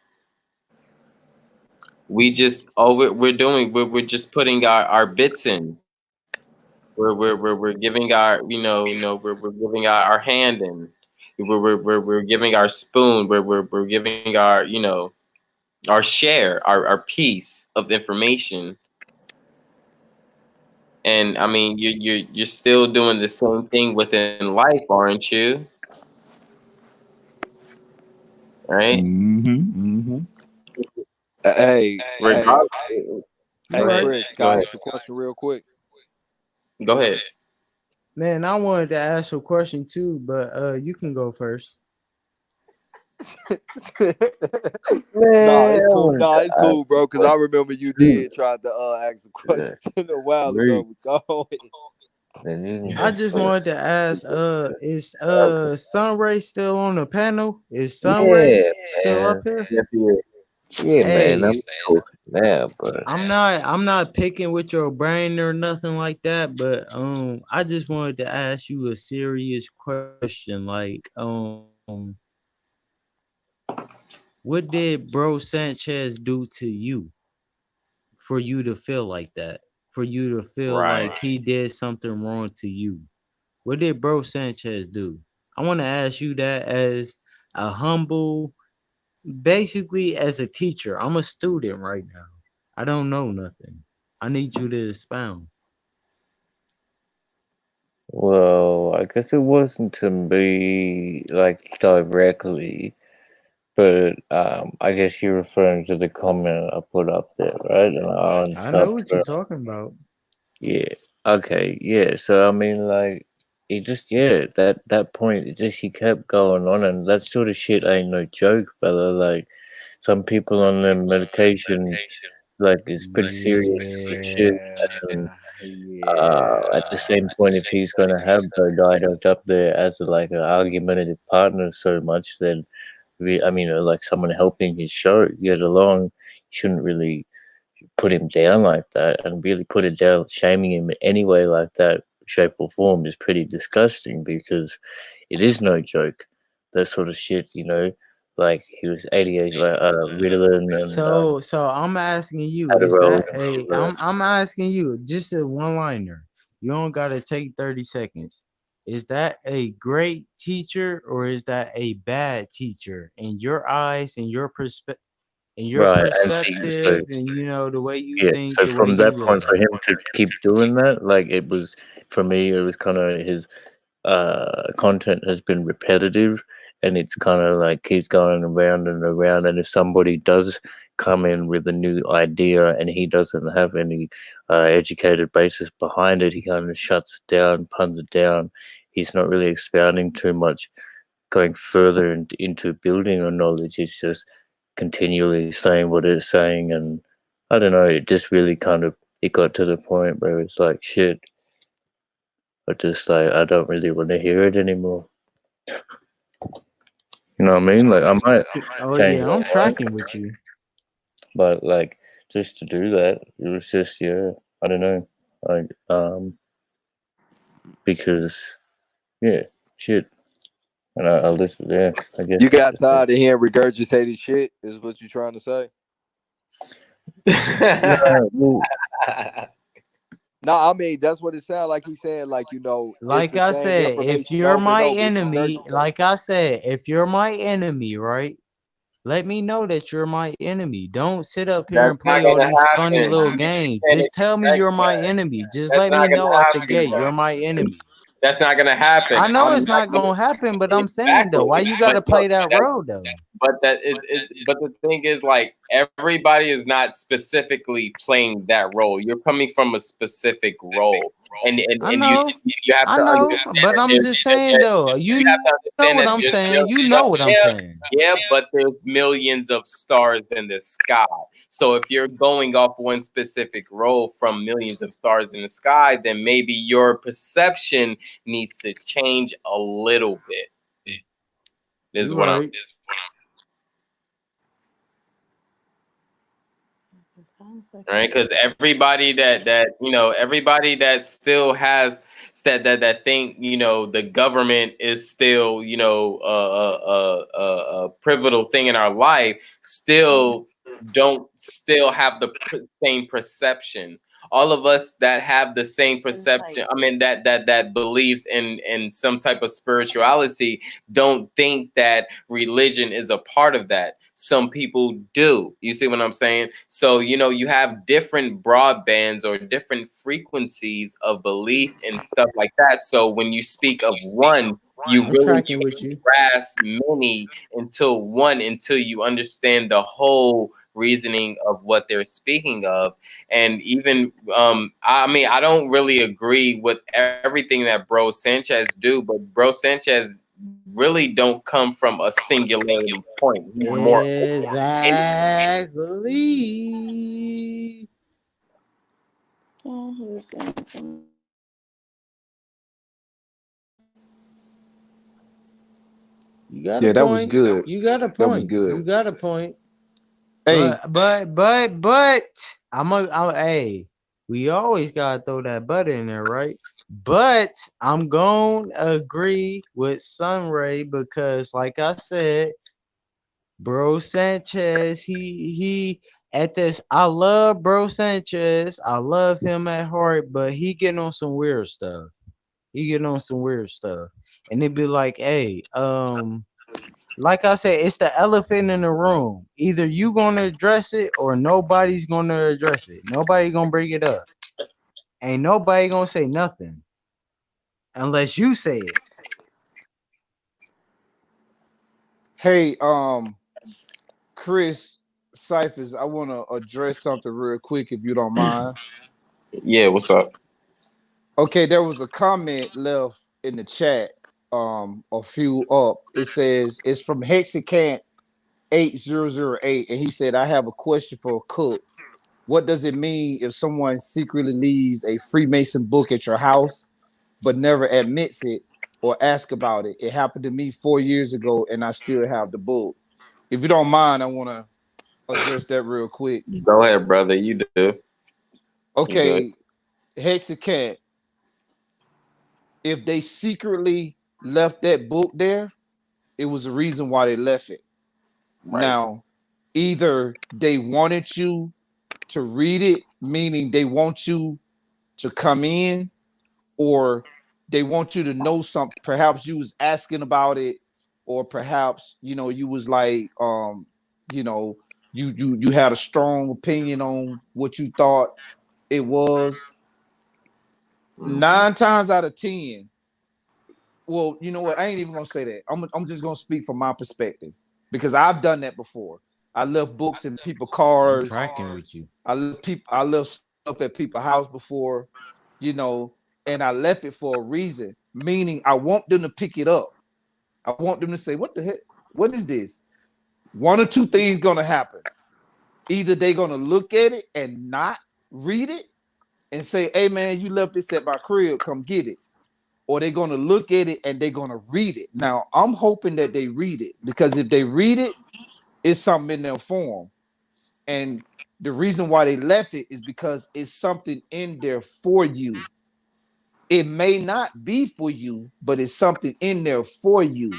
We just we're just putting our bits in. We're giving our we're giving our hand in. We're giving our spoon. We're giving our share, our piece of information. And I mean, you're still doing the same thing within life, aren't you? Right? Hmm. Hmm. Hey, hey, Regardless. Go You hey, ahead. right. Chris, can Go I ahead. ask you a question real quick? Go ahead. Man, I wanted to ask a question too, but you can go first. Nah, Man, it's I cool. wanted Nah, to it's ask cool, a bro. Because I remember you question. did try to ask a Yeah, question a while ago. me. But go ahead. Then you can I go just first. wanted to ask, is Sunray still on the panel? Is Sunray Yeah, still up man. here? Yes, he is. Yeah, man. I'm Hey, talking now, but I'm not picking with your brain or nothing like that, but I just wanted to ask you a serious question. Like, what did Bro Sanchez do to you for you to feel like that? For you to feel Right. like he did something wrong to you? What did Bro Sanchez do? I want to ask you that as a humble, basically as a teacher. I'm a student right now. I don't know nothing. I need you to expound. well, I guess it wasn't to me like directly, but I guess you're referring to the comment I put up there, right? And on I know what you're Subtra. talking about. Yeah. Okay. Yeah. So I mean, like, it just that point, it just he kept going on, and that sort of shit ain't no joke, brother. Like, some people on their medication, like, it's pretty serious shit, and Yeah, at the yeah. same point, if he's gonna have Dido up there as like an argumentative partner so much, then I mean, like someone helping his show get along, you shouldn't really put him down like that, and really put it down, shaming him in any way like that, shape or form, is pretty disgusting because it is no joke. That sort of shit, like he was 88, like Ritalin and So I'm asking you, is Adderall that and a shit like I'm asking you just a one liner. You don't gotta take 30 seconds. Is that a great teacher or is that a bad teacher in your eyes and your perspective and that. your Right, and see, so perceptive and the way you yeah, think, so the way from you that look? point, for him to keep doing that, like it was for me, it was kind of his content has been repetitive, and it's kind of like he's going around and around. And if somebody does come in with a new idea and he doesn't have any educated basis behind it, he kind of shuts it down, puns it down. He's not really expounding too much, going further into building on knowledge. He's just continually saying what it's saying, and I don't know. It just really kind of it got to the point where it's like shit. I don't really want to hear it anymore. You know what I mean? Like I might Oh change yeah, my I'm mind, tracking with you. but like just to do that, it was just I don't know. Like because yeah, shit. And I listen. Yeah, I guess You that's got just it. tired of hearing regurgitated shit, is what you trying to say? No, well, No, I mean that's what it sounds like. He's saying, like, it's Like the I same said, information over and over. It's regurgitated. if you're my enemy, right? Let me know that you're my enemy. Don't sit up here That's and not play all gonna these funny happen. little You games. can't Just tell me expect you're my that. enemy. Just That's let not me gonna know out the happen, gate bro. you're my enemy. That's not gonna happen. I know I'm it's not not gonna gonna happen, but I'm saying though, exactly. why you But gotta look, play that road though? but the thing is, like, everybody is not specifically playing that role. You're coming from a specific role, I and you know, you have I to know, understand but that I'm just saying though, you have to know understand what that I'm there's saying. You millions of, know what I'm yeah, saying. yeah, but there's millions of stars in the sky. So if you're going off one specific role from millions of stars in the sky, then maybe your perception needs to change a little bit. Is You're what I'm right. right, because everybody everybody that still has that think the government is still a pivotal thing in our life, still don't still have the same perception. All of us that have the same perception, I mean, that believes in some type of spirituality, don't think that religion is a part of that. Some people do. You see what I'm saying? So, you have different broadbands or different frequencies of belief and stuff like that. So when you speak of one, you I'm really tracking with can't you. grasp many until you understand the whole reasoning of what they're speaking of. And even I mean, I don't really agree with everything that Bro Sanchez do, but Bro Sanchez really don't come from a singularity point. He's more open-ended. Exactly. Yeah, he was saying some. You got a Yeah, that was point. good. You got a That was point. good. You got a point. Hey, But hey, we always gotta throw that but in there, right? But I'm gonna agree with Sunray because like I said, Bro Sanchez, he at this I love Bro Sanchez. I love him at heart, but he getting on some weird stuff. He getting on some weird stuff. And it'd be like, hey, like I said, it's the elephant in the room. Either you gonna address it or nobody's gonna address it. Nobody gonna bring it up. Ain't nobody gonna say nothing unless you say it. hey, Chris Cyphers, I want to address something real quick if you don't mind. Yeah, what's up? Okay, there was a comment left in the chat, a few up. It says it's from Hexicant 8008, and he said, I have a question for Cook. What does it mean if someone secretly leaves a Freemason book at your house but never admits it or ask about it? It happened to me 4 years ago, and I still have the book. if you don't mind, I want to address that real quick. Go ahead, brother. You do. You good. Okay, Hexa if they secretly left that book there, it was a reason why they left it. Right. Now, either they wanted you to read it, meaning they want you to come in, or they want you to know something. Perhaps you was asking about it, or perhaps you was like, you know, you had a strong opinion on what you thought it was. 9 times out of 10, well, you know what? I ain't even gonna say that. I'm just gonna speak from my perspective because I've done that before. I left books in people's I'm cars. tracking with you. I left stuff at people's house before, and I left it for a reason. Meaning, I want them to pick it up. I want them to say, "What the heck? What is this?" One or two things gonna happen. Either they're gonna look at it and not read it and say, "Hey, man, you left this at my crib. Come get it." Or they're going to look at it and they're going to read it. Now, I'm hoping that they read it because if they read it, it's something in their form. And the reason why they left it is because it's something in there for you. It may not be for you, but it's something in there for you.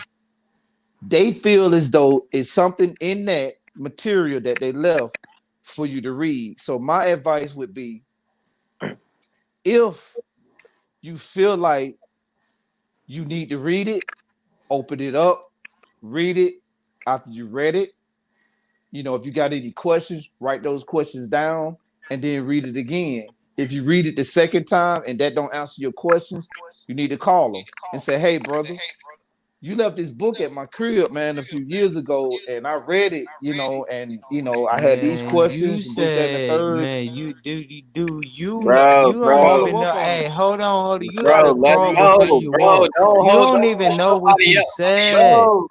They feel as though it's something in that material that they left for you to read. So, my advice would be if you feel like you need to read it, open it up, read it. After you read it, if you got any questions, write those questions down and then read it again. If you read it the second time and that don't answer your questions, you need to call them and say, "Hey, brother, you left this book at my crib, man, a few years ago, and I read it, and I had these Man, you questions and this, that, and the said, third." man, Bro, you don't bro, even know. Hey, hold on. You bro, gotta let's crawl go, before you bro. walk. Don't You hold don't on even to know what nobody you else. said. Bro,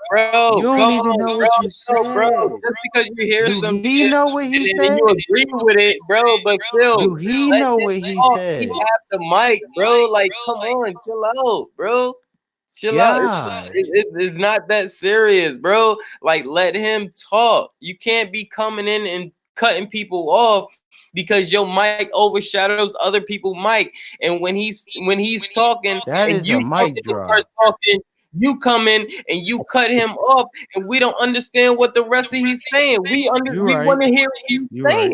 You don't come even on, know bro. what you No, bro. said. Just because you hear Do some he shit know what he and you said? agree with it, bro, but still, Do he let know him what he talk. He said? have the mic, bro. Like, come on, chill out, bro. Chill out. God. It's not that serious, bro. Like, let him talk. You can't be coming in and cutting people off because your mic overshadows other people's mic. And when he's talking That and is you a come mic in and start drop. talking, you come in and you cut him off, and we don't understand what the rest of he's saying. You We right. want to hear what he's You right.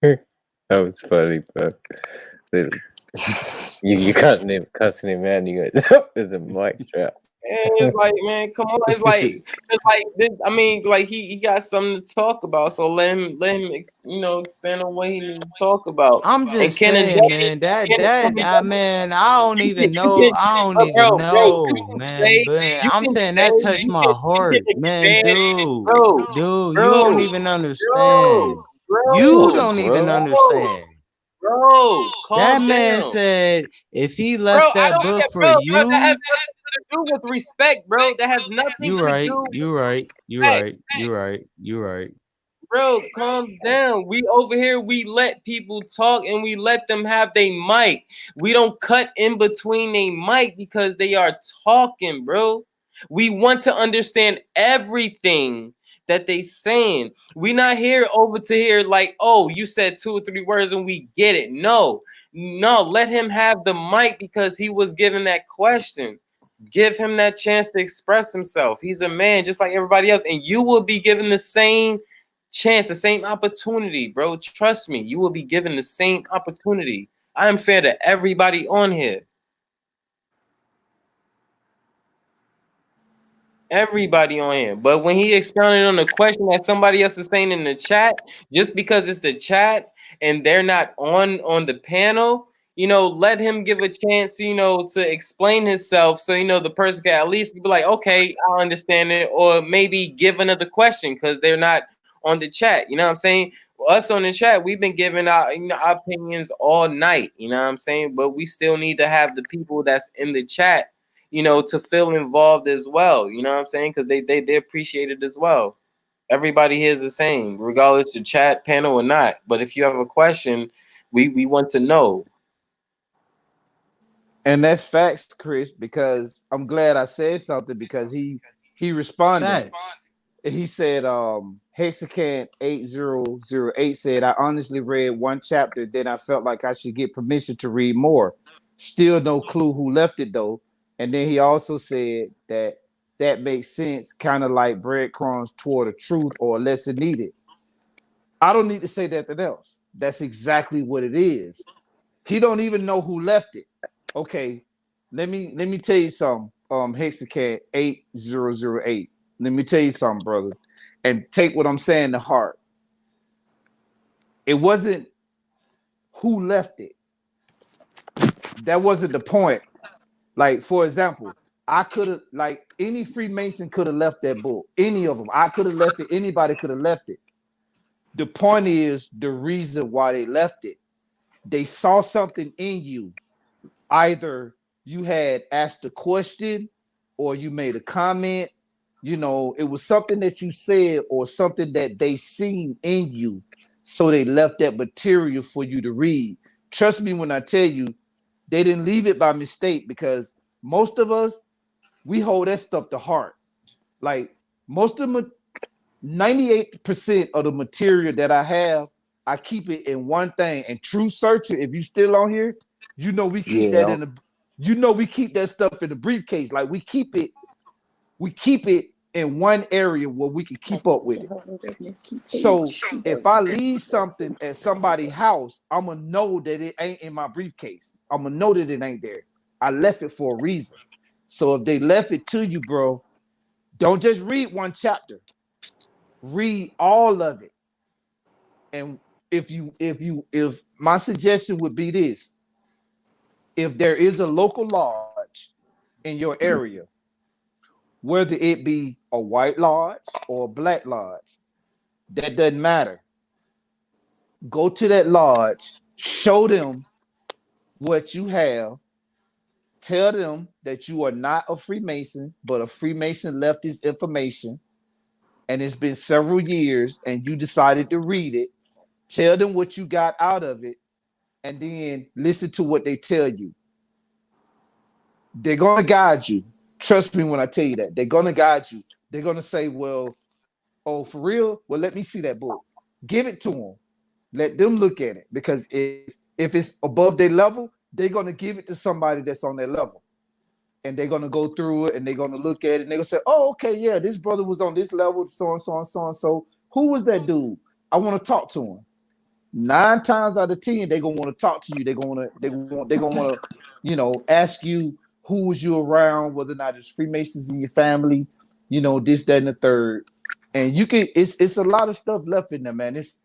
saying. That was funny, bro. You cussing him out. You go, "There's a mic drop." And it's like, man, come on. It's like this. I mean, like he got something to talk about. So let him expand on what he needs to talk about. I'm And just Ken and saying, Debbie, man. That Ken, that Ken and I Debbie, man, I don't even you know. can, I don't even bro, you know, can man. say, But you I'm can saying say, that touched my you can heart, man, expand, dude. bro, Dude, you bro, don't even understand. You You talking bro, don't even bruh? understand. bro, That calm man down. said if he Bro, left I that don't book care, for bro. That has you, nothing to do with respect, bro. That has nothing you to right, do with you right, you respect. right, you right, you right. Bro, calm down. We over here, we let people talk and we let them have their mic. We don't cut in between their mic because they are talking, bro. We want to understand everything that they saying. We not here over to here like, oh, you said 2 or 3 words and we get it. No, let him have the mic because he was given that question. Give him that chance to express himself. He's a man just like everybody else, and you will be given the same chance, the same opportunity, bro. Trust me, you will be given the same opportunity. I am fair to everybody on here. Everybody on here. But when he expounded on the question that somebody else is saying in the chat, just because it's the chat and they're not on the panel, let him give a chance, to explain himself. So, the person can at least be like, okay, I understand it. Or maybe give another question because they're not on the chat. You know what I'm saying? Us on the chat, we've been giving our opinions all night. You know what I'm saying? But we still need to have the people that's in the chat to feel involved as well. You know what I'm saying? Because they appreciate it as well. Everybody here is the same, regardless to chat panel or not. But if you have a question, we want to know. And that's facts, Chris, because I'm glad I said something because he responded. Facts. He said, Hexacant 8008 said, I honestly read one chapter, then I felt like I should get permission to read more. Still no clue who left it though. And then he also said that that makes sense, kind of like breadcrumbs toward a truth or a lesson needed. I don't need to say nothing else. That's exactly what it is. He don't even know who left it. Okay, let me tell you something. Hexacat 8008. Let me tell you something, brother. And take what I'm saying to heart. It wasn't who left it. That wasn't the point. Like, for example, I could have, like, any Freemason could have left that book. Any of them. I could have left it. Anybody could have left it. The point is the reason why they left it. They saw something in you. Either you had asked a question or you made a comment. You know, it was something that you said or something that they seen in you. So they left that material for you to read. Trust me when I tell you, they didn't leave it by mistake because most of us, we hold that stuff to heart. Like most of them, 98% of the material that I have, I keep it in one thing. And true searcher, if you still on here, you know we keep that Yeah. in the we keep that stuff in the briefcase. Like we keep it in one area where we can keep up with it. So if I leave something at somebody's house, I'ma know that it ain't in my briefcase. I'ma know that it ain't there. I left it for a reason. So if they left it to you, bro, don't just read one chapter. Read all of it. And if my suggestion would be this, if there is a local lodge in your area, whether it be a white lodge or a black lodge, that doesn't matter. Go to that lodge, show them what you have, tell them that you are not a Freemason, but a Freemason left this information, and it's been several years, and you decided to read it. Tell them what you got out of it, and then listen to what they tell you. They're gonna guide you. Trust me when I tell you that. They're gonna guide you. They're gonna say, well, oh, for real? Well, let me see that book. Give it to them. Let them look at it. Because if it's above their level, they're gonna give it to somebody that's on their level. And they're gonna go through it and they're gonna look at it and they're gonna say, oh, okay, yeah, this brother was on this level, so and so and so and so. Who was that dude? I want to talk to him. 9 times out of 10, they're gonna want to talk to you. They're gonna want to, ask you who was you around, whether or not it's Freemasons in your family, this, that, and the third. And you can it's a lot of stuff left in there, man. It's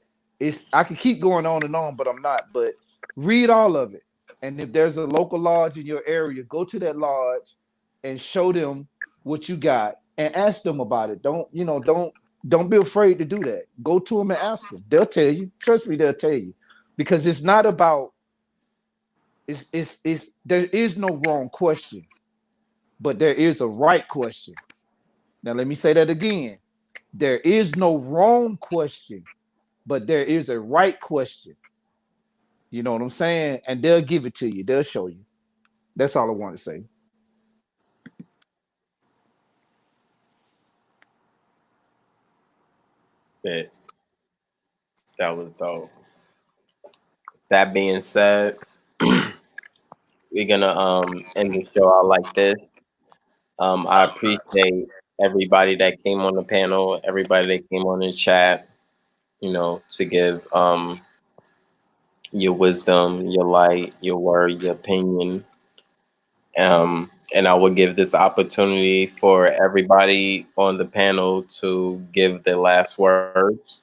I can keep going on and on, but I'm not. But read all of it. And if there's a local lodge in your area, go to that lodge and show them what you got and ask them about it. Don't be afraid to do that. Go to them and ask them. They'll tell you. Trust me, they'll tell you. Because it's not about it's there is no wrong question, but there is a right question. Now let me say that again. There is no wrong question, but there is a right question. You know what I'm saying? And they'll give it to you. They'll show you. That's all I want to say. That that was dope. That being said, we're gonna end the show out like this. I appreciate everybody that came on the panel, everybody that came on the chat, to give your wisdom, your light, your word, your opinion. And I will give this opportunity for everybody on the panel to give their last words.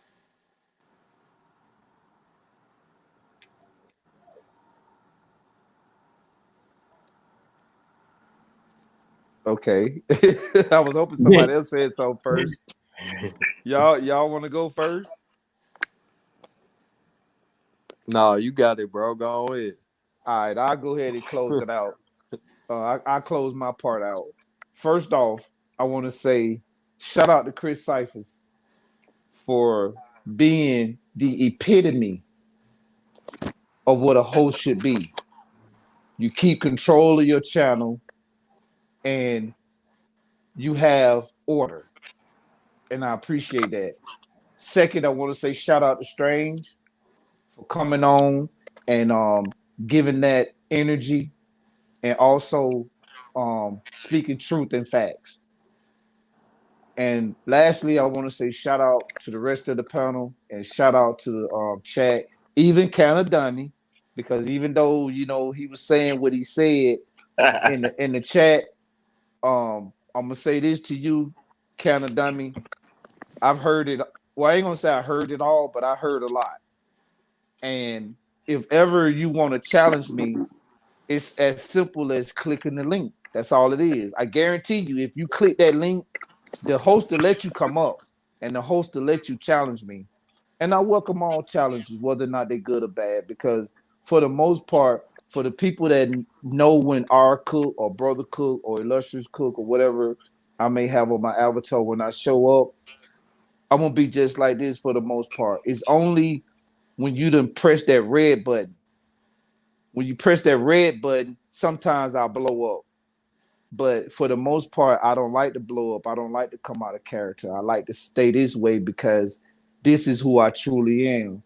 Okay. I was hoping somebody else said so first. Y'all want to go first? No, you got it, bro. Go ahead. All right, I'll go ahead and close it out. I close my part out. First off, I want to say shout out to Chris Cyphers for being the epitome of what a host should be. you keep control of your channel, and you have order. And I appreciate that. Second, I want to say shout out to Strange for coming on and giving that energy, and also speaking truth and facts. And lastly, I want to say shout out to the rest of the panel and shout out to the chat, even Canadani, because even though he was saying what he said in the chat, I'm gonna say this to you, Canadani. I've heard it. Well, I ain't gonna say I heard it all, but I heard a lot. And if ever you want to challenge me, it's as simple as clicking the link. That's all it is. I guarantee you, if you click that link, the host will let you come up, and the host will let you challenge me. And I welcome all challenges, whether or not they're good or bad, because for the most part, for the people that know when our cook or brother cook or illustrious cook or whatever I may have on my avatar when I show up, I'm gonna be just like this for the most part. It's only when you done press that red button. When you press that red button, sometimes I'll blow up. But for the most part, I don't like to blow up. I don't like to come out of character. I like to stay this way because this is who I truly am.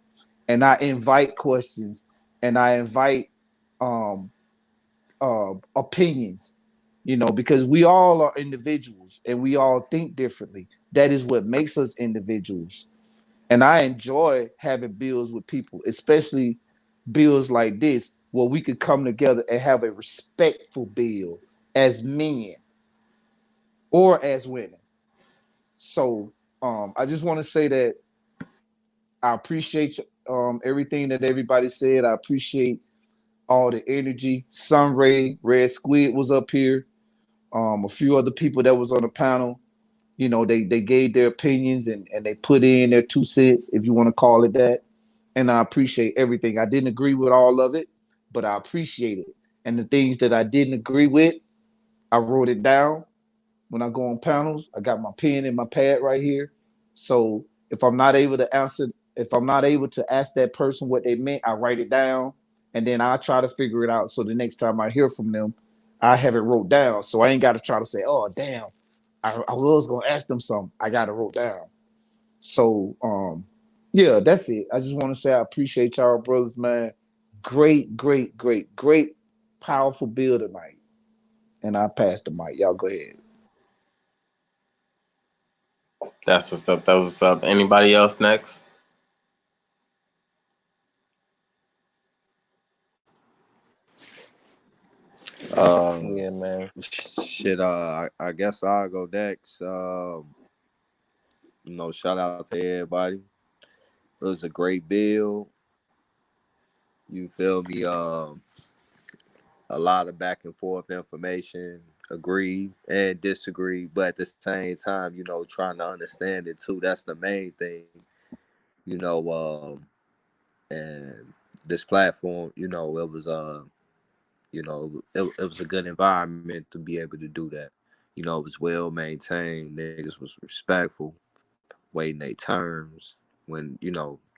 And I invite questions, and I invite um, opinions, because we all are individuals and we all think differently. That is what makes us individuals. And I enjoy having bills with people, especially bills like this, where we could come together and have a respectful bill as men or as women. So I just want to say that I appreciate everything that everybody said. I appreciate all the energy. Sunray, Red Squid was up here. A few other people that was on the panel. They gave their opinions, and they put in their 2 cents, if you want to call it that. And I appreciate everything. I didn't agree with all of it, but I appreciate it. And the things that I didn't agree with, I wrote it down. When I go on panels, I got my pen and my pad right here. So if I'm not able to answer, if I'm not able to ask that person what they meant, I write it down, and then I try to figure it out. So the next time I hear from them, I have it wrote down. So I ain't got to try to say, "Oh, damn, I was gonna ask them something." I got it wrote down. So yeah, that's it. I just want to say I appreciate y'all, brothers, man. Great, great, great, great, powerful bill tonight. And I pass the mic. Y'all go ahead. That's what's up. That was what's up. Anybody else next? Yeah, man. Shit. I guess I'll go next. Shout out to everybody. It was a great bill. You feel me? A lot of back and forth information, agree and disagree, but at the same time, trying to understand it too. That's the main thing, you know. And this platform, it was it was a good environment to be able to do that. It was well maintained. Niggas was respectful, waiting their terms. When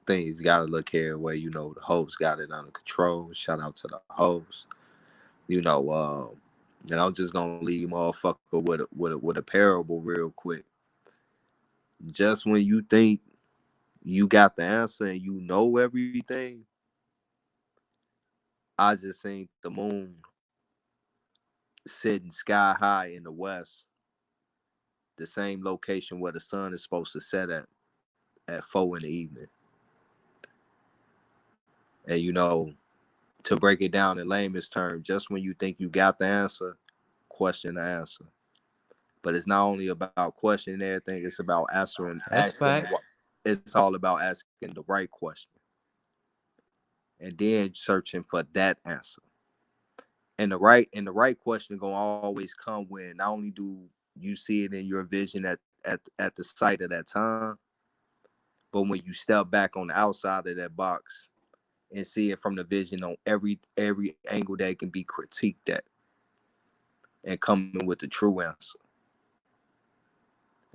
things got to look here, where the host got it under control. Shout out to the host. You know, and I'm just gonna leave motherfucker with a parable real quick. Just when you think you got the answer and you know everything, I just seen the moon sitting sky high in the west, the same location where the sun is supposed to set at 4 in the evening. And to break it down in layman's terms, just when you think you got the answer, question the answer. But it's not only about questioning everything; it's about That's asking. facts. It's all about asking the right question and then searching for that answer. And the right question gonna always come when not only do you see it in your vision at the site of that time, but when you step back on the outside of that box and see it from the vision on every angle that it can be critiqued at, and coming with the true answer.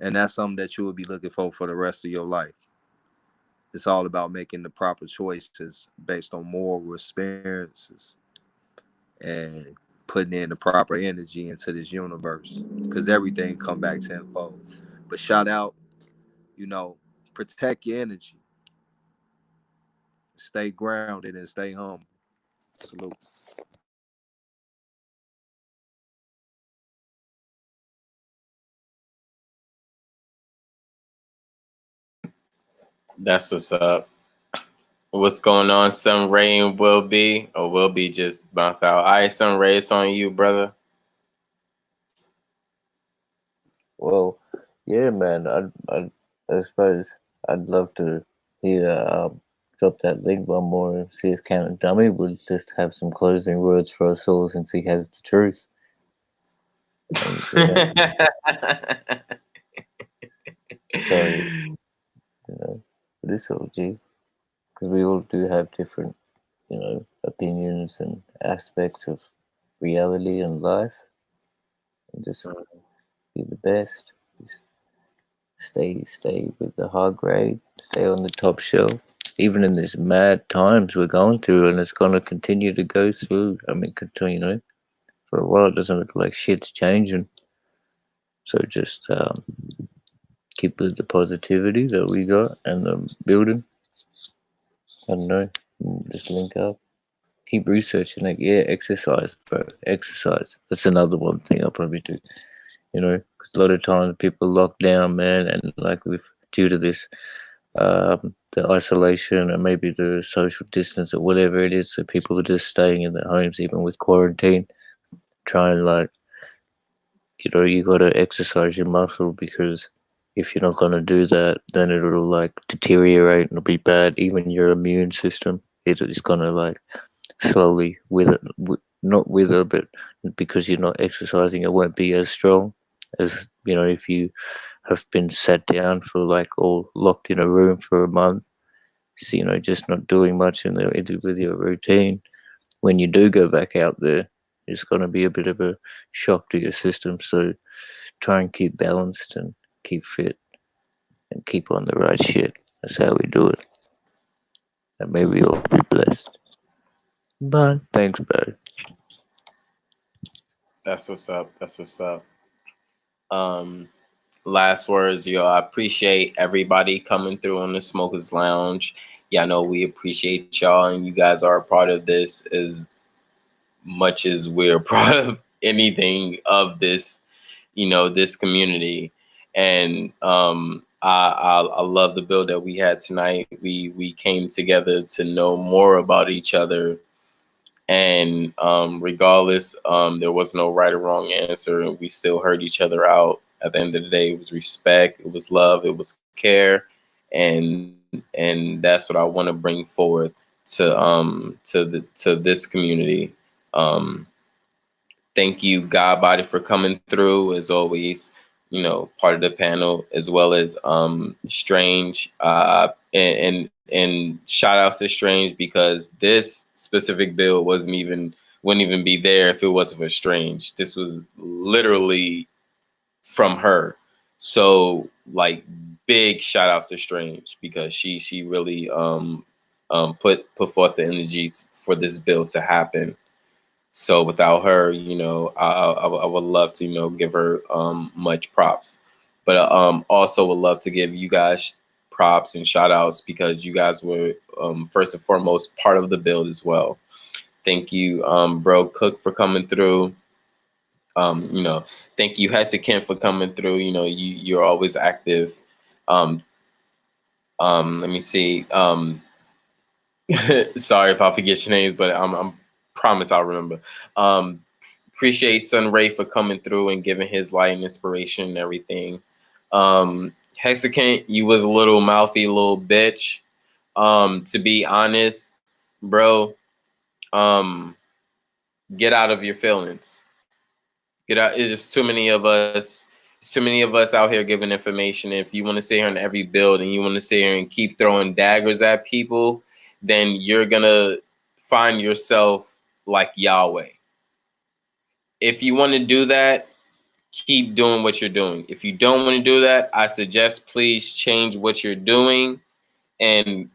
And that's something that you will be looking for the rest of your life. It's all about making the proper choices based on moral experiences and putting in the proper energy into this universe, because everything come back tenfold. But shout out, you know, protect your energy, stay grounded, and stay humble. Salute. That's what's up. What's going on, Sun Ray and Will Be? Or Will Be just bounced out. All right, Sun Ray, it's on you, brother. Well, yeah, man. I suppose I'd love to hear drop that link one more and see if Count Dummy would just have some closing words for us all since he has the truth. And, so, for this OG, because we all do have different, opinions and aspects of reality and life, and just be the best. Just stay with the high grade, stay on the top shelf. Even in these mad times we're going through, and it's gonna continue to go through. I mean, continue, for a while. It doesn't look like shit's changing. So just keep with the positivity that we got and the building. I don't know. Just link up. Keep researching it. Yeah, exercise, bro. Exercise. That's another one thing I'll probably do. Because a lot of times people lock down, man, and like with due to this, the isolation and maybe the social distance or whatever it is, so people are just staying in their homes, even with quarantine. Try and you got to exercise your muscle, because if you're not going to do that, then it'll like deteriorate and it'll be bad. Even your immune system, it's going to like slowly wither, not wither, but because you're not exercising, it won't be as strong as, if you have been sat down for like or locked in a room for a month. So, just not doing much with your routine. When you do go back out there, it's going to be a bit of a shock to your system. So try and keep balanced and keep fit and keep on the right shit. That's how we do it. And may we all be blessed. Bye. Thanks, bro. That's what's up. That's what's up. Last words, yo. I appreciate everybody coming through on the Smokers Lounge. Yeah, I know we appreciate y'all, and you guys are a part of this as much as we're a part of anything of this, this community. And I love the build that we had tonight. We came together to know more about each other, and regardless, there was no right or wrong answer, and we still heard each other out. At the end of the day, it was respect, it was love, it was care, and that's what I want to bring forward to this community. Um, Thank you, God Body, for coming through as always. Part of the panel, as well as Strange, and shout outs to Strange, because this specific bill wouldn't even be there if it wasn't for Strange. This was literally from her. So like, big shout outs to Strange, because she really put forth the energy for this bill to happen. So without her, I would love to, give her much props. But also would love to give you guys props and shout outs, because you guys were first and foremost part of the build as well. Thank you, Bro Cook, for coming through. Thank you, Hezekiah, for coming through. You're always active. Let me see. Sorry if I forget your names, but I'm promise I'll remember. Appreciate Sun Ray for coming through and giving his light and inspiration and everything. Hexicant, you was a little mouthy little bitch. To be honest, bro, get out of your feelings. Get out. It's too many of us. It's too many of us out here giving information. If you want to sit here in every build and you want to sit here and keep throwing daggers at people, then you're gonna find yourself like Yahweh. If you want to do that, keep doing what you're doing. If you don't want to do that, I suggest please change what you're doing and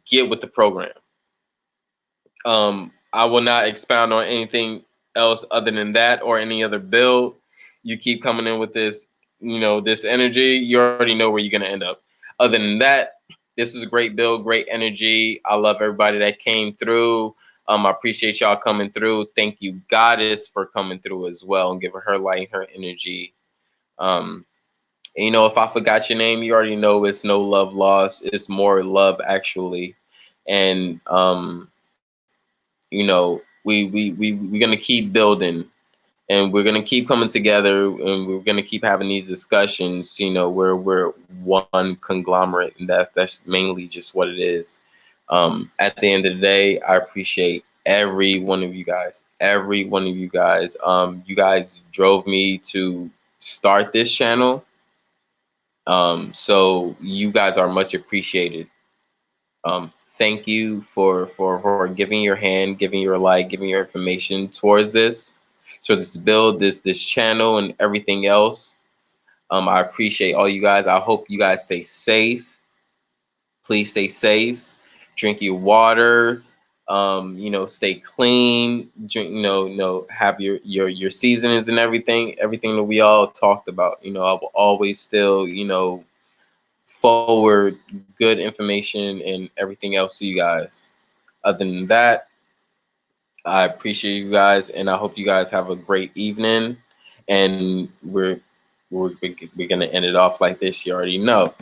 get with the program. I will not expound on anything else other than that or any other build, you keep coming in with this, this energy, you already know where you're going to end up. Other than that, this is a great build, great energy. I love everybody that came through. I appreciate y'all coming through. Thank you, Goddess, for coming through as well and giving her light, her energy. And, if I forgot your name, you already know it's no love lost. It's more love, actually. And, we're going to keep building. And we're gonna keep coming together, and we're gonna keep having these discussions. Where we're one conglomerate, and that's mainly just what it is. At the end of the day, I appreciate every one of you guys. Every one of you guys. You guys drove me to start this channel. So you guys are much appreciated. Thank you for giving your hand, giving your light, giving your information towards this. So this build, this channel, and everything else. I appreciate all you guys. I hope you guys stay safe. Please stay safe. Drink your water. Stay clean. Drink. Have your seasonings and everything. Everything that we all talked about. I will always still forward good information and everything else to you guys. Other than that, I appreciate you guys, and I hope you guys have a great evening. And we're gonna end it off like this. You already know.